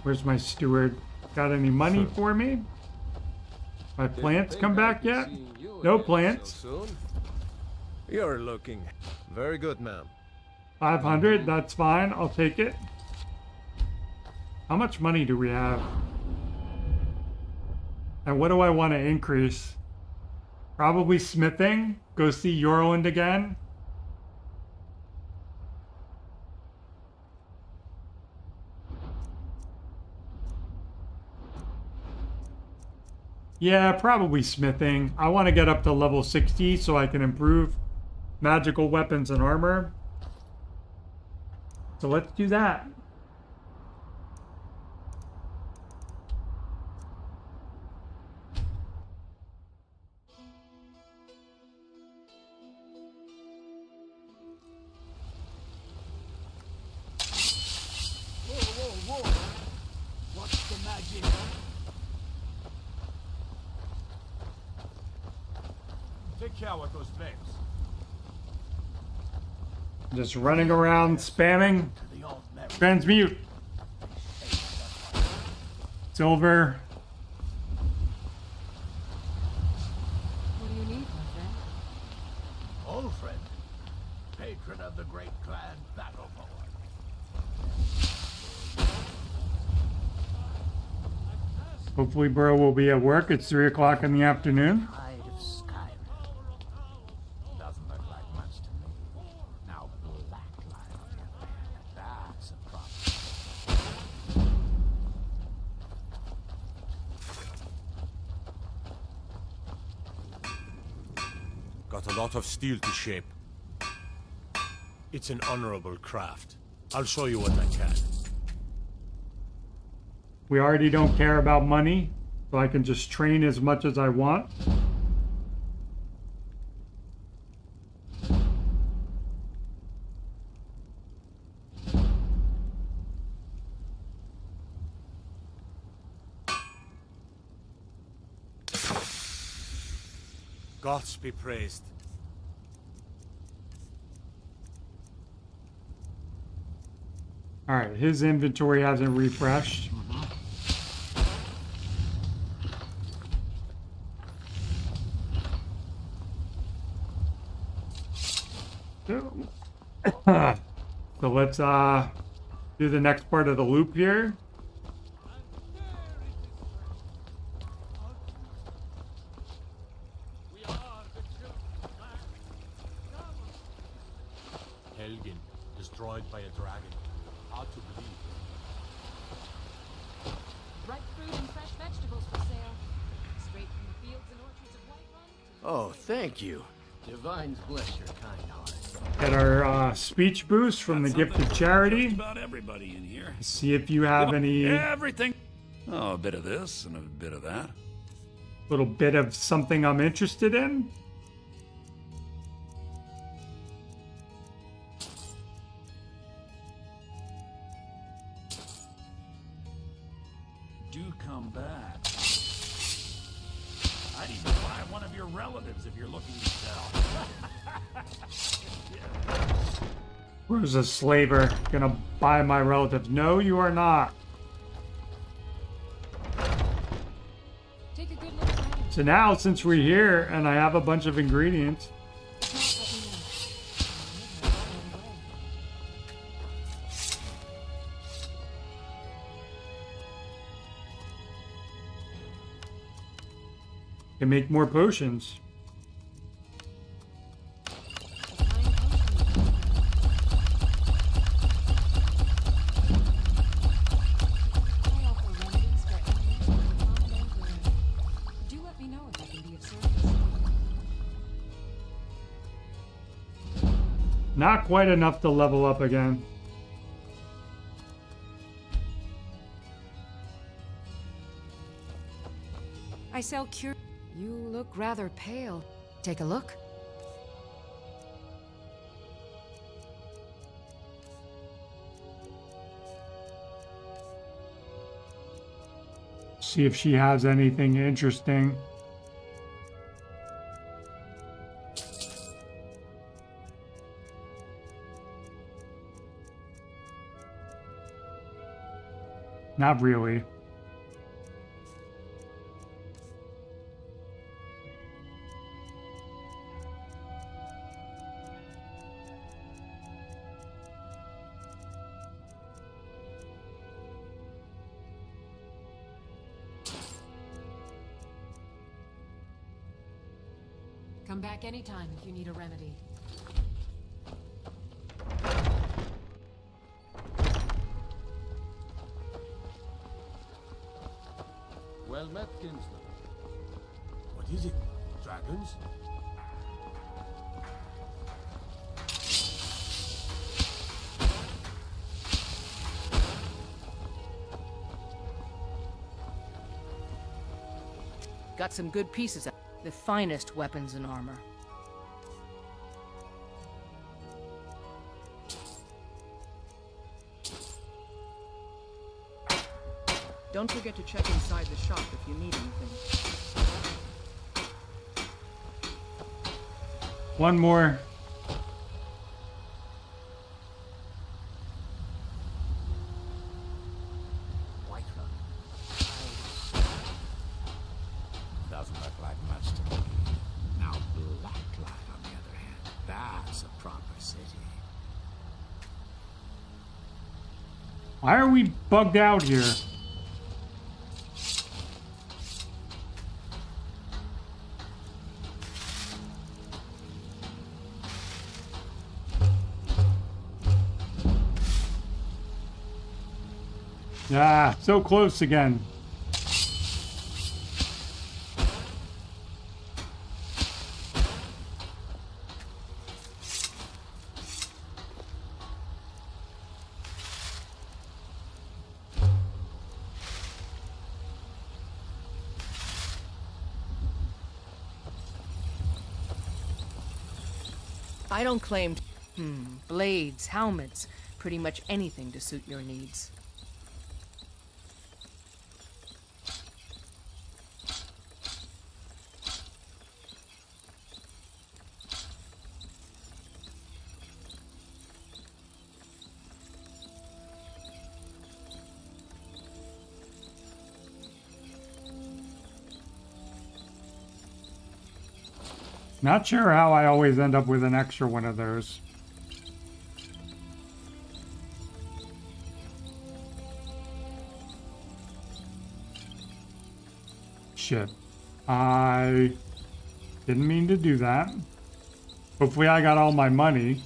Where's my steward? Got any money for me? My plants come back yet? No plants. You're looking very good, ma'am. 500, that's fine. I'll take it. How much money do we have? And what do I want to increase? Probably smithing. Go see Yorland again. Yeah, probably smithing. I want to get up to level 60 so I can improve magical weapons and armor. So let's do that. Whoa. What's the magic? Take care with those flames. Just running around spamming. Transmute. Silver. What do you need, my friend? Old friend. Patron of the great clan Battleborn. Hopefully Burrow will be at work. It's 3 o'clock in the afternoon. Pride of Skyrim. Doesn't look like much to me. Now Blacklight on the other hand. That's a problem. Got a lot of steel to shape. It's an honorable craft. I'll show you what I can. We already don't care about money, so I can just train as much as I want. Gods be praised. All right, his inventory hasn't refreshed. So let's do the next part of the loop here. Helgen, destroyed by a dragon. Hard to believe. Ripe fruit and fresh vegetables for sale. Straight from the fields and orchards of Whiterun. Oh, thank you. Divines bless your kind heart. Get our speech boost from the gift of charity. Just about everybody in here. See if you have any Everything. Oh, a bit of this and a bit of that. little bit of something I'm interested in. Do come back. I'd even buy one of your relatives if you're looking to sell. Where's a slaver gonna buy my relatives? No, you are not. Take a good look around. So now, since we're here and I have a bunch of ingredients, can make more potions. Do let me know if I can be of service. Not quite enough to level up again. I sell cure. You look rather pale. Take a look. See if she has anything interesting. Not really. Come back anytime if you need a remedy. Well met, kinsman. What is it? Dragons? Got some good pieces. The finest weapons and armor. Don't forget to check inside the shop if you need anything. One more. Doesn't look like much to me. Now, Blacklight, on the other hand, that's a proper city. Why are we bugged out here? Ah, so close again. I don't claim... blades, helmets, pretty much anything to suit your needs. Not sure how I always end up with an extra one of those. Shit. I didn't mean to do that. Hopefully I got all my money.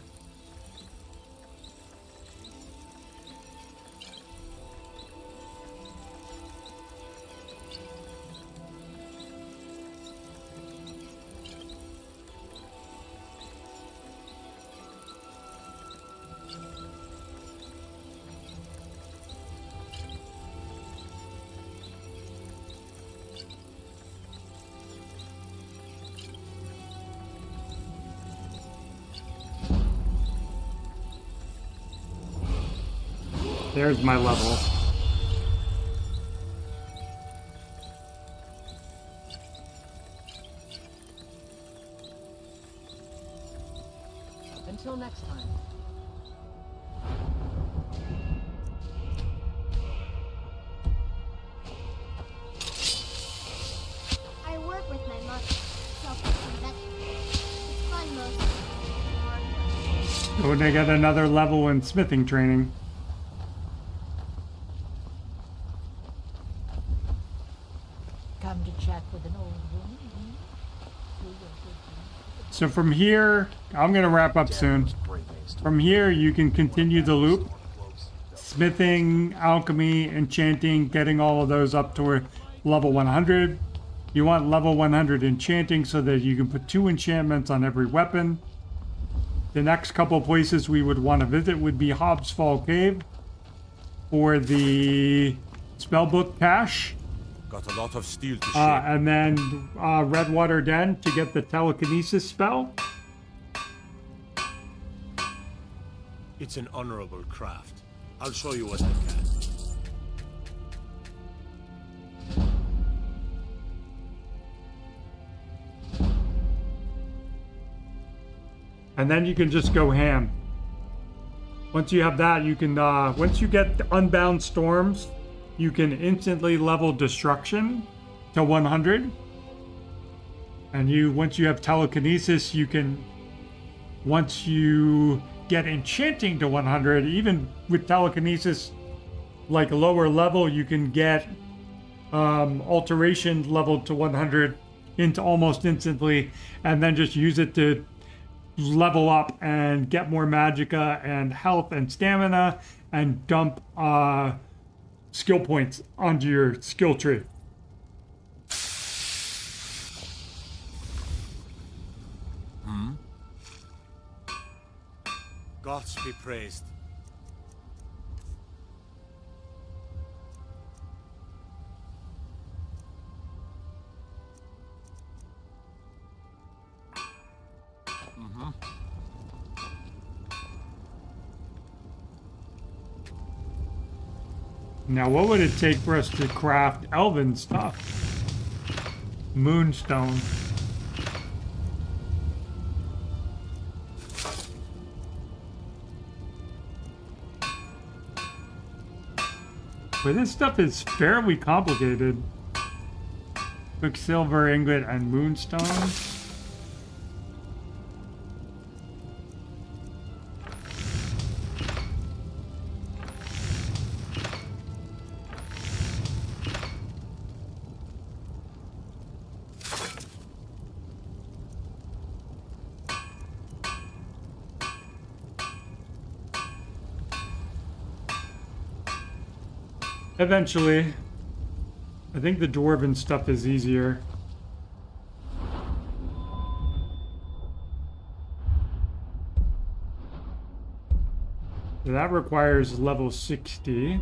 There's my level. Until next time. So they get another level in smithing training. Come to chat with an old woman. So from here, I'm going to wrap up soon. From here, you can continue the loop. Smithing, alchemy, enchanting, getting all of those up to level 100. You want level 100 enchanting so that you can put 2 enchantments on every weapon. The next couple places we would want to visit would be Hobbs Fall Cave for the spellbook cache. Got a lot of steel to And then Redwater Den to get the telekinesis spell. It's an honorable craft. I'll show you what I can. And then you can just go ham. Once you have that, you can, once you get Unbound Storms, you can instantly level Destruction to 100. And once you have Telekinesis, you can, once you get Enchanting to 100, even with Telekinesis, like lower level, you can get Alteration leveled to 100 into almost instantly, and then just use it to level up and get more magicka and health and stamina and dump skill points onto your skill tree. Gods be praised. Now, what would it take for us to craft elven stuff? Moonstone. But this stuff is fairly complicated. Quicksilver ingot and moonstone. Eventually. I think the dwarven stuff is easier. So that requires level 60.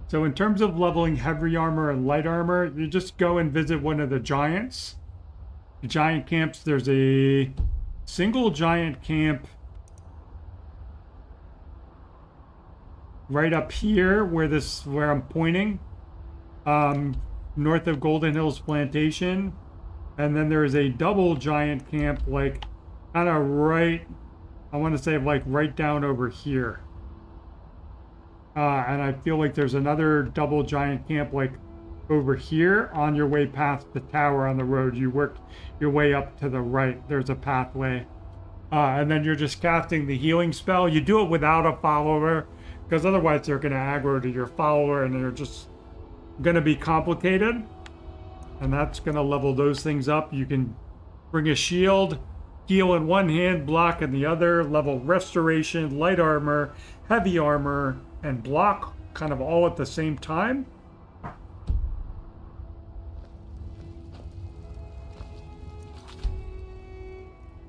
So in terms of leveling heavy armor and light armor, you just go and visit one of the giants. The giant camps, there's a single giant camp right up here where I'm pointing, north of Golden Hills Plantation, and then there's a double giant camp like kind of right, I want to say like right down over here, and I feel like there's another double giant camp like over here on your way past the tower on the road. You work your way up to the right, there's a pathway, and then you're just casting the healing spell. You do it without a follower because otherwise they're going to aggro to your follower and they're just going to be complicated, and that's going to level those things up. You can bring a shield, heal in one hand, block in the other, level restoration, light armor, heavy armor, and block kind of all at the same time.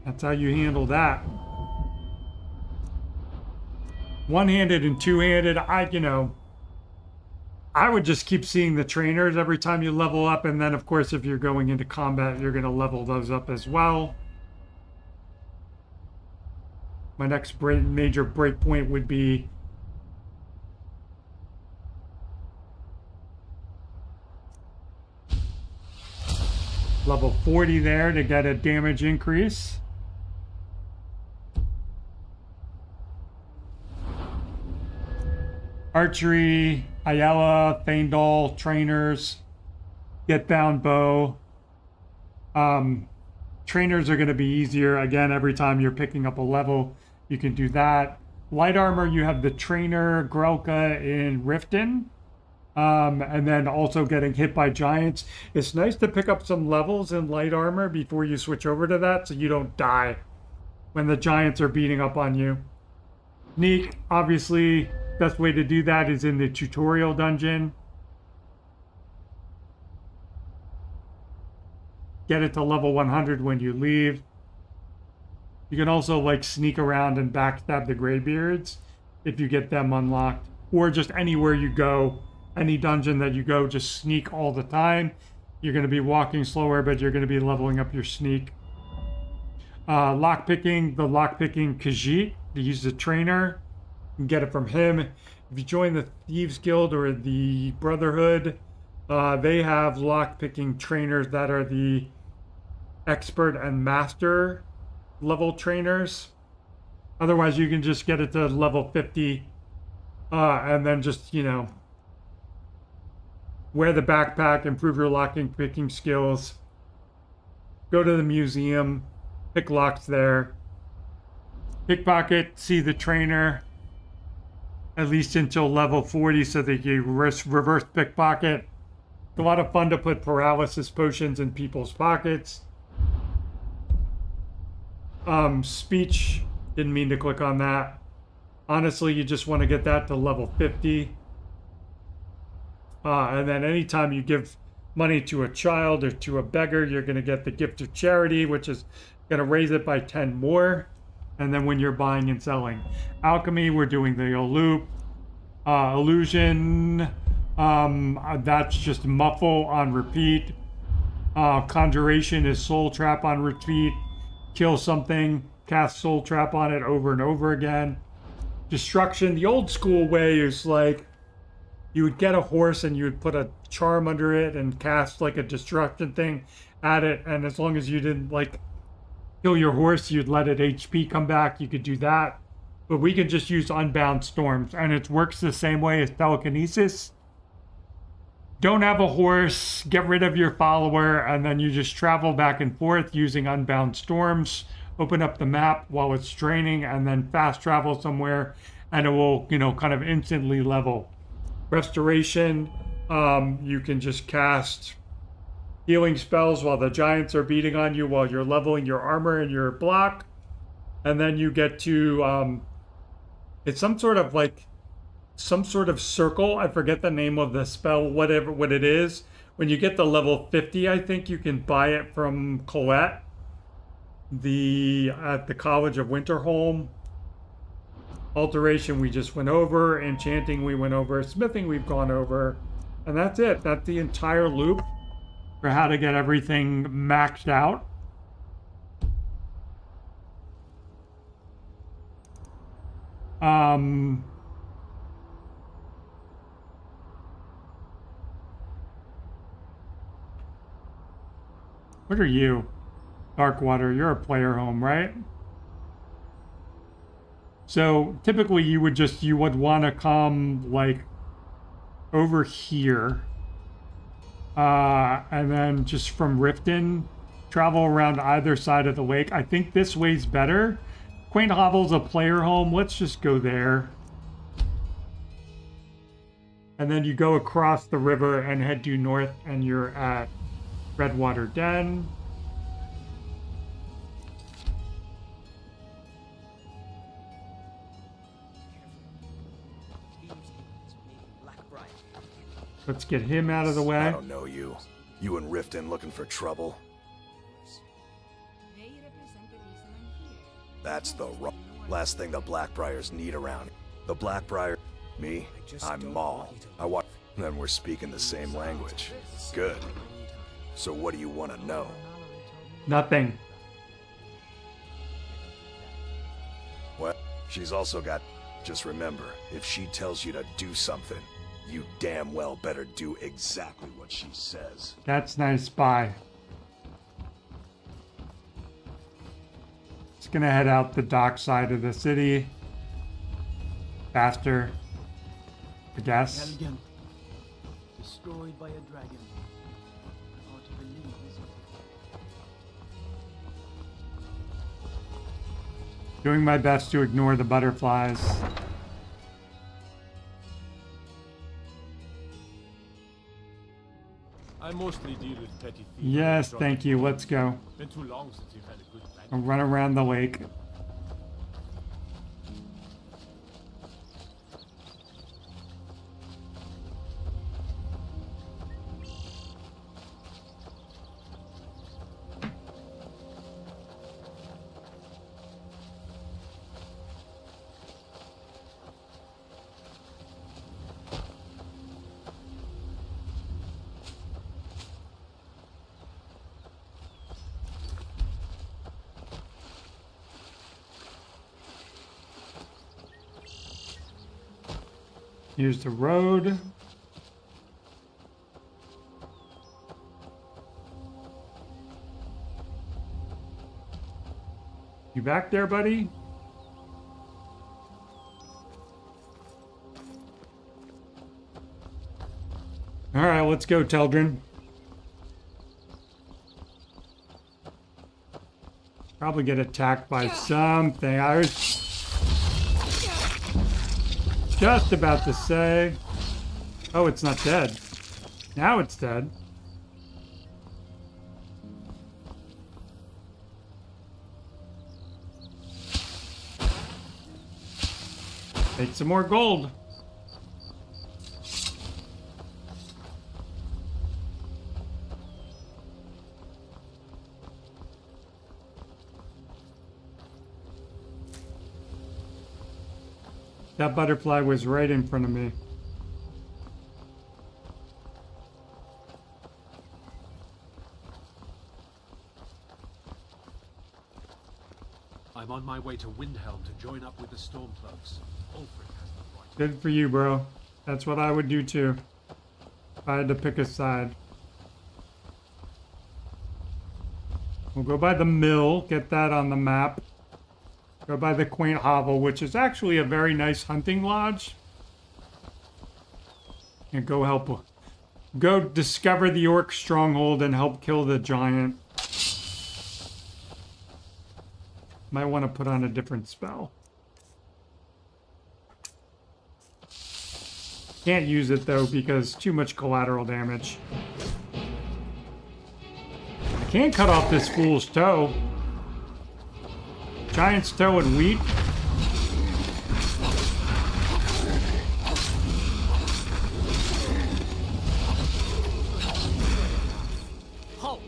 That's how you handle that. One-handed and two-handed, I would just keep seeing the trainers every time you level up, and then of course if you're going into combat, you're going to level those up as well. My next major breakpoint would be level 40 there to get a damage increase. Archery, Ayala, Faendal, trainers, get bound bow, Trainers are going to be easier. Again, every time you're picking up a level, you can do that. Light armor, you have the trainer Grelka in Riften. And then also getting hit by giants. It's nice to pick up some levels in light armor before you switch over to that so you don't die when the giants are beating up on you. Sneak, obviously, best way to do that is in the tutorial dungeon. Get it to level 100 when you leave. You can also like sneak around and backstab the Greybeards if you get them unlocked. Or just anywhere you go, any dungeon that you go, just sneak all the time. You're going to be walking slower, but you're going to be leveling up your sneak. Lockpicking, the lockpicking Khajiit, you use the trainer. You can get it from him. If you join the Thieves Guild or the Brotherhood, they have lockpicking trainers that are the expert and master level trainers. Otherwise, you can just get it to level 50 and then just, you know, wear the backpack, improve your locking picking skills, go to the museum, pick locks there, pickpocket, see the trainer, at least until level 40 so that you reverse pickpocket. It's a lot of fun to put paralysis potions in people's pockets. Speech, didn't mean to click on that. Honestly, you just want to get that to level 50. And then anytime you give money to a child or to a beggar, you're going to get the gift of charity, which is going to raise it by 10 more. And then when you're buying and selling. Alchemy, we're doing the loop. Illusion, that's just muffle on repeat. Conjuration is soul trap on repeat. Kill something, cast soul trap on it over and over again. Destruction, the old school way is like you would get a horse and you would put a charm under it and cast like a destruction thing at it, and as long as you didn't like kill your horse, you'd let it HP come back. You could do that. But we can just use Unbound Storms, and it works the same way as telekinesis. Don't have a horse, get rid of your follower, and then you just travel back and forth using Unbound Storms. Open up the map while it's draining, and then fast travel somewhere, and it will, you know, kind of instantly level. Restoration, you can just cast healing spells while the giants are beating on you while you're leveling your armor and your block. And then you get to, it's some sort of circle. I forget the name of the spell, what it is. When you get to level 50, I think you can buy it from Colette at the College of Winterholm. Alteration we just went over. Enchanting we went over. Smithing we've gone over. And that's it. That's the entire loop for how to get everything maxed out. What are you? Darkwater, you're a player home, right? So typically you would want to come like over here. And then just from Riften, travel around either side of the lake. I think this way's better. Quaint Hovel's a player home. Let's just go there. And then you go across the river and head due north, and you're at Redwater Den. Let's get him out of the way. I don't know you. You and Riften looking for trouble? That's the last thing the Blackbriars need around. The Blackbriar... Me? I'm Maul. I want... Then we're speaking the same language. Good. So what do you want to know? Nothing. Well, she's also got... Just remember, if she tells you to do something, you damn well better do exactly what she says. That's nice, spy. Just gonna head out the dock side of the city. Faster, I guess. Helgen, destroyed by a dragon. Hard to believe, isn't it? Doing my best to ignore the butterflies. I mostly deal with petty thieves. Yes, thank you. Let's go. Been too long since you've had a good night. I'll run around the lake. Here's the road. You back there, buddy? All right, let's go, Teldrin. Probably get attacked by something. I was just about to say. Oh, it's not dead. Now it's dead. Take some more gold. That butterfly was right in front of me. I'm on my way to Windhelm to join up with the Stormcloaks. Ulfric has the right. Good for you, bro. That's what I would do too. If I had to pick a side. We'll go by the mill, get that on the map. Go by the quaint hovel, which is actually a very nice hunting lodge. And go help. Go discover the orc stronghold and help kill the giant. Might want to put on a different spell. Can't use it though because too much collateral damage. I can't cut off this fool's toe. Giant's toe and wheat. Halt!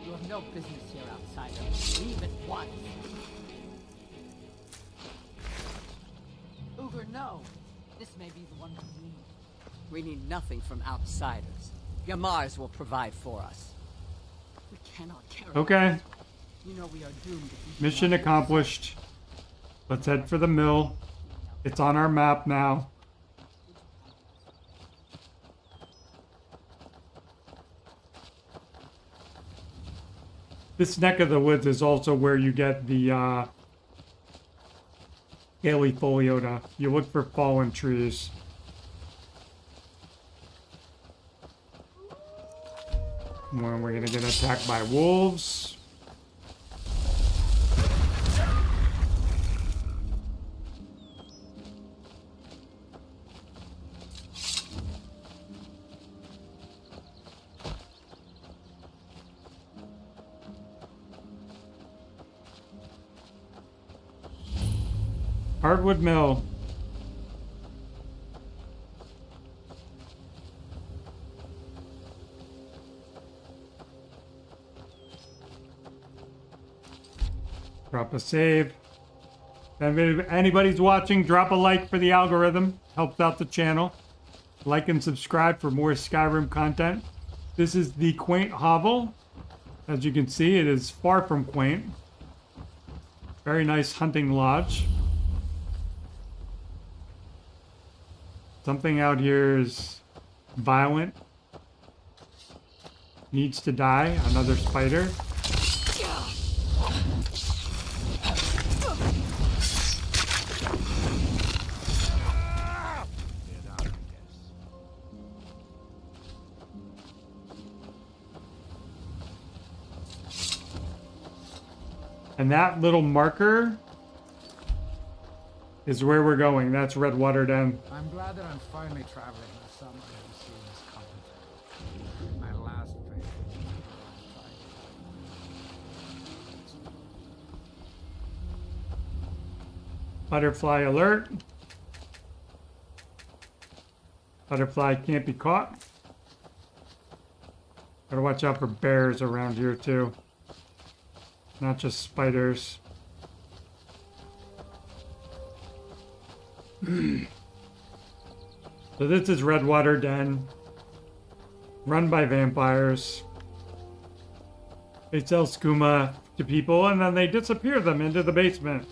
You have no business here, outsider. Leave at once. Uber, no. This may be the one we need. We need nothing from outsiders. Yamars will provide for us. We cannot carry Okay. on. You know we are doomed if we Mission accomplished. Let's head for the mill. It's on our map now. This neck of the woods is also where you get the Scaly Foliota. You look for fallen trees. When we're gonna get attacked by wolves. Hardwood Mill. Drop a save. If anybody's watching, drop a like for the algorithm. Helps out the channel. Like and subscribe for more Skyrim content. This is the quaint hovel. As you can see, it is far from quaint. Very nice hunting lodge. Something out here is violent. Needs to die. Another spider. And that little marker is where we're going. That's Redwater Den. I'm glad that I'm finally traveling with someone who seems competent. My last trip. Butterfly alert. Butterfly can't be caught. Gotta watch out for bears around here too. Not just spiders. So this is Redwater Den. Run by vampires. They sell skooma to people and then they disappear them into the basement.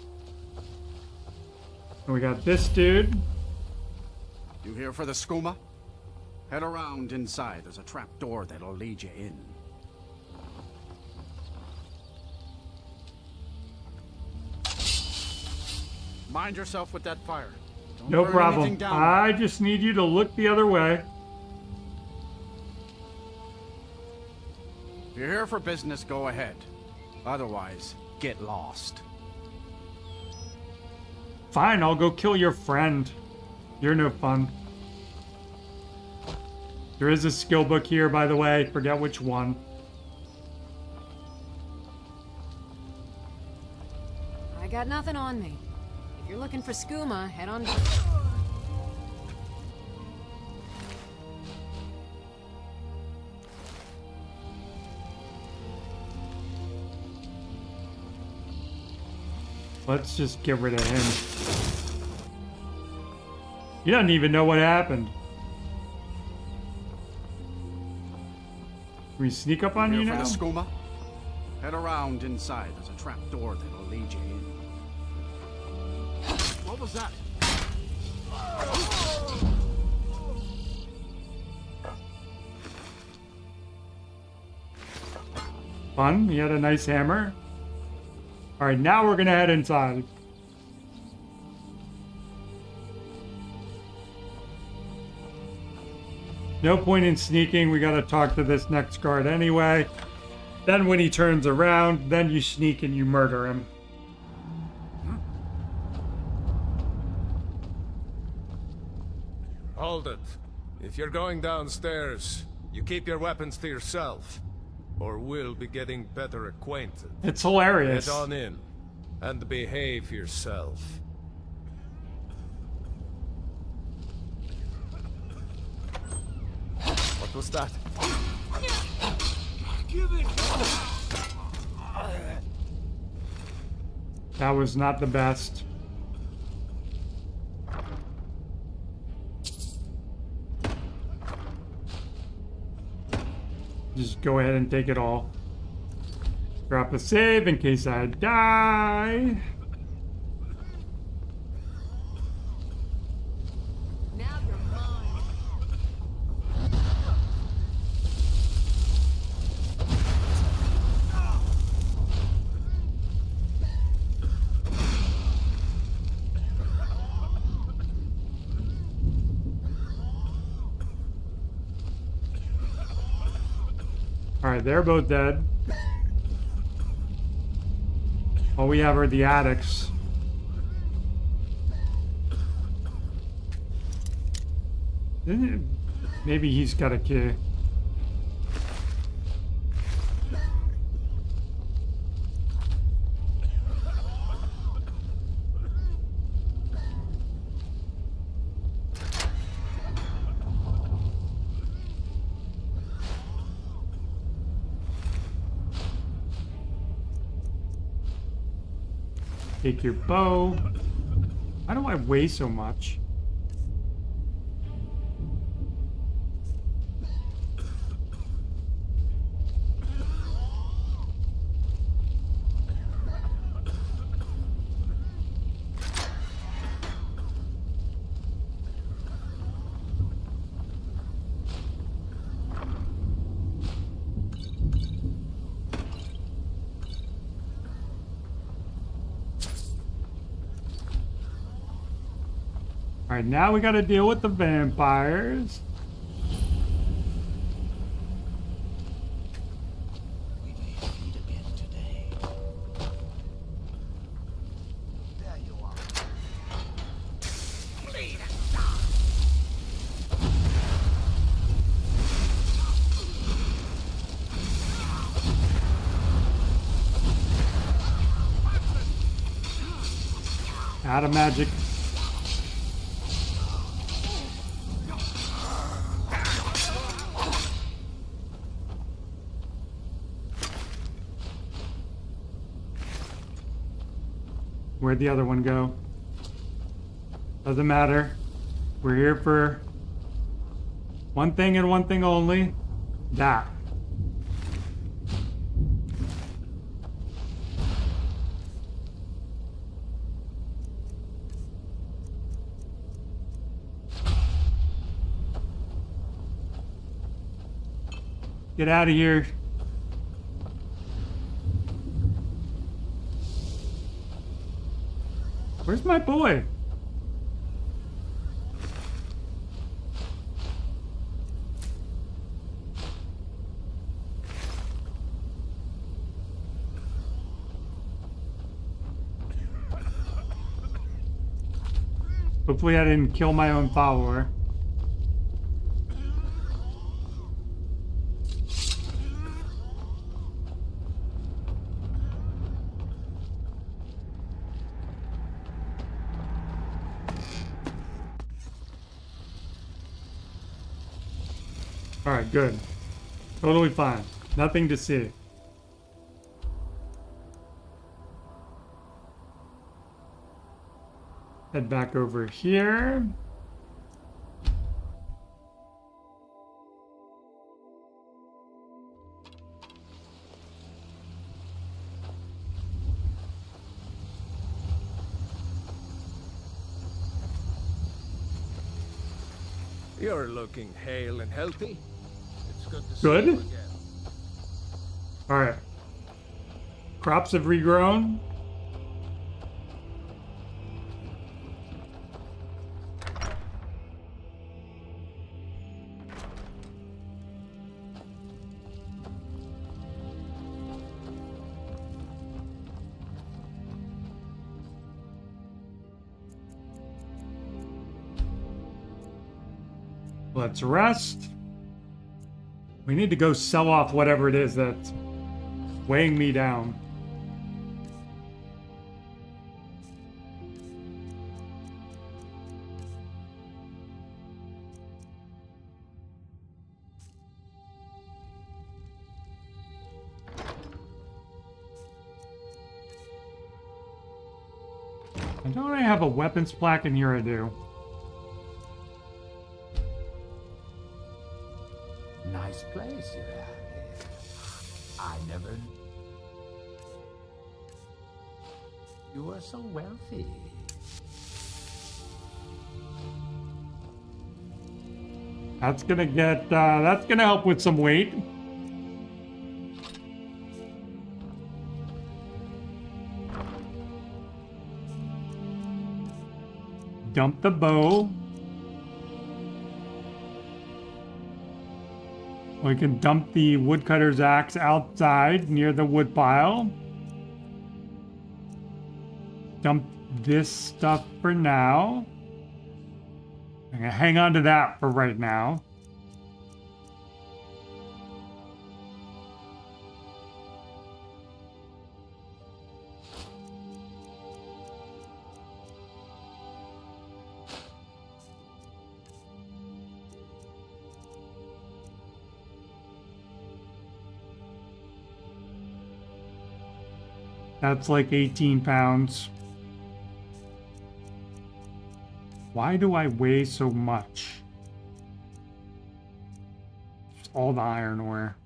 And we got this dude. You here for the skooma? Head around inside. There's a trap door that'll lead you in. Mind yourself with that fire. Don't No burn problem. anything down. I just need you to look the other way. If you're here for business, go ahead. Otherwise, get lost. Fine, I'll go kill your friend. You're no fun. There is a skill book here, by the way. Forget which one. I got nothing on me. If you're looking for skooma, head on. Let's just get rid of him. He doesn't even know what happened. Can we sneak up on you Here for now? the skooma? Head around inside. There's a trap door that'll lead you in. What was that? Fun. He had a nice hammer. All right, now we're gonna head inside. No point in sneaking. We gotta talk to this next guard anyway. Then when he turns around, then you sneak and you murder him. Hold it. If you're going downstairs, you keep your weapons to yourself, or we'll be getting better acquainted. It's hilarious. Get on in, and behave yourself. What was that? Give it. That was not the best. Just go ahead and take it all. Drop a save in case I die. Now you're mine. All right, they're both dead. All we have are the addicts. Maybe he's got a key. Take your bow. Why do I weigh so much? Alright, now we gotta deal with the vampires. Out of magic. Where'd the other one go? Doesn't matter. We're here for one thing and one thing only. That. Get out of here. Where's my boy? Hopefully I didn't kill my own follower. Alright, good. Totally fine. Nothing to see. Head back over here. You're looking hale and healthy. It's good to see Good. you again. All right. Crops have regrown. Let's rest. We need to go sell off whatever it is that's weighing me down. And don't I have a weapons plaque in here? I do. Nice place you have here. I never... You are so wealthy. That's gonna help with some weight. Dump the bow. We can dump the woodcutter's axe outside near the wood pile. Dump this stuff for now. I'm gonna hang on to that for right now. That's like 18 pounds. Why do I weigh so much? Just all the iron ore.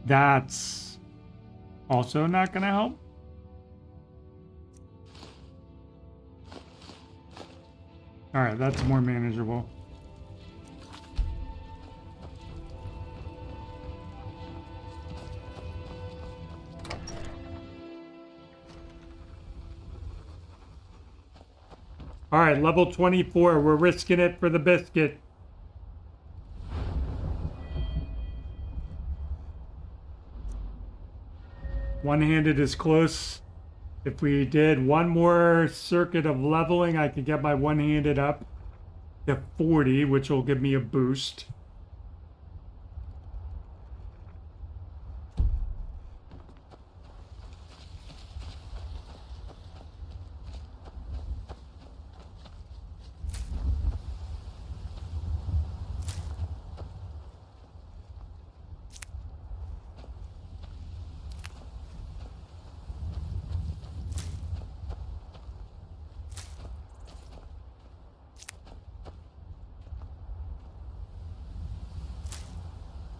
That's also not gonna help. All right, that's more manageable. All right, level 24. We're risking it for the biscuit. One-handed is close. If we did one more circuit of leveling, I could get my one-handed up to 40, which will give me a boost.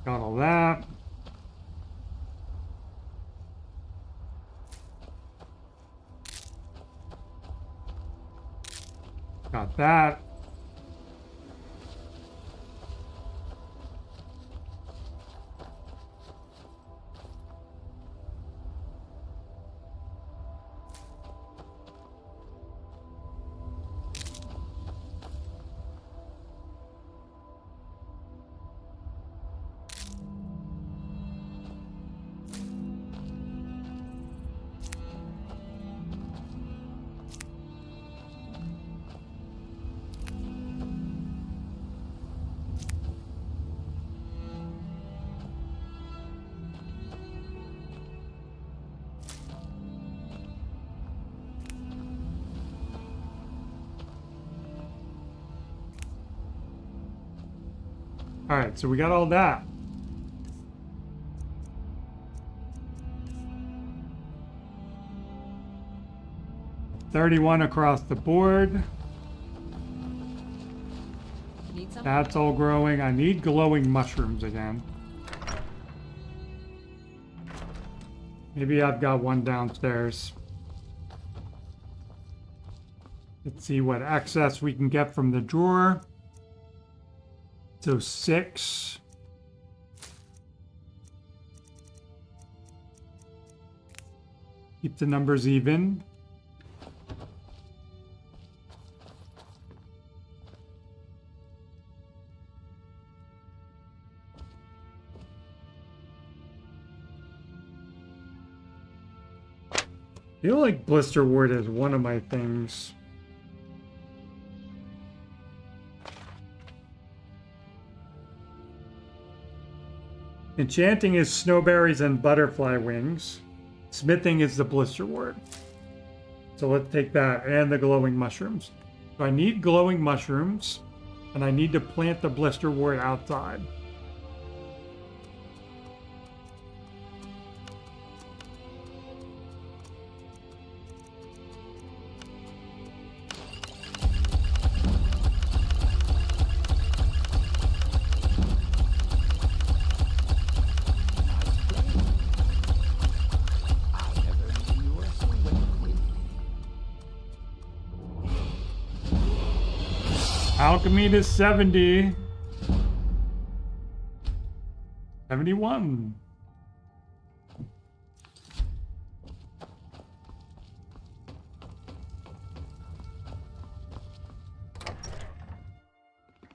Got all that. Got that. All right, so we got all that. $31 across the board. Need some? That's all growing. I need glowing mushrooms again. Maybe I've got one downstairs. Let's see what excess we can get from the drawer. So 6. Keep the numbers even. I feel like blisterwort is one of my things. Enchanting is snowberries and butterfly wings. Smithing is the blisterwort. So let's take that and the glowing mushrooms. So I need glowing mushrooms, and I need to plant the blisterwort outside. Alchemy to 70. 71.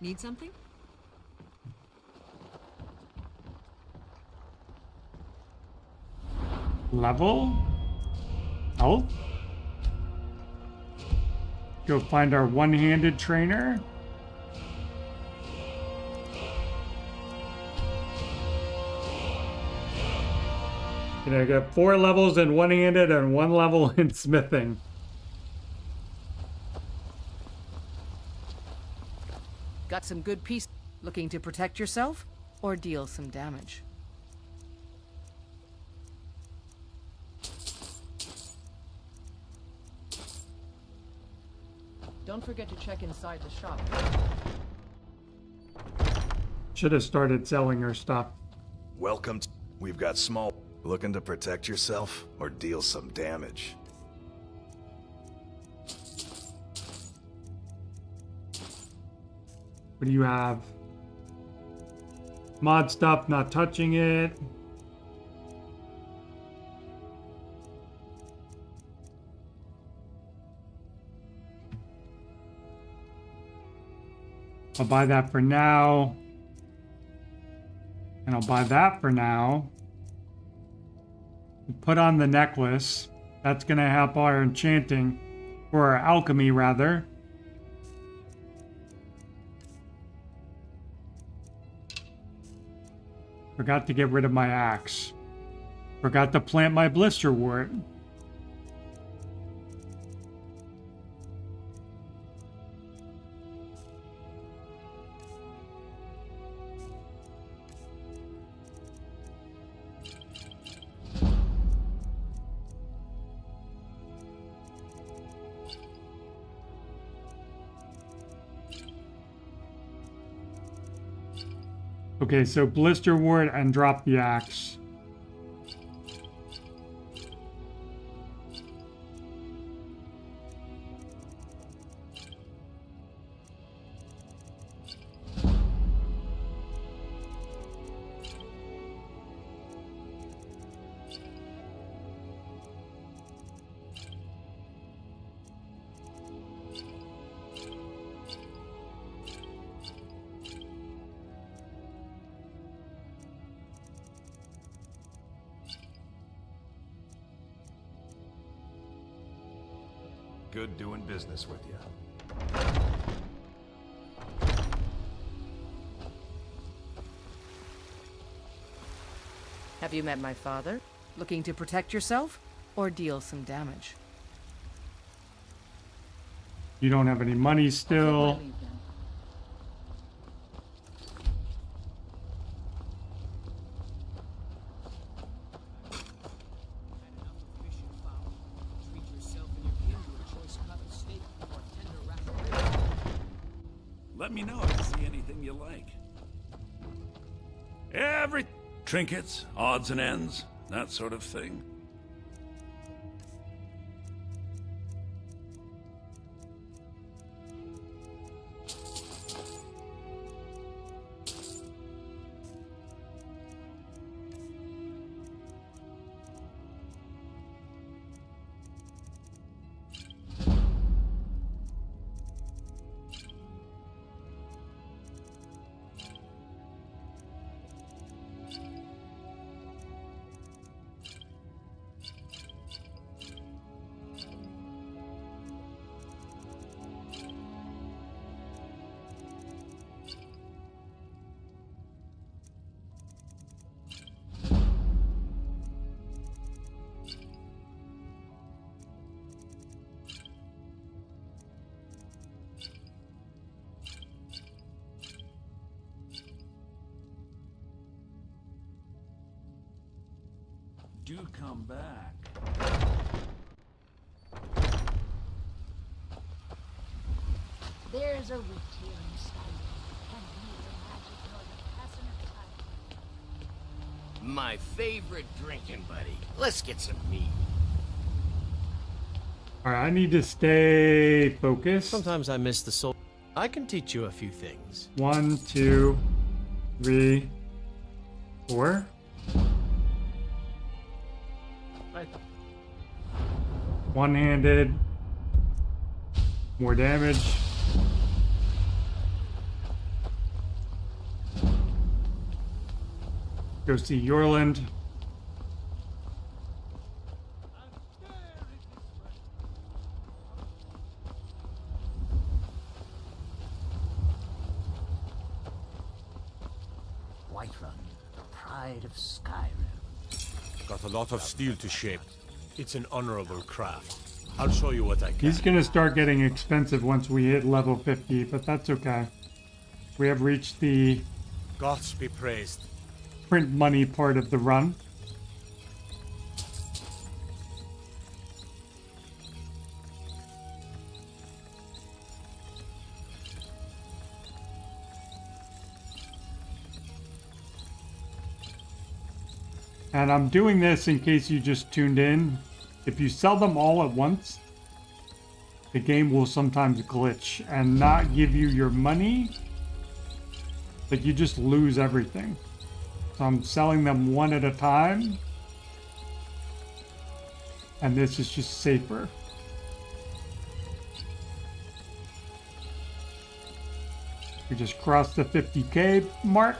Need something? Level. Health. Go find our one-handed trainer. And I got 4 levels in one-handed and 1 level in smithing. Got some good piece. Looking to protect yourself or deal some damage? Don't forget to check inside the shop. Should have started selling her stuff. Welcome. We've got small. Looking to protect yourself or deal some damage? What do you have? Mod stuff, not touching it. I'll buy that for now. And I'll buy that for now. Put on the necklace. That's going to help our enchanting, or our alchemy rather. Forgot to get rid of my axe. Forgot to plant my blisterwort. Okay, so blisterwort and drop the axe. Good doing business with you. Have you met my father? Looking to protect yourself or deal some damage? You don't have any money still. Let me know if you see anything you like. Every trinkets, odds and ends, that sort of thing. Do come back. There's a rift here in Skyrim. And neither magic nor the passing of time. My favorite drinking buddy. Let's get some meat. Alright, I need to stay focused. Sometimes I miss the soul. I can teach you a few things. 1, 2, 3, 4. One-handed. More damage. Go see Yorland. Whiterun, the pride of Skyrim. Got a lot of steel to shape. It's an honorable craft. I'll show you what I can. He's gonna start getting expensive once we hit level 50, but that's okay. We have reached the Gods be praised. print money part of the run. And I'm doing this in case you just tuned in. If you sell them all at once, the game will sometimes glitch and not give you your money. Like you just lose everything. So I'm selling them one at a time. And this is just safer. We just crossed the 50K mark.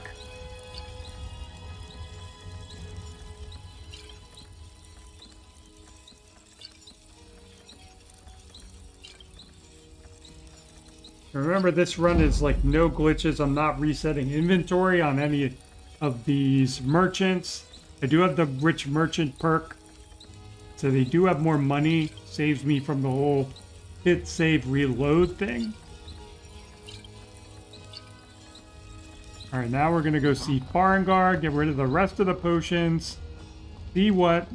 Remember, this run is like no glitches. I'm not resetting inventory on any of these merchants. I do have the rich merchant perk, so they do have more money. Saves me from the whole hit, save, reload thing. All right, now we're gonna go see Farengar, get rid of the rest of the potions, see what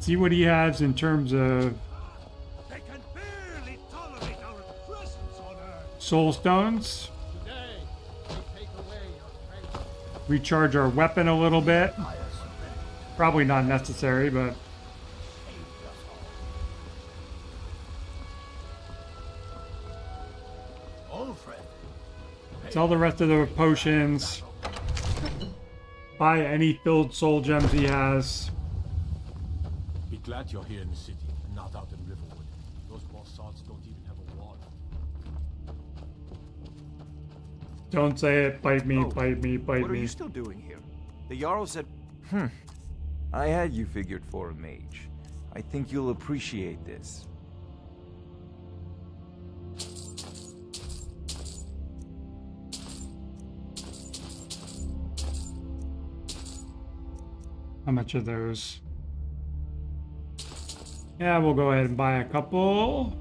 he has in terms of soul stones. Recharge our weapon a little bit. Probably not necessary, but sell the rest of the potions. Buy any filled soul gems he has. Be glad you're here in the city and not out in Riverwood. Those bastards don't even have a wall. Don't say it. Bite me, bite me, bite What are me. you still doing here? The Jarl said... I had you figured for a mage. I think you'll appreciate this. How much of those? Yeah, we'll go ahead and buy a couple.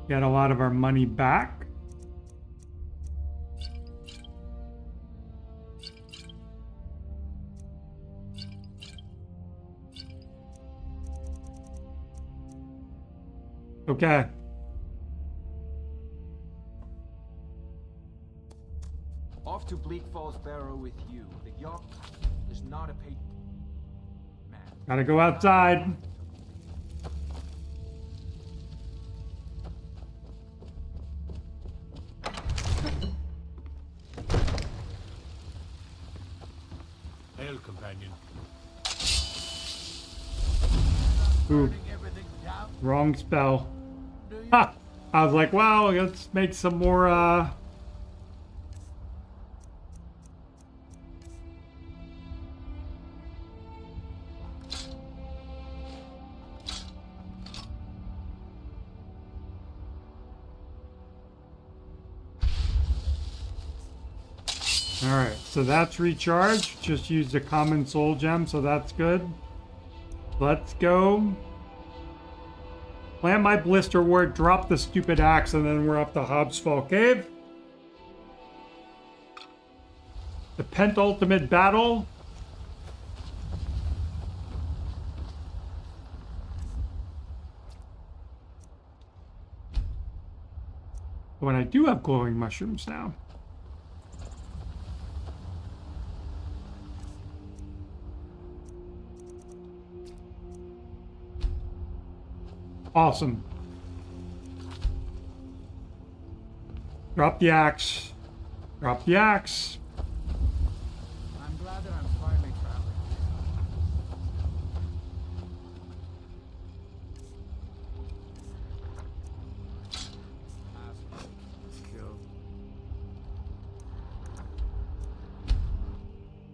Get a lot of our money back. Okay. Off to Bleak Falls Barrow with you. The yacht is not a paid man. Gotta go outside. Hail, companion. Ooh. Wrong spell. Ha! I was like, wow, let's make some more, Alright, so that's recharged. Just used a common soul gem, so that's good. Let's go. Plant my blister ward, drop the stupid axe, and then we're up to Hobbsfall Cave. The penultimate battle. When I do have glowing mushrooms now. Awesome. Drop the axe. Drop the axe. I'm glad that I'm finally traveling.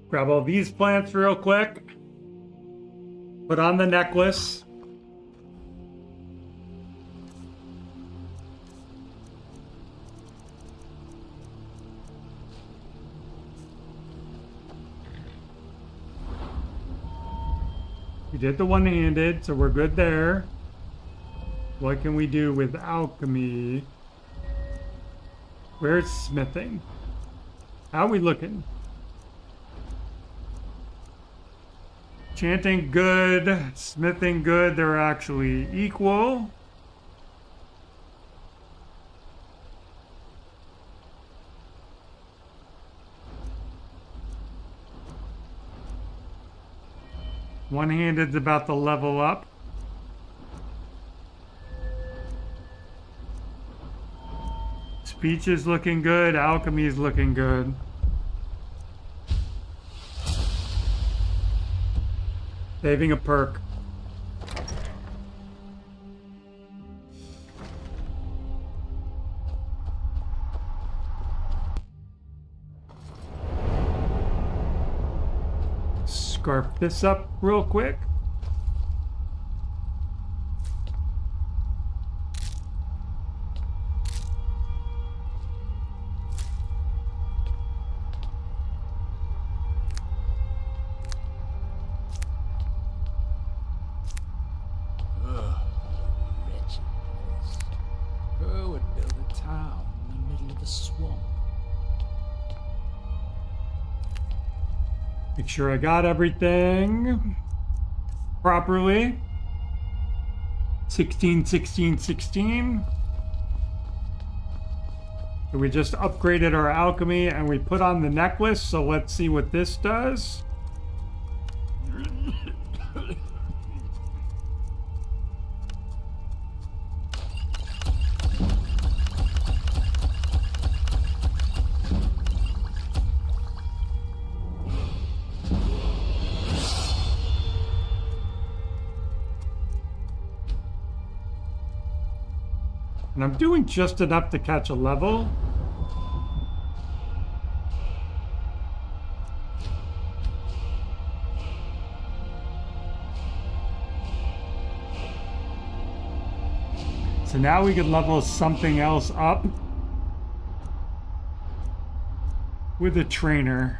Grab all these plants real quick. Put on the necklace. We did the one-handed, so we're good there. What can we do with alchemy? Where's smithing? How are we looking? Chanting good, smithing good, they're actually equal. One-handed's about to level up. Speech is looking good, alchemy is looking good. Saving a perk. Scarf this up real quick. Who would build a town in the middle of the swamp? Make sure I got everything properly. 16, 16, 16. So we just upgraded our alchemy and we put on the necklace. So let's see what this does. And I'm doing just enough to catch a level. So now we can level something else up with a trainer.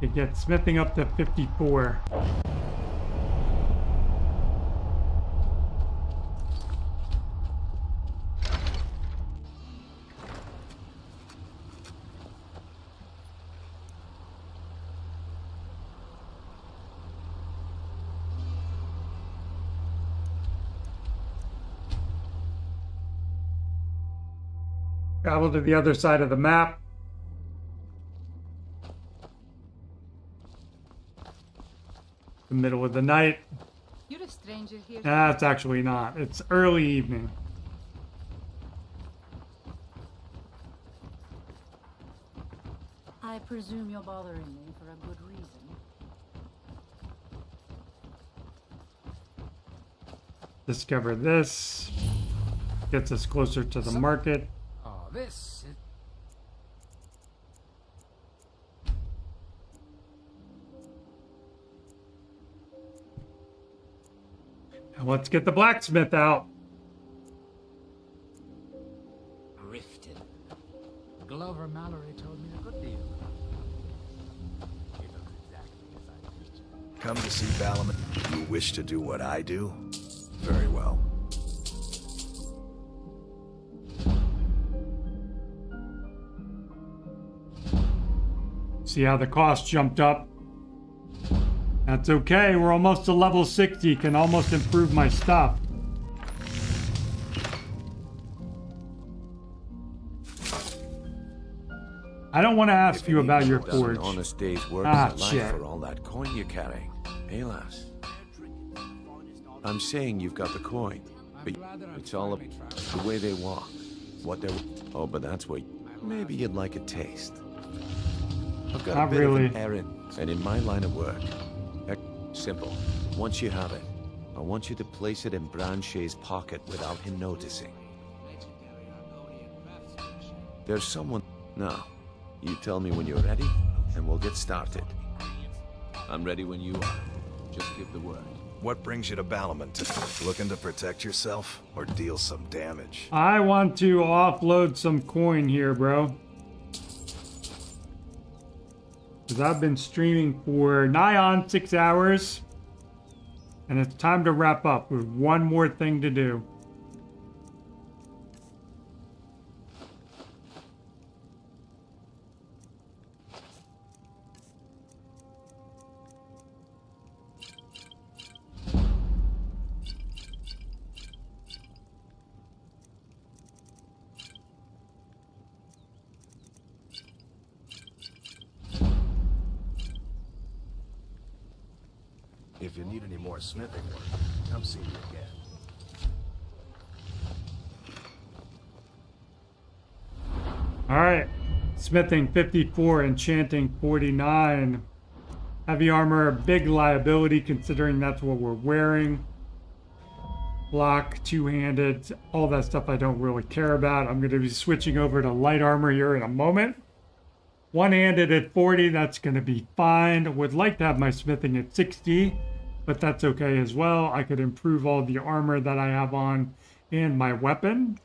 It gets smithing up to 54. Travel to the other side of the map. The middle of the night. You're a stranger here. It's actually not. It's early evening. I presume you're bothering me for a good reason. Discover this. Gets us closer to the market. Oh, this is... Now let's get the blacksmith out. Riften. Glover Mallory told me a good deal. He looks exactly as I pictured. Come to see Balaman. You wish to do what I do? Very well. See how the cost jumped up? That's okay, we're almost to level 60, can almost improve my stuff. I don't want to ask you about your forge. An honest day's work shit. for all that coin you're carrying. Hey, lass. I'm saying you've got the coin, but it's all the way they walk, what they're... Oh, but that's what... Maybe you'd like a taste. I've got Not a bit really. of an errand, and in my line of work, simple. Once you have it, I want you to place it in Branchet's pocket without him noticing. There's someone... Now, you tell me when you're ready, and we'll get started. I'm ready when you are. Just give the word. What brings you to Balaman? Looking to protect yourself, or deal some damage? I want to offload some coin here, bro. Because I've been streaming for nigh on 6 hours. And it's time to wrap up with one more thing to do. If you need any more smithing work, come see me again. Alright. Smithing 54, enchanting 49. Heavy armor, big liability considering that's what we're wearing. Block, two-handed, all that stuff I don't really care about. I'm going to be switching over to light armor here in a moment. One-handed at 40, that's going to be fine. Would like to have my smithing at 60, but that's okay as well. I could improve all the armor that I have on and my weapon.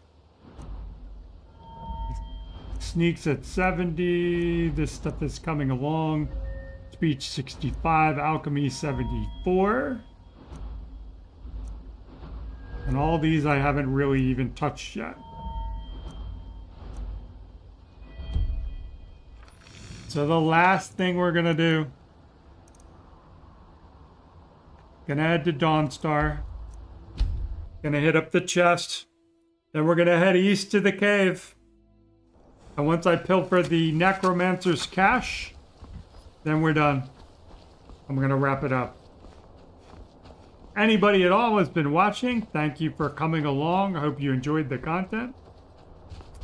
Sneaks at 70. This stuff is coming along. Speech 65, alchemy 74. And all these I haven't really even touched yet. So the last thing we're gonna do, gonna head to Dawnstar, gonna hit up the chest, then we're gonna head east to the cave. And once I pilfer the necromancer's cache, then we're done. I'm gonna wrap it up. Anybody at all has been watching, thank you for coming along. I hope you enjoyed the content.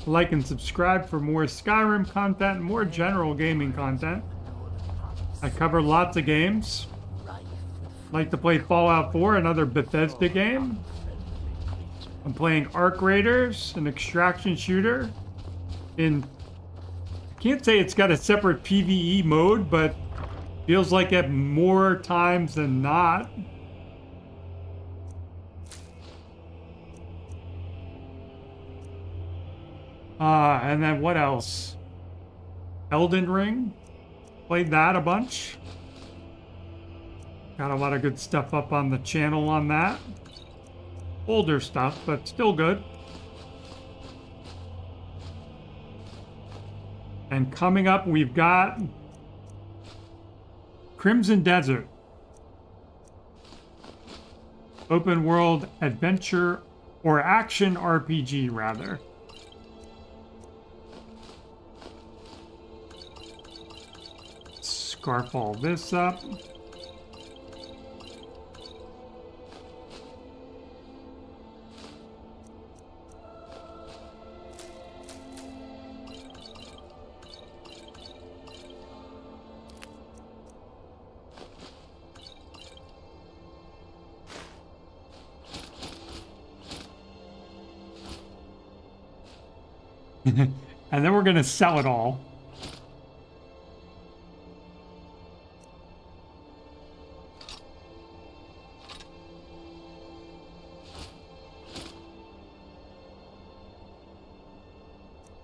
Like and subscribe for more Skyrim content and more general gaming content. I cover lots of games. Like to play Fallout 4, another Bethesda game. I'm playing Arc Raiders, an extraction shooter. I can't say it's got a separate PvE mode, but feels like it more times than not. And then what else? Elden Ring. Played that a bunch. Got a lot of good stuff up on the channel on that. Older stuff, but still good. And coming up, we've got Crimson Desert. Open world adventure or action RPG, rather. Scarf all this up. And then we're going to sell it all.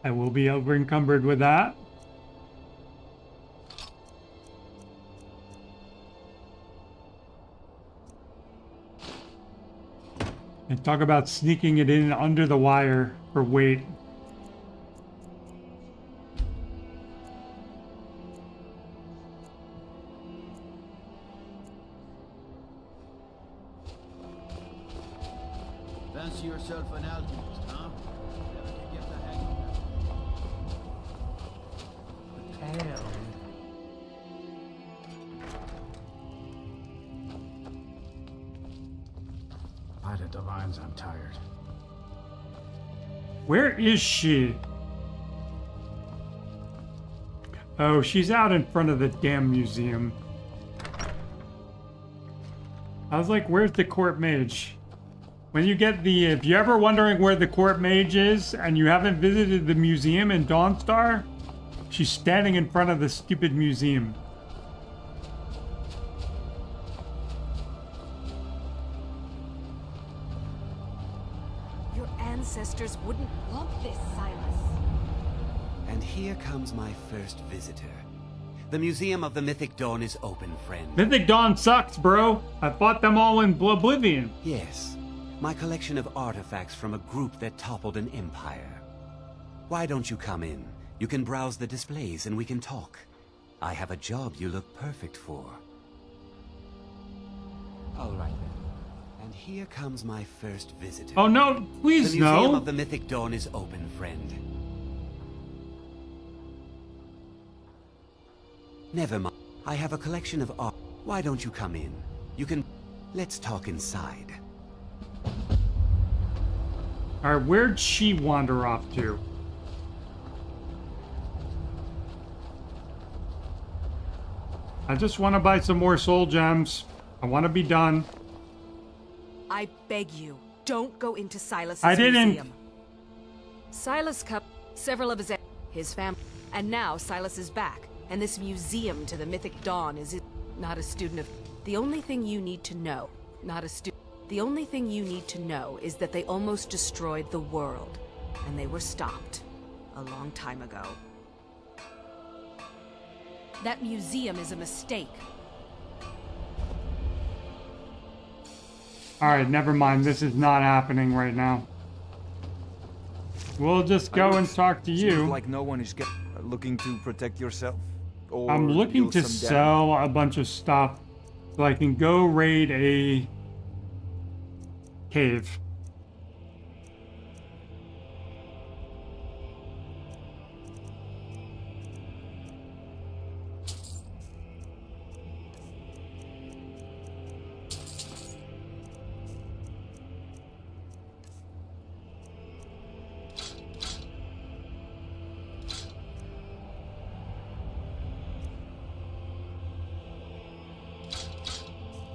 I will be over encumbered with that. And talk about sneaking it in under the wire for weight. Fancy yourself an alchemist, huh? Never can get the hang of that. Hell. By the divines, I'm tired. Where is she? Oh, she's out in front of the damn museum. I was like, where's the court mage? When you get if you're ever wondering where the court mage is and you haven't visited the museum in Dawnstar, she's standing in front of the stupid museum. Your ancestors wouldn't want this, Silas. And here comes my first visitor. The Museum of the Mythic Dawn is open, friend. Mythic Dawn sucks, bro. I fought them all in Oblivion. Yes. My collection of artifacts from a group that toppled an empire. Why don't you come in? You can browse the displays and we can talk. I have a job you look perfect for. All right then. And here comes my first visitor. Oh no, please no. The Museum of the Mythic Dawn is open, friend. Never mind. I have a collection of art. Why don't you come in? You can... Let's talk inside. Alright, where'd she wander off to? I just want to buy some more soul gems. I want to be done. I beg you, don't go into Silas's I didn't. museum. Silas kept several of his family, and now Silas is back, and this museum to the mythic dawn is not a student of. The only thing you need to know, not a student. The only thing you need to know is that they almost destroyed the world, and they were stopped a long time ago. That museum is a mistake. Alright, never mind. This is not happening right now. We'll just go and talk to you. Seems like no one is looking to protect yourself. Or I'm looking deal to some sell a bunch of stuff so I can go raid a cave.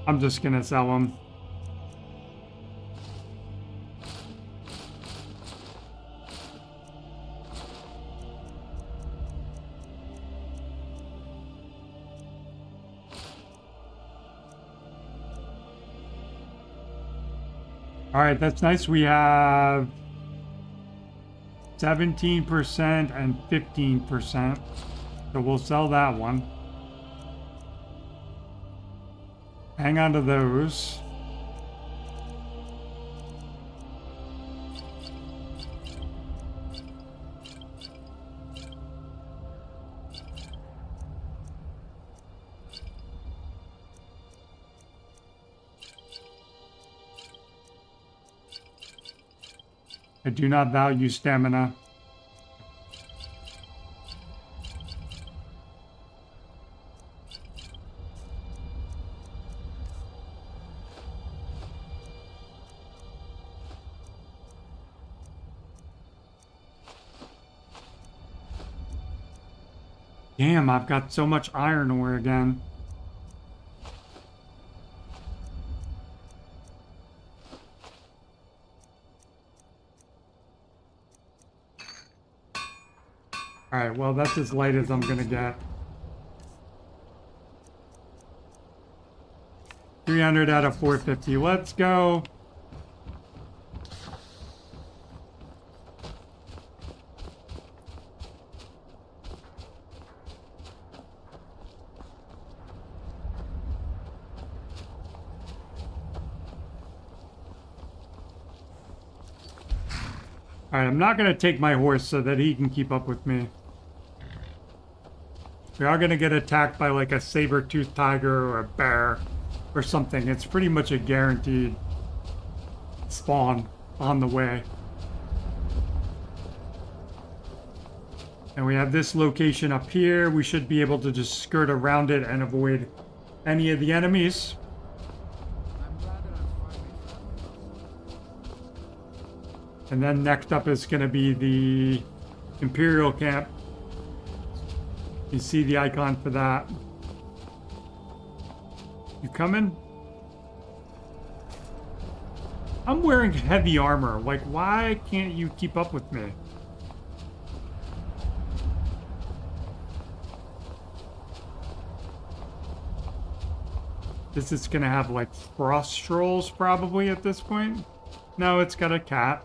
I'm just gonna sell them. All right, that's nice. We have 17% and 15%. So we'll sell that one. Hang on to those. I do not value stamina. Damn, I've got so much iron ore again. Alright, well that's as light as I'm gonna get. 300 out of 450. Let's go. Alright, I'm not going to take my horse so that he can keep up with me. We are going to get attacked by like a saber-toothed tiger or a bear or something. It's pretty much a guaranteed spawn on the way. And we have this location up here. We should be able to just skirt around it and avoid any of the enemies. And then next up is going to be the Imperial camp. You see the icon for that. You coming? I'm wearing heavy armor. Like, why can't you keep up with me? This is going to have like frost trolls probably at this point. No, it's got a cat.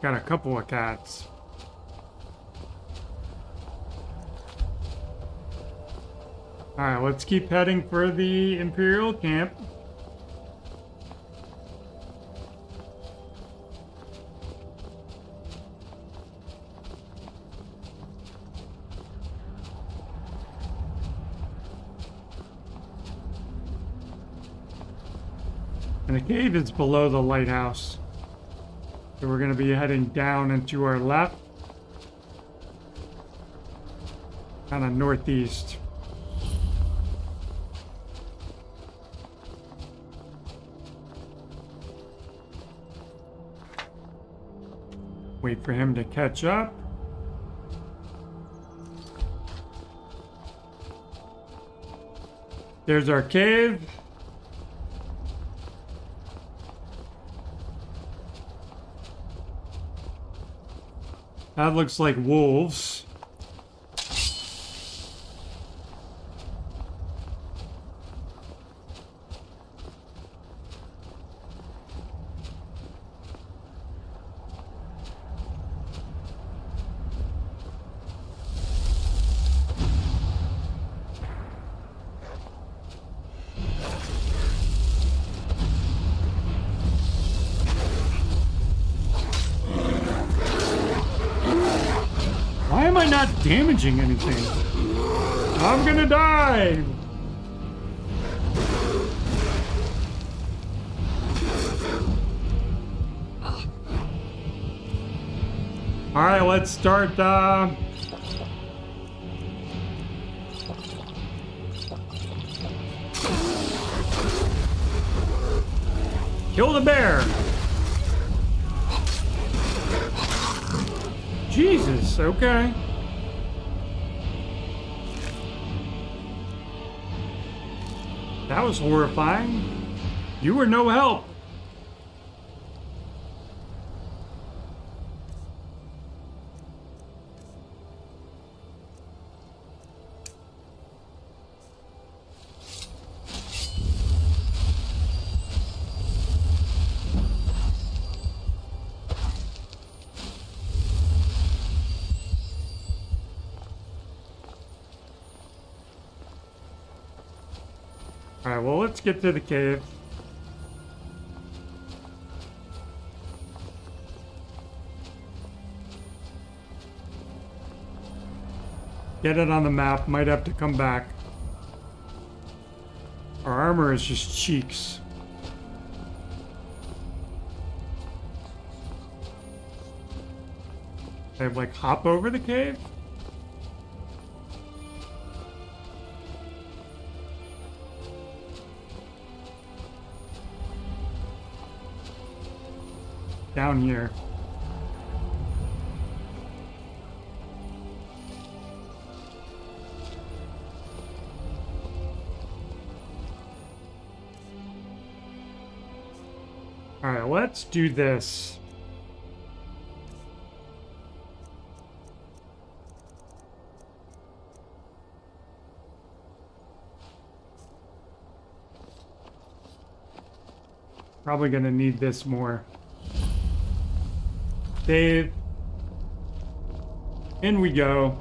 Got a couple of cats. Alright, let's keep heading for the Imperial camp. And the cave is below the lighthouse. So we're going to be heading down and to our left. Kind of northeast. Wait for him to catch up. There's our cave. That looks like wolves. Why am I not damaging anything? I'm gonna die! Alright, let's start, kill the bear! Jesus, okay. That was horrifying. You were no help. Alright, well, let's get to the cave. Get it on the map. Might have to come back. Our armor is just cheeks. They like hop over the cave? Down here. All right, let's do this. Probably gonna need this more. Dave. In we go.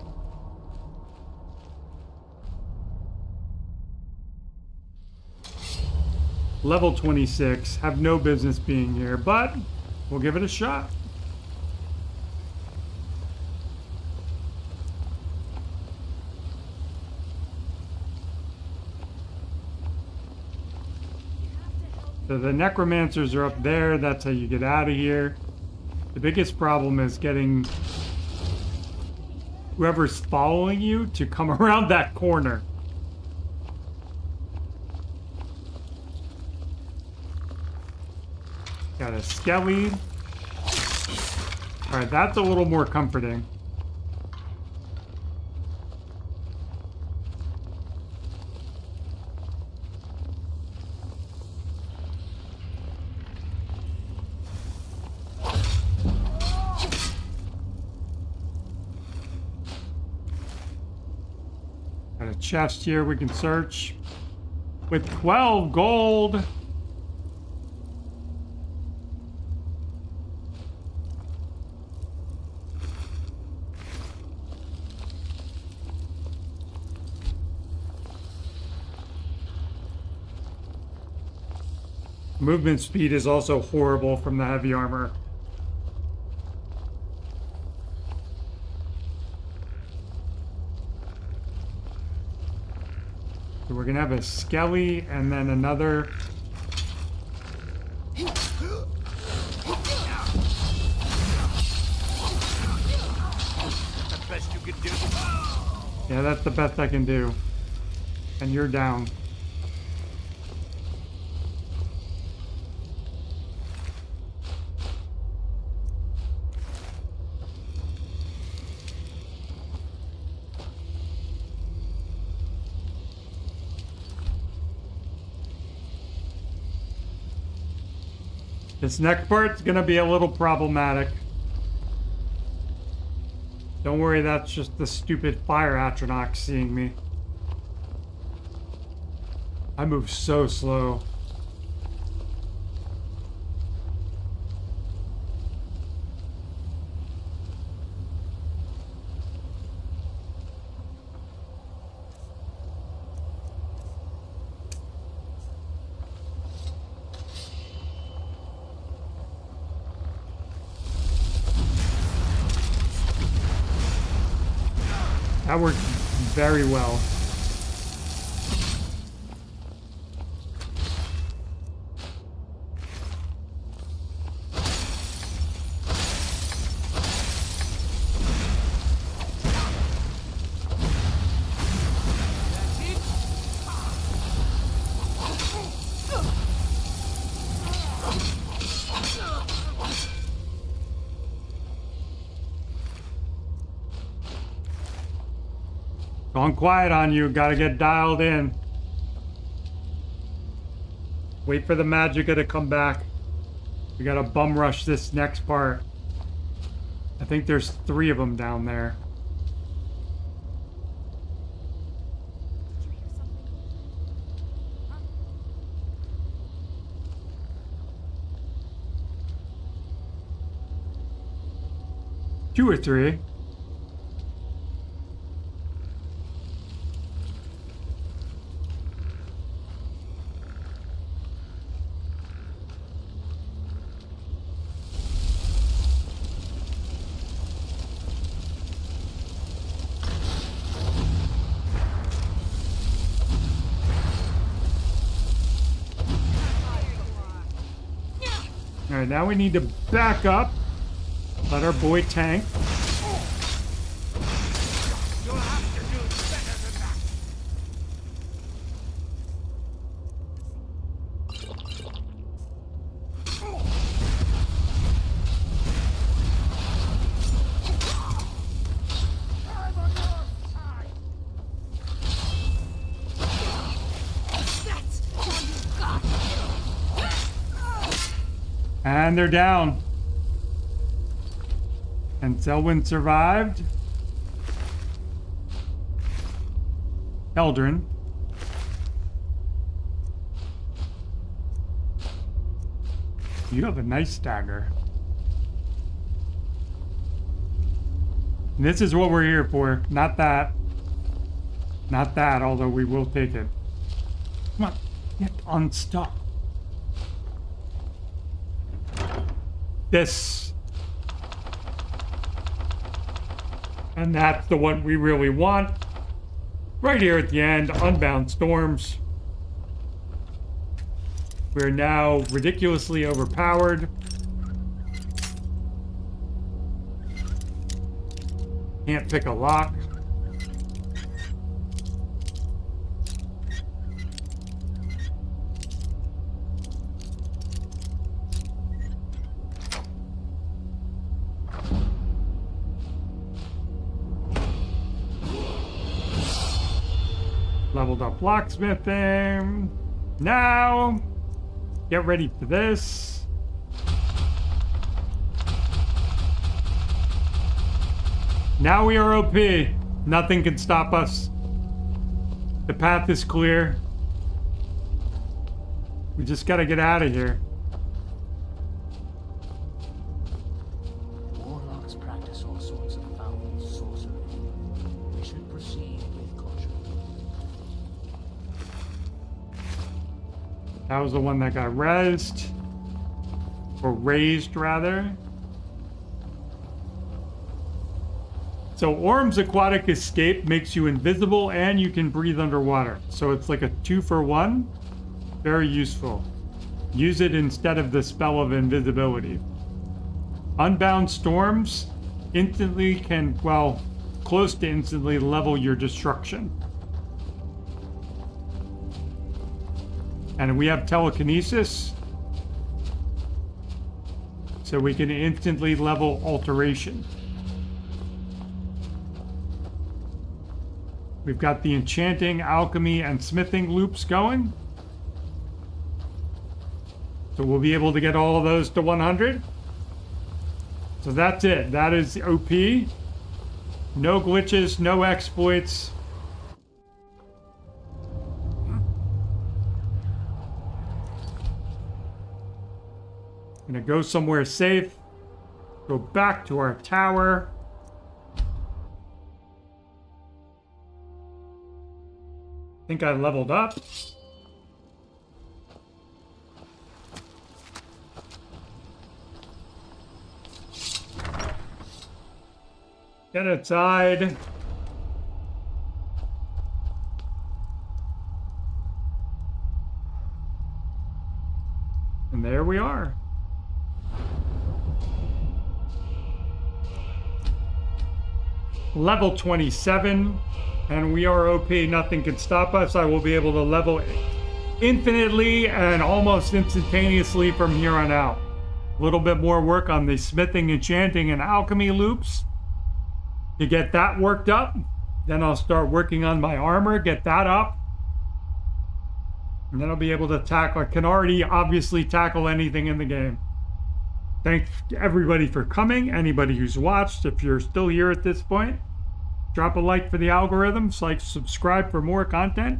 Level 26. Have no business being here, but we'll give it a shot. So the necromancers are up there. That's how you get out of here. The biggest problem is getting whoever's following you to come around that corner. Got a skelly. Alright, that's a little more comforting. Got a chest here we can search. With 12 gold. Movement speed is also horrible from the heavy armor. So we're gonna have a skelly and then another. The best you can do. Yeah, that's the best I can do. And you're down. This next part's gonna be a little problematic. Don't worry, that's just the stupid fire Atronach seeing me. I move so slow. That worked very well. Gone quiet on you, gotta get dialed in. Wait for the Magicka to come back. We gotta bum rush this next part. I think there's 3 of them down there. Two or 3. Alright, now we need to back up. Let our boy tank. And they're down. And Selwyn survived. Eldrin. You have a nice dagger. And this is what we're here for. Not that. Not that, although we will take it. Come on. Get unstuck. This. And that's the one we really want. Right here at the end, Unbound Storms. We're now ridiculously overpowered. Can't pick a lock. Leveled up locksmithing. Now, get ready for this. Now we are OP. Nothing can stop us. The path is clear. We just gotta get out of here. Warlocks practice all sorts of foul sorcery. We should proceed with caution. That was the one that got rezzed. Or raised, rather. So Orm's Aquatic Escape makes you invisible and you can breathe underwater. So it's like a 2-for-1. Very useful. Use it instead of the spell of invisibility. Unbound Storms instantly can, well, close to instantly level your destruction. And we have telekinesis. So we can instantly level alteration. We've got the enchanting, alchemy, and smithing loops going. So we'll be able to get all of those to 100. So that's it. That is OP. No glitches, no exploits. Gonna go somewhere safe. Go back to our tower. I think I leveled up. Get outside. And there we are. Level 27, and we are OP. Nothing can stop us. I will be able to level infinitely and almost instantaneously from here on out. A little bit more work on the smithing, enchanting, and alchemy loops to get that worked up. Then I'll start working on my armor, get that up. And then I'll be able to tackle, I can already obviously tackle anything in the game. Thanks everybody for coming, anybody who's watched. If you're still here at this point, drop a like for the algorithms, like, subscribe for more content.